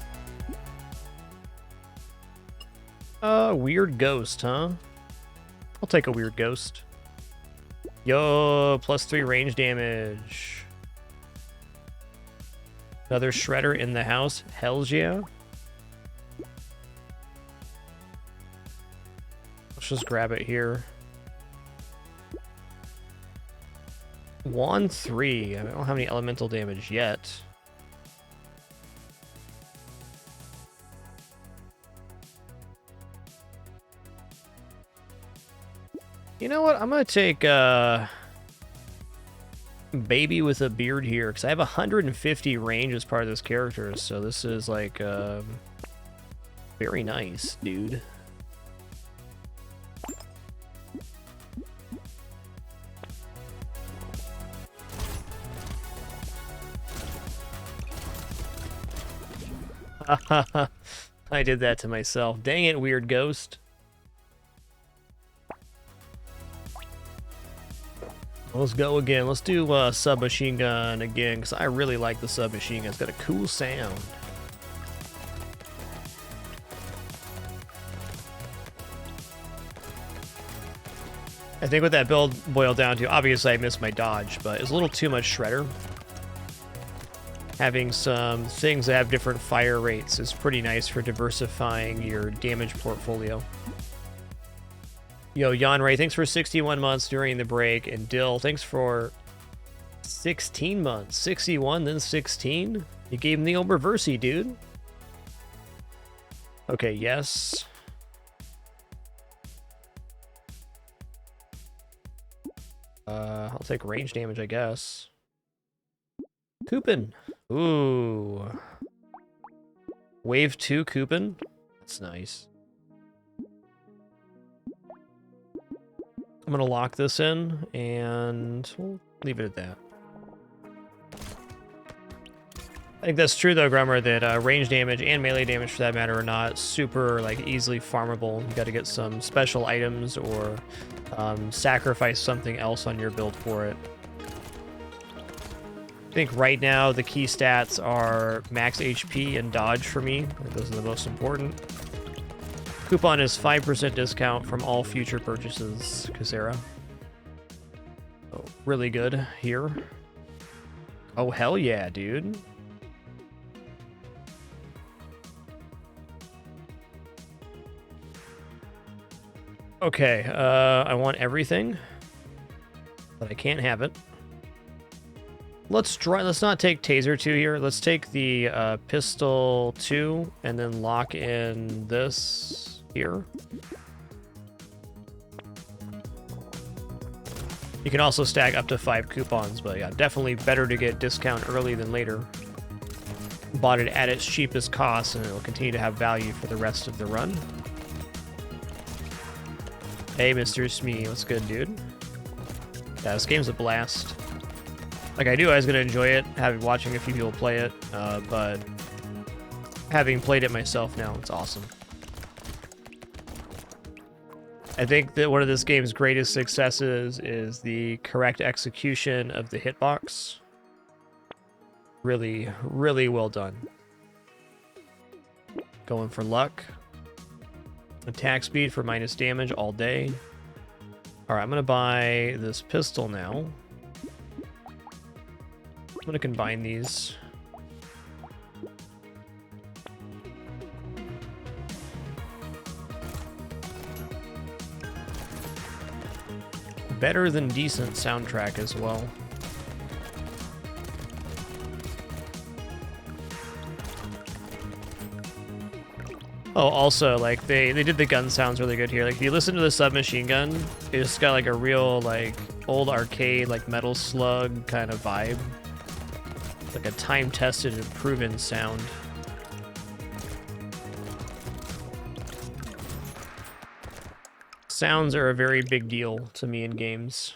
Weird ghost, huh? I'll take a weird ghost. Yo, +3 range damage. Another shredder in the house. Hells yeah. Let's just grab it here. Wand 3. I don't have any elemental damage yet. You know what? I'm gonna take baby with a beard here because I have 150 range as part of this character, so this is like very nice, dude. I did that to myself. Dang it, weird ghost. Let's go again. Let's do submachine gun again, because I really like the submachine gun. It's got a cool sound. I think what that build boiled down to, obviously I missed my dodge, but it's a little too much shredder. Having some things that have different fire rates is pretty nice for diversifying your damage portfolio. Yo, Yanray, thanks for 61 months during the break. And Dill, thanks for 16 months. 61, then 16? You gave him the old reversey, dude. Okay, yes. I'll take range damage, I guess. Coupon. Ooh. Wave 2 coupon. That's nice. I'm gonna lock this in, and we'll leave it at that. I think that's true, though, Grummer, that range damage and melee damage, for that matter, are not super like easily farmable. You got to get some special items or sacrifice something else on your build for it. I think right now the key stats are max HP and dodge for me. Those are the most important. Coupon is 5% discount from all future purchases, Kasera. Oh, really good here. Oh, hell yeah, dude. Okay, I want everything, but I can't have it. Let's not take Taser 2 here. Let's take the Pistol 2 and then lock in this here. You can also stack up to 5 coupons, but yeah, definitely better to get discount early than later. Bought it at its cheapest cost, and it'll continue to have value for the rest of the run. Hey, Mr. Smee, what's good, dude? Yeah, this game's a blast. Like, I knew I was going to enjoy it, watching a few people play it, but having played it myself now, it's awesome. I think that one of this game's greatest successes is the correct execution of the hitbox. Really, really well done. Going for luck. Attack speed for minus damage all day. Alright, I'm going to buy this pistol now. I'm going to combine these. Better than decent soundtrack as well. Oh, also, like, they did the gun sounds really good here. Like, if you listen to the submachine gun, it's got, like, a real, like, old arcade, like, Metal Slug kind of vibe. Like a time-tested and proven sound. Sounds are a very big deal to me in games.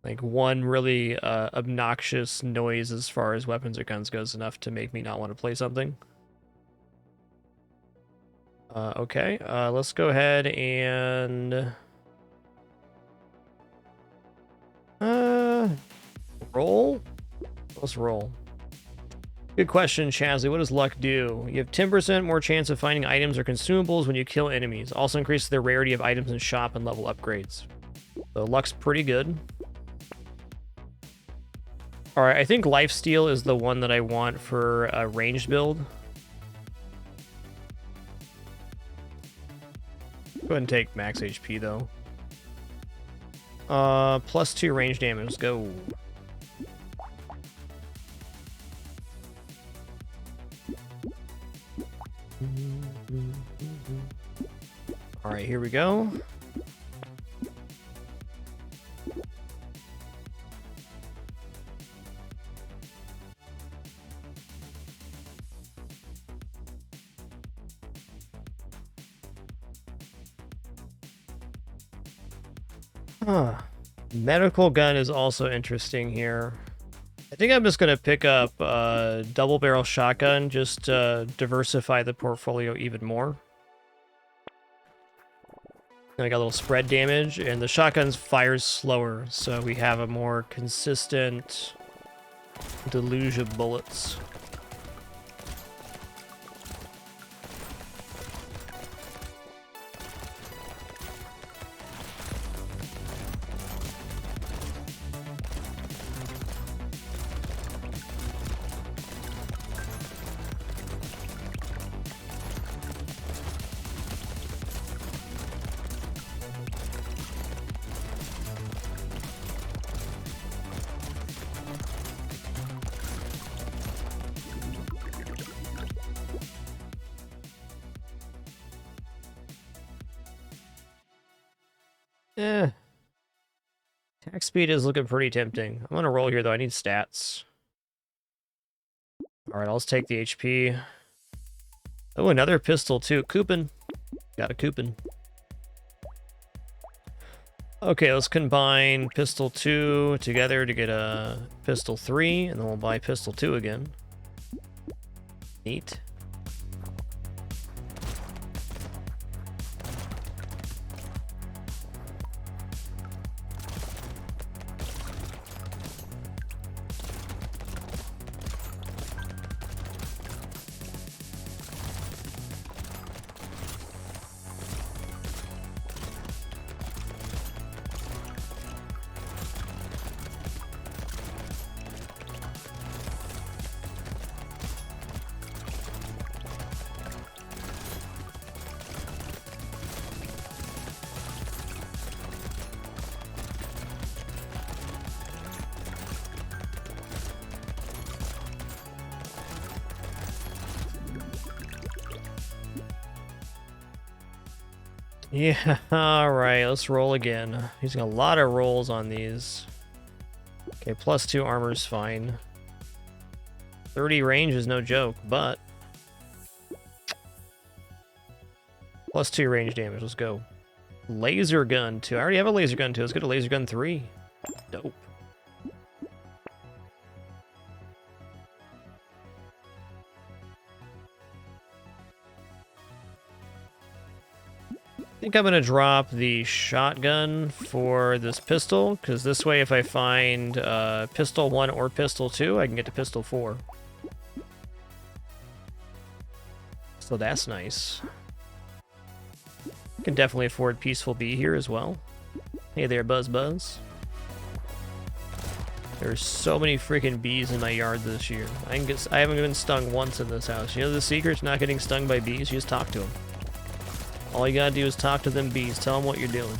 Like, one really obnoxious noise as far as weapons or guns goes enough to make me not want to play something. Okay, let's go ahead and roll. Let's roll. Good question, Chazzy. What does luck do? You have 10% more chance of finding items or consumables when you kill enemies. Also increases the rarity of items in shop and level upgrades. So luck's pretty good. Alright, I think lifesteal is the one that I want for a ranged build. Go ahead and take max HP, though. +2 range damage. Let's go. Alright, here we go. Medical gun is also interesting here. I think I'm just going to pick up double barrel shotgun just to diversify the portfolio even more. I got a little spread damage, and the shotgun fires slower, so we have a more consistent deluge of bullets. Attack speed is looking pretty tempting. I'm gonna roll here though. I need stats. Alright, I'll just take the HP. Oh, another pistol too. Coupon. Got a coupon. Okay, let's combine pistol 2 together to get a pistol 3, and then we'll buy pistol 2 again. Neat. Yeah, alright, let's roll again. Using a lot of rolls on these. Okay, +2 armor's fine. 30 range is no joke, but... +2 range damage, let's go. Laser gun 2. I already have a laser gun 2. Let's get a laser gun 3. Dope. I think I'm going to drop the shotgun for this pistol, because this way if I find pistol 1 or pistol 2, I can get to pistol 4. So that's nice. Can definitely afford Peaceful Bee here as well. Hey there, Buzz Buzz. There's so many freaking bees in my yard this year. I haven't been stung once in this house. You know the secret's not getting stung by bees? You just talk to them. All you gotta do is talk to them bees. Tell them what you're doing.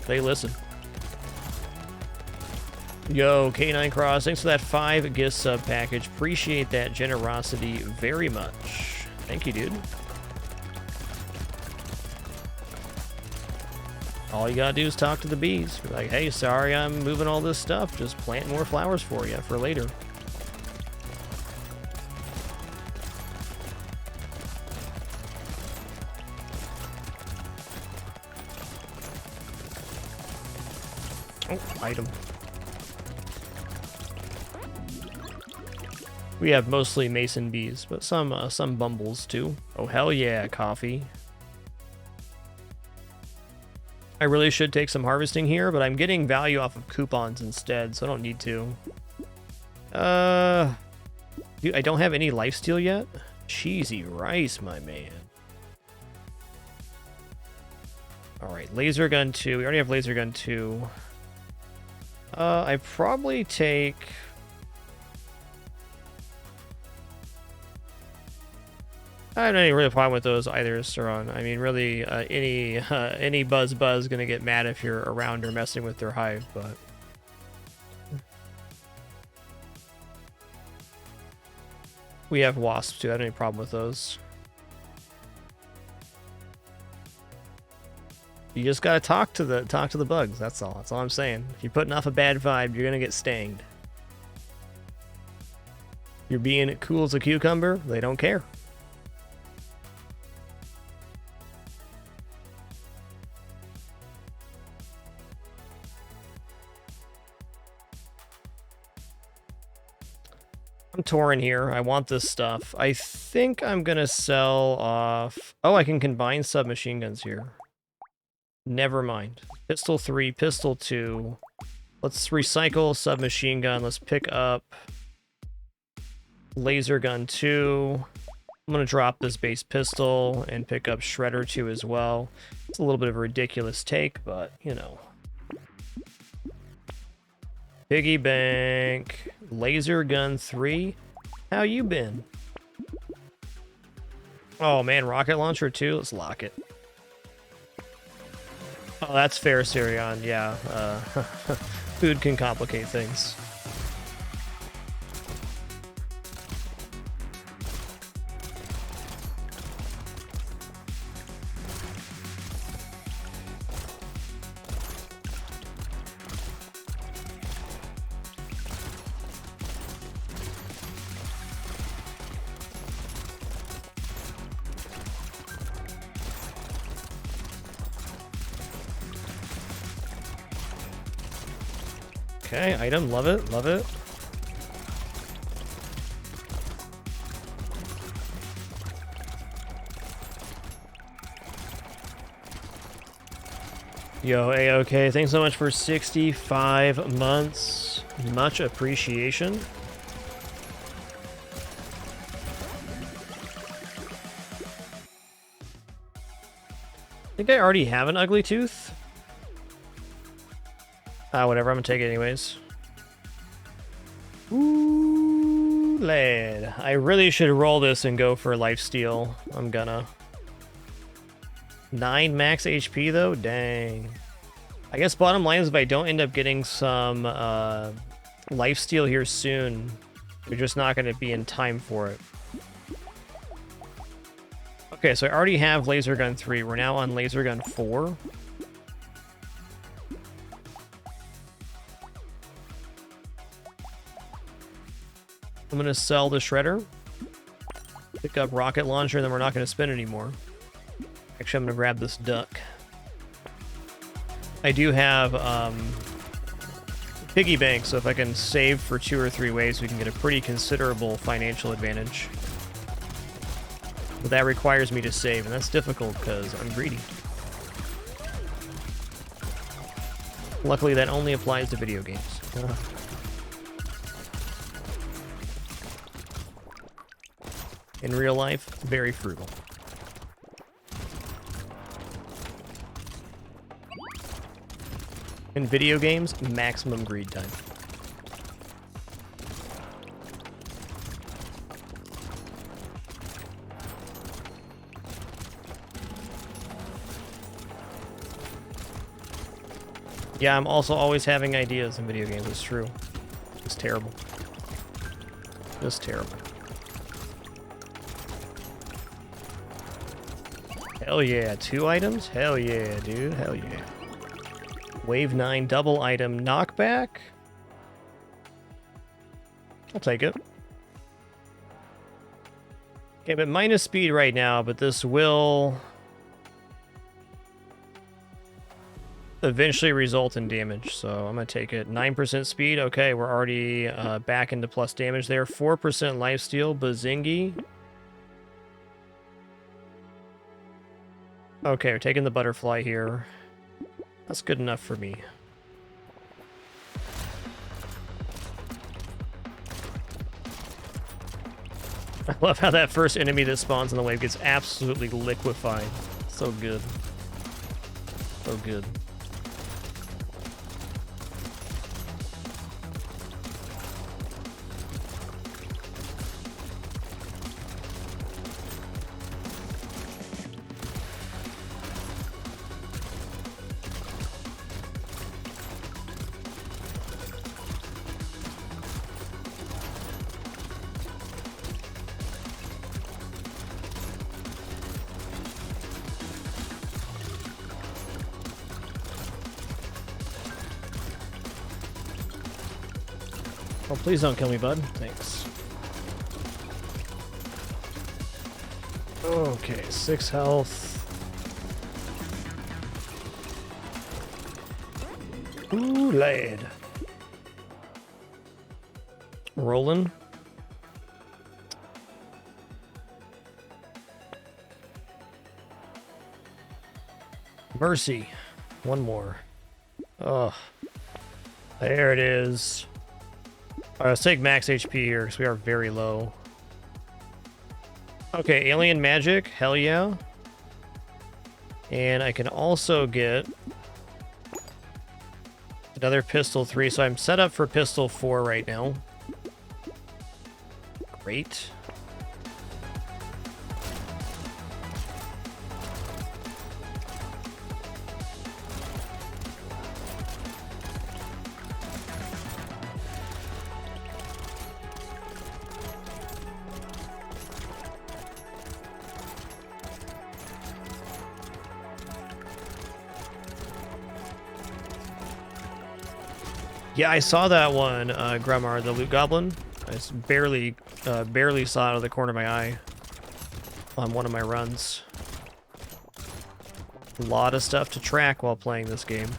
They listen. Yo, K9 Cross, thanks for that 5 gift sub package. Appreciate that generosity very much. Thank you, dude. All you gotta do is talk to the bees. Be like, hey, sorry I'm moving all this stuff. Just plant more flowers for you for later. Oh, item. We have mostly mason bees, but some bumbles too. Oh, hell yeah, coffee. I really should take some harvesting here, but I'm getting value off of coupons instead, so I don't need to. Dude, I don't have any lifesteal yet? Cheesy rice, my man. Alright, laser gun 2. We already have laser gun 2. I probably take... I don't have any real problem with those either, Saron. I mean, really, any buzz is gonna get mad if you're around or messing with their hive, but... We have wasps too, I don't have any problem with those. You just gotta talk to the bugs, that's all. That's all I'm saying. If you're putting off a bad vibe, you're gonna get stanged. You're being cool as a cucumber, they don't care. I'm touring here. I want this stuff. I think I'm gonna sell off... Oh, I can combine submachine guns here. Never mind. Pistol 3, pistol 2. Let's recycle submachine gun. Let's pick up laser gun 2. I'm gonna drop this base pistol and pick up shredder 2 as well. It's a little bit of a ridiculous take, but you know. Piggy bank. Laser gun 3. How you been? Oh man, rocket launcher 2. Let's lock it. Oh, that's fair, Sirion. Yeah, food can complicate things. Okay, item, love it, love it. Yo, A-OK, thanks so much for 65 months. Much appreciation. I think I already have an ugly tooth. Whatever, I'm gonna take it anyways. Ooh, lad. I really should roll this and go for lifesteal. I'm gonna. 9 max HP though? Dang. I guess bottom line is if I don't end up getting some lifesteal here soon, you're just not gonna be in time for it. Okay, so I already have laser gun 3. We're now on laser gun 4. I'm going to sell the shredder. Pick up rocket launcher, and then we're not going to spin anymore. Actually, I'm going to grab this duck. I do have piggy bank, so if I can save for 2 or 3 ways, we can get a pretty considerable financial advantage. But that requires me to save, and that's difficult because I'm greedy. Luckily, that only applies to video games. In real life, very frugal. In video games, maximum greed time. Yeah, I'm also always having ideas in video games, it's true. It's terrible. Just terrible. Hell yeah, 2 items? Hell yeah, dude, hell yeah. Wave 9 double item knockback. I'll take it. Okay, but minus speed right now, but this will eventually result in damage, so I'm gonna take it. 9% speed. Okay, we're already back into plus damage there. 4% lifesteal. Bazingi. Okay, we're taking the butterfly here. That's good enough for me. I love how that first enemy that spawns in the wave gets absolutely liquefied. So good. So good. Oh, please don't kill me, bud. Thanks. Okay, 6 health. Ooh, lad. Rolling. Mercy. One more. Oh. There it is. All right, let's take max HP here because we are very low. Okay, alien magic. Hell yeah. And I can also get another pistol 3. So I'm set up for pistol 4 right now. Great. Yeah, I saw that one, Grumar, the loot goblin. I just barely saw it out of the corner of my eye on one of my runs. A lot of stuff to track while playing this game.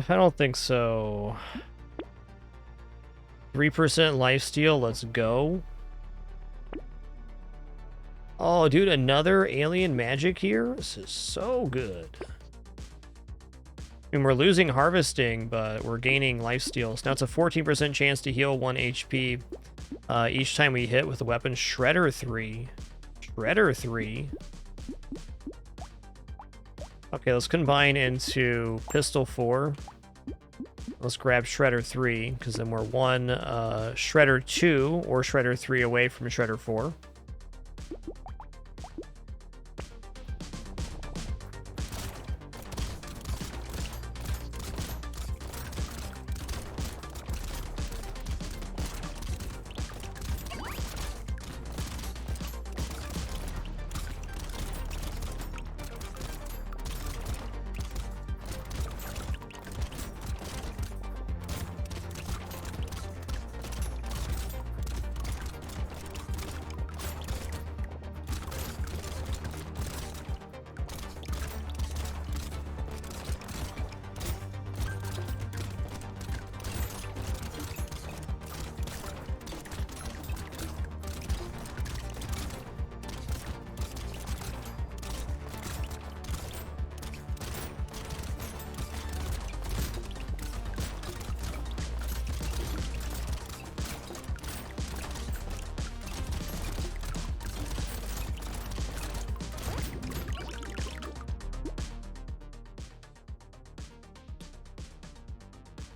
I don't think so. 3% lifesteal, let's go. Oh, dude, another alien magic here? This is so good. I mean, we're losing harvesting, but we're gaining lifesteal. So now it's a 14% chance to heal 1 HP each time we hit with the weapon. Shredder 3. Shredder 3. Okay, let's combine into Pistol 4. Let's grab Shredder 3, because then we're one Shredder 2 or Shredder 3 away from Shredder 4.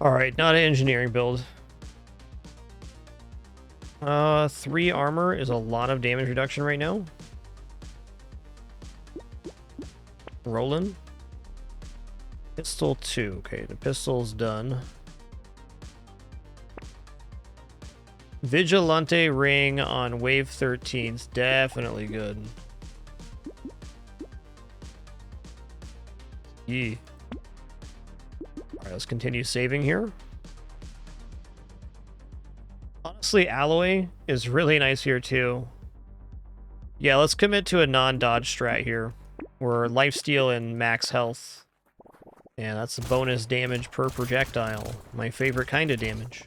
Alright, not an engineering build. 3 armor is a lot of damage reduction right now. Rolling. Pistol 2. Okay, the pistol's done. Vigilante ring on wave 13 is definitely good. Yee. Alright, let's continue saving here. Honestly, alloy is really nice here too. Yeah, let's commit to a non-dodge strat here. We're lifesteal and max health. And that's a bonus damage per projectile. My favorite kind of damage.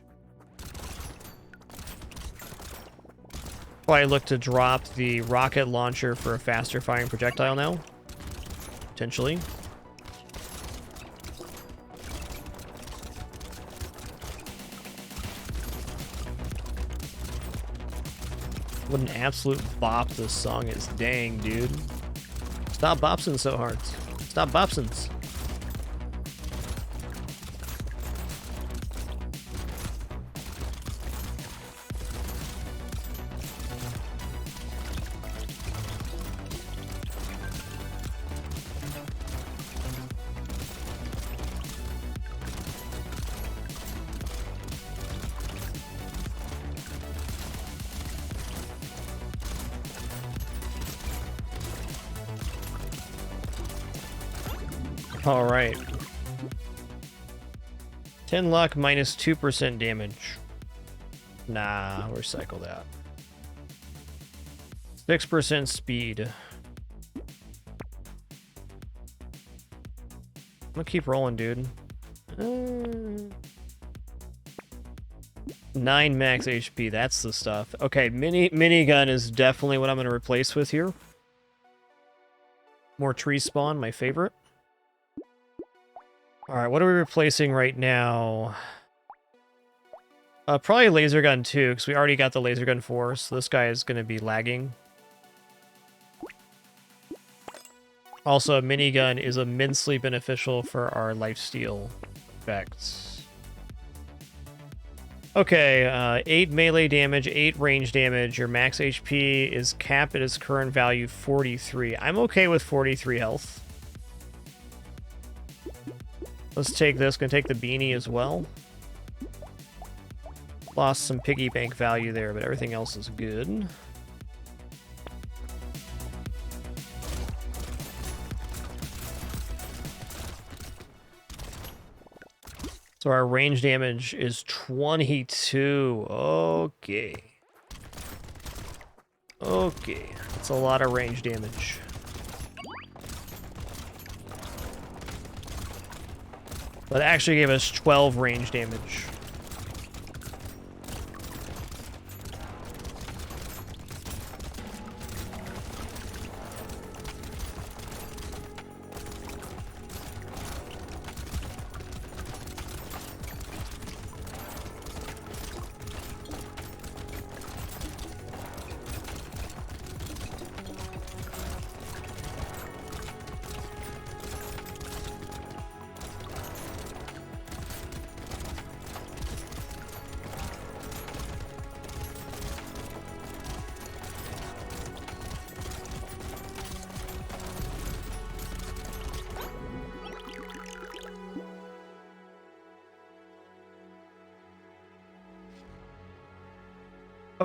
Probably look to drop the rocket launcher for a faster firing projectile now. Potentially. What an absolute bop this song is. Dang, dude. Stop bopsing so hard. Stop bopsins. All right. 10 luck minus 2% damage. Nah, we'll recycle that. 6% speed. I'm gonna keep rolling, dude. 9 max HP, that's the stuff. Okay, minigun is definitely what I'm gonna replace with here. More tree spawn, my favorite. Alright, what are we replacing right now? Probably laser gun 2, because we already got the laser gun 4, so this guy is going to be lagging. Also, a minigun is immensely beneficial for our lifesteal effects. Okay, 8 melee damage, 8 range damage. Your max HP is capped at its current value, 43. I'm okay with 43 health. Let's take this. Gonna take the beanie as well. Lost some piggy bank value there, but everything else is good. So our range damage is 22. Okay. Okay. That's a lot of range damage. But it actually gave us 12 range damage.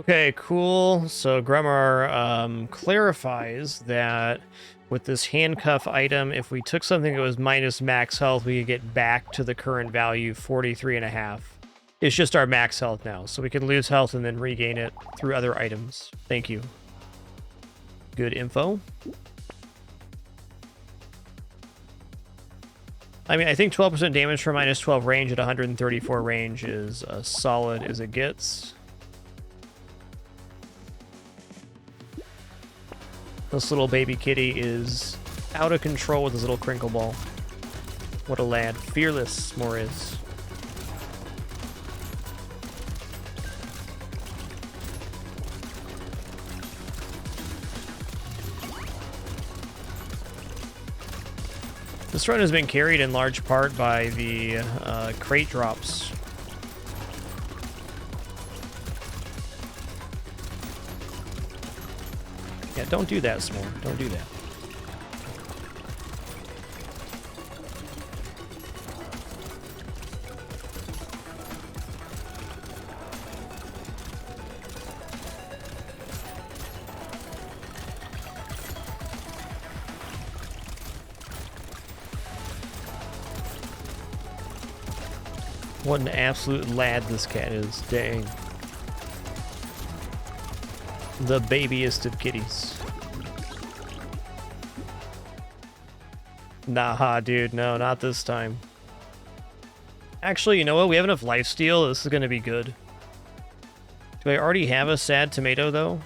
Okay, cool. So Gremar clarifies that with this handcuff item, if we took something that was minus max health, we could get back to the current value, 43.5. It's just our max health now, so we can lose health and then regain it through other items. Thank you. Good info. I mean, I think 12% damage for minus 12 range at 134 range is as solid as it gets. This little baby kitty is out of control with his little crinkle ball. What a lad. Fearless, Moriz. This run has been carried in large part by the crate drops. Yeah, don't do that, S'more. Don't do that. What an absolute lad this cat is. Dang. The babiest of kitties. Nah, dude. No, not this time. Actually, you know what? We have enough lifesteal. This is going to be good. Do I already have a sad tomato, though?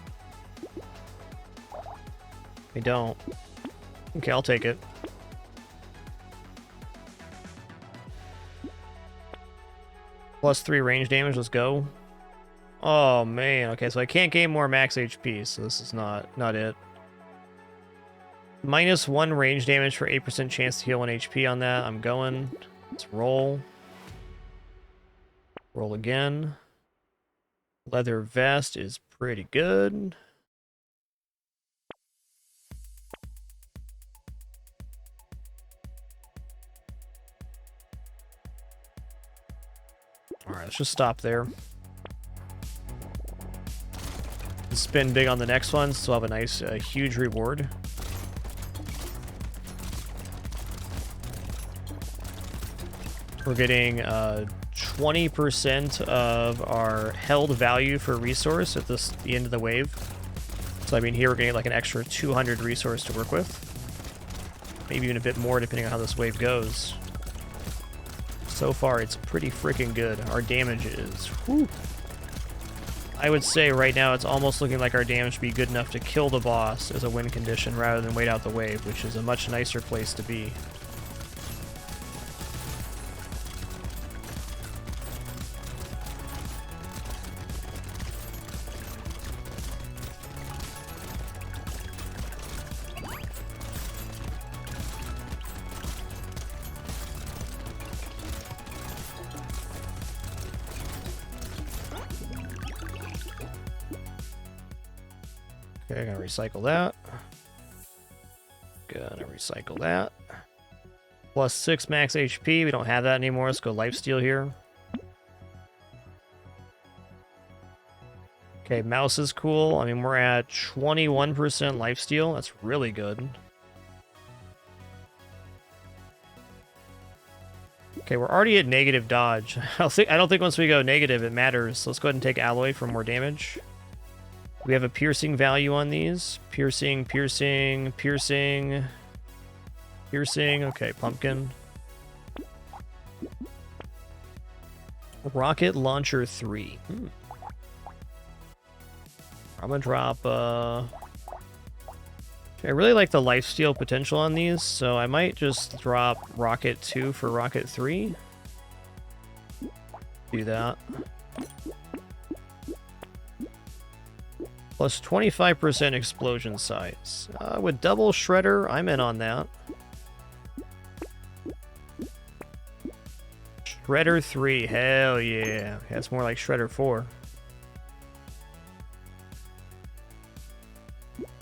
I don't. Okay, I'll take it. +3 range damage. Let's go. Oh, man. Okay, so I can't gain more max HP, so this is not it. -1 range damage for 8% chance to heal 1 HP on that. I'm going. Let's roll. Roll again. Leather vest is pretty good. Alright, let's just stop there. Spin big on the next one, so we'll have a nice, huge reward. We're getting 20% of our held value for resource at the end of the wave. So I mean, here we're getting like an extra 200 resource to work with. Maybe even a bit more depending on how this wave goes. So far, it's pretty freaking good. Our damage is... whew. I would say right now it's almost looking like our damage would be good enough to kill the boss as a win condition rather than wait out the wave, which is a much nicer place to be. Okay, gonna recycle that. Gonna recycle that. +6 max HP. We don't have that anymore. Let's go lifesteal here. Okay, mouse is cool. I mean, we're at 21% lifesteal. That's really good. Okay, we're already at negative dodge. I don't think once we go negative it matters. Let's go ahead and take alloy for more damage. We have a piercing value on these. Piercing, piercing, piercing, piercing. Okay, pumpkin. Rocket Launcher 3. I'm gonna drop... I really like the lifesteal potential on these, so I might just drop Rocket 2 for Rocket 3. Do that. Plus 25% explosion size. With double Shredder, I'm in on that. Shredder 3, hell yeah. That's more like Shredder 4.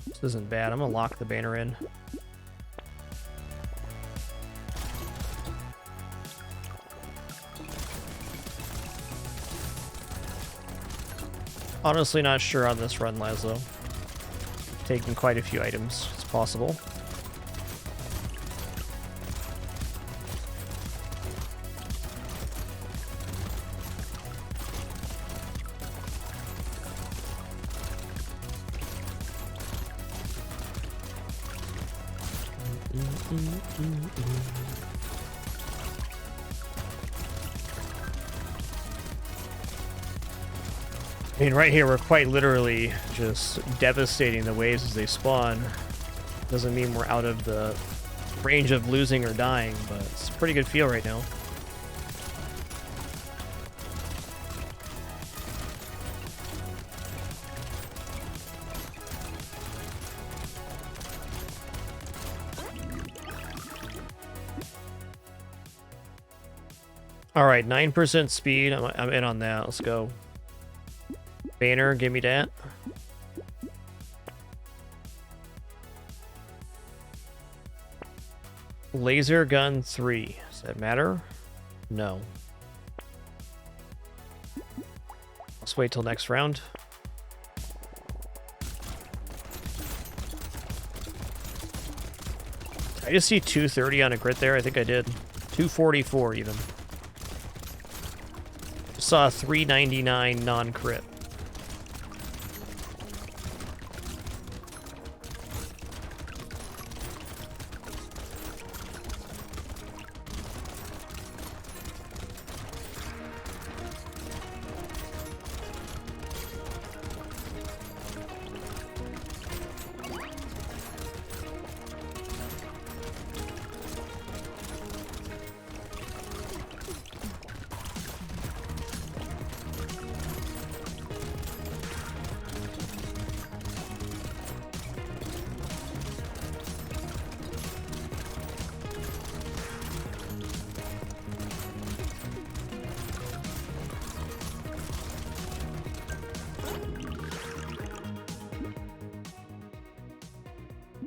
This isn't bad. I'm gonna lock the banner in. Honestly not sure on this run, Laszlo. Taking quite a few items. It's possible. I mean, right here, we're quite literally just devastating the waves as they spawn. Doesn't mean we're out of the range of losing or dying, but it's a pretty good feel right now. All right, 9% speed. I'm in on that. Let's go. Banner, give me that. Laser gun 3. Does that matter? No. Let's wait till next round. I just see 230 on a crit there. I think I did. 244 even. Saw 399 non-crit.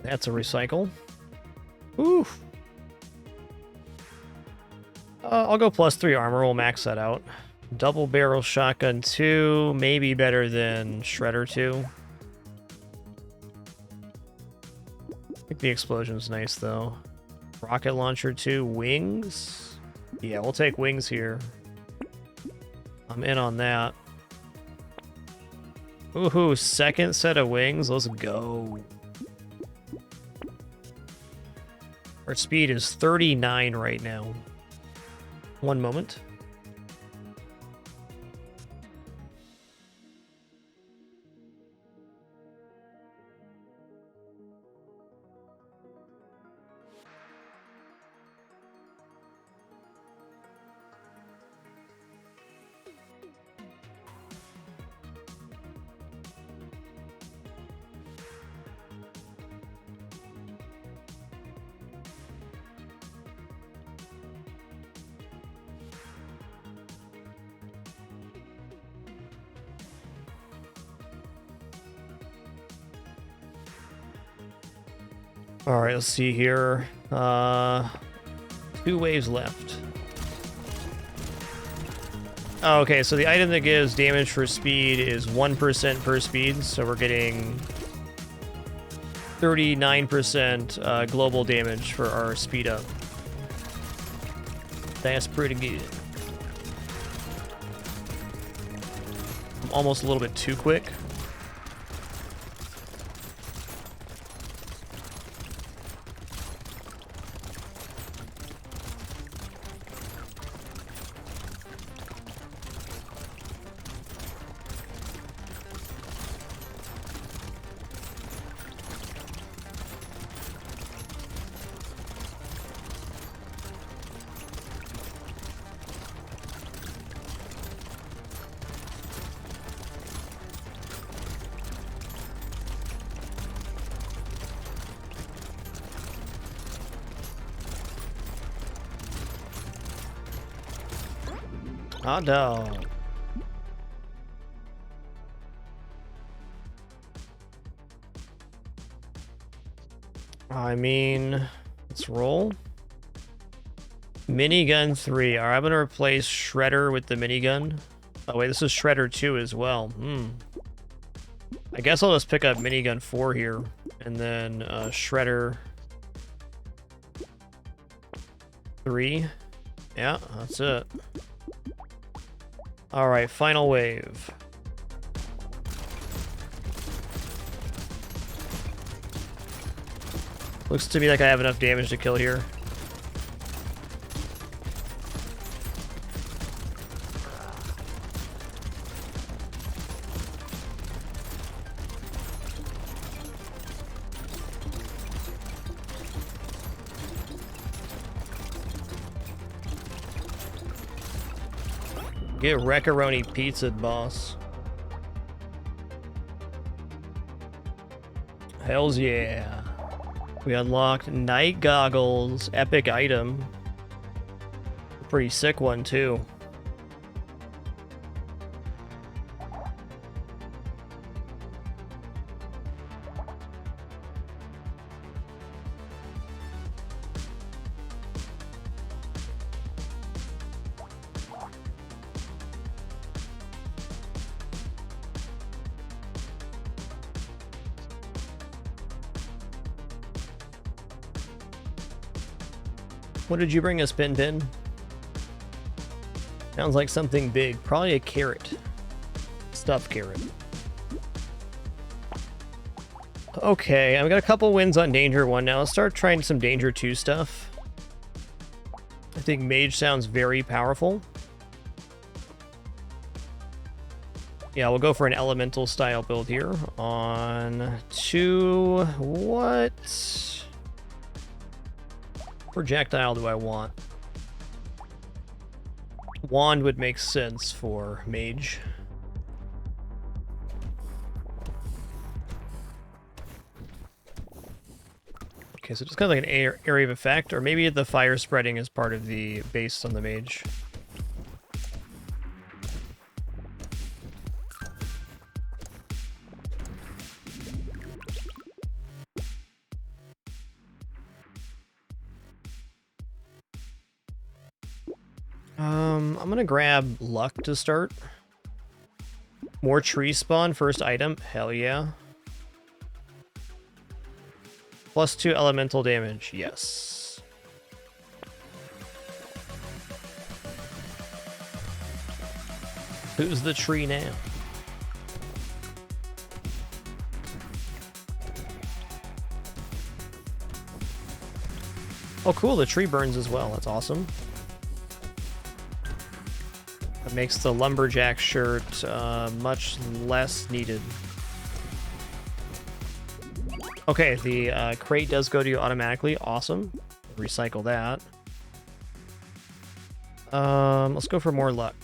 That's a recycle. Oof. I'll go +3 armor. We'll max that out. Double barrel shotgun 2. Maybe better than Shredder 2. I think the explosion's nice, though. Rocket launcher 2. Wings? Yeah, we'll take wings here. I'm in on that. Ooh, second set of wings. Let's go. Our speed is 39 right now. One moment. All right, let's see here. 2 waves left. Oh, okay, so the item that gives damage for speed is 1% per speed, so we're getting 39% global damage for our speed up. That's pretty good. I'm almost a little bit too quick. Hot dog. I mean, let's roll. Minigun 3. Alright, I'm gonna replace Shredder with the minigun. Oh wait, this is Shredder 2 as well. I guess I'll just pick up minigun 4 here, and then shredder 3. Yeah, that's it. All right, final wave. Looks to me like I have enough damage to kill here. Get Wreckaroni pizza, boss. Hells yeah. We unlocked night goggles, epic item. Pretty sick one too. What did you bring us, Pin Pin? Sounds like something big. Probably a carrot. Stuffed carrot. Okay, I've got a couple wins on Danger 1 now. Let's start trying some Danger 2 stuff. I think Mage sounds very powerful. Yeah, we'll go for an elemental style build here. On 2... What projectile do I want? Wand would make sense for Mage. Okay, so just kind of like an area of effect, or maybe the fire spreading is part of the base on the Mage. I'm gonna grab luck to start. More tree spawn, first item. Hell yeah. +2 elemental damage. Yes. Who's the tree now? Oh, cool. The tree burns as well. That's awesome. That makes the lumberjack shirt much less needed. Okay, the crate does go to you automatically. Awesome. Recycle that. Let's go for more luck.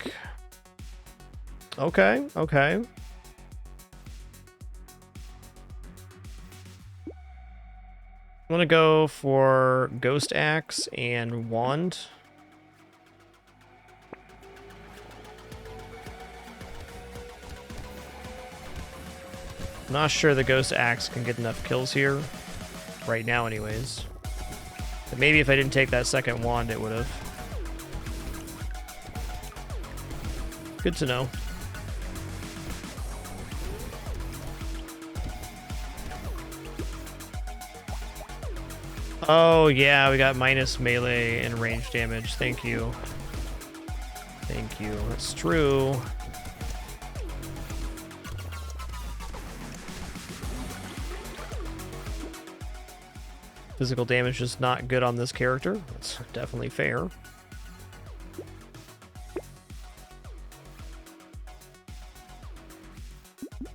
Okay, okay. I'm gonna go for Ghost Axe and Wand. Not sure the Ghost Axe can get enough kills here. Right now, anyways. But maybe if I didn't take that second wand, it would have. Good to know. Oh, yeah, we got minus melee and range damage. Thank you. Thank you. That's true. Physical damage is not good on this character. That's definitely fair.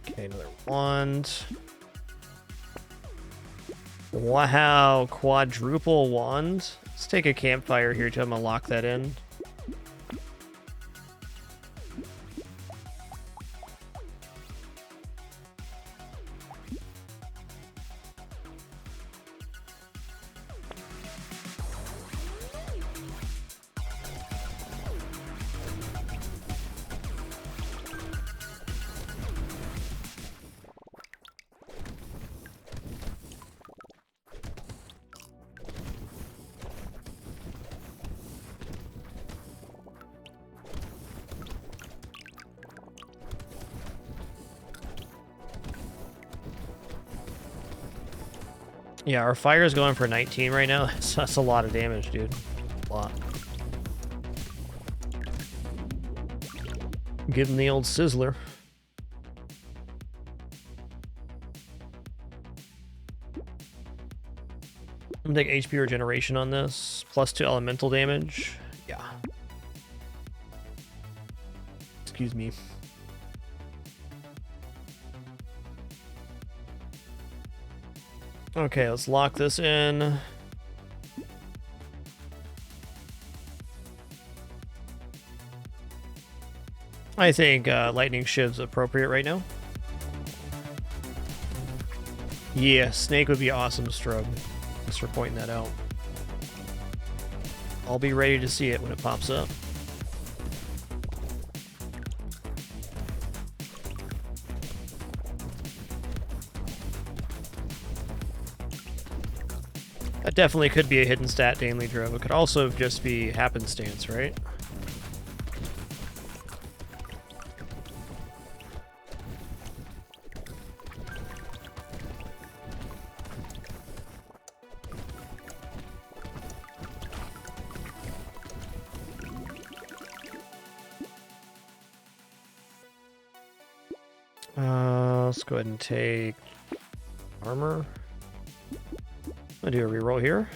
Okay, another wand. Wow, quadruple wand. Let's take a campfire here to lock that in. Yeah, our fire is going for 19 right now. That's a lot of damage, dude. A lot. Give him the old sizzler. I'm gonna take HP regeneration on this. +2 elemental damage. Yeah. Excuse me. Okay, let's lock this in. I think lightning shiv's appropriate right now. Yeah, snake would be awesome, Strub. Thanks for pointing that out. I'll be ready to see it when it pops up. That definitely could be a hidden stat Daily drove. It could also just be happenstance, right? Let's go ahead and take armor. I'll do a reroll here.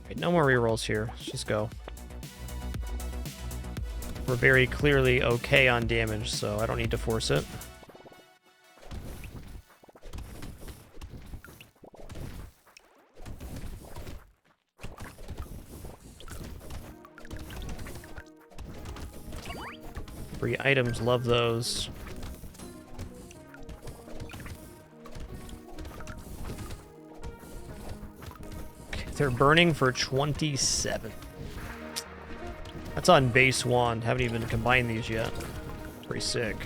Right, no more rerolls here. Let's just go. We're very clearly okay on damage, so I don't need to force it. Free items, love those. Okay, they're burning for 27. That's on base wand. Haven't even combined these yet. Pretty sick.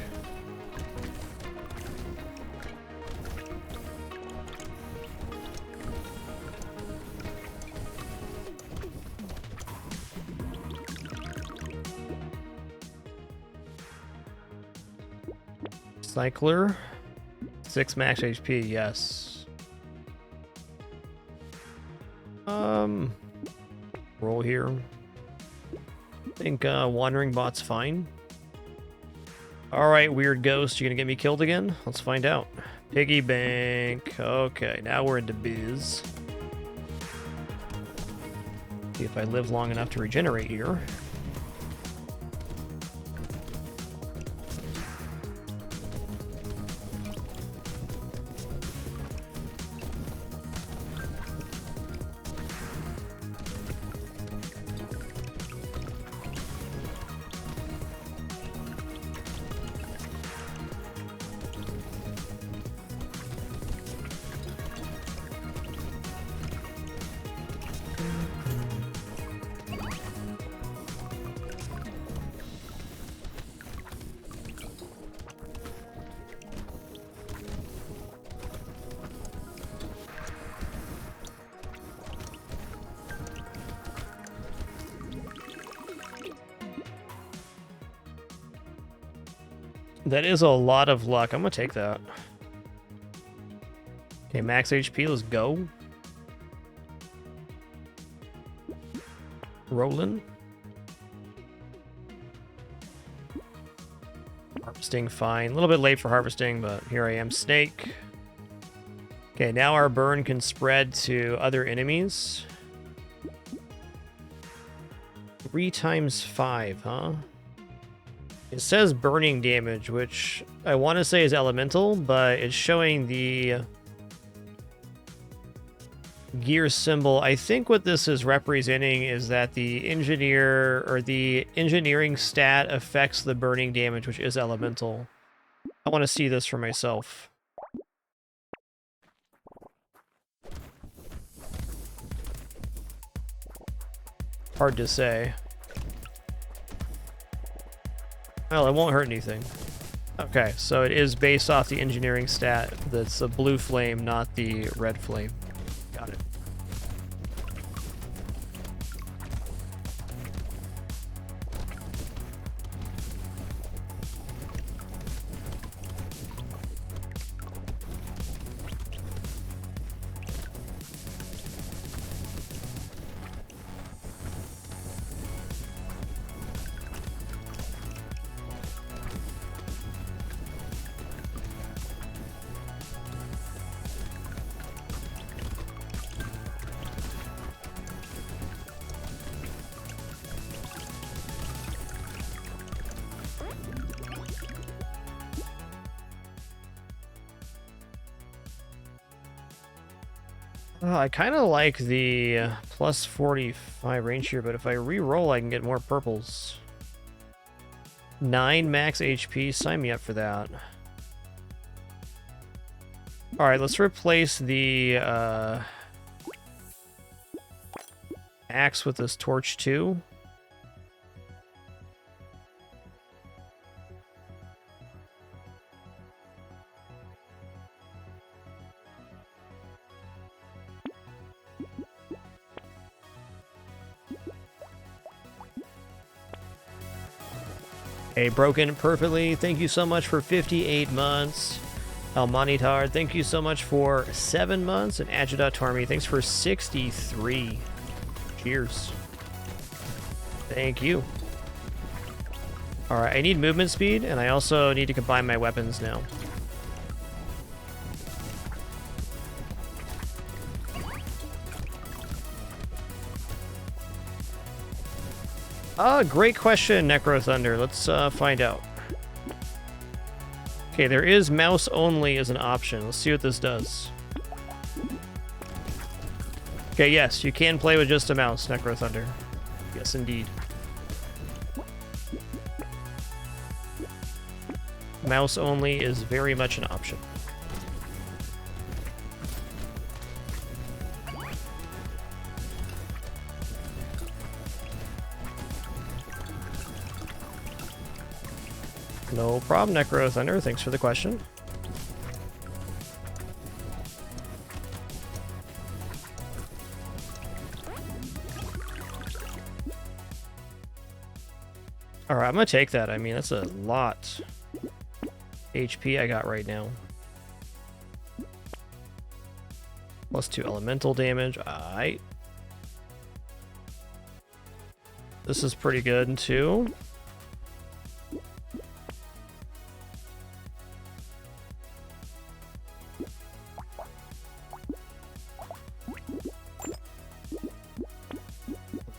Cycler. 6 max HP, yes. Roll here. I think Wandering Bot's fine. Alright, weird ghost, you gonna get me killed again? Let's find out. Piggy bank. Okay, now we're into biz. See if I live long enough to regenerate here. That is a lot of luck. I'm gonna take that. Okay, max HP, let's go. Rolling. Harvesting, fine. A little bit late for harvesting, but here I am. Snake. Okay, now our burn can spread to other enemies. 3 times 5, huh? It says burning damage, which I want to say is elemental, but it's showing the gear symbol. I think what this is representing is that the engineer or the engineering stat affects the burning damage, which is elemental. I want to see this for myself. Hard to say. Well, it won't hurt anything. Okay, so it is based off the engineering stat that's a blue flame, not the red flame. Got it. I kind of like the plus 45 range here, but if I re-roll, I can get more purples. 9 max HP, sign me up for that. Alright, let's replace the axe with this torch too. Hey, Broken Perfectly, thank you so much for 58 months. Almanitar, thank you so much for 7 months. And Ajudatarmi, thanks for 63. Cheers. Thank you. Alright, I need movement speed, and I also need to combine my weapons now. Great question, Necro Thunder. Let's find out. Okay, there is mouse only as an option. Let's see what this does. Okay, yes, you can play with just a mouse, Necro Thunder. Yes, indeed. Mouse only is very much an option. No problem, Necro Thunder. Thanks for the question. Alright, I'm gonna take that. I mean, that's a lot HP I got right now. Plus 2 elemental damage. Alright. This is pretty good, too.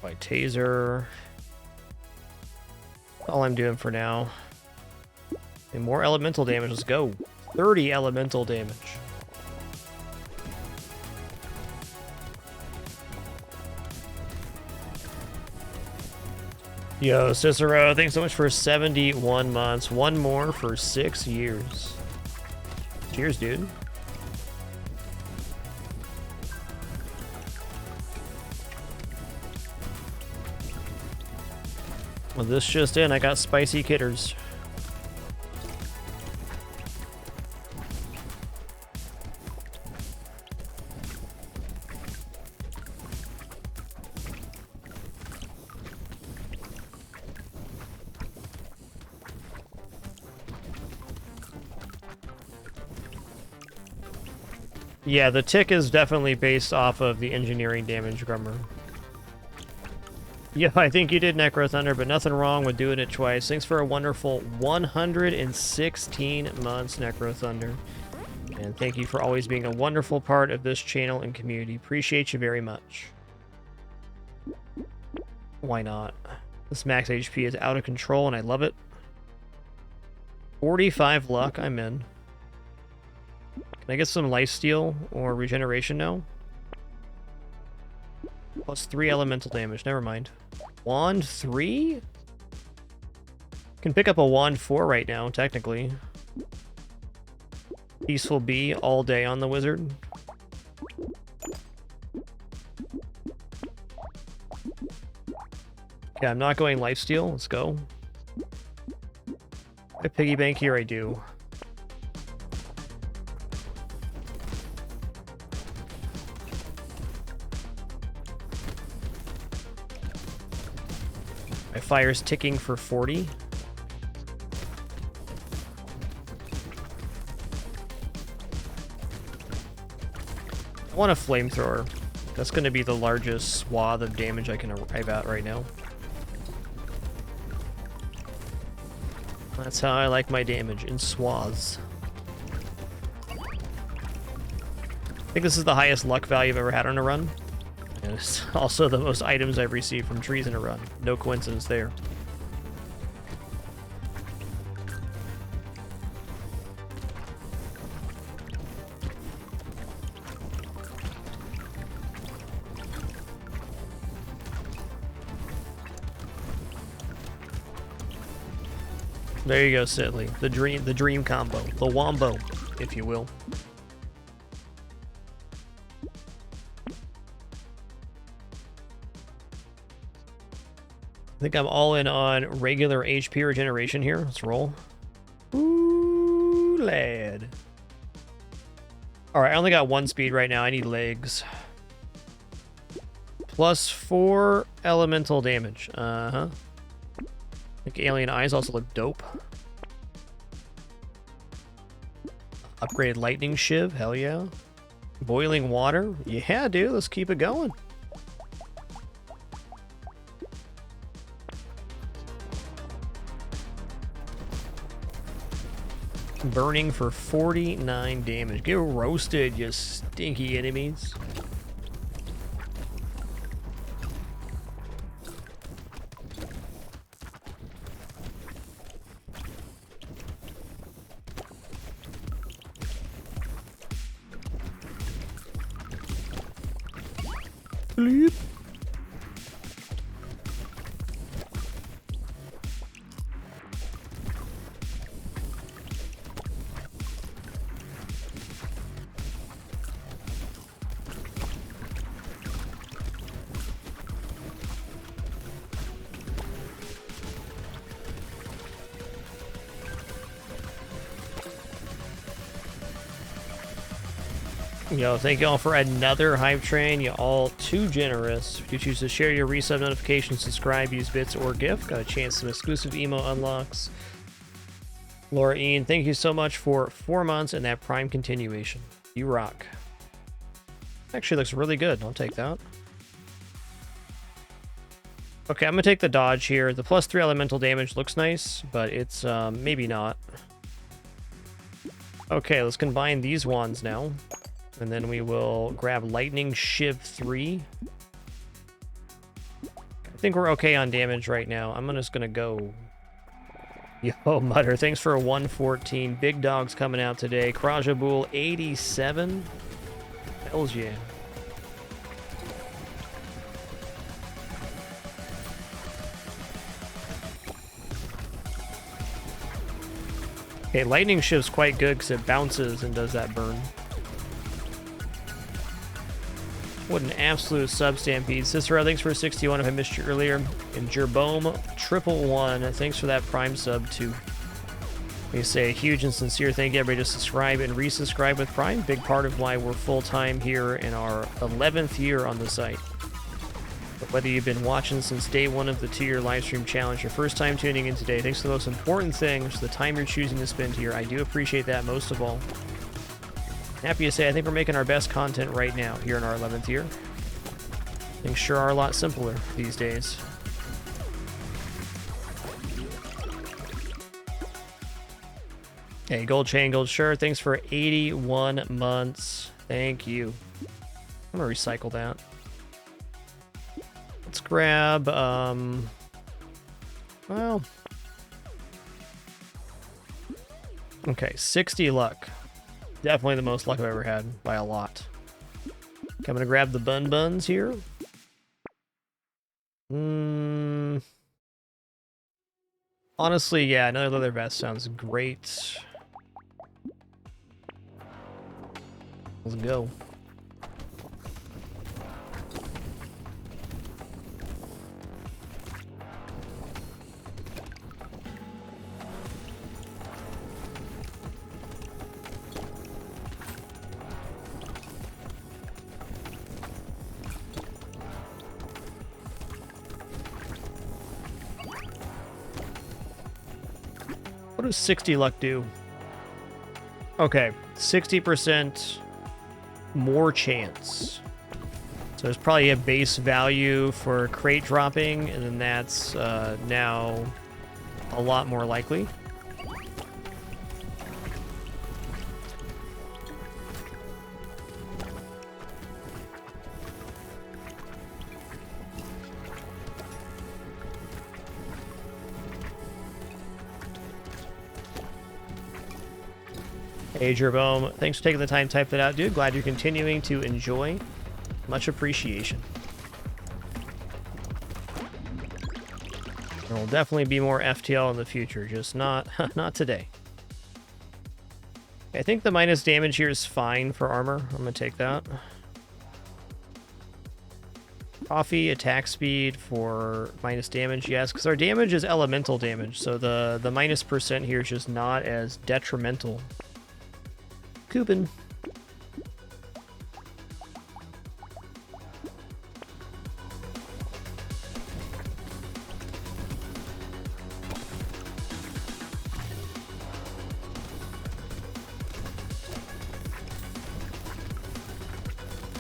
My taser. All I'm doing for now. And more elemental damage. Let's go. 30 elemental damage. Yo, Cicero, thanks so much for 71 months. One more for 6 years. Cheers, dude. Well, this just in, I got spicy kitters. Yeah, the tick is definitely based off of the engineering damage, Grummer. Yeah, I think you did, Necro Thunder, but nothing wrong with doing it twice. Thanks for a wonderful 116 months, Necro Thunder. And thank you for always being a wonderful part of this channel and community. Appreciate you very much. Why not? This max HP is out of control, and I love it. 45 luck, I'm in. Can I get some lifesteal or regeneration now? Plus 3 elemental damage, never mind. Wand 3? Can pick up a wand 4 right now, technically. Peaceful Bee all day on the wizard. Okay, I'm not going lifesteal. Let's go. A piggy bank here, I do. My fire's ticking for 40. I want a flamethrower. That's going to be the largest swath of damage I can arrive at right now. That's how I like my damage, in swaths. I think this is the highest luck value I've ever had on a run. And it's also the most items I've received from trees in a run. No coincidence there. There you go, Sidley. The dream combo. The wombo, if you will. I think I'm all in on regular HP regeneration here. Let's roll. Ooh, lad. Alright, I only got 1 speed right now. I need legs. Plus 4 elemental damage. Uh-huh. I think alien eyes also look dope. Upgraded lightning shiv, hell yeah. Boiling water, yeah dude, let's keep it going. Burning for 49 damage. Get roasted, you stinky enemies. Bleep. Yo, thank you all for another hype train. You all too generous. If you choose to share your resub notifications, subscribe, use bits, or gift, got a chance to some exclusive emo unlocks. Laura Ian, thank you so much for 4 months and that prime continuation. You rock. Actually looks really good. I'll take that. Okay, I'm gonna take the dodge here. The plus 3 elemental damage looks nice, but it's maybe not. Okay, let's combine these wands now. And then we will grab Lightning Shiv 3. I think we're okay on damage right now. I'm just gonna go. Yo, Mutter, thanks for a 114. Big dogs coming out today. Krajabul 87. Hells yeah. Okay, Lightning Shiv's quite good because it bounces and does that burn. What an absolute sub-stampede. Cicero, thanks for 61 if I missed you earlier. And Jerboam, 111, thanks for that prime sub too. We say a huge and sincere thank you everybody to subscribe and resubscribe with Prime. Big part of why we're full-time here in our 11th year on the site. But whether you've been watching since day 1 of the 2-year livestream challenge, your first time tuning in today, thanks for the most important thing, which is the time you're choosing to spend here. I do appreciate that most of all. Happy to say I think we're making our best content right now here in our 11th year. Things sure are a lot simpler these days. Hey, Gold Chain, Gold Shirt, thanks for 81 months. Thank you. I'm gonna recycle that. Let's grab, well... Okay, 60 luck. Definitely the most luck I've ever had, by a lot. Okay, I'm gonna grab the bun buns here. Honestly, yeah, another leather vest sounds great. Let's go. What does 60 luck do? Okay, 60% more chance. So there's probably a base value for crate dropping, and then that's now a lot more likely. Hey, Jerome, thanks for taking the time to type that out, dude. Glad you're continuing to enjoy. Much appreciation. There will definitely be more FTL in the future, just not today. I think the minus damage here is fine for armor. I'm going to take that. Coffee, attack speed for minus damage, yes, because our damage is elemental damage, so the minus percent here is just not as detrimental. Coupon.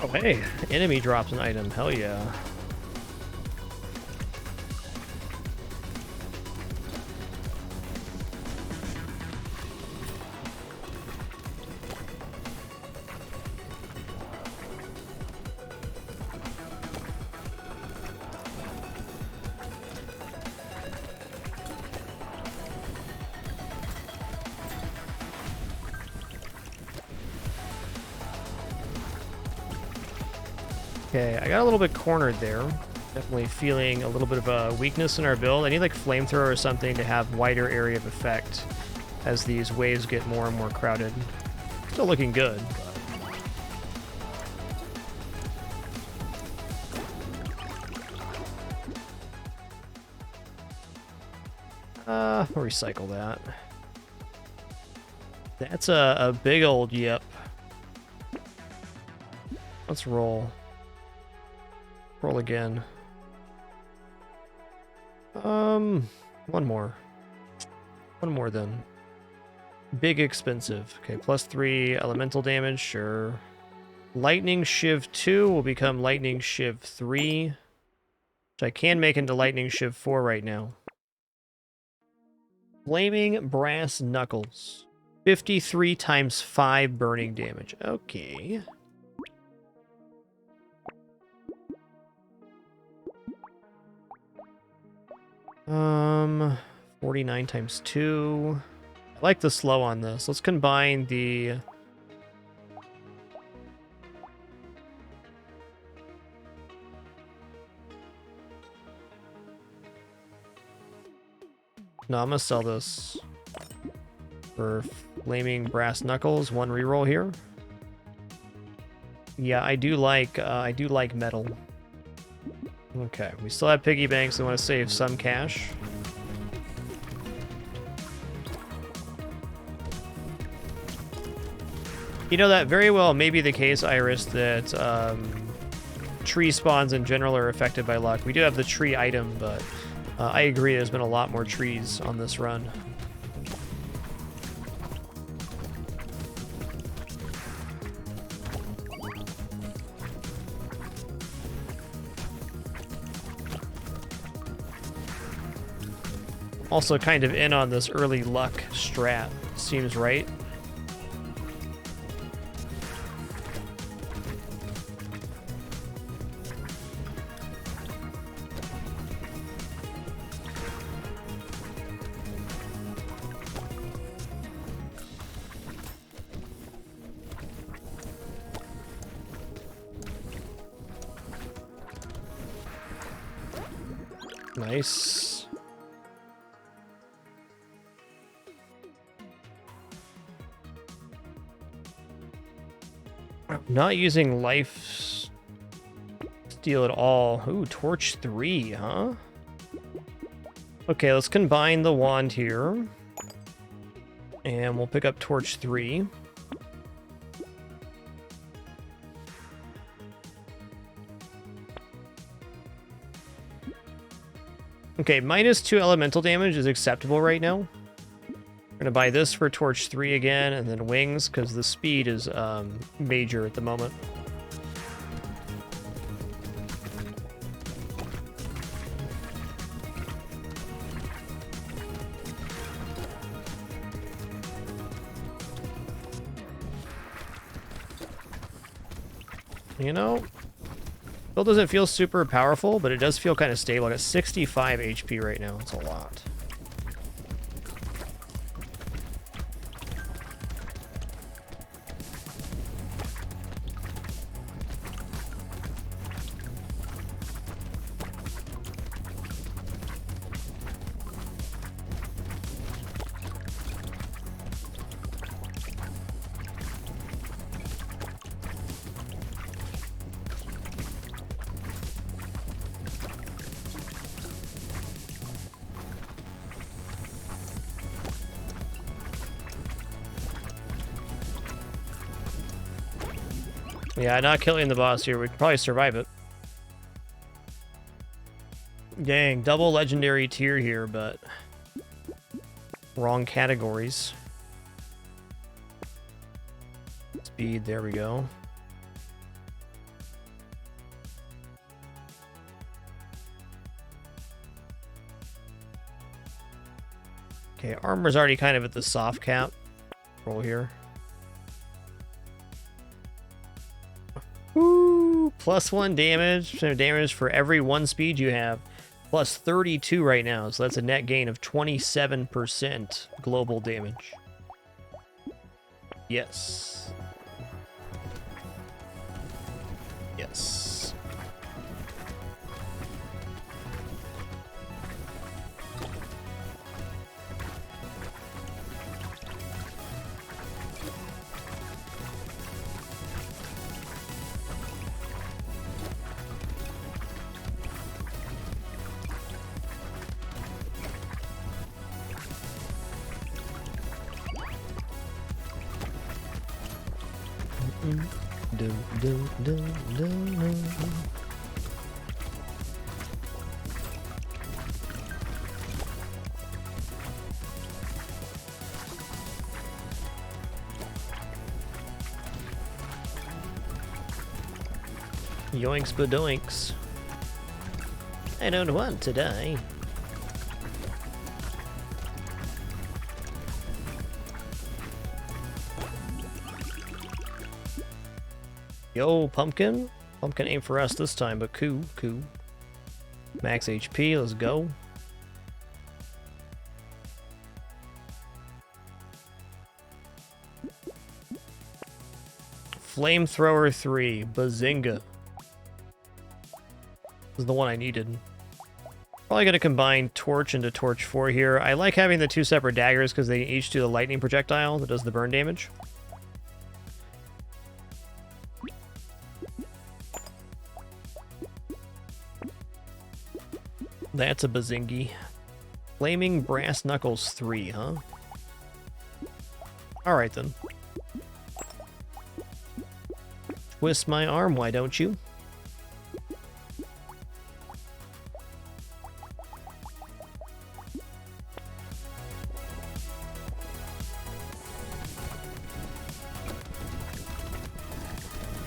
Oh, hey, enemy drops an item. Hell yeah. Okay, I got a little bit cornered there. Definitely feeling a little bit of a weakness in our build. I need like flamethrower or something to have wider area of effect as these waves get more and more crowded. Still looking good. I'll recycle that. That's a big old yep. Let's roll. Roll again. One more. One more then. Big expensive. Okay, +3 elemental damage, sure. Lightning Shiv 2 will become Lightning Shiv 3, which I can make into Lightning Shiv 4 right now. Flaming Brass Knuckles. 53 times 5 burning damage. Okay. 49 times 2. I like the slow on this. Let's combine the... No, I'm gonna sell this for Flaming Brass Knuckles. 1 reroll here. Yeah, I do like metal. Okay, we still have piggy banks. I want to save some cash. You know, that very well may be the case, Iris, that tree spawns in general are affected by luck. We do have the tree item, but I agree there's been a lot more trees on this run. Also kind of in on this early luck strat. Seems right. Nice. Not using life steal at all. Ooh, torch 3, huh? Okay, let's combine the wand here. And we'll pick up torch 3. Okay, -2 elemental damage is acceptable right now. We're Gonna buy this for Torch 3 again, and then wings, because the speed is major at the moment. You know, build doesn't feel super powerful, but it does feel kind of stable. I got 65 HP right now. It's a lot. Yeah, not killing the boss here. We could probably survive it. Dang, double legendary tier here, but wrong categories. Speed, there we go. Okay, armor's already kind of at the soft cap. Roll here. Woo! +1 damage. So damage for every 1 speed you have. Plus 32 right now. So that's a net gain of 27% global damage. Yes. Yes. Yoinks badoinks. I don't want to die. Yo, pumpkin. Pumpkin ain't for us this time, but cool. Max HP, let's go. Flamethrower 3, Bazinga. This is the one I needed. Probably going to combine Torch into Torch 4 here. I like having the 2 separate daggers because they each do the lightning projectile that does the burn damage. That's a Bazingi. Flaming Brass Knuckles 3, huh? Alright then. Twist my arm, why don't you?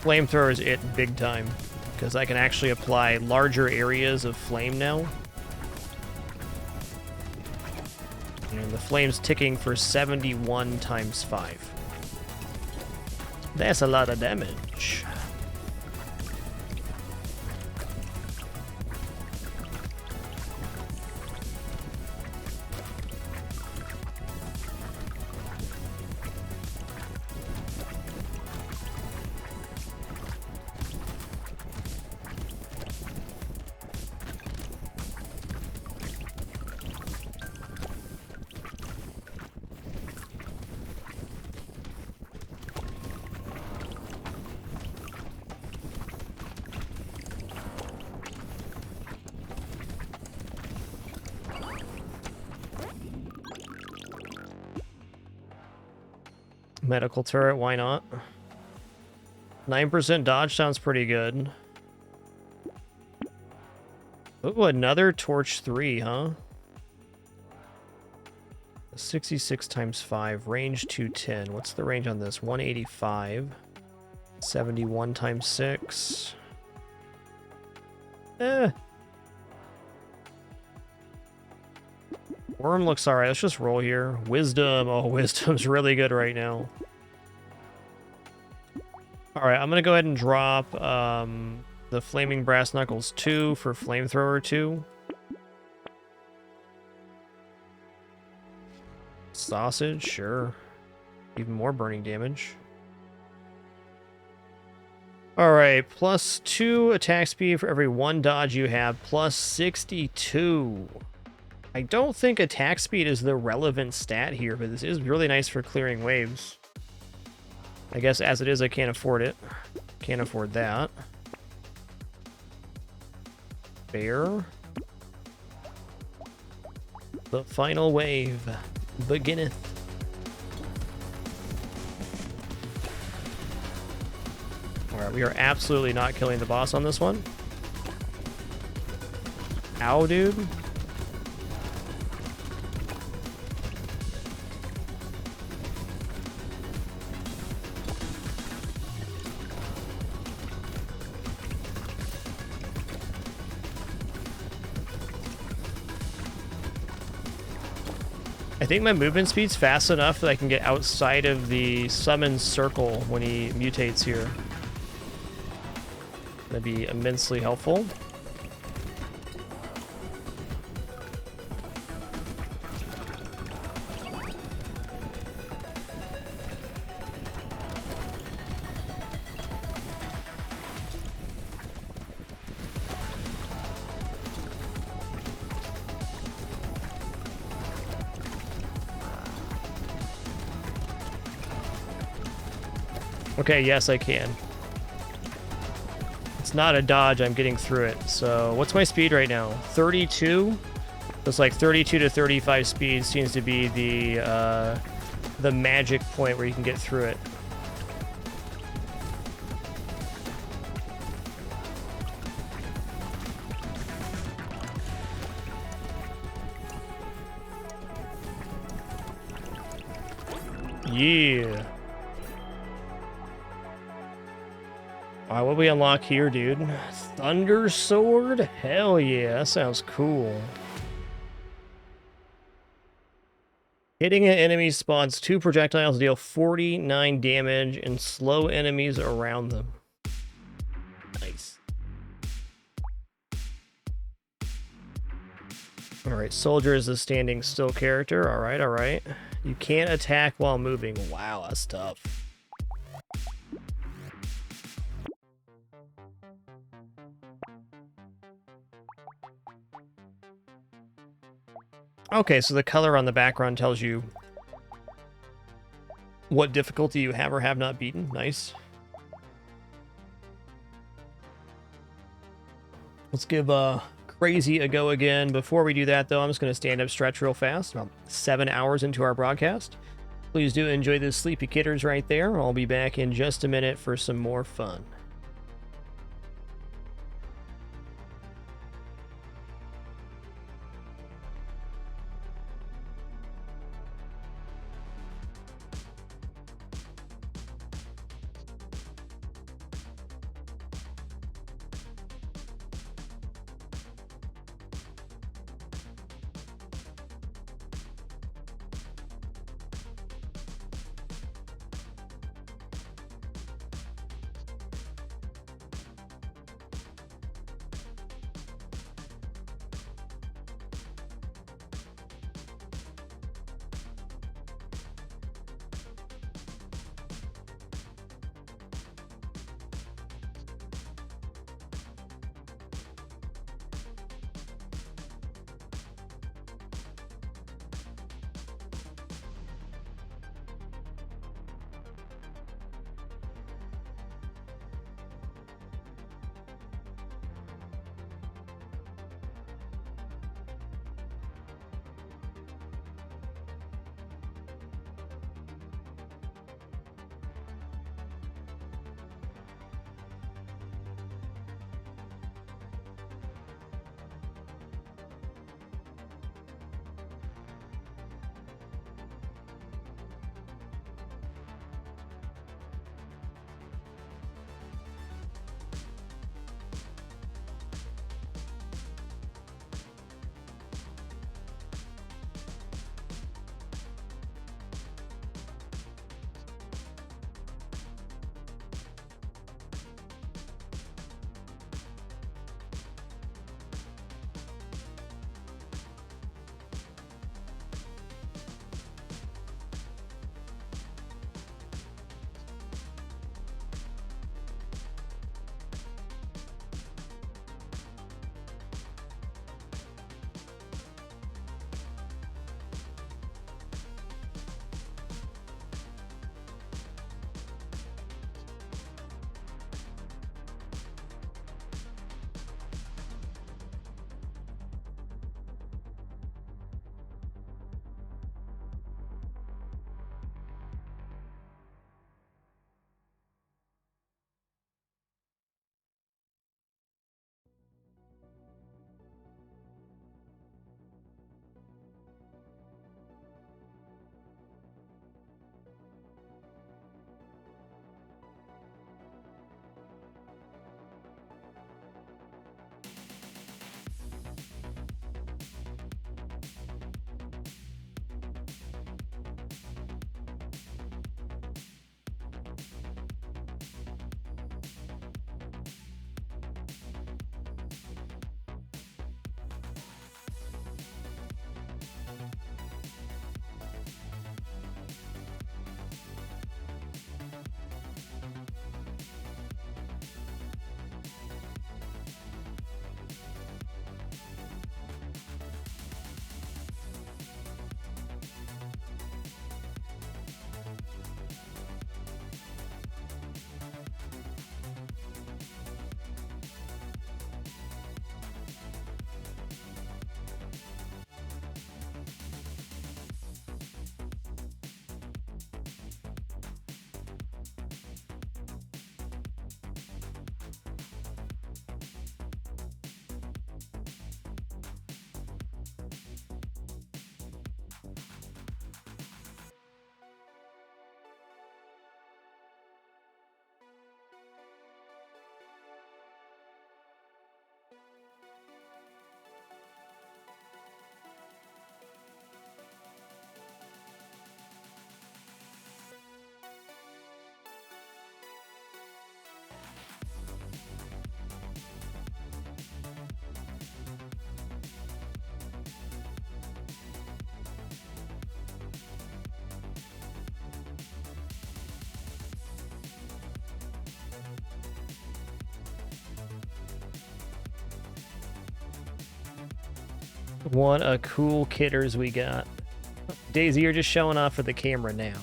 Flamethrower is it big time, because I can actually apply larger areas of flame now. And the flame's ticking for 71 times 5. That's a lot of damage. Medical turret, why not? 9% dodge sounds pretty good. Ooh, another Torch 3, huh? 66 times 5, range 210. What's the range on this? 185. 71 times 6. Worm looks alright. Let's just roll here. Wisdom. Oh, wisdom's really good right now. Alright, I'm going to go ahead and drop the Flaming Brass Knuckles 2 for Flamethrower 2. Sausage, sure. Even more burning damage. Alright, plus 2 attack speed for every 1 dodge you have, plus 62. I don't think attack speed is the relevant stat here, but this is really nice for clearing waves. I guess as it is, I can't afford it. Can't afford that. Fair. The final wave beginneth. Alright, we are absolutely not killing the boss on this one. Ow, dude. I think my movement speed's fast enough that I can get outside of the summon circle when he mutates here. That'd be immensely helpful. Okay, yes, I can. It's not a dodge, I'm getting through it. So, what's my speed right now? 32? It's like 32 to 35 speed seems to be the magic point where you can get through it. Yeah. Alright, what we unlock here, dude? Thunder Sword? Hell yeah, that sounds cool. Hitting an enemy spawns 2 projectiles, deal 49 damage, and slow enemies around them. Nice. Alright, Soldier is a standing still character. Alright, alright. You can't attack while moving. Wow, that's tough. Okay, so the color on the background tells you what difficulty you have or have not beaten. Nice. Let's give Crazy a go again. Before we do that, though, I'm just going to stand up stretch real fast. About 7 hours into our broadcast. Please do enjoy the sleepy kitters right there. I'll be back in just a minute for some more fun. What a cool kitters we got. Daisy, you're just showing off for the camera now.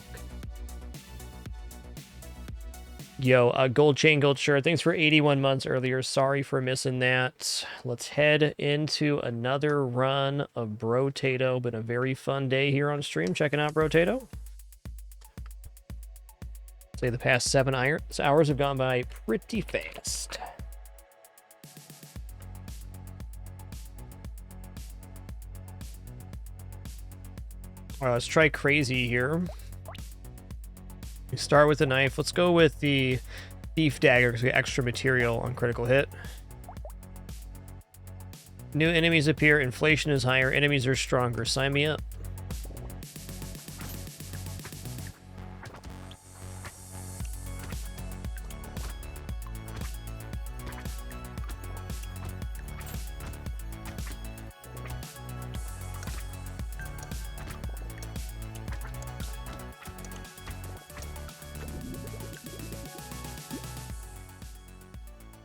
Yo, gold chain, gold shirt. Thanks for 81 months earlier. Sorry for missing that. Let's head into another run of Brotato. Been a very fun day here on stream. Checking out Brotato. Say the past 7 hours have gone by pretty fast. All right, let's try crazy here. We start with the knife. Let's go with the thief dagger because we get extra material on critical hit. New enemies appear. Inflation is higher. Enemies are stronger. Sign me up.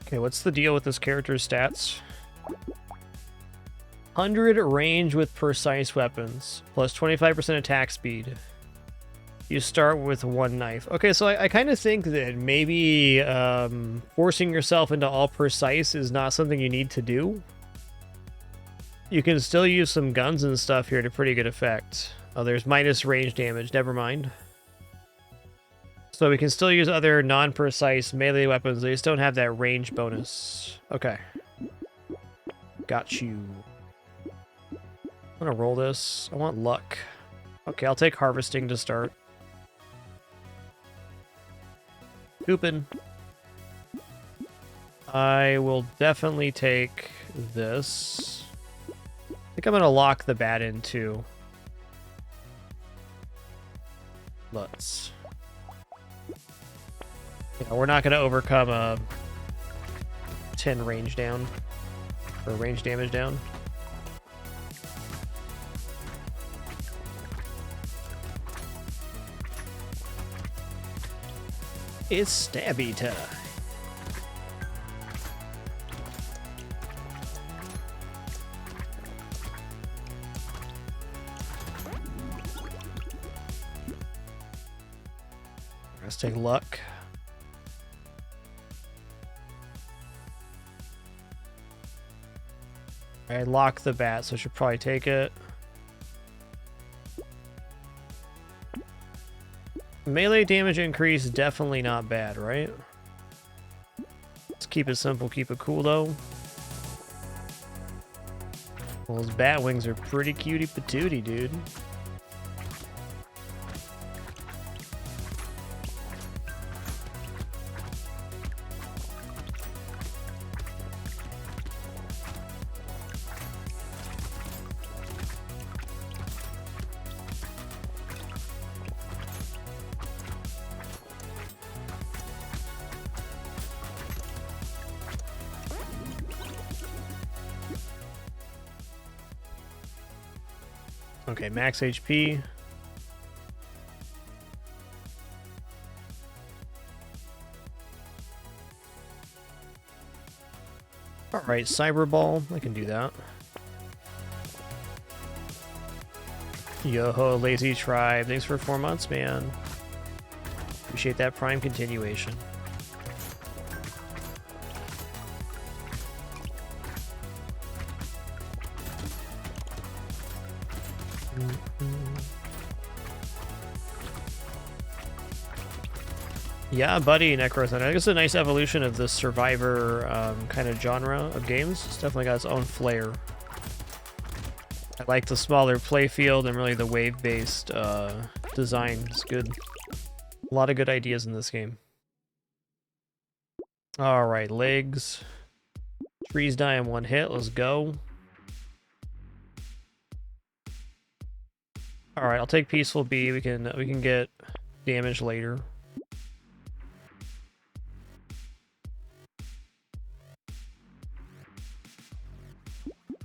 Okay, what's the deal with this character's stats? 100 range with precise weapons, plus 25% attack speed. You start with 1 knife. Okay, so I kind of think that maybe forcing yourself into all precise is not something you need to do. You can still use some guns and stuff here to pretty good effect. Oh, there's minus range damage. Never mind. So we can still use other non-precise melee weapons. They just don't have that range bonus. Okay. Got you. I'm gonna roll this. I want luck. Okay, I'll take harvesting to start. Coupon. I will definitely take this. I think I'm gonna lock the bat in too. Let's. Yeah, we're not going to overcome a 10 range down, or range damage down. It's stabby time. Let's take luck. I lock the bat, so I should probably take it. Melee damage increase, definitely not bad, right? Let's keep it simple, keep it cool, though. Well, those bat wings are pretty cutie patootie, dude. Okay, max HP. Alright, Cyber Ball. I can do that. Yo-ho, Lazy Tribe. Thanks for 4 months, man. Appreciate that Prime continuation. Yeah, buddy, Necrothon. I think it's a nice evolution of the survivor kind of genre of games. It's definitely got its own flair. I like the smaller playfield and really the wave-based design. It's good. A lot of good ideas in this game. Alright, legs. Trees die in 1 hit. Let's go. Alright, I'll take Peaceful Bee. We can get damage later.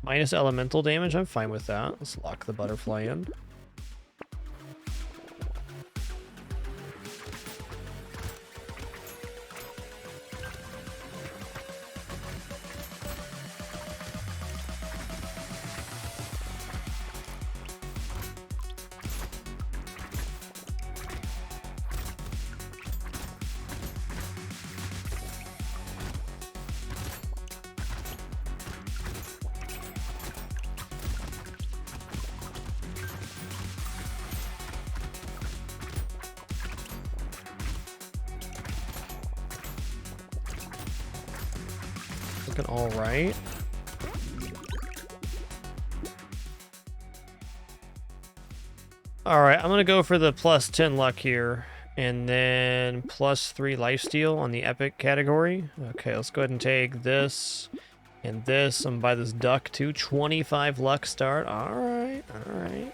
Minus elemental damage, I'm fine with that. Let's lock the butterfly in. Looking all right. All right, I'm gonna go for the plus 10 luck here, and then plus 3 lifesteal on the epic category. Okay, let's go ahead and take this and this. I'm gonna buy this duck too. 25 luck start. All right, all right.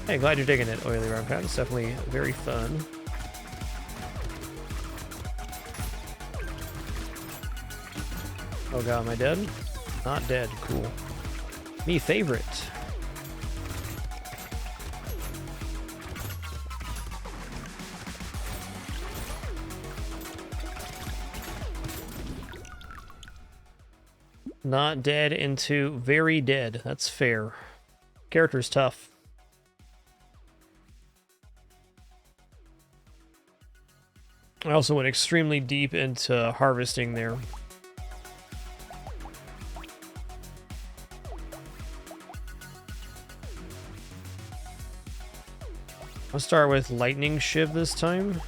Hey, glad you're digging it, Oily Round Crowd. It's definitely very fun. Oh god, am I dead? Not dead. Cool. Me favorite. Not dead into very dead. That's fair. Character's tough. I also went extremely deep into harvesting there. I'll start with Lightning Shiv this time.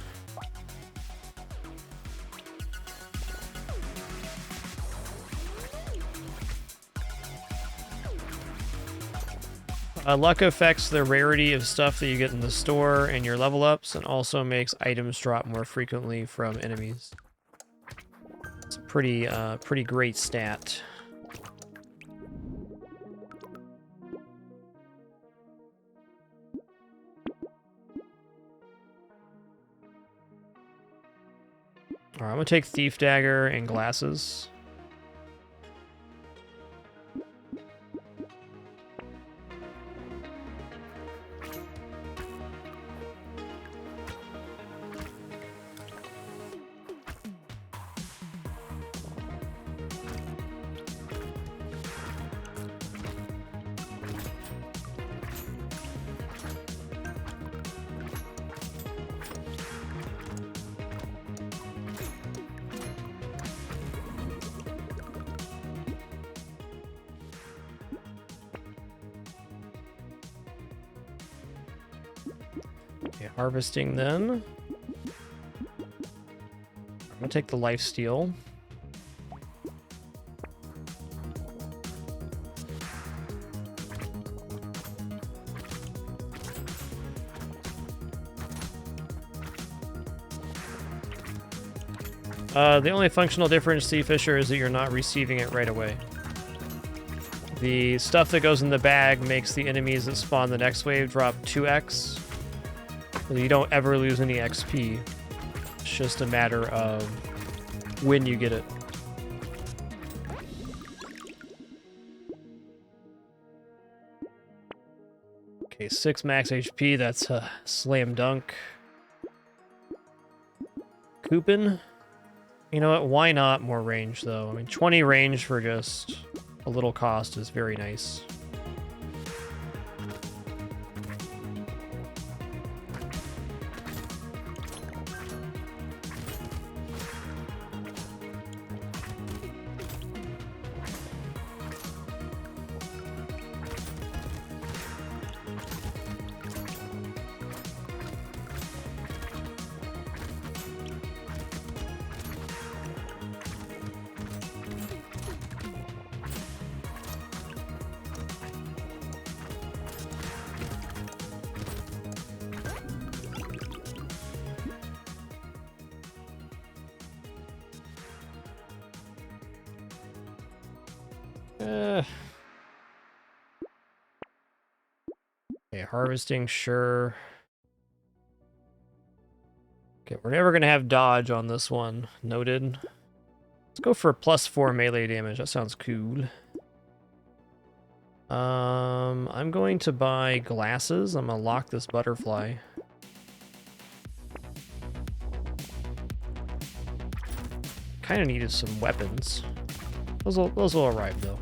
Luck affects the rarity of stuff that you get in the store and your level ups, and also makes items drop more frequently from enemies. It's a pretty great stat. Alright, I'm gonna take Thief Dagger and Glasses. Okay, harvesting then. I'm gonna take the lifesteal. The only functional difference, Sea Fisher, is that you're not receiving it right away. The stuff that goes in the bag makes the enemies that spawn the next wave drop 2x. So you don't ever lose any XP. It's just a matter of when you get it. Okay, 6 max HP, that's a slam dunk. Coupon? You know what, why not more range though? I mean, 20 range for just a little cost is very nice. Okay, harvesting, sure. Okay, we're never gonna have dodge on this one. Noted. Let's go for +4 melee damage. That sounds cool. I'm going to buy glasses. I'm gonna lock this butterfly. Kind of needed some weapons. Those will arrive though.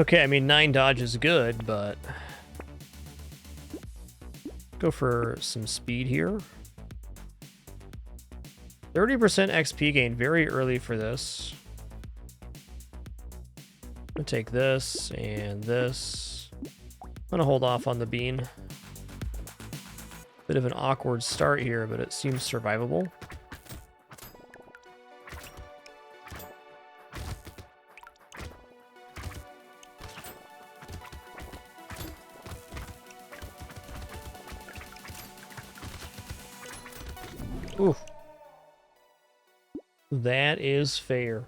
Okay, I mean, 9 dodge is good, but... Go for some speed here. 30% XP gain very early for this. I'm gonna take this and this. I'm gonna hold off on the bean. Bit of an awkward start here, but it seems survivable. Ooh. That is fair.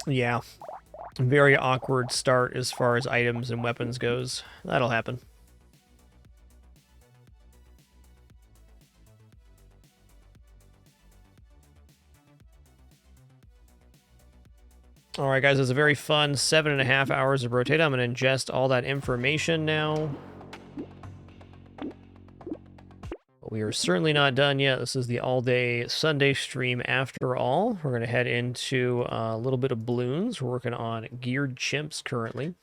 Yeah. Very awkward start as far as items and weapons goes. That'll happen. All right, guys, it's a very fun 7.5 hours of Brotato. I'm going to ingest all that information now. But we are certainly not done yet. This is the all-day Sunday stream after all. We're going to head into a little bit of balloons. We're working on geared chimps currently.